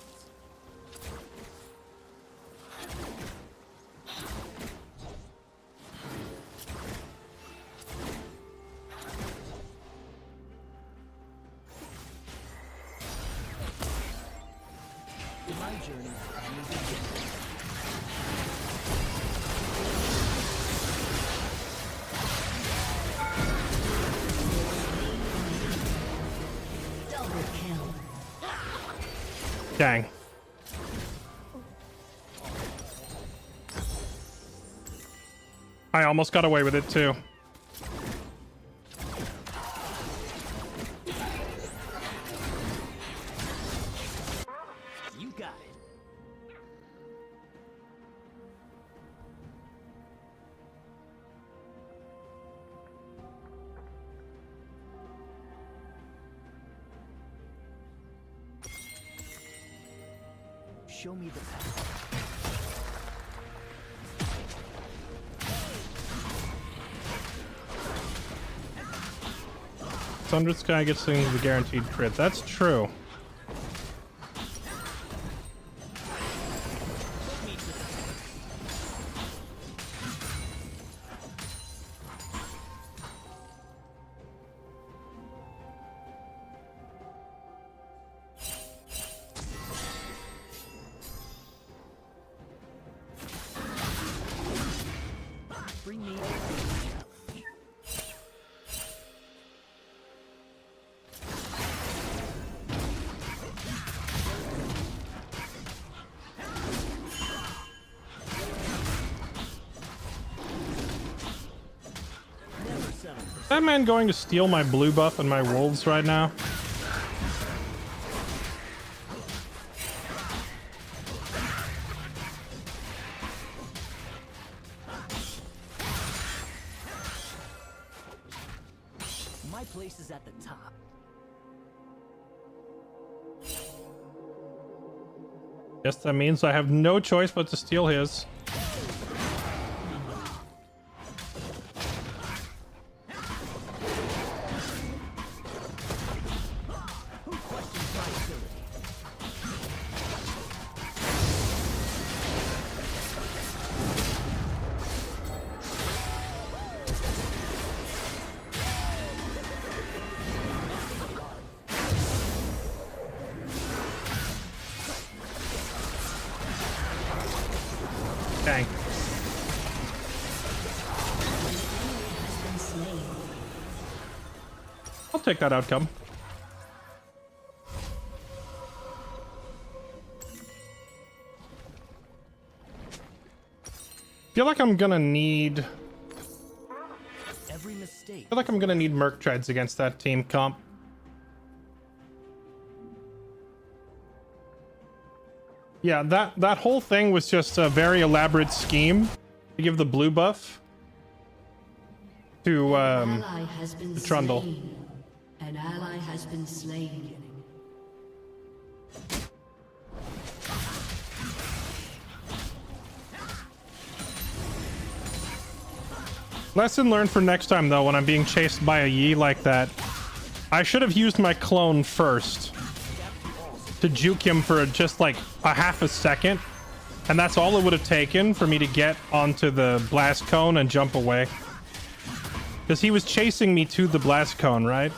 My journey will begin. Double kill. Dang. I almost got away with it too. You got it. Show me the path. Sundered Sky gets things the guaranteed crit. That's true. Bring me a challenge. Never settle for Is that man going to steal my blue buff and my wolves right now? my place is at the top. Guess that means I have no choice but to steal his. Who questions my ability? Dang. take that outcome. Feel like I'm gonna need... Every mistake. feel like I'm gonna need Merc Treads against that team comp. Yeah, that whole thing was just a very elaborate scheme to give the blue buff to Ally has been Trundle. slain. An ally has been slain. Lesson learned for next time, though, when I'm being chased by a Yi like that. I should have used my clone first to juke him for just like a half a second. And that's all it would have taken for me to get onto the blast cone and jump away. Because he was chasing me to the blast cone, right?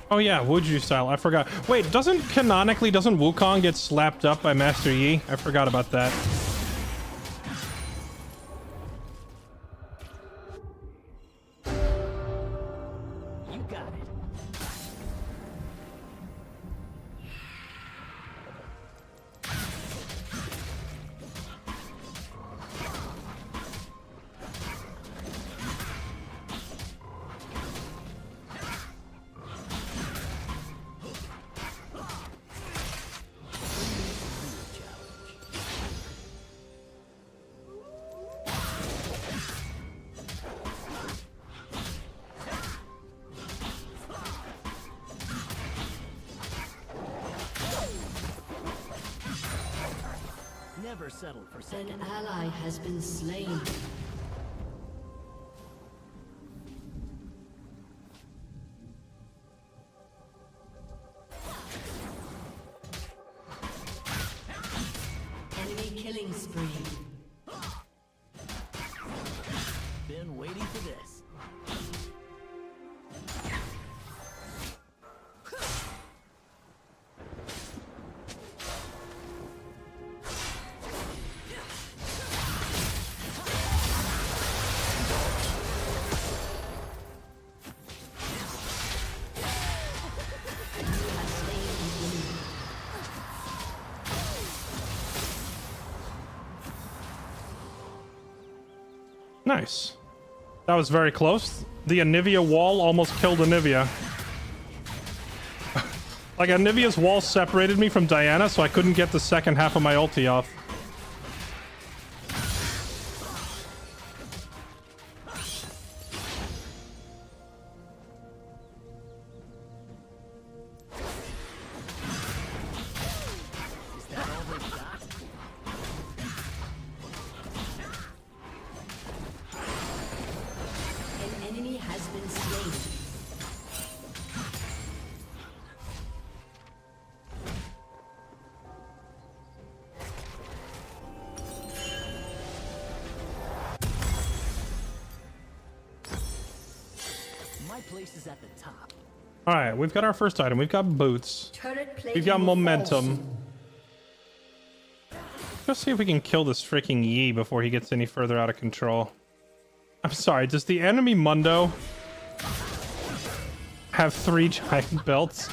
Oh yeah, Wuju style. I forgot. Wait, doesn't Wukong get slapped up by Master Yi? I forgot about that. You got it. Never settle for An second. ally has been slain. Enemy killing spree. Been waiting for this. Nice. That was very close. The Anivia wall almost killed Anivia. Like, Anivia's wall separated me from Diana, so I couldn't get the second half of my ulti off. Is that all they've got? An enemy has been slain. My place is at the top. Alright, we've got our first item. We've got boots. Turret plating We've got will fall momentum. soon. Let's see if we can kill this freaking Yi before he gets any further out of control. I'm sorry, does the enemy Mundo have 3 giant belts?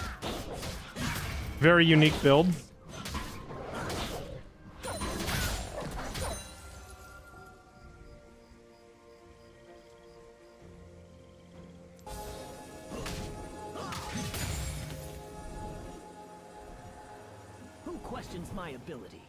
Very unique build. Who questions my ability?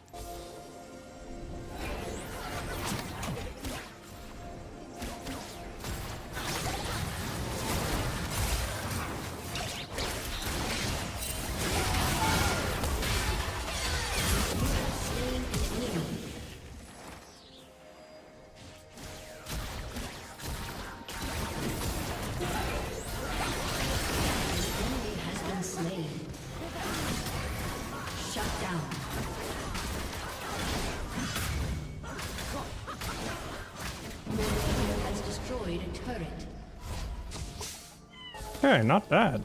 Enemy has been slain. Shut down. Enemy has destroyed a turret. Okay, not bad.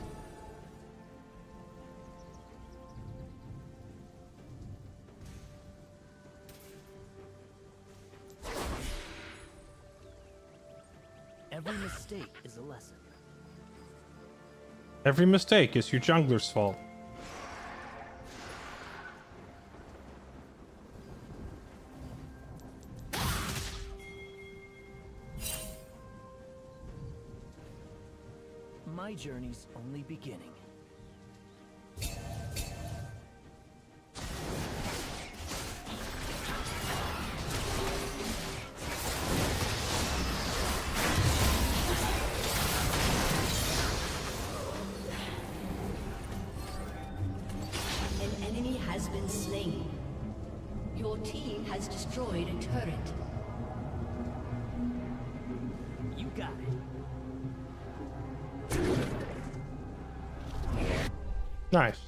Every mistake is a lesson. Every mistake is your jungler's fault. My journey's only beginning. An enemy has been slain. Your team has destroyed a turret. You got it. Nice.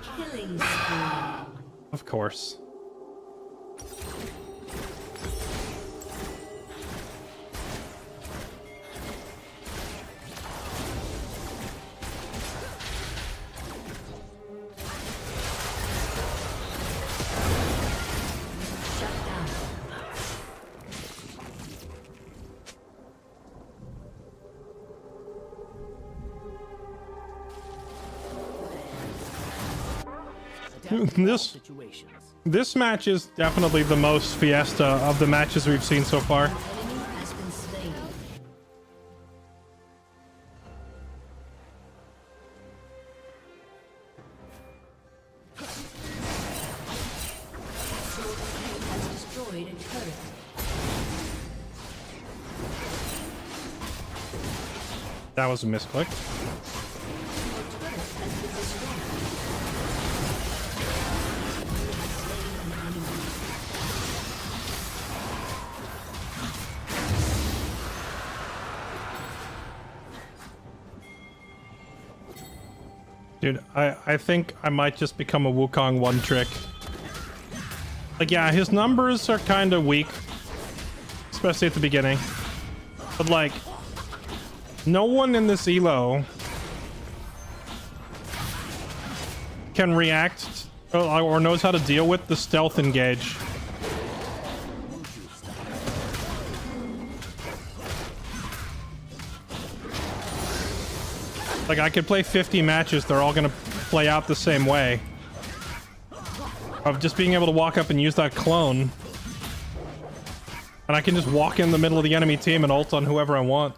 Killing spree. Of course. Shut down. Adapt to all This- situations. This match is definitely the most fiesta of the matches we've seen so far. Enemy has been slain. Your team has destroyed a turret. That was a misclick. Your turret has been destroyed. You have slain an enemy. Dude, I think I might just become a Wukong one trick. Like, yeah, his numbers are kind of weak, especially at the beginning. But like, no one in this elo can react or knows how to deal with the stealth engage. Like, I could play 50 matches, they're all gonna play out the same way. Of just being able to walk up and use that clone. And I can just walk in the middle of the enemy team and ult on whoever I want.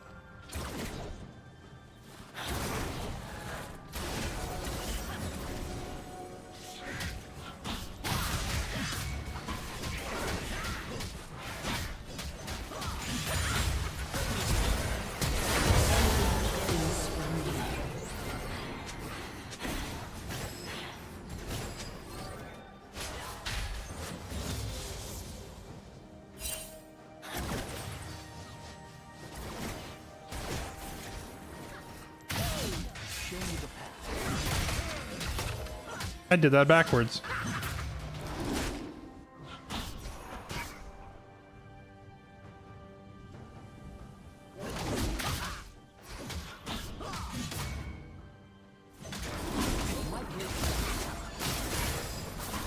I did that backwards.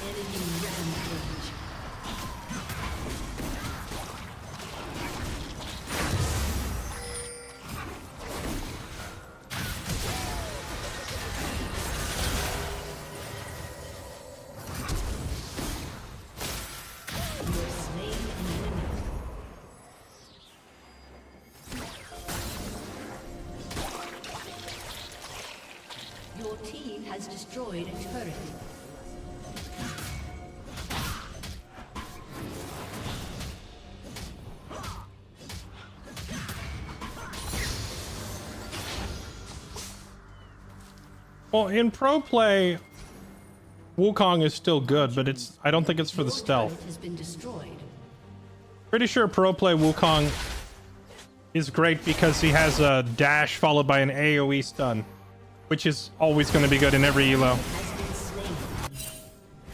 Enemy rampage. You have slain an enemy. Your team has destroyed a turret. Well, in pro play, Wukong is still good, but I don't think it's for the Your stealth. turret has been destroyed. Pretty sure pro play Wukong is great because he has a dash followed by an AoE stun, which is always going to be good in every elo. Has been slain.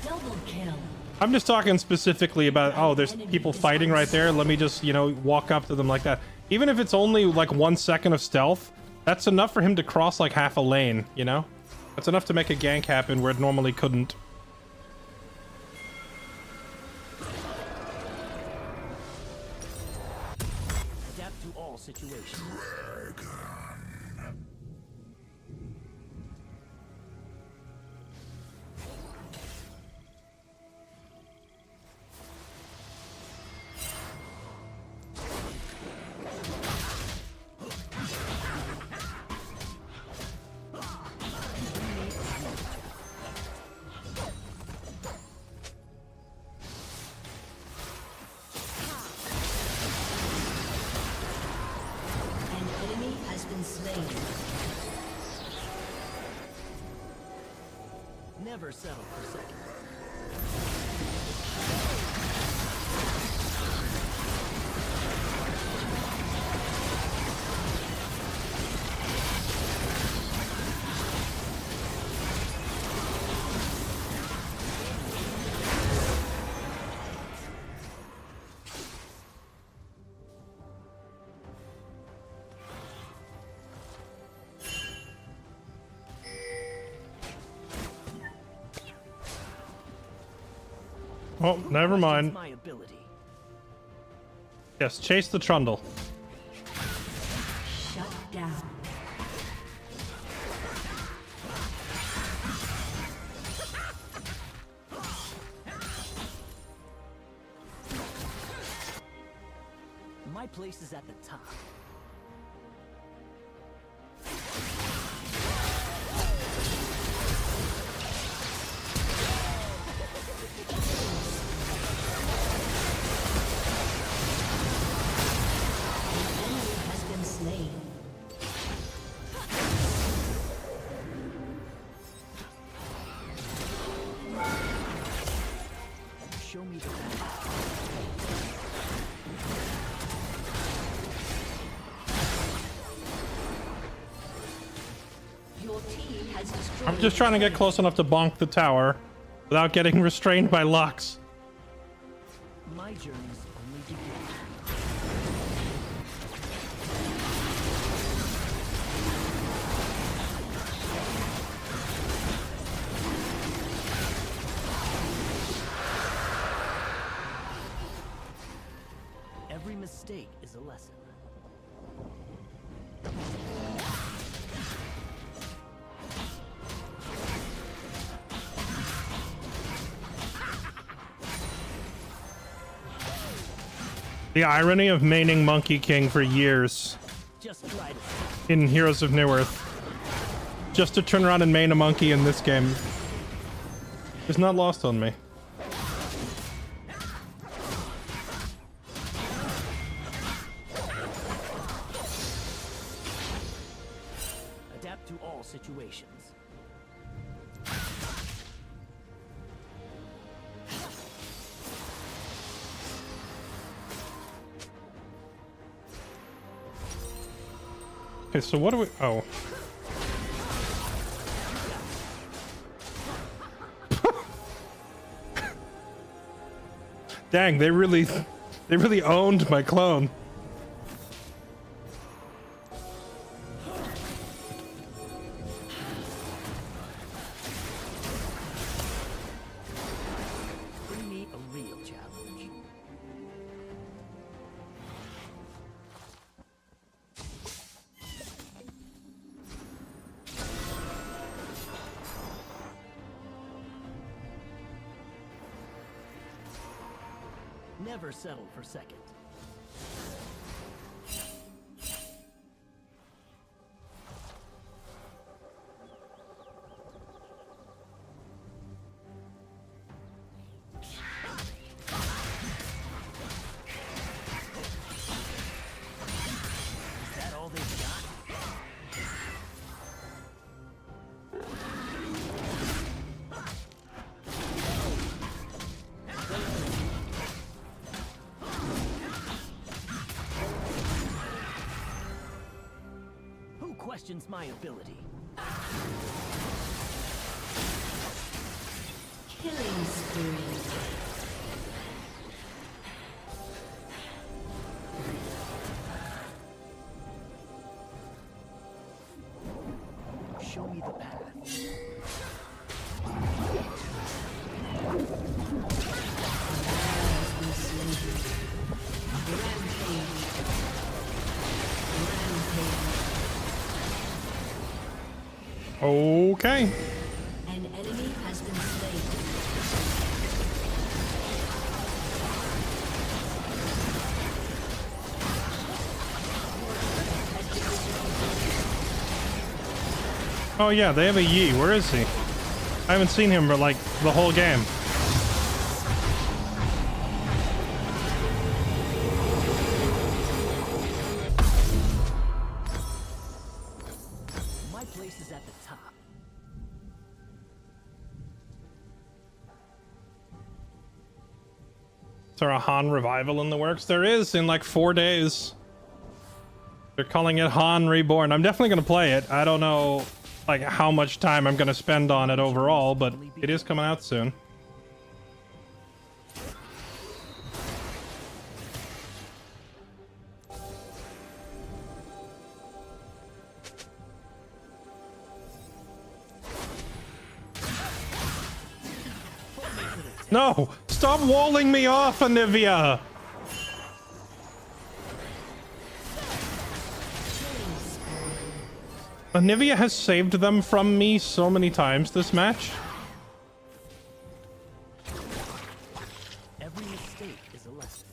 Double kill. I'm just talking specifically about, oh, there's people fighting right there. Let me just, walk up to them like that. Even if it's only like 1 second of stealth, that's enough for him to cross like half a lane, That's enough to make a gank happen where it normally couldn't. all situations. An enemy has been slain. Never settle for second. Oh, never mind. My ability. Yes, chase the trundle. Shut down. My place is at the top. Has been slain. Show me the path. Your team has destroyed. I'm just trying to get close enough to bonk the tower without getting restrained by locks. My journey's only beginning. Every mistake is a lesson. The irony of maining Monkey King for years Just try to. in Heroes of Newerth, just to turn around and main a monkey in this game, is not lost on me. Adapt to all situations. Okay, so what do we... Oh. Dang, they really owned my clone. Bring me a real challenge. Never settle for second. Is that all they've got? Who questions my ability? Killing spree. Show me the path. Rampage. Okay. An enemy has been slain. Oh yeah, they have a Yi. Where is he? I haven't seen him for like the whole game. My place is at the top. Is there a Han revival in the works? There is in like 4 days. They're calling it Han Reborn. I'm definitely gonna play it. I don't know like how much time I'm gonna spend on it overall, but it is coming out soon. No! Stop walling me off, Anivia! Anivia has saved them from me so many times this match. Every mistake is a lesson.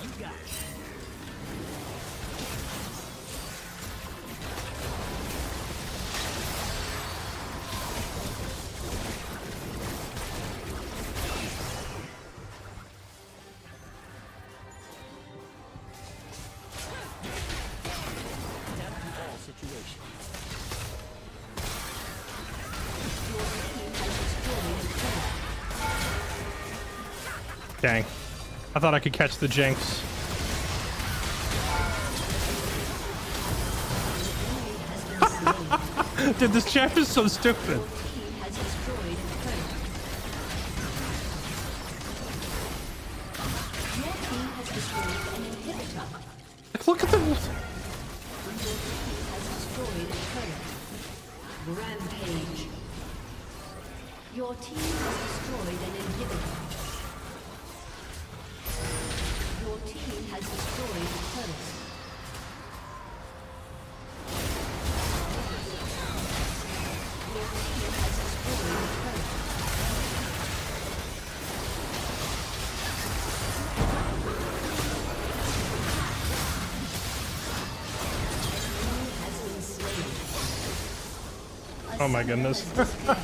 You got it. Adapt to all situations. Dang. I thought I could catch the Jinx. Dude, this champ is so stupid. Has destroyed a turret. Your team has destroyed an inhibitor. Like, look at the... Your team has destroyed a turret. Rampage. Your team has destroyed an inhibitor. Your team has destroyed a turret. Your team has destroyed a turret. Enemy has been slain. Oh my goodness. Victory!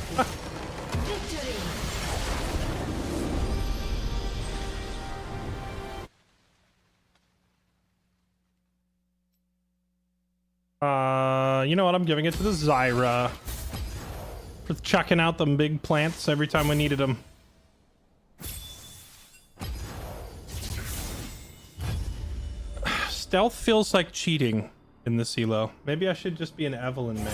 You know what? I'm giving it to the Zyra. For chucking out them big plants every time we needed them. Stealth feels like cheating in this elo. Maybe I should just be an Evelyn man.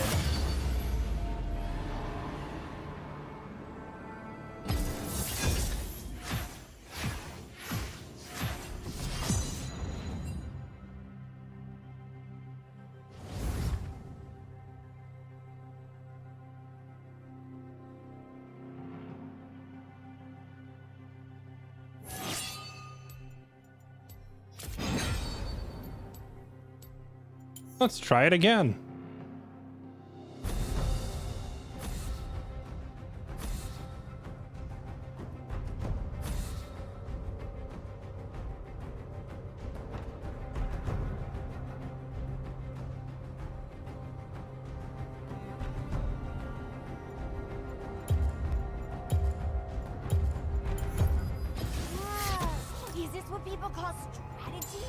Let's try it again. Whoa. Is this what people call strategy?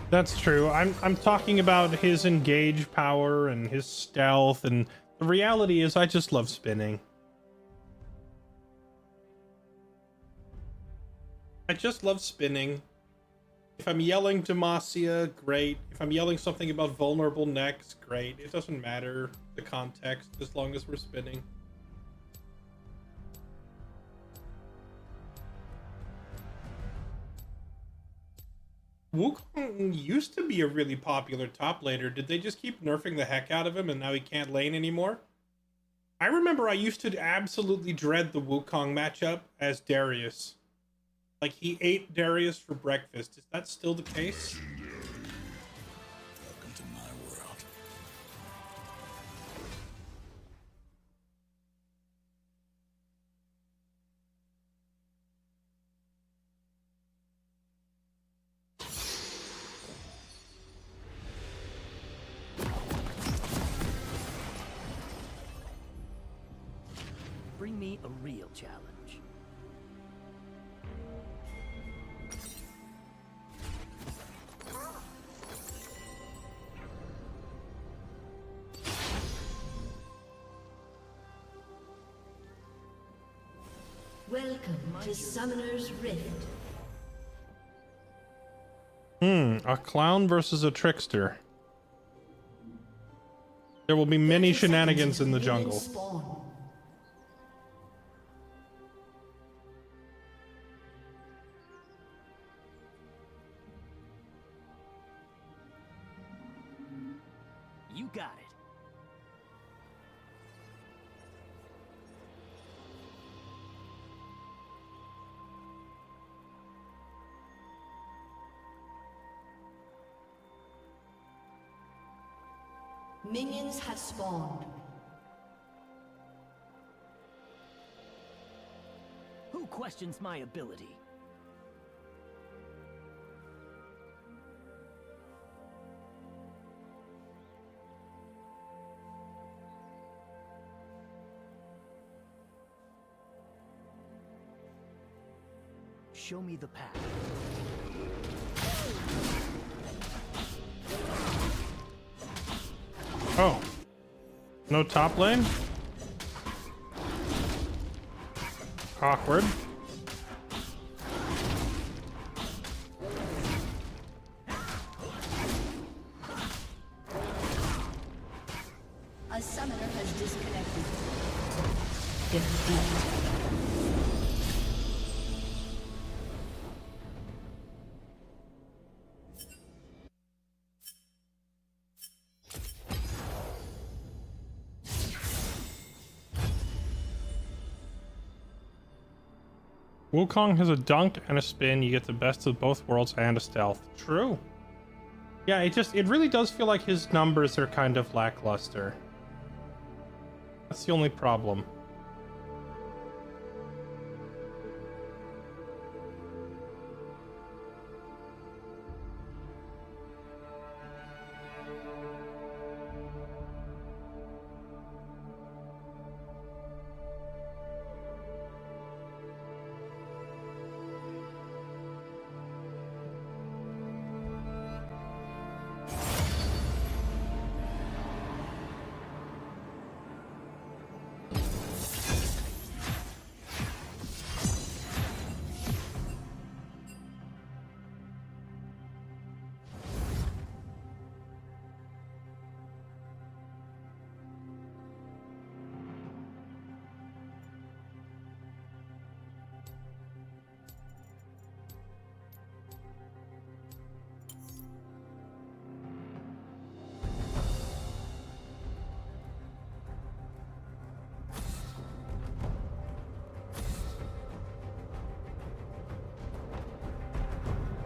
That's true. I'm talking about his engage power and his stealth, and the reality is I just love spinning. I just love spinning. If I'm yelling Demacia, great. If I'm yelling something about vulnerable necks, great. It doesn't matter the context as long as we're spinning. Wukong used to be a really popular top laner. Did they just keep nerfing the heck out of him and now he can't lane anymore? I remember I used to absolutely dread the Wukong matchup as Darius. Like, he ate Darius for breakfast. Is that still the case? Welcome to my world. Bring me a real challenge. Welcome to Summoner's Rift. A clown versus a trickster. There will be many 30 shenanigans seconds in the until jungle. minions spawn. You got it. Minions have spawned. Who questions my ability? Show me the path. Oh. No top lane? Awkward. A summoner has disconnected. Defeat. Wukong has a dunk and a spin. You get the best of both worlds and a stealth. True. Yeah, it really does feel like his numbers are kind of lackluster. That's the only problem.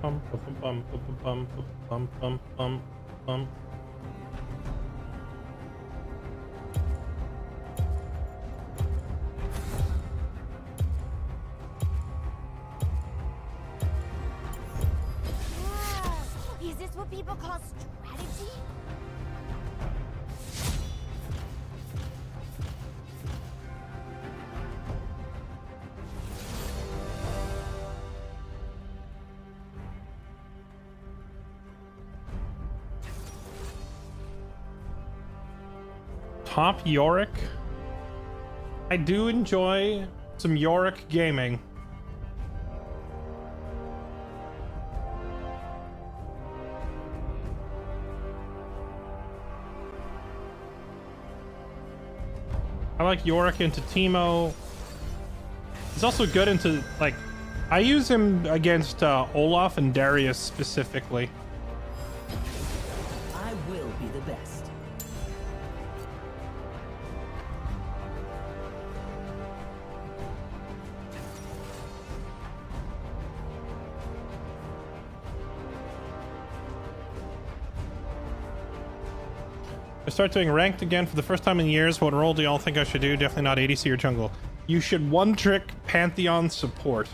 Bum, bum, bum, bum, bum, bum, bum, bum. Is this what people call strategy? top Yorick. I do enjoy some Yorick gaming. I like Yorick into Teemo. He's also good into, like, I use him against Olaf and Darius specifically. I will be the best. I start doing ranked again for the first time in years. What role do y'all think I should do? Definitely not ADC or jungle. You should one-trick Pantheon support.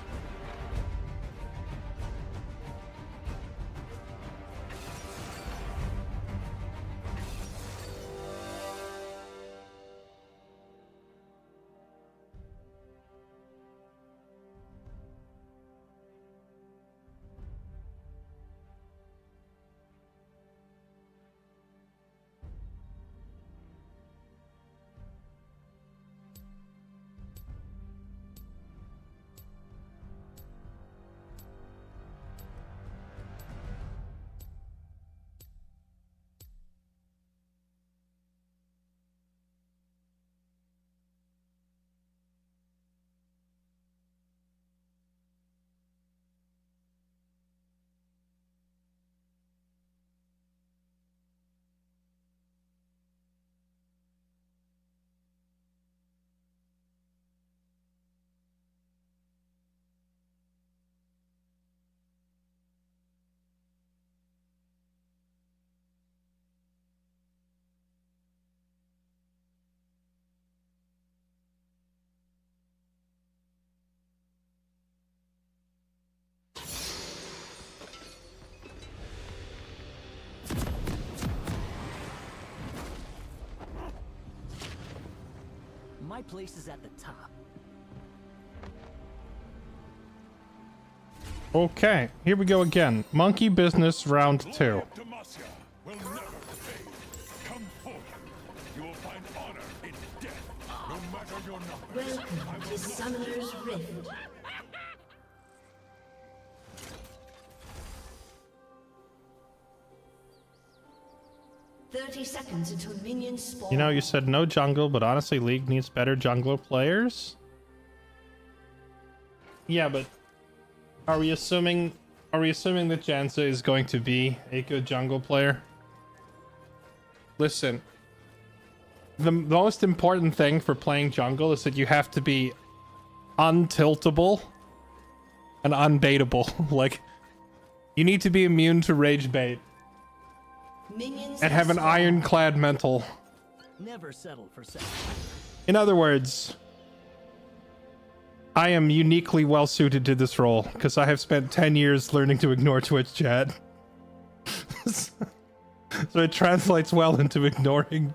My place is at the top. Okay, here we go again. Monkey Business Round 2. Demacia will never fade. Come forth. You will find honor in death, no matter your numbers. Welcome to Summoner's Rift. Seconds until minions spawn. You know, you said no jungle, but honestly, League needs better jungler players. Yeah, but are we assuming that Janza is going to be a good jungle player? Listen, the most important thing for playing jungle is that you have to be untiltable and unbaitable. Like, you need to be immune to rage bait Minions and have an ironclad mental. Never settle for second. In other words, I am uniquely well suited to this role because I have spent 10 years learning to ignore Twitch chat. So it translates well into ignoring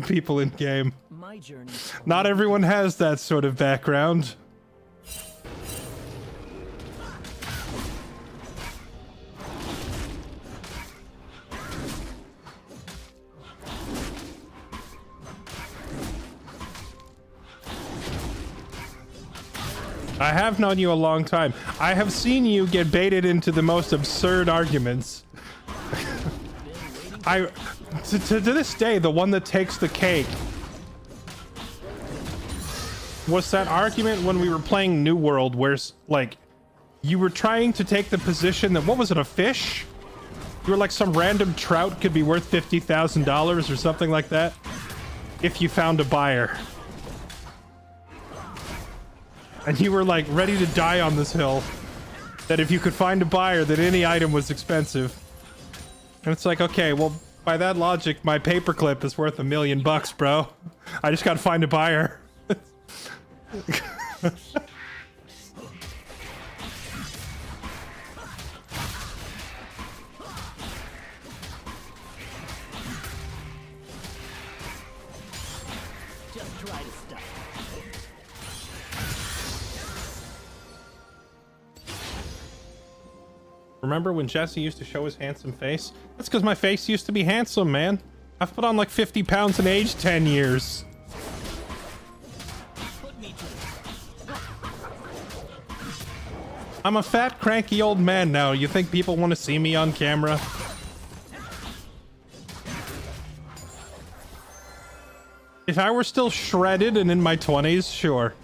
people in game. My journey. Not everyone has that sort of background. I have known you a long time. I have seen you get baited into the most absurd arguments. To this day, the one that takes the cake was that argument when we were playing New World, where, like, you were trying to take the position that, what was it, a fish? You were like, some random trout could be worth $50,000 or something like that if you found a buyer. And you were like ready to die on this hill, that if you could find a buyer, that any item was expensive. And it's like, okay, well, by that logic, my paperclip is worth $1 million, bro. I just gotta find a buyer. Just try to stop. Remember when Jesse used to show his handsome face? That's because my face used to be handsome, man. I've put on like 50 pounds in age 10 years. I'm a fat, cranky old man now. You think people want to see me on camera? If I were still shredded and in my 20s, sure.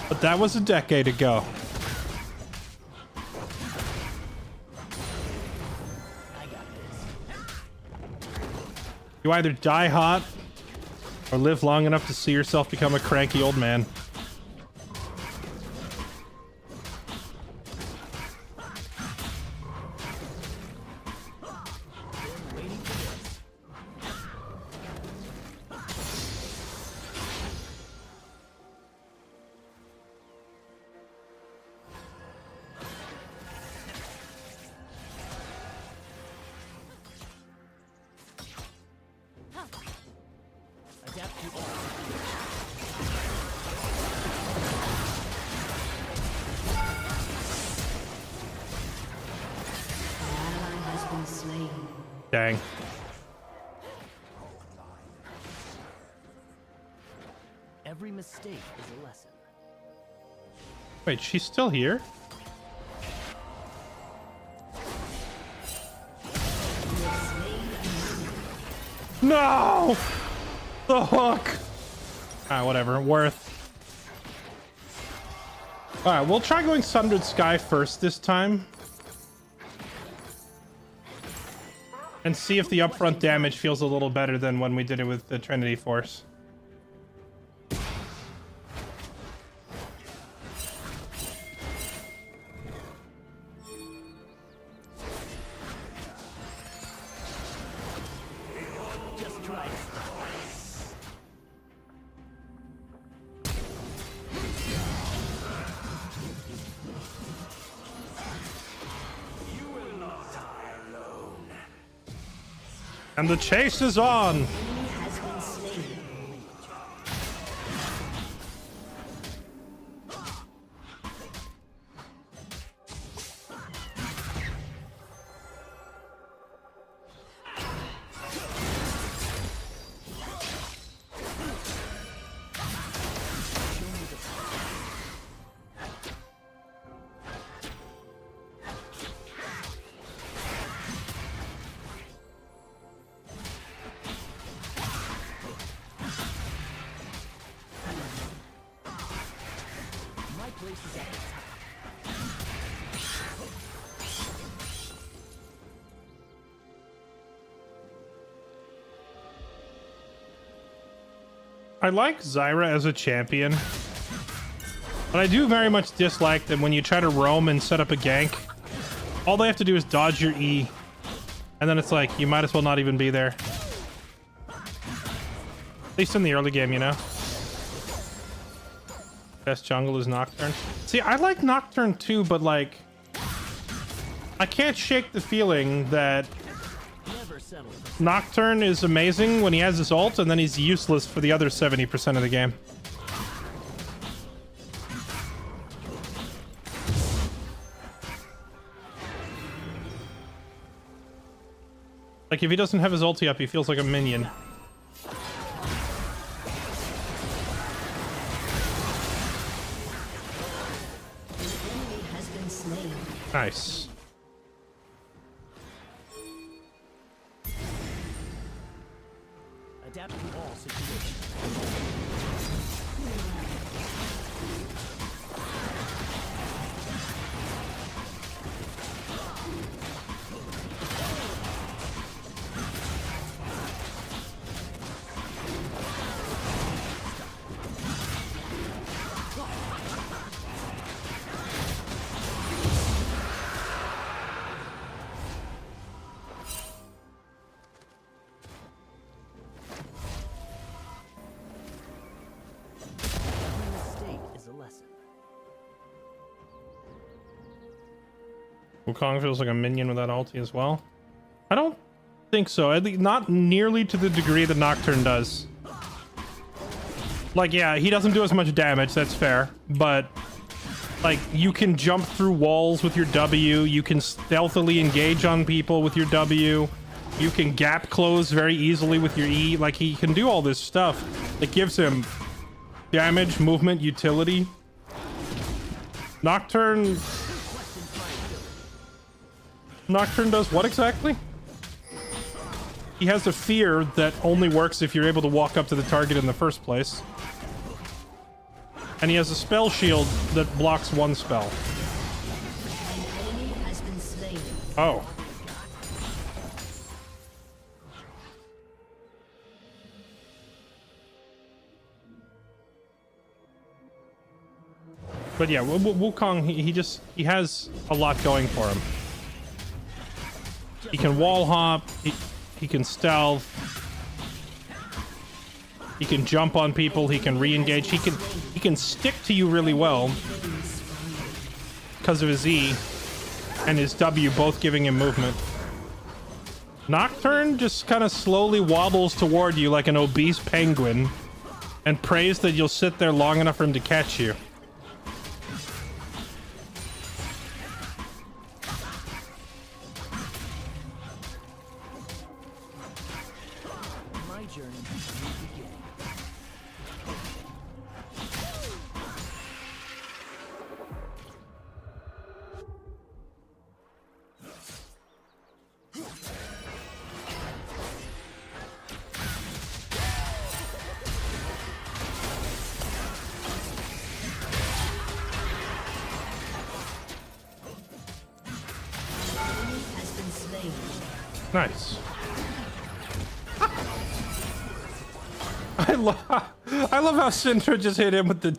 But that was a decade ago. You either die hot or live long enough to see yourself become a cranky old man. Adapt to all. An ally has been slain. Dang. Every mistake is a lesson. Wait, she's still here? No! The hook! Ah, whatever. Worth. Alright, we'll try going Sundered Sky first this time. And see if the upfront damage feels a little better than when we did it with the Trinity Force. Just try it. And the chase is on! Enemy has been slain. My place is at the top. I like Zyra as a champion, but I do very much dislike that when you try to roam and set up a gank, all they have to do is dodge your E, and then it's like, you might as well not even be there. At least in the early game, you know? Best jungle is Nocturne. See, I like Nocturne too, but like, I can't shake the feeling that Never settle for Nocturne is amazing when he has his ult, and then he's useless for the other 70% of the game. Like, if he doesn't have his ulti up, he feels like a minion. An enemy has been slain. Nice. adapt to all situations. Every mistake is a lesson. Wukong feels like a minion with that ulti as well. I don't think so. At least not nearly to the degree that Nocturne does. Like, yeah, he doesn't do as much damage, that's fair, but like, you can jump through walls with your W, you can stealthily engage on people with your W, you can gap close very easily with your E. Like, he can do all this stuff that gives him damage, movement, utility. Nocturne does what exactly? He has a fear that only works if you're able to walk up to the target in the first place. And he has a spell shield that blocks one spell. An enemy has been slain. Oh. But yeah, Wukong, he has a lot going for him. He can wall hop, he can stealth, he can jump on people, he can re-engage, he can stick to you really well because of his E and his W both giving him movement. Nocturne just kind of slowly waddles toward you like an obese penguin and prays that you'll sit there long enough for him to catch you. My journey is beginning. Has been slain. Nice. I love how Syndra just hit him with the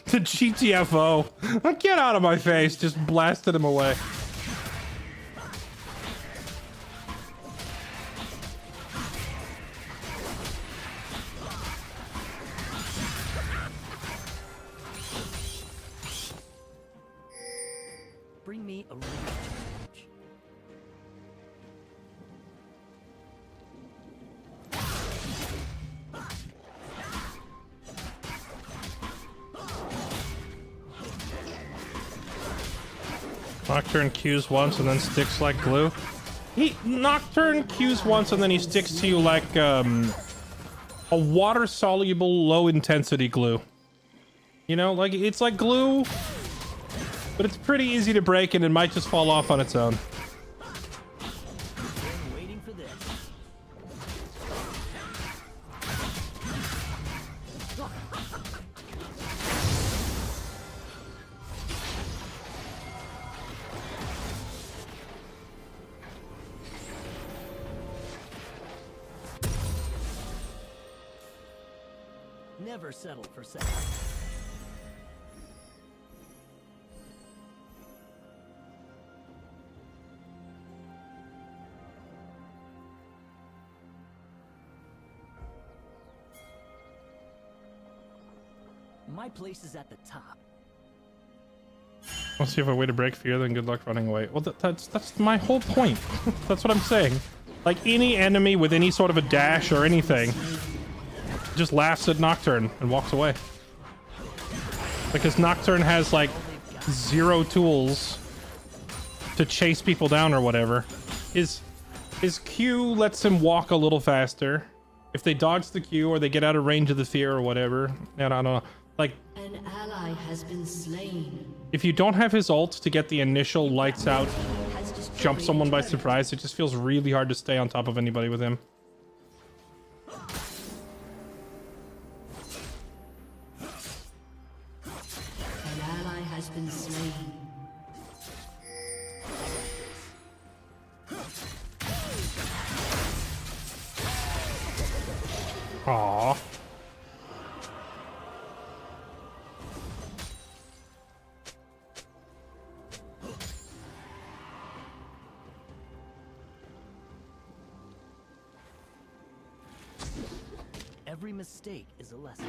GTFO. Like, get out of my face. Just blasted him away. Bring me a real challenge. Nocturne Qs once and then sticks like glue. Nocturne Qs once and then he sticks to you like a water-soluble, low-intensity glue. You know, like, it's like glue, but it's pretty easy to break and it might just fall off on its own. Been waiting for this. Never settle for second. My place is at the top. Let's see if I have a way to break fear, then good luck running away. Well, that's my whole point. That's what I'm saying. Like, any enemy with any sort of a dash or anything just laughs at Nocturne and walks away. Because Nocturne has, like, 0 tools to chase people down or whatever. His Q lets him walk a little faster. If they dodge the Q or they get out of range of the fear or whatever. And I don't know. Like, An ally has been slain. if you don't have his ult to get the initial lights out, Has destroyed jump someone by a turret. surprise, it just feels really hard to stay on top of anybody with him. An ally has been slain. Aww. Every mistake is a lesson.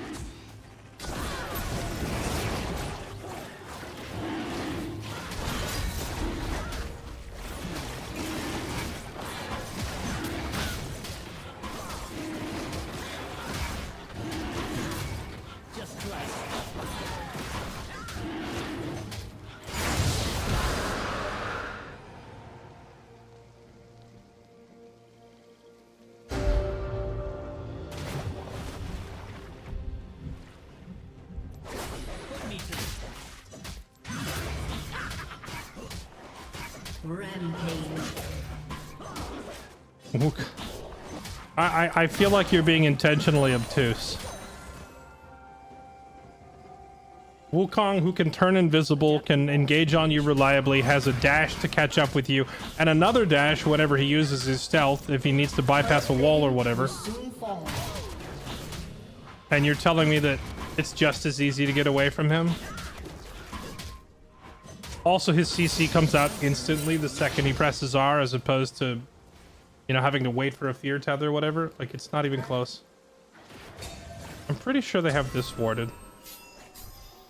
Rampage. Ook. I feel like you're being intentionally obtuse. Wukong, who can turn invisible, can engage on you reliably, has a dash to catch up with you, and another dash whenever he uses his stealth if he needs to bypass a wall or whatever. And you're telling me that it's just as easy to get away from him? Also, his CC comes out instantly the second he presses R, as opposed to, you know, having to wait for a fear tether or whatever. Like, it's not even close. I'm pretty sure they have this warded.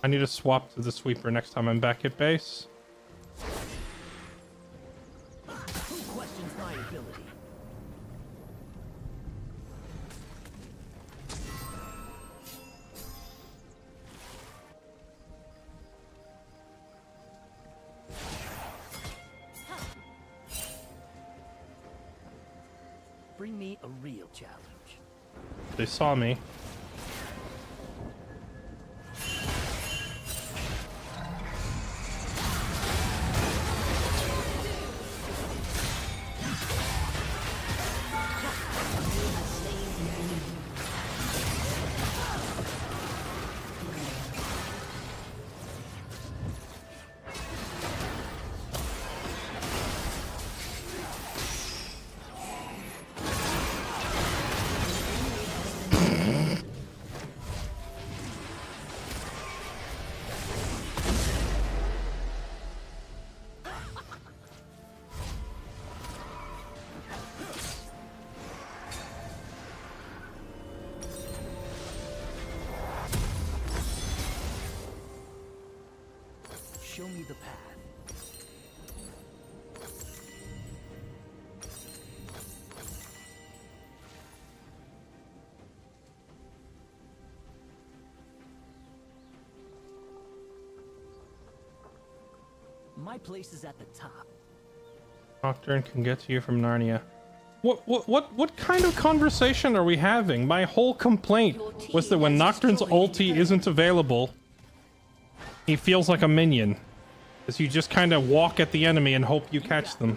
I need to swap to the sweeper next time I'm back at base. Who questions my ability? Bring me a real challenge. They saw me. Show me the path. My place is at the top. Nocturne can get to you from Narnia. What kind of conversation are we having? My whole complaint was that when Nocturne's ulti isn't available, he feels like a minion. As you just kind of walk at the enemy and hope you catch them.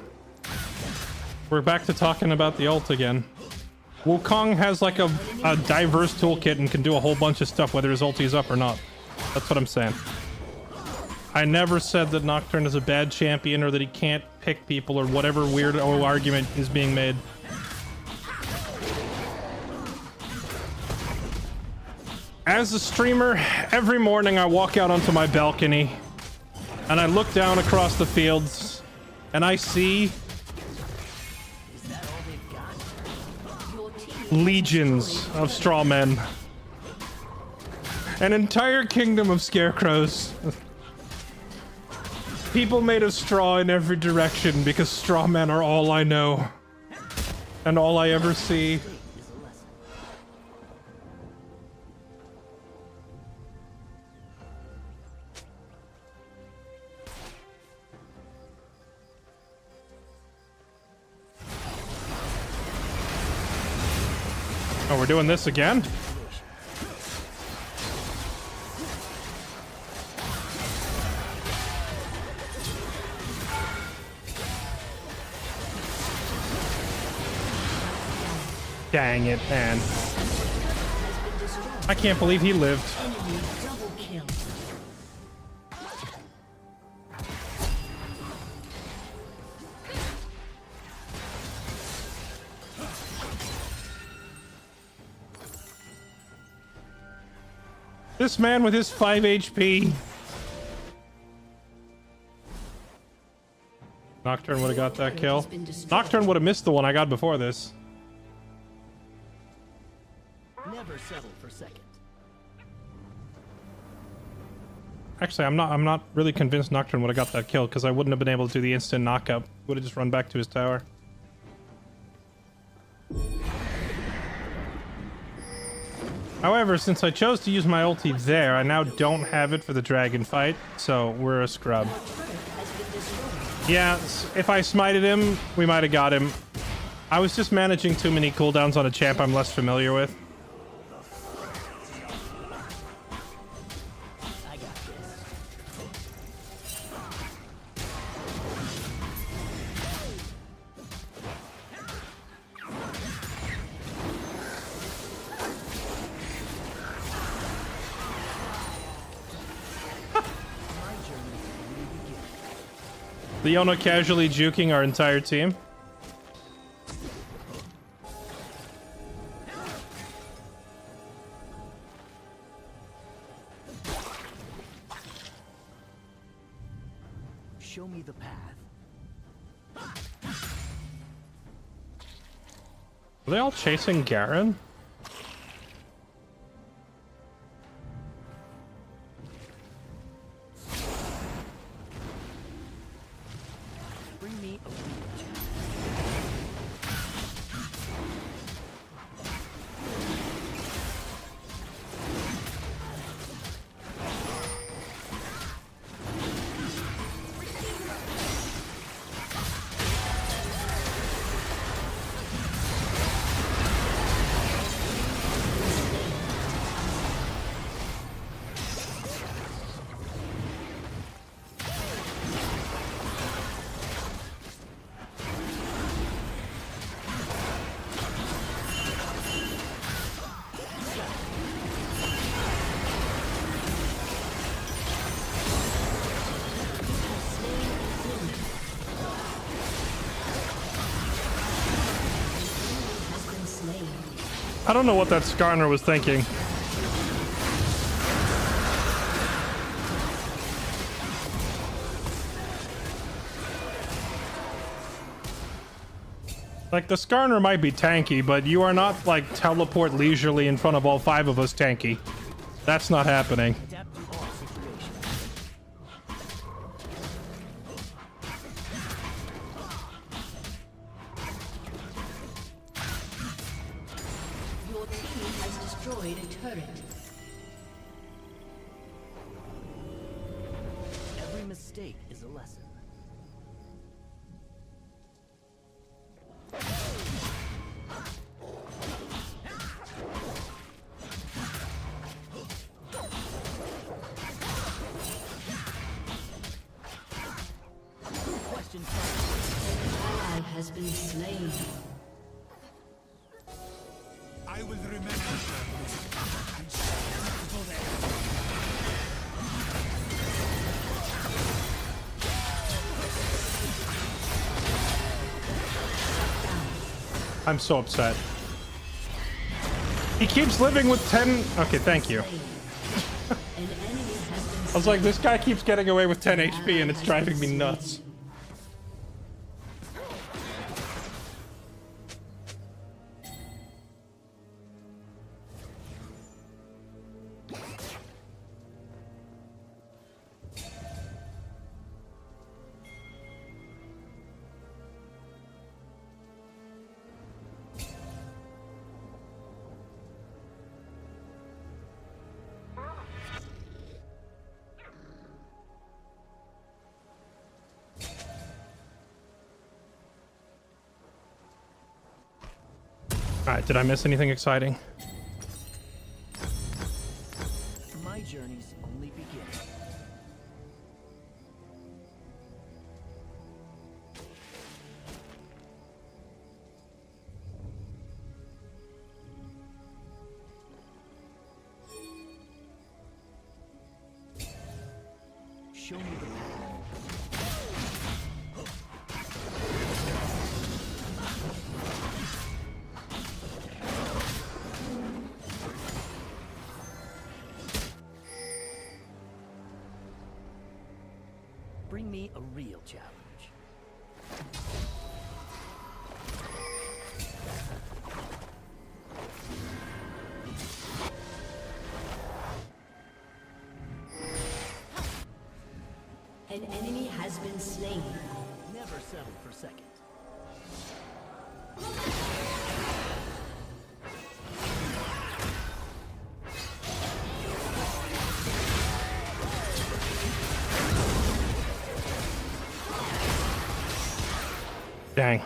We're back to talking about the ult again. Wukong has like a diverse toolkit and can do a whole bunch of stuff whether his ulti is up or not. That's what I'm saying. I never said that Nocturne is a bad champion or that he can't pick people or whatever weird argument is being made. As a streamer, every morning I walk out onto my balcony and I look down across the fields and I see legions of straw men. An entire kingdom of scarecrows. People made of straw in every direction because straw men are all I know. And all I ever see. Oh, we're doing this again? Dang it, man. I can't believe he lived. Enemy double kill. This man with his 5 HP. Nocturne would have got that kill. Nocturne would have missed the one I got before this. Never settle for second. Actually, I'm not really convinced Nocturne would have got that kill because I wouldn't have been able to do the instant knockup. Would have just run back to his tower. However, since I chose to use my ulti there, I now don't have it for the dragon fight, so we're a scrub. Yeah, if I smited him, we might have got him. I was just managing too many cooldowns on a champ I'm less familiar with. I got this. Leona casually juking our entire team. Show me the path. Are they all chasing Garen? Bring me a real challenge. I don't know what that Skarner was thinking. Like, the Skarner might be tanky, but you are not, like, teleport leisurely in front of all 5 of us tanky. That's not happening. Adapt to all situations. Your team has destroyed a turret. Every mistake is a lesson. Question Ally has been slain. I will remember and stand for them. I'm so upset. He keeps living with 10... Okay, thank you. An enemy has been I was like, this guy keeps getting away with 10 HP and it's driving me nuts. Alright, did I miss anything exciting? my journey's only beginning. Show me the path. Bring me a real challenge. An enemy has been slain. Never settle for second. Dang.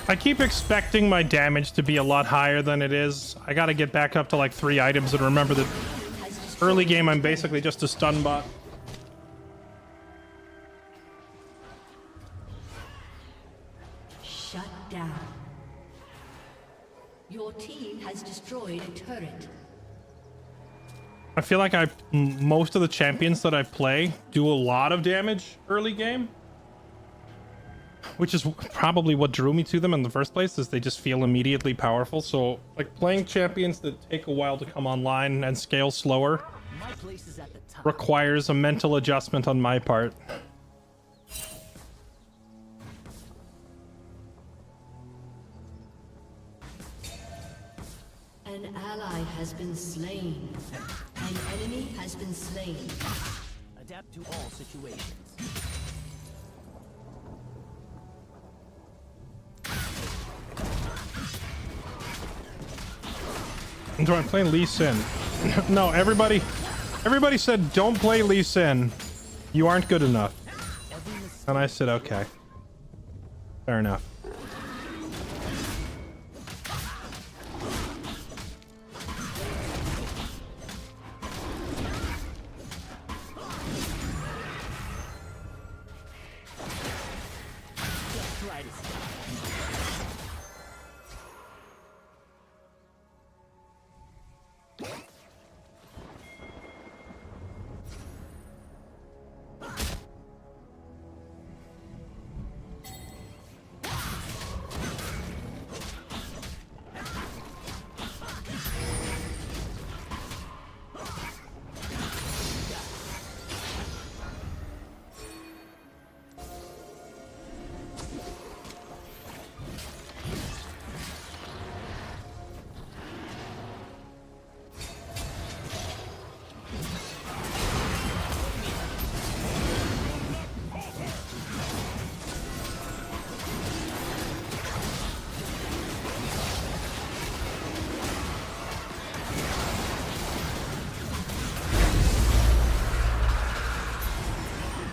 I keep expecting my damage to be a lot higher than it is. I gotta get back up to like 3 items and remember that early game I'm basically just a stun bot. Shut down. Your team has destroyed a turret. I feel like most of the champions that I play do a lot of damage early game, which is probably what drew me to them in the first place, is they just feel immediately powerful. So like playing champions that take a while to come online and scale slower My place is at the top. requires a mental adjustment on my part. An ally has been slain. An enemy has been slain. Adapt to all situations. Do I play Lee Sin? No, everybody said don't play Lee Sin. You aren't good enough. And I said okay. Fair enough. Try to stop.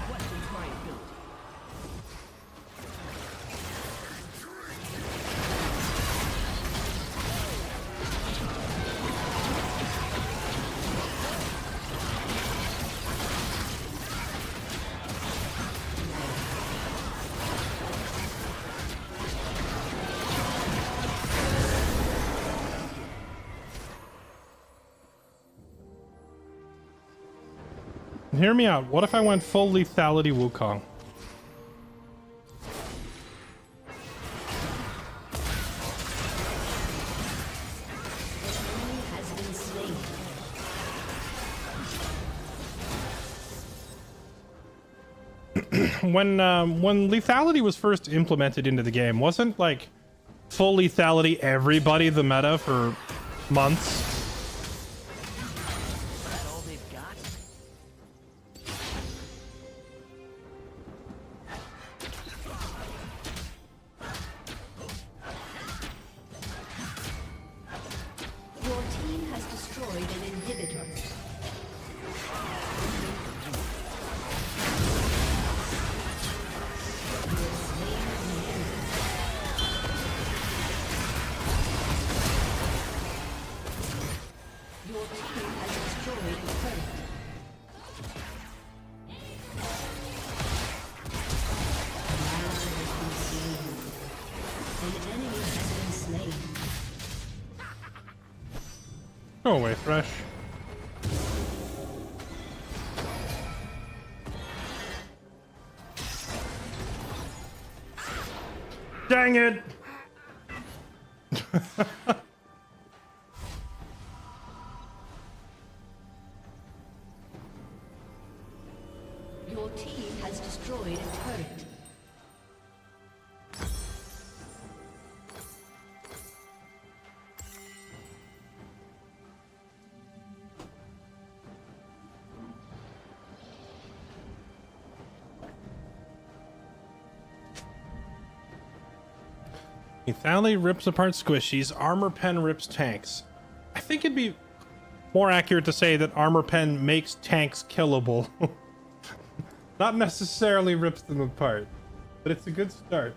Questions my ability. Hear me out. What if I went full lethality Wukong? Enemy has been slain. When lethality was first implemented into the game, wasn't like full lethality everybody the meta for months? Is that all they've got? Your team has destroyed an inhibitor. Your team has destroyed a turret. An enemy has been slain. Go away, Thresh. Dang it! Your team has destroyed a turret. Lethality rips apart squishies, armor pen rips tanks. I think it'd be more accurate to say that armor pen makes tanks killable. Not necessarily rips them apart, but it's a good start.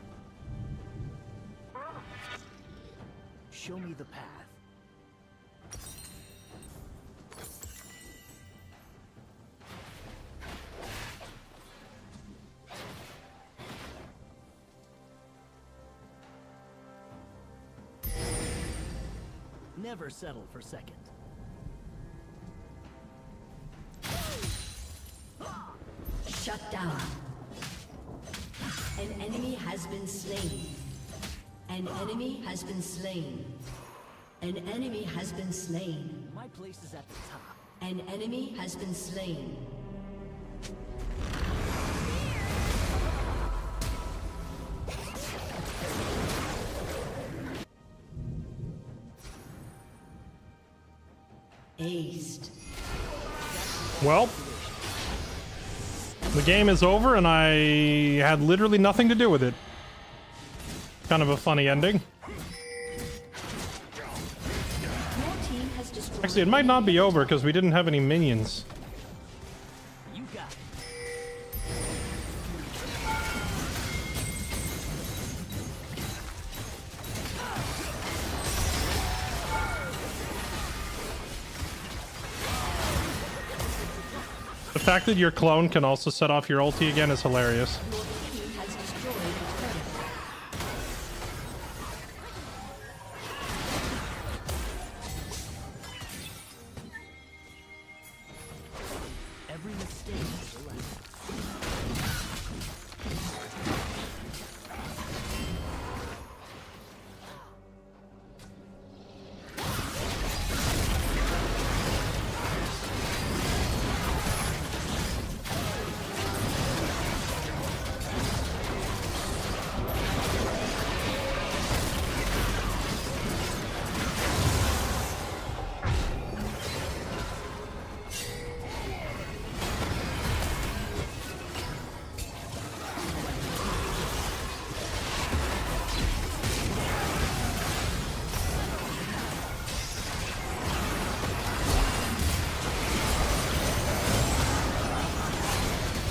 Show me the path. Never settle for second. Shut down. An enemy has been slain. An enemy has been slain. An enemy has been slain. My place is at the top. An enemy has been slain. Aced. Well, the game is over and I had literally nothing to do with it. Kind of a funny ending. Your team has destroyed. Actually, it might not be over because we didn't have any minions. You got it. The fact that your clone can also set off your ulti again is hilarious. Your team has destroyed a turret. Every mistake is a lesson.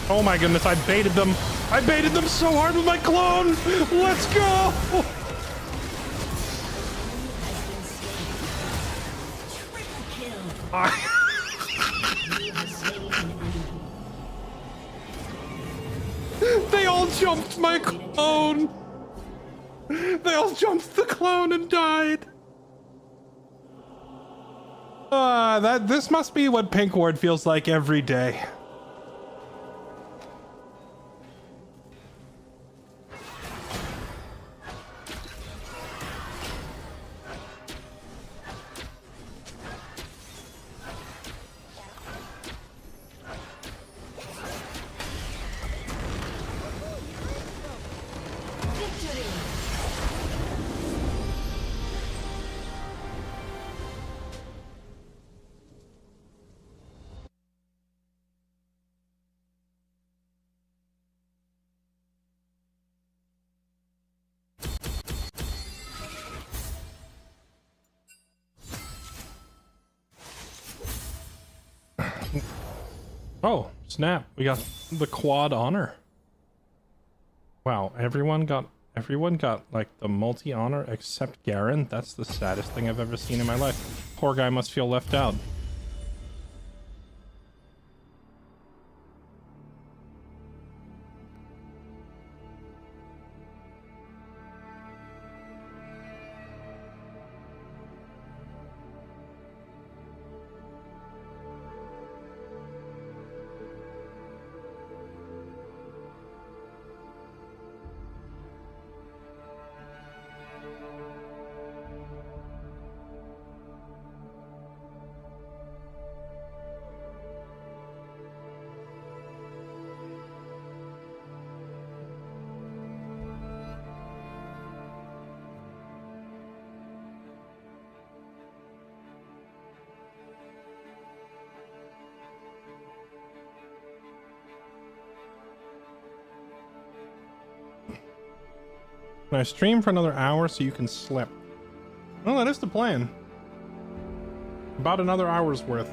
Oh my goodness, I baited them. I baited them so hard with my clone. Let's go. They all jumped my clone. They all jumped the clone and died. This must be what Pink Ward feels like every day. Oh, snap. We got the quad honor. Wow, everyone got like the multi honor except Garen. That's the saddest thing I've ever seen in my life. Poor guy must feel left out. Can I stream for another hour so you can slip? Well, that is the plan. About another hour's worth.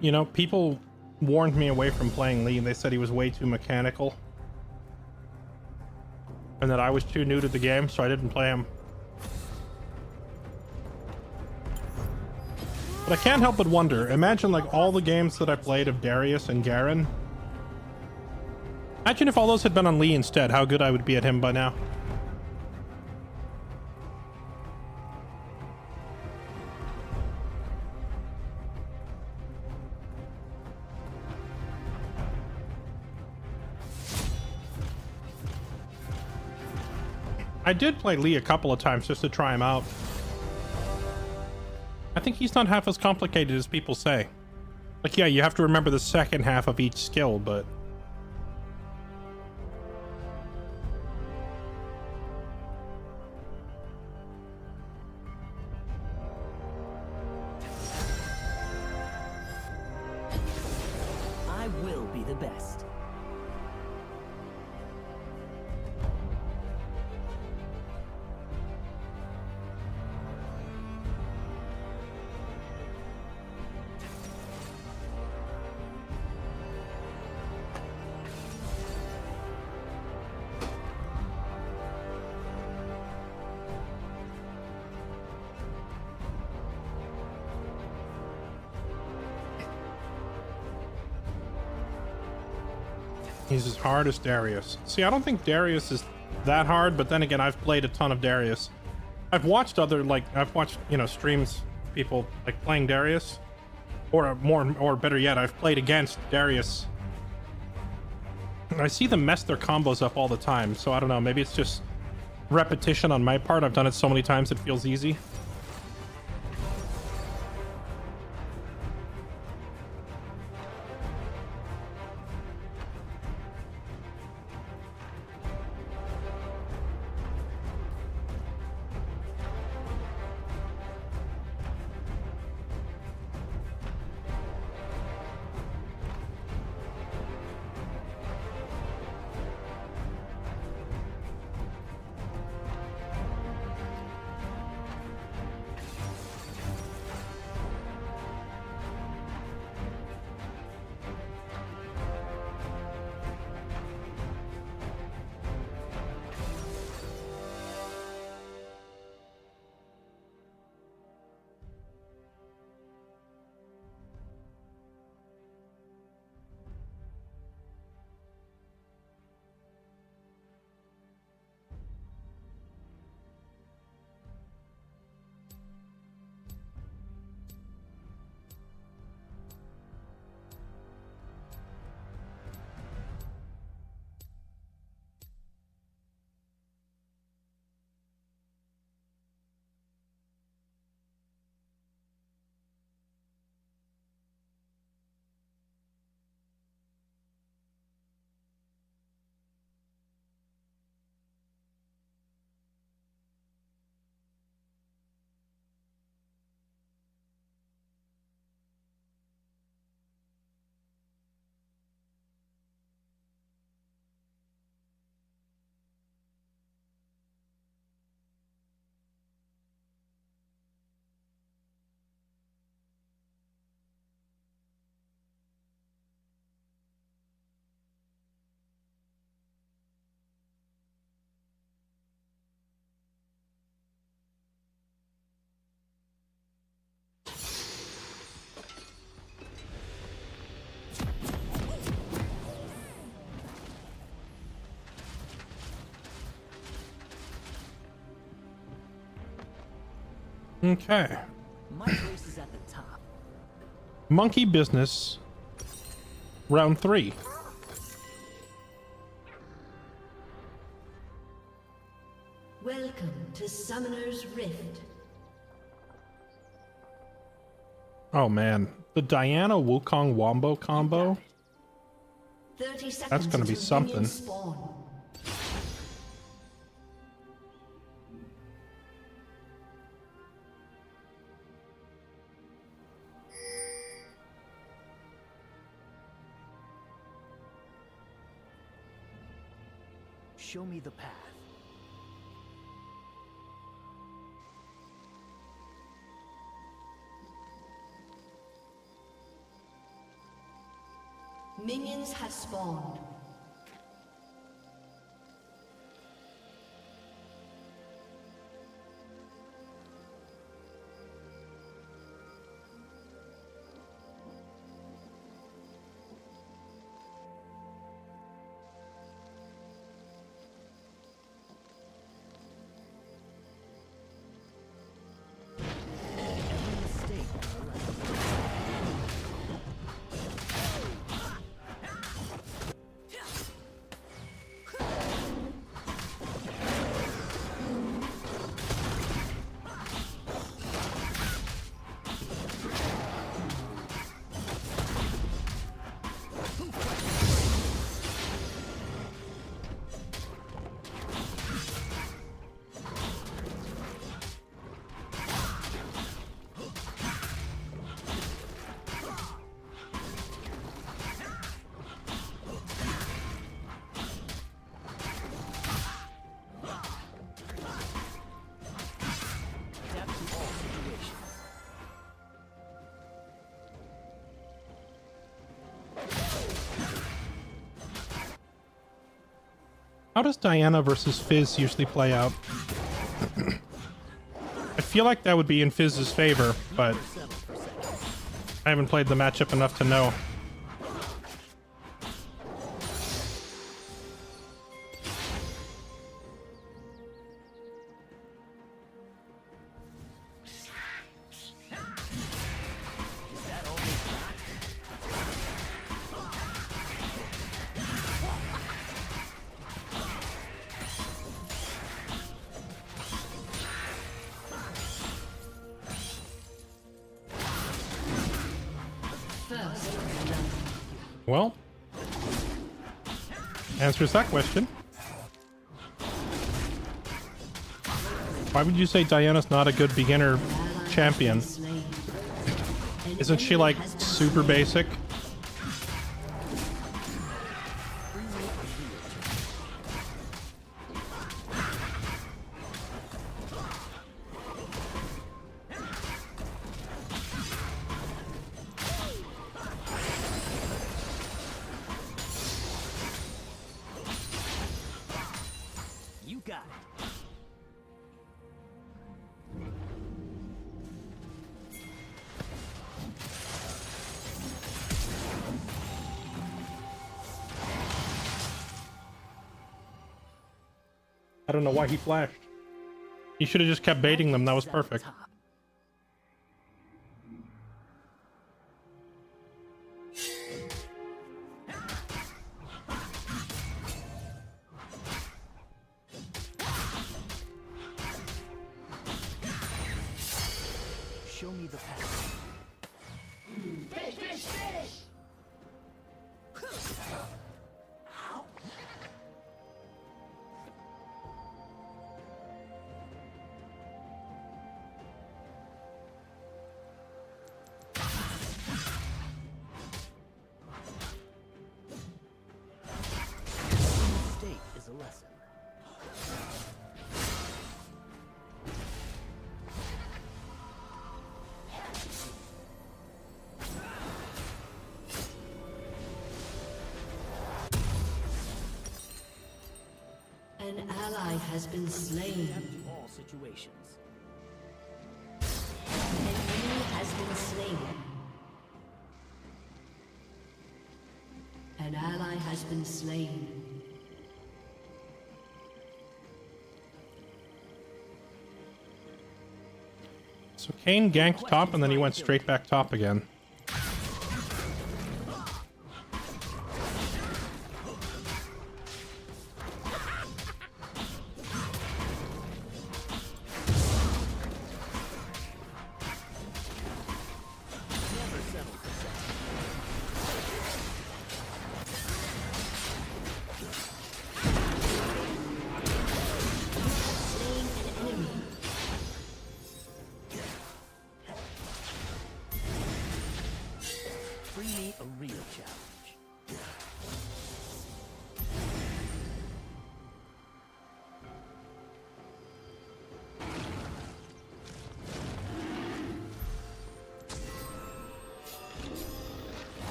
You know, people warned me away from playing Lee. They said he was way too mechanical. And that I was too new to the game, so I didn't play him. But I can't help but wonder, imagine like all the games that I played of Darius and Garen. Imagine if all those had been on Lee instead, how good I would be at him by now. I did play Lee a couple of times just to try him out. I think he's not half as complicated as people say. Like, yeah, you have to remember the second half of each skill, but... I will be the best. He's as hard as Darius. See, I don't think Darius is that hard, but then again, I've played a ton of Darius. I've watched other, like, I've watched, you know, streams, people, like, playing Darius. Or better yet, I've played against Darius. And I see them mess their combos up all the time, so I don't know, maybe it's just repetition on my part. I've done it so many times it feels easy. Okay. My place is at the top. Monkey business. Round 3. Welcome to Summoner's Rift. Oh man, the Diana Wukong Wombo combo. 30 seconds. That's gonna be until something. minions spawn. Show me the path. Minions have spawned. How does Diana versus Fizz usually play out? I feel like that would be in Fizz's favor, but I haven't played the matchup enough to know. Well, answers that question. Why would you say Diana's not a good beginner champion? Isn't she like super basic? You got it. I don't know why he flashed. He should have just kept baiting them. That was perfect. Show me the path. Mistake is a lesson. An ally has been slain. Adapt to all situations. An enemy has been slain. An ally has been slain. So Kane ganked top and then he went straight back top again. Never settle for second. Slain an enemy.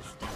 this down.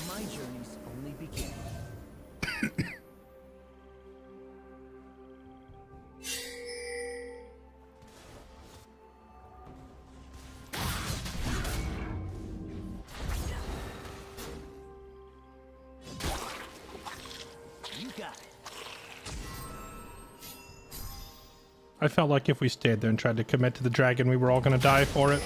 My journey's only beginning. You got it. I felt like if we stayed there and tried to commit to the dragon, we were all gonna die for it.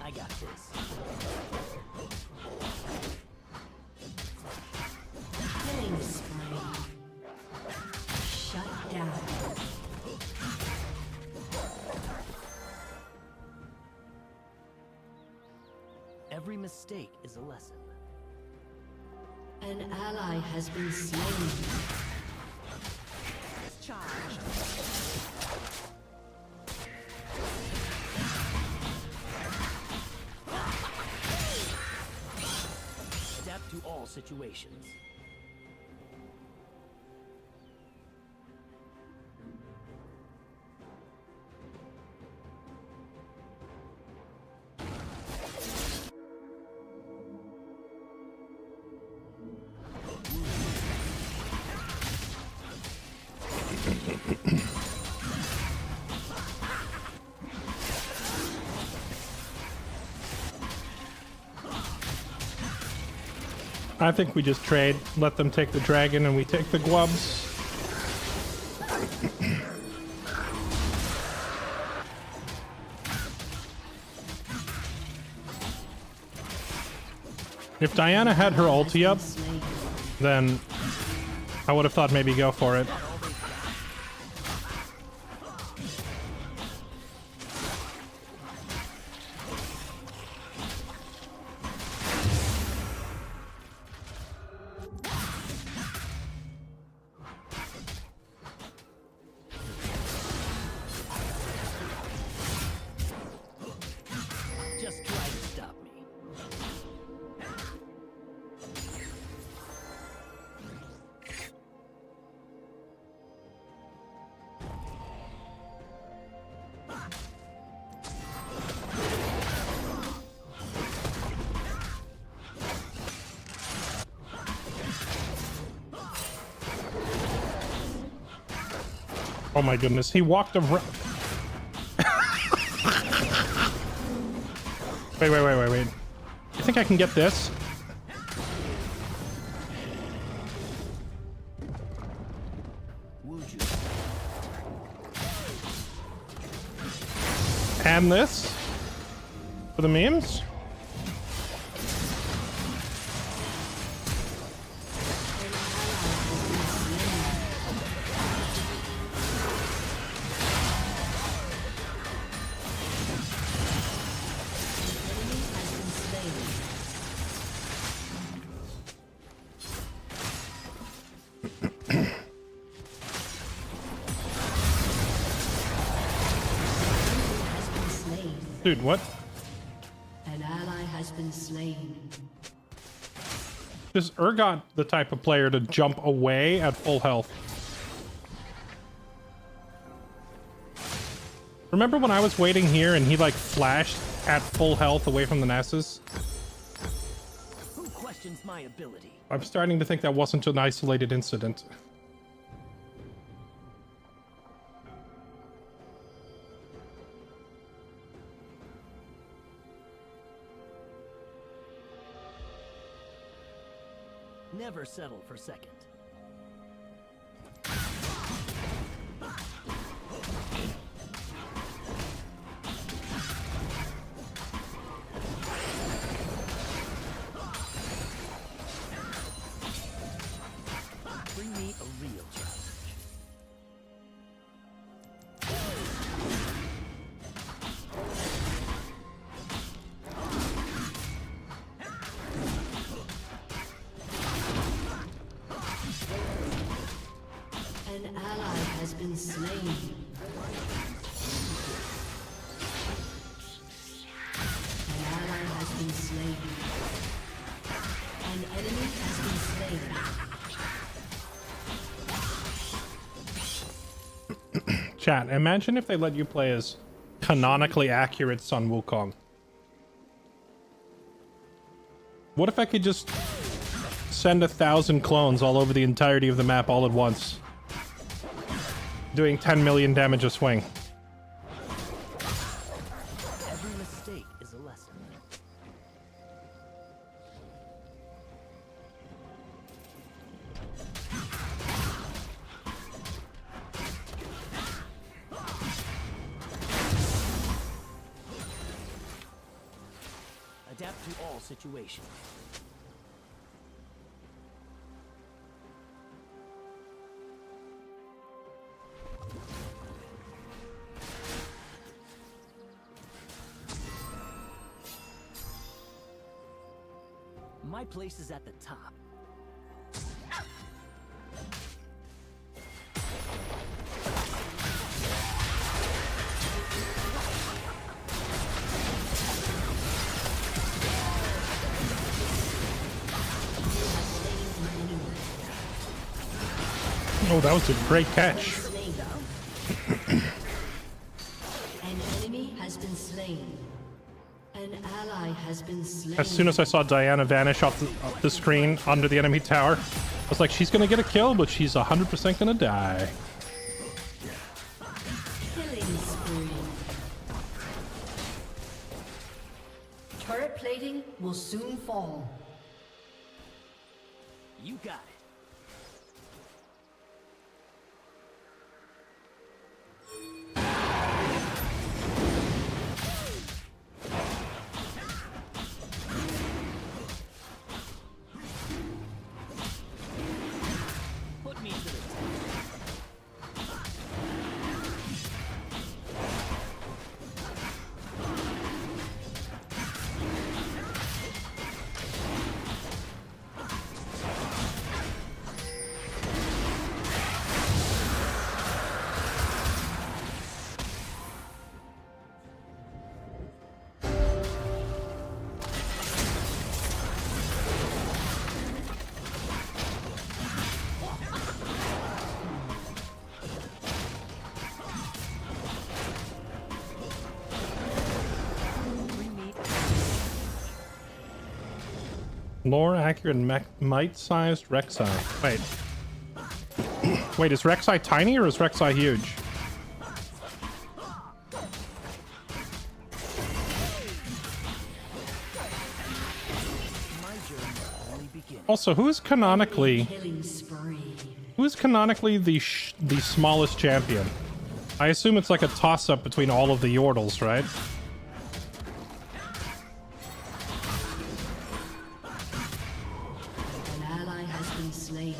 I got this. Killing spree. Shut down. Every mistake is a lesson. An ally has been slain. Charged. Adapt to all situations. I think we just trade, let them take the dragon and we take the gwubs. If Diana had her ulti up, then I would have thought maybe go for it. Just try to stop me. Oh my goodness, he walked around. Wait. I think I can get this. Would you? And this. For the memes. Dude, what? An ally has been slain. Is Urgot the type of player to jump away at full health? Remember when I was waiting here and he like flashed at full health away from the Nessus? Who questions my ability? I'm starting to think that wasn't an isolated incident. never settle for second. Bring me a real challenge. An ally has been slain. An ally has been slain. An enemy has been slain. Chat, imagine if they let you play as canonically accurate Sun Wukong. What if I could just send 1,000 clones all over the entirety of the map all at once? Doing 10 million damage a swing. Every mistake is a lesson. Adapt to all situations. My place is at the top. Oh, that was a great catch. An enemy has been slain. An ally has been slain. As soon as I saw Diana vanish off the screen under the enemy tower, I was like, she's gonna get a kill, but she's 100% gonna die. Killing spree. Turret plating will soon fall. You got it. Put me to the test. Lore accurate mite-sized Rek'Sai. Wait. Wait, is Rek'Sai tiny or is Rek'Sai huge? My journey only begins. Also, who is canonically Killing spree. the smallest champion? I assume it's like a toss-up between all of the Yordles, right? An ally has been slain.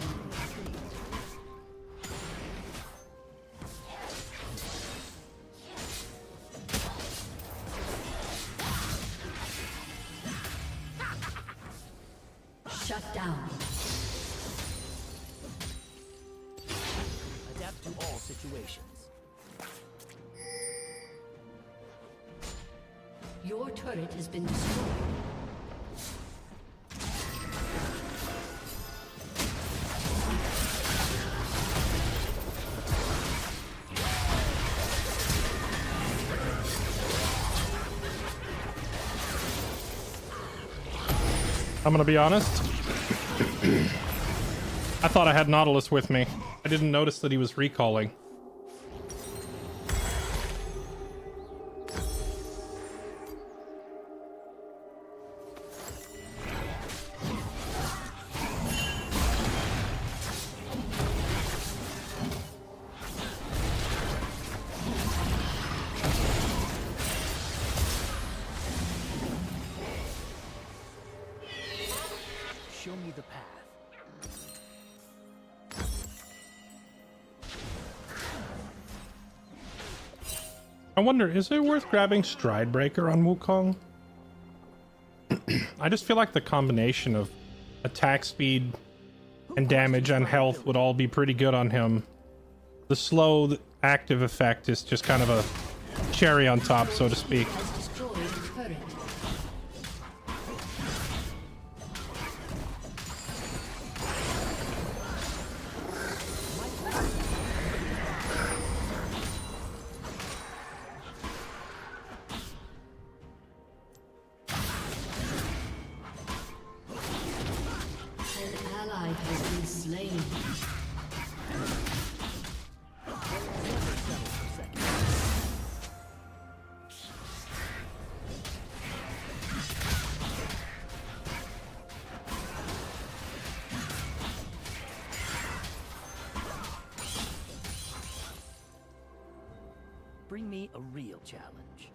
Shut down. Adapt to all situations. Your turret has been destroyed. I'm gonna be honest. I thought I had Nautilus with me. I didn't notice that he was recalling. Show me the path. I wonder, is it worth grabbing Stride Breaker on Wukong? I just feel like the combination of attack speed and damage and health would all be pretty good on him. The slow active effect is just kind of a cherry on top, so to speak. Has destroyed a turret. An ally has been slain. Bring me a real challenge.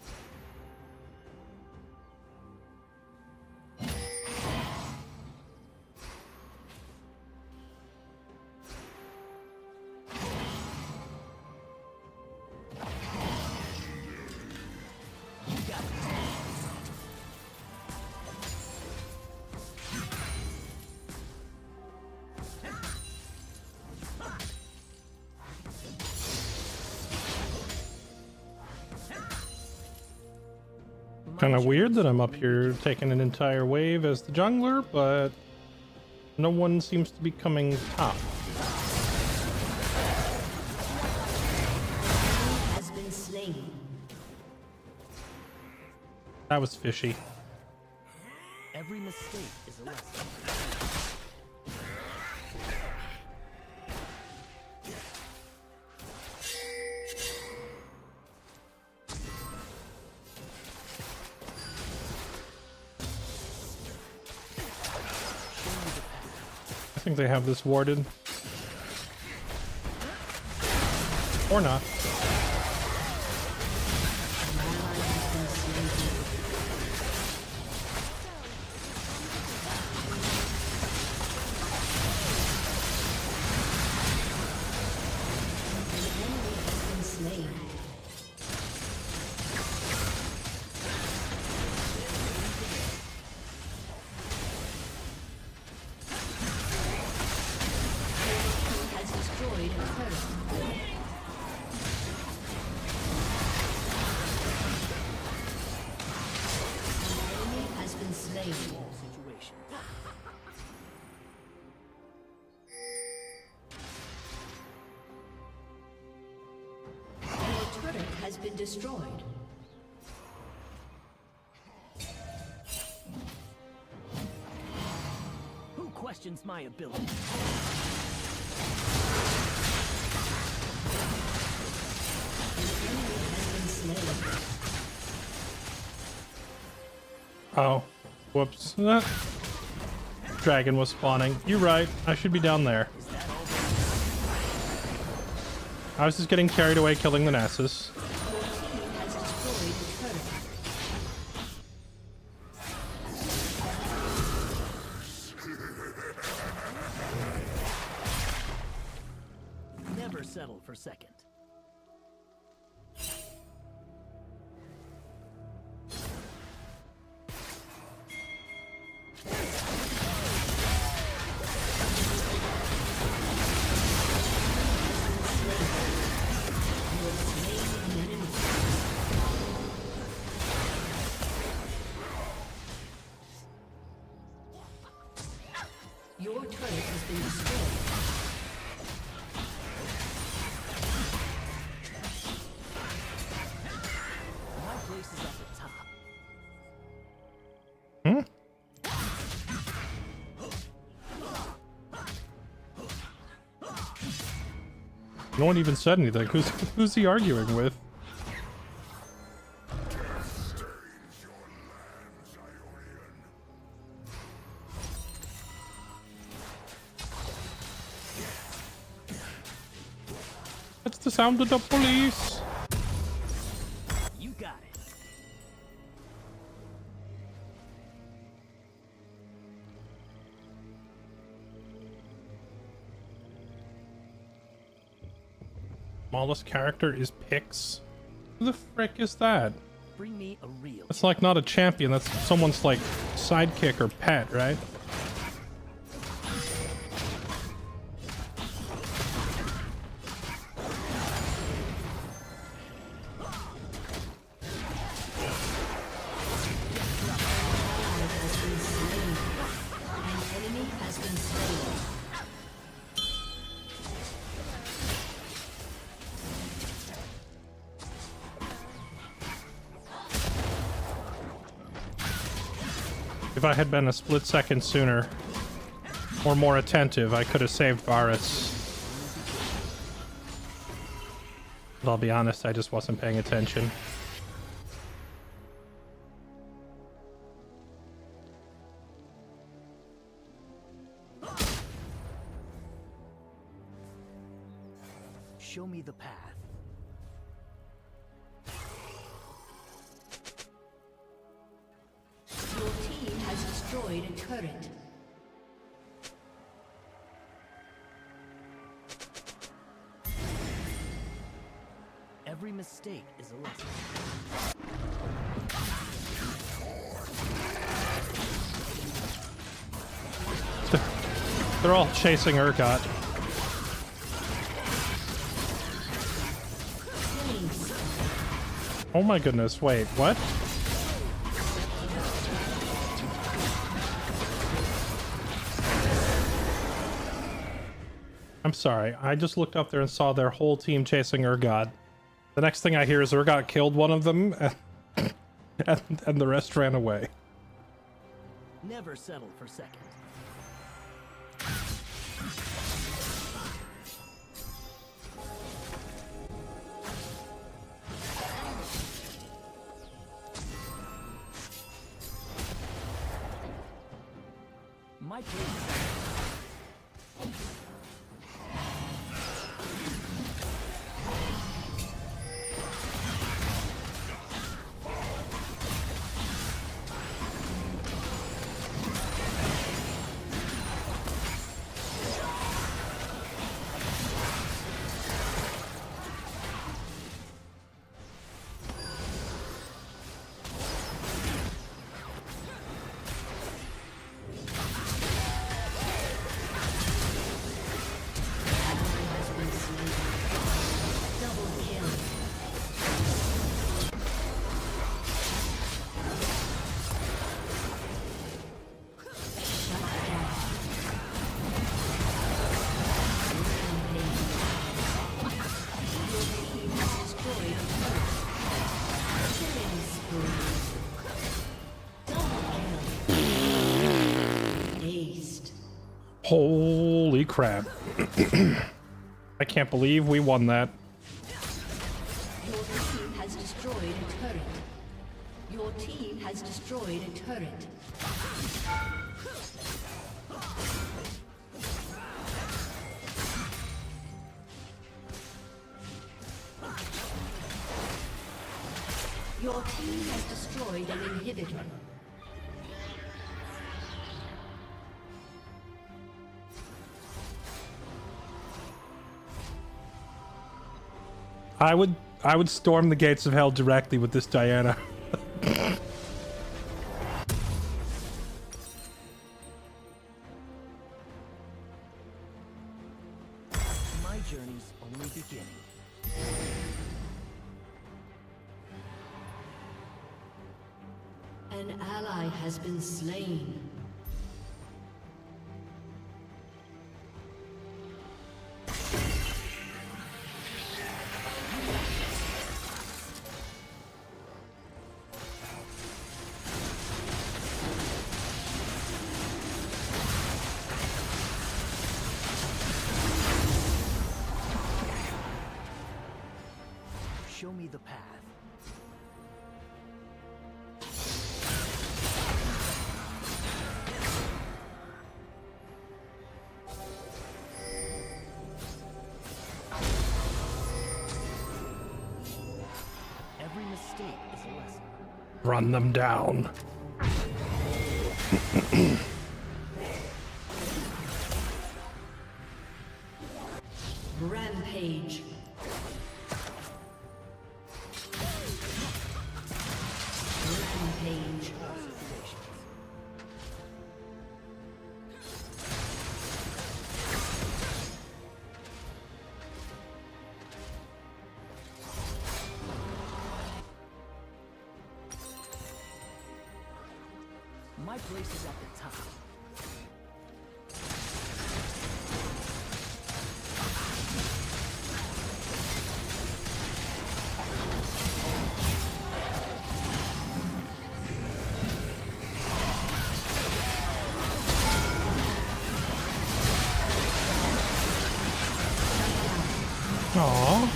Kind of weird that I'm up here taking an entire wave as the jungler, but no one seems to be coming top. Has been slain. That was fishy. Every mistake is a lesson. I think they have this warded. Or not. Has destroyed a turret. An enemy has been slain. Situation. Your turret has been destroyed. Who questions my ability? Oh, whoops. Dragon was spawning. You're right. I should be down there. I was just getting carried away killing the Nessus. Has destroyed a turret. Never settle for second. Your turret has been destroyed. My place is at the top. No one even said anything. Who's he arguing with? That's the sound of the police. You got it. Smallest character is Pix. Who the frick is that? Bring me a real. That's like not a champion. That's someone's like sidekick or pet, right? If I had been a split second sooner or more attentive, I could have saved Varus. But I'll be honest, I just wasn't paying attention. Show me the path. Your team has destroyed a turret. Every mistake is a lesson. They're all chasing Urgot. Oh my goodness, wait, what? I'm sorry, I just looked up there and saw their whole team chasing Urgot. The next thing I hear is Urgot killed one of them, and the rest ran away. Never settle for second. My place. Holy crap. I can't believe we won that. Your team has destroyed a turret. Your team has destroyed a turret. Your team has destroyed an inhibitor. I would storm the gates of hell directly with this Diana. My journey's only beginning. An ally has been slain. Show me the path. Every mistake is a lesson. Run them down. Rampage. My place is at the top. Aww.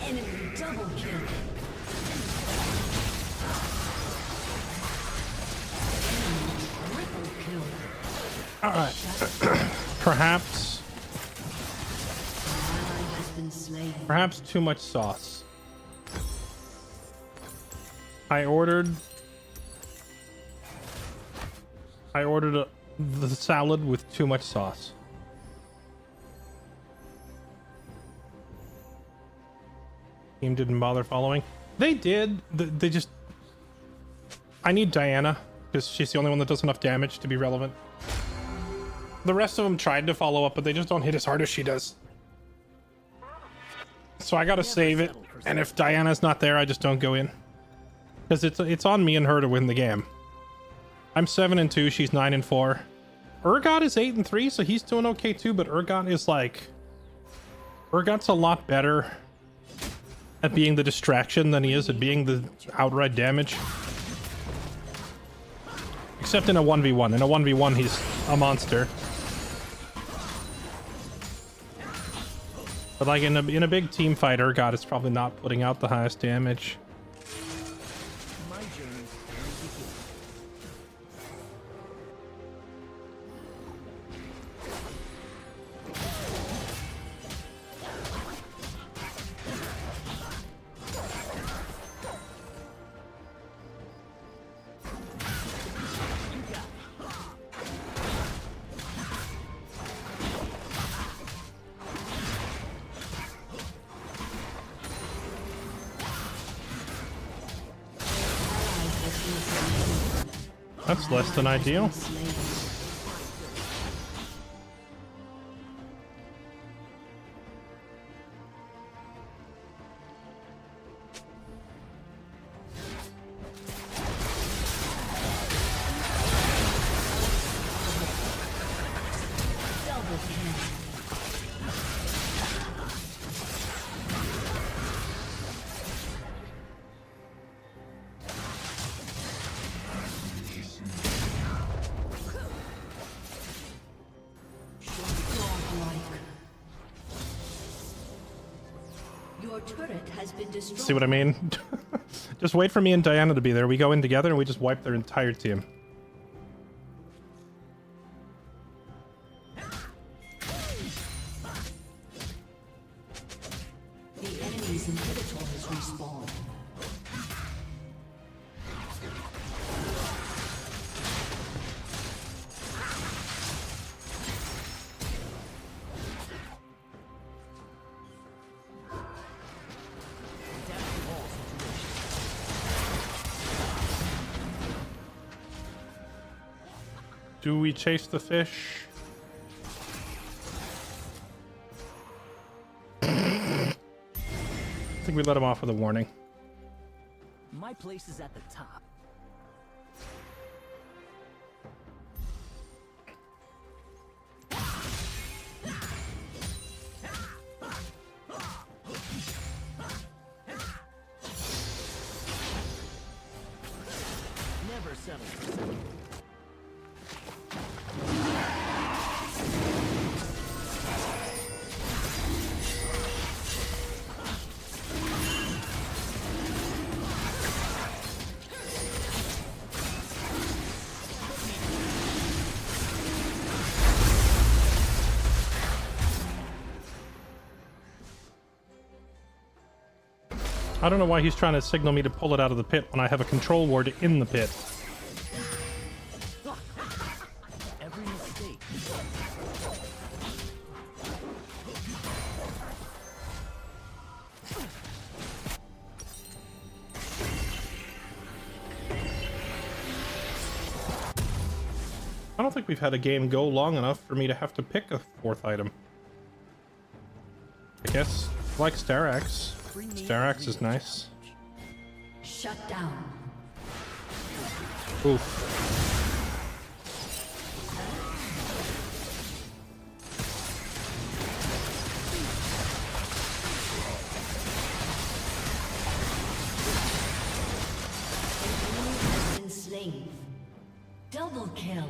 Enemy double kill. Enemy triple kill. Alright. Perhaps Ally has been slain. perhaps too much sauce. I ordered the salad with too much sauce. Team didn't bother following. They did. They just. I need Diana because she's the only one that does enough damage to be relevant. The rest of them tried to follow up, but they just don't hit as hard as she does. So I gotta save it, and if Diana's not there, I just don't go in because it's on me and her to win the game. I'm 7-2. She's 9-4. Urgot is 8-3, so he's doing okay too. But Urgot is like, Urgot's a lot better at being the distraction than he is at being the outright damage. Except in a 1v1. In a 1v1, he's a monster. But like in a big team fight, Urgot is probably not putting out the highest damage. My journey begins. That's less than ideal. Double kill. Your turret has been destroyed. See what I mean? Just wait for me and Diana to be there. We go in together and we just wipe their entire team. The enemy's inhibitor has respawned. Do we chase the fish? I think we let him off with a warning. My place is at the top. Never settle. I don't know why he's trying to signal me to pull it out of the pit when I have a control ward in the pit. Every mistake. I don't think we've had a game go long enough for me to have to pick a fourth item. I guess, like Starax. Starax is nice. Shut down. Oof. Slain. Double kill.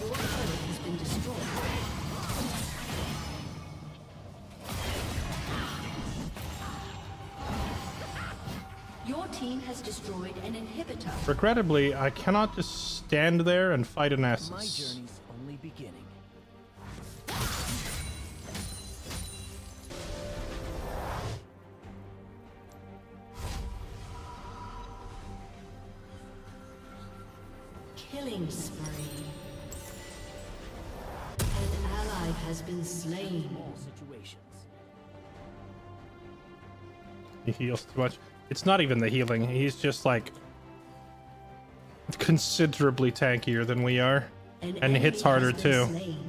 Your turret has been destroyed. Your team has destroyed an inhibitor. Regrettably, I cannot just stand there and fight an My essence. journey's only beginning. Killing spree. An ally has been slain. All situations. He heals too much. It's not even the healing. He's just like considerably tankier than we are, An and hits enemy harder has been too. slain.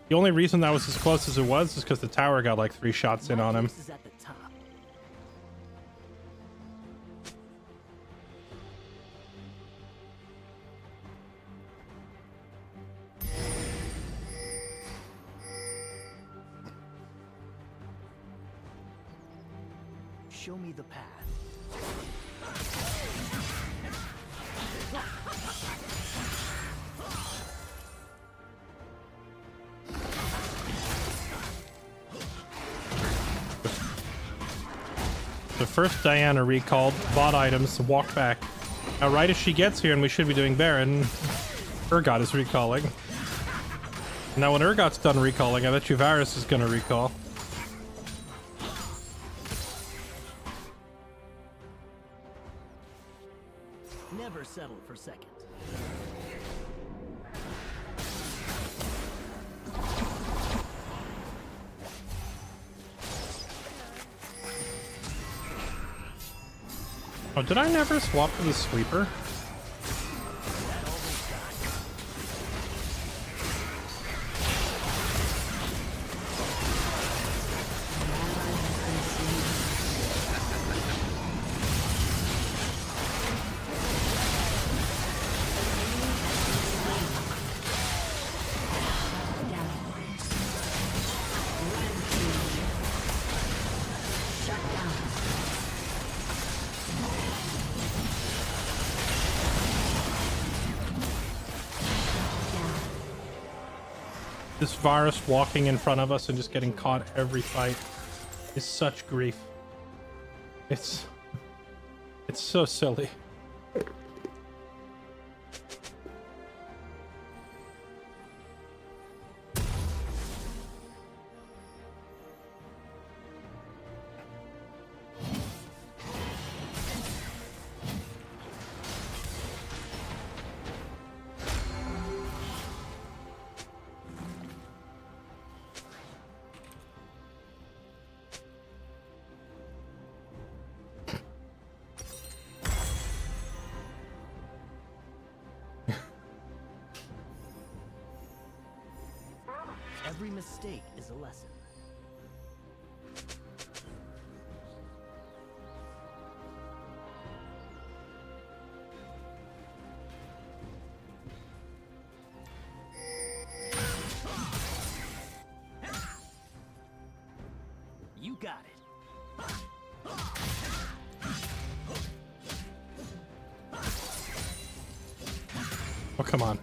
The only reason that was as close as it was is because the tower got like 3 shots in My on him. place is at the top. Show me the path. The first Diana recalled, bought items, walked back. Now, right as she gets here, and we should be doing Baron, Urgot is recalling. Now, when Urgot's done recalling, I bet you Varus is gonna recall. Never settle for second. Oh, did I never swap to the sweeper? This Varus walking in front of us and just getting caught every fight is such grief. It's so silly. Every mistake is a lesson. You got it. Oh, come on.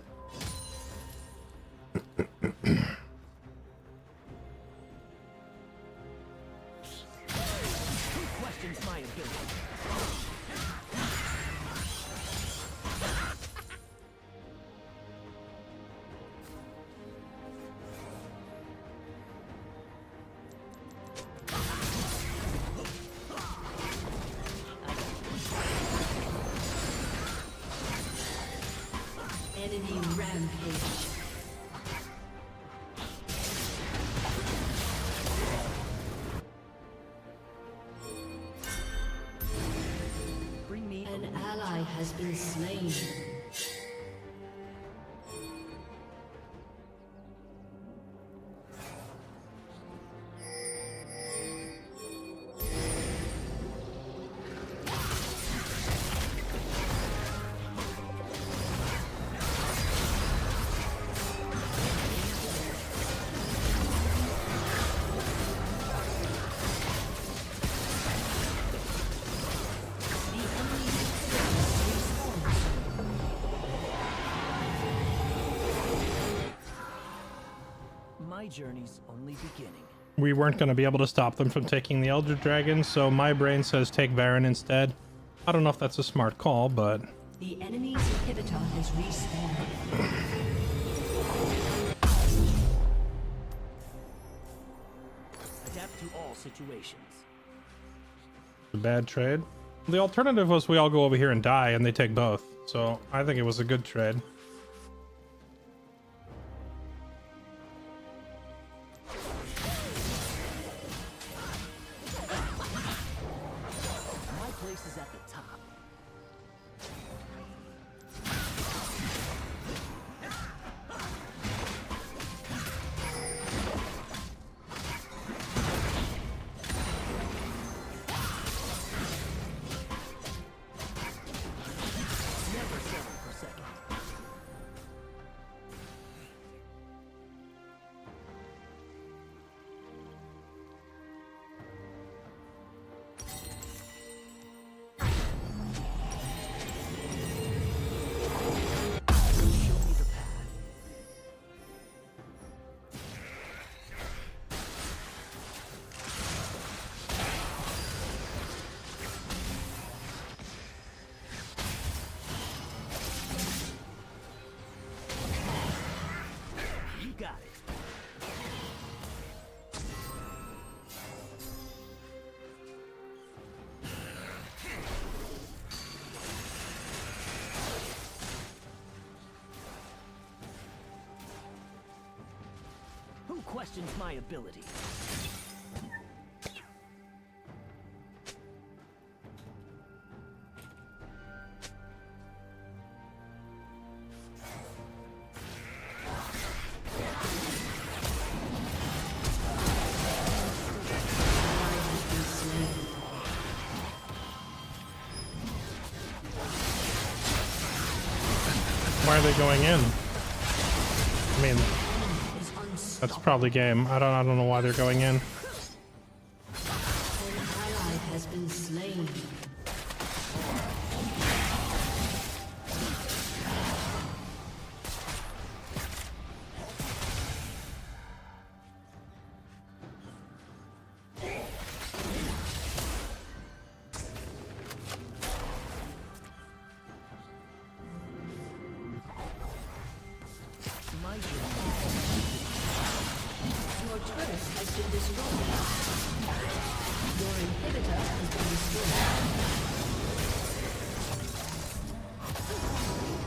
Who questions my ability? Enemy rampage. has been slain. My journey's only beginning. We weren't going to be able to stop them from taking the Elder Dragon, so my brain says take Varen instead. I don't know if that's a smart call, but... The enemy's inhibitor has respawned. Adapt to all situations. A bad trade. The alternative was we all go over here and die, and they take both. So I think it was a good trade. My place is at the top. Never settle for second. Show me the path. You got it. Who questions my ability? Why are they going in? I mean, Is that's unstoppable. probably game. I don't know why they're going in. An ally has been slain. My journey. Your turret has been destroyed. Your inhibitor has been destroyed. Has been slain.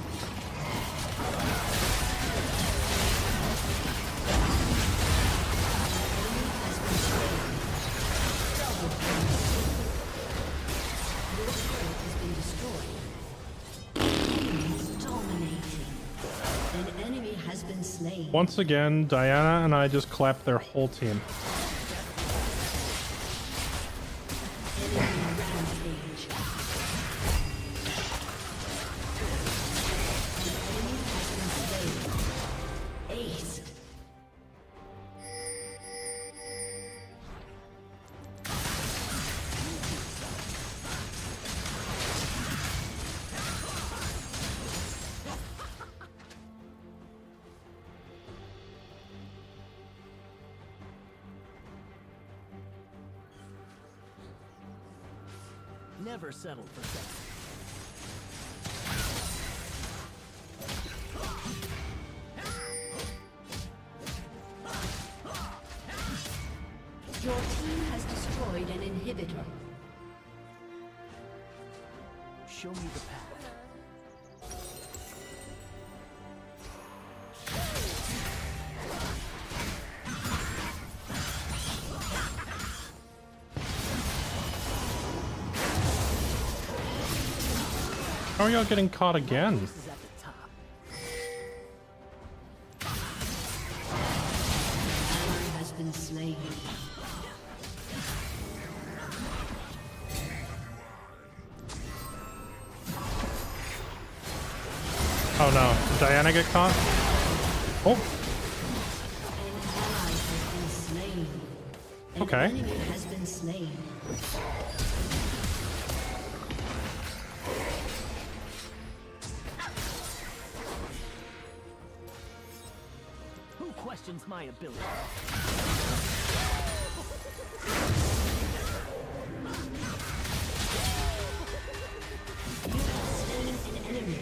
Double kill. Your turret has been destroyed. Enemies dominating. An enemy has been slain. Once again, Diana and I just clapped their whole team. Enemy rampage. The enemy has been slain. Ace. Never settle for second. Your team has destroyed an inhibitor. Show me the path. How are y'all getting caught again? This is at the top. Ally has been slain. Oh no, did Diana get caught? Oh, An ally has been slain. An okay. enemy has been slain. Who questions my ability? Slain an enemy.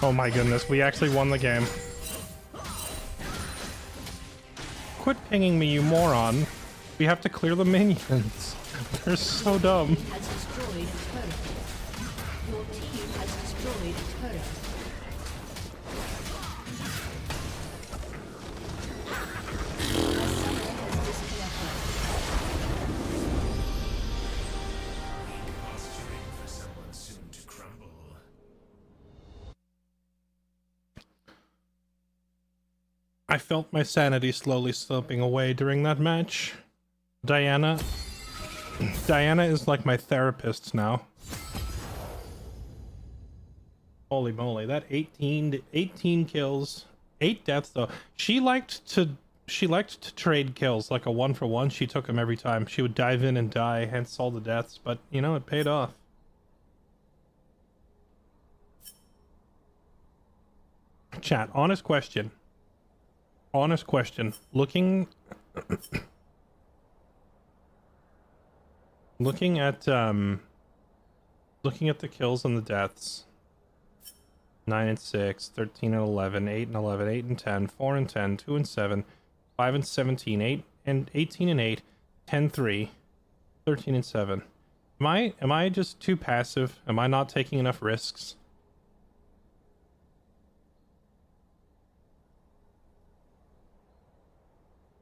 Oh my goodness, we actually won the game. Quit pinging me, you moron. We have to clear the minions. They're so dumb. Has destroyed a turret. Your team has destroyed a turret. A summoner has disconnected. Posturing for someone soon to crumble. I felt my sanity slowly slipping away during that match. Diana is like my therapist now. Holy moly, that 18 kills, 8 deaths though. She liked to trade kills like a 1-for-1. She took them every time. She would dive in and die, hence all the deaths, but you know, it paid off. Chat, honest question. Honest question. Looking at the kills and the deaths. 9 and 6, 13 and 11, 8 and 11, 8 and 10, 4 and 10, 2 and 7, 5 and 17, 8 and 18 and 8, 10 3, 13 and 7. Am I just too passive? Am I not taking enough risks?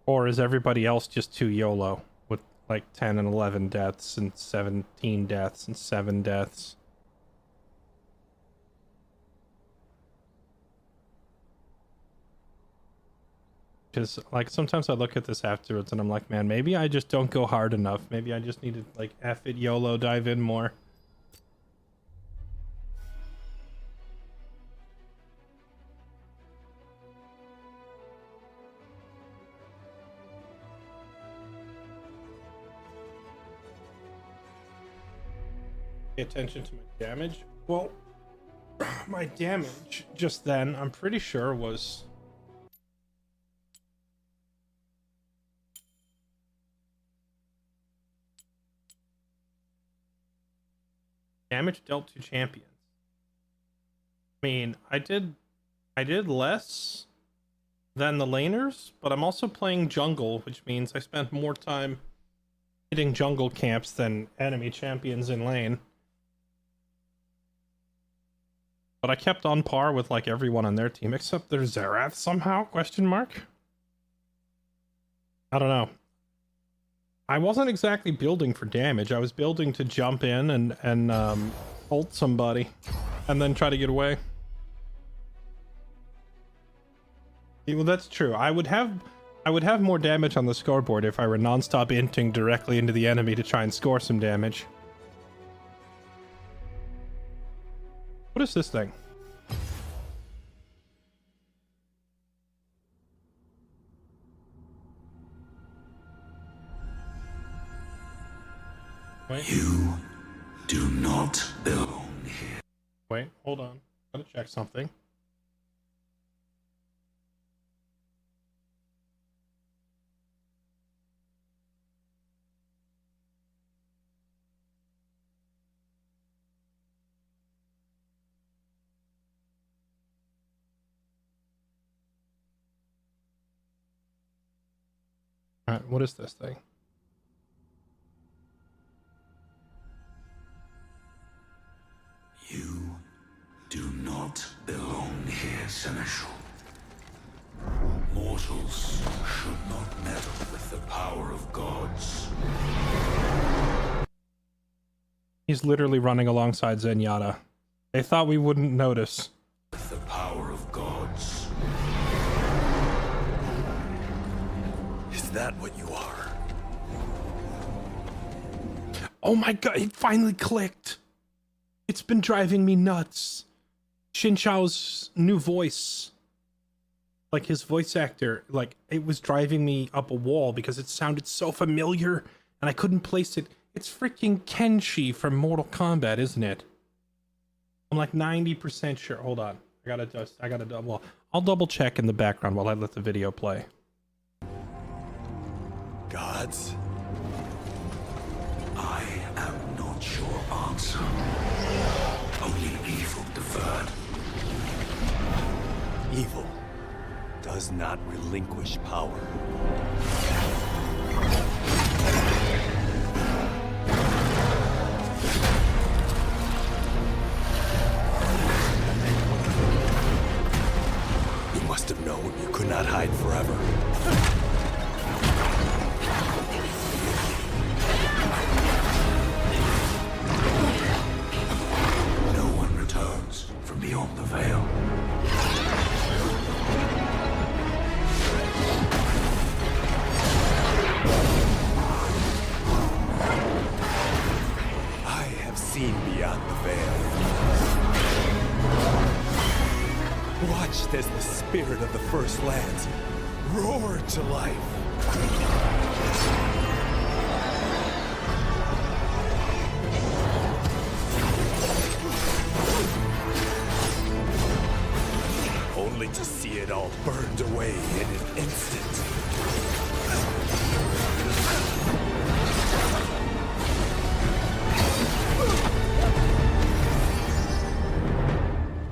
Or is everybody else just too YOLO with like 10 and 11 deaths and 17 deaths and 7 deaths? Because like sometimes I look at this afterwards and I'm like, man, maybe I just don't go hard enough. Maybe I just need to like F it, YOLO, dive in more. Pay attention to my damage. Well, my damage just then, I'm pretty sure was damage dealt to champions. I mean, I did less than the laners, but I'm also playing jungle, which means I spent more time hitting jungle camps than enemy champions in lane. But I kept on par with like everyone on their team except their Zerath somehow, question mark? I don't know. I wasn't exactly building for damage. I was building to jump in and ult somebody and then try to get away. Yeah, well, that's true. I would have more damage on the scoreboard if I were non-stop inting directly into the enemy to try and score some damage. What is this thing? Wait. You do not belong here. Wait, hold on. Gotta check something. Alright, what is this thing? You not belong here, Seneschal. Mortals should not meddle with the power of gods. He's literally running alongside Zenyatta. They thought we wouldn't notice. With the power of gods. Is that what you are? Oh my god, it finally clicked. It's been driving me nuts. Xin Chao's new voice. Like his voice actor, like it was driving me up a wall because it sounded so familiar and I couldn't place it. It's freaking Kenshi from Mortal Kombat, isn't it? I'm like 90% sure. Hold on. I'll double check in the background while I let the video play. Gods? I am not your answer. Only evil deferred. Evil does not relinquish power. You must have known you could not hide forever. No one returns from beyond the veil. I have seen beyond the veil. Watched as the spirit of the First Lands roared to life. Only to see it all burned away in an instant.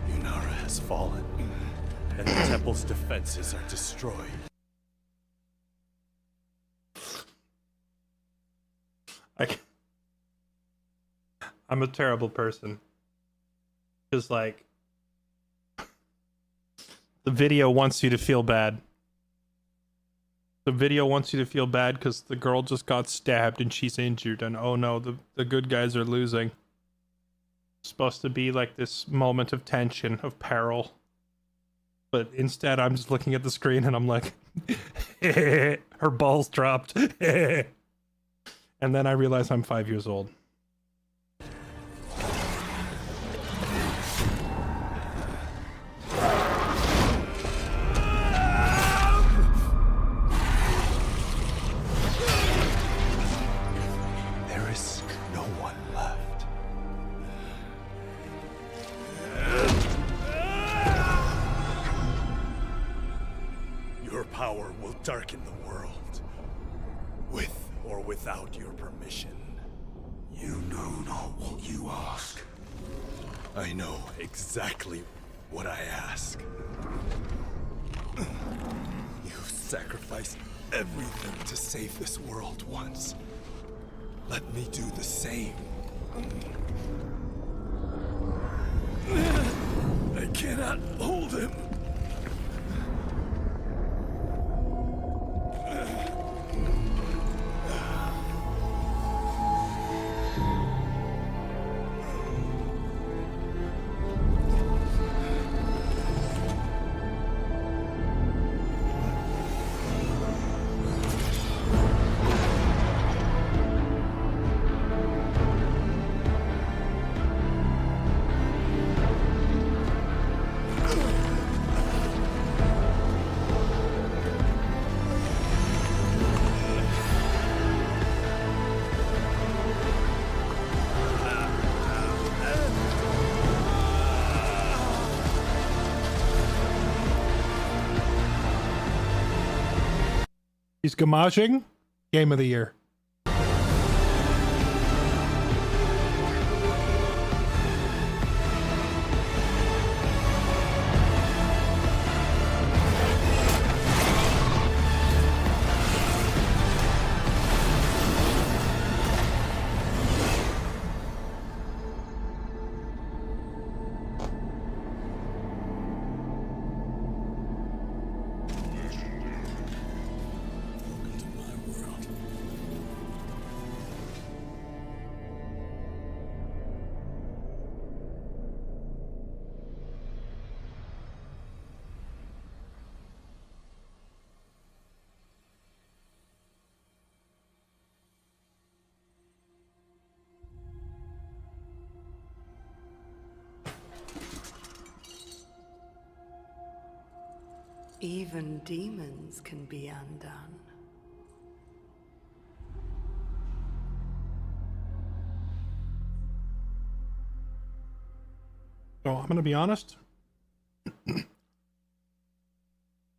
Yunara has fallen, and the temple's defenses are destroyed. I'm a terrible person. Because, like, the video wants you to feel bad. The video wants you to feel bad because the girl just got stabbed and she's injured, and oh no, the good guys are losing. It's supposed to be like this moment of tension, of peril. But instead, I'm just looking at the screen and I'm like, her balls dropped. And then I realize I'm 5 years old. There is no one left. Your power will darken the world, with or without your permission. You know not what you ask. I know exactly what I ask. You've sacrificed everything to save this world once. Let me do the same. I cannot hold him. He's gamaging. Game of the year. Even demons can be undone. So I'm gonna be honest.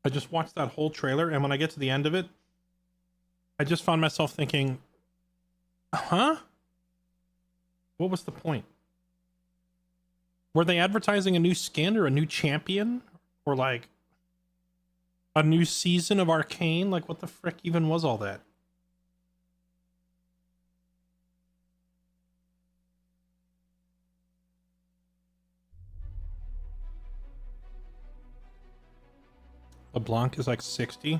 I just watched that whole trailer, and when I get to the end of it, I just found myself thinking, huh? What was the point? Were they advertising a new skin or a new champion? Or like a new season of Arcane? Like what the frick even was all that? LeBlanc is like 60?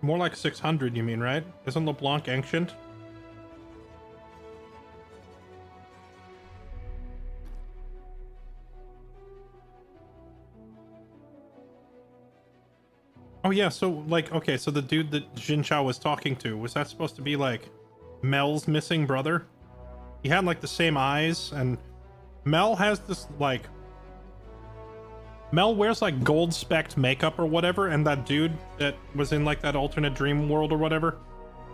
More like 600, you mean, right? Isn't LeBlanc ancient? Oh yeah, so like, okay, so the dude that Jin Chao was talking to, was that supposed to be like Mel's missing brother? He had like the same eyes, and Mel has this like, Mel wears like gold specked makeup or whatever, and that dude that was in like that alternate dream world or whatever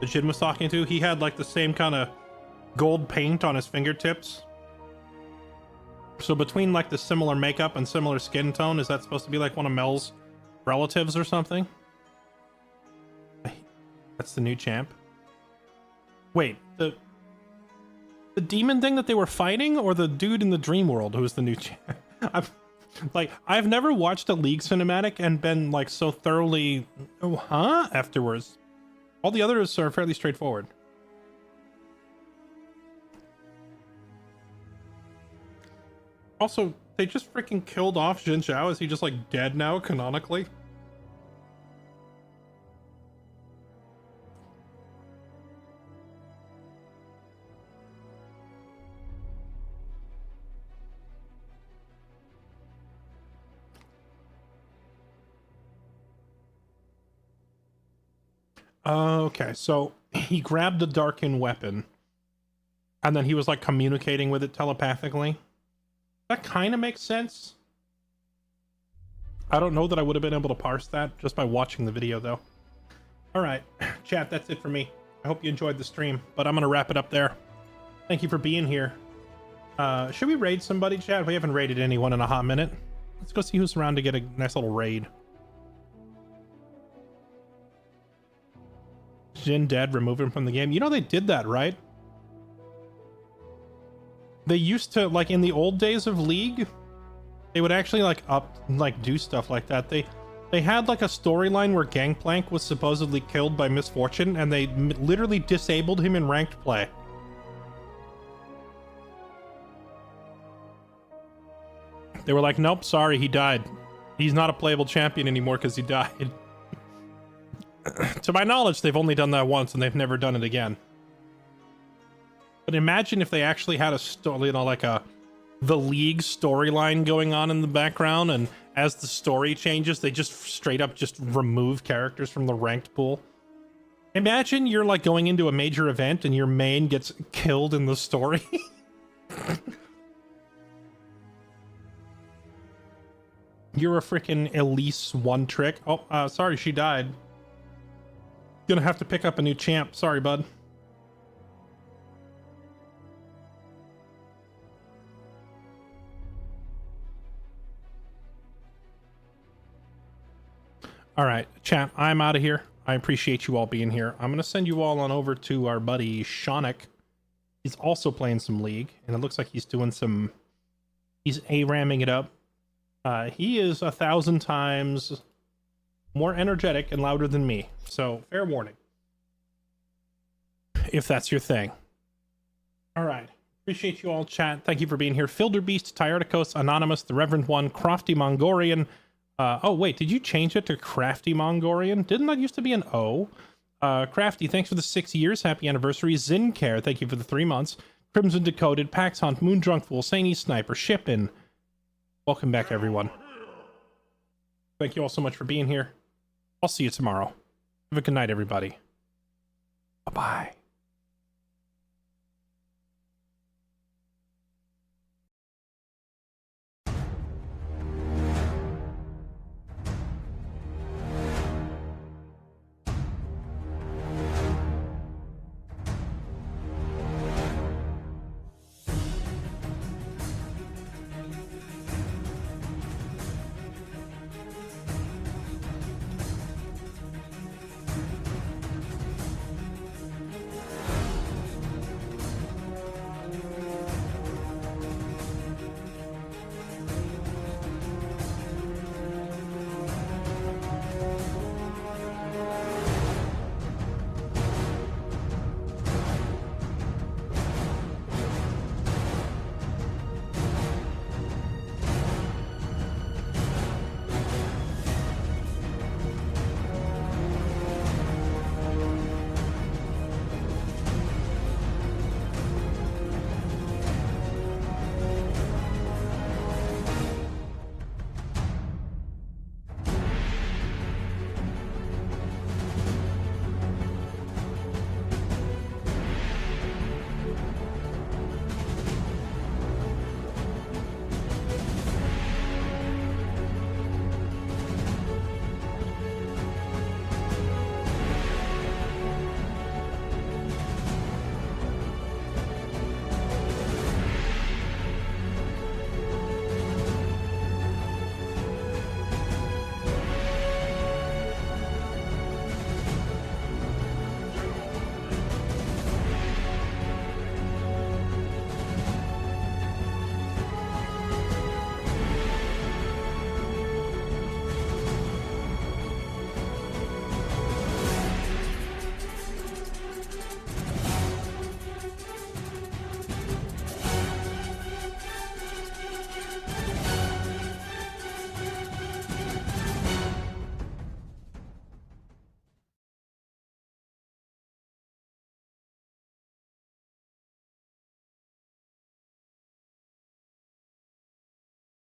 that Jin was talking to, he had like the same kind of gold paint on his fingertips. So between like the similar makeup and similar skin tone, is that supposed to be like one of Mel's relatives or something? That's the new champ. Wait, the demon thing that they were fighting, or the dude in the dream world who was the new champ? I've never watched a League cinematic and been like so thoroughly, oh, huh? Afterwards. All the others are fairly straightforward. Also, they just freaking killed off Jin Chao. Is he just like dead now, canonically? Okay, so he grabbed a Darkin weapon, and then he was like communicating with it telepathically. That kind of makes sense. I don't know that I would have been able to parse that just by watching the video, though. All right, chat, that's it for me. I hope you enjoyed the stream, but I'm going to wrap it up there. Thank you for being here. Should we raid somebody, chat? We haven't raided anyone in a hot minute. Let's go see who's around to get a nice little raid. Jin dead, remove him from the game. You know they did that, right? They used to, like, in the old days of League, they would actually do stuff like that. They had like a storyline where Gangplank was supposedly killed by misfortune, and they literally disabled him in ranked play. They were like, nope, sorry, he died. He's not a playable champion anymore because he died. To my knowledge, they've only done that once, and they've never done it again. But imagine if they actually had a story, you know, like the League storyline going on in the background, and as the story changes, they just straight up just remove characters from the ranked pool. Imagine you're like going into a major event and your main gets killed in the story. You're a freaking Elise one trick. Oh, sorry, she died. Gonna have to pick up a new champ. Sorry, bud. All right, chat, I'm out of here. I appreciate you all being here. I'm gonna send you all on over to our buddy Shonik. He's also playing some League, and it looks like he's doing some... He's A-ramming it up. He is 1,000 times more energetic and louder than me, so fair warning. If that's your thing. All right. Appreciate you all, chat. Thank you for being here. Filderbeast, Tyarticos, Anonymous, The Reverend One, Crafty Mongorian. Oh, wait, did you change it to Crafty Mongorian? Didn't that used to be an O? Crafty, thanks for the 6 years. Happy anniversary. Zincare, thank you for the 3 months. Crimson Decoded, Pax Hunt, Moondrunk Fool, Saini Sniper, Shippin. Welcome back, everyone. Thank you all so much for being here. I'll see you tomorrow. Have a good night, everybody. Bye-bye.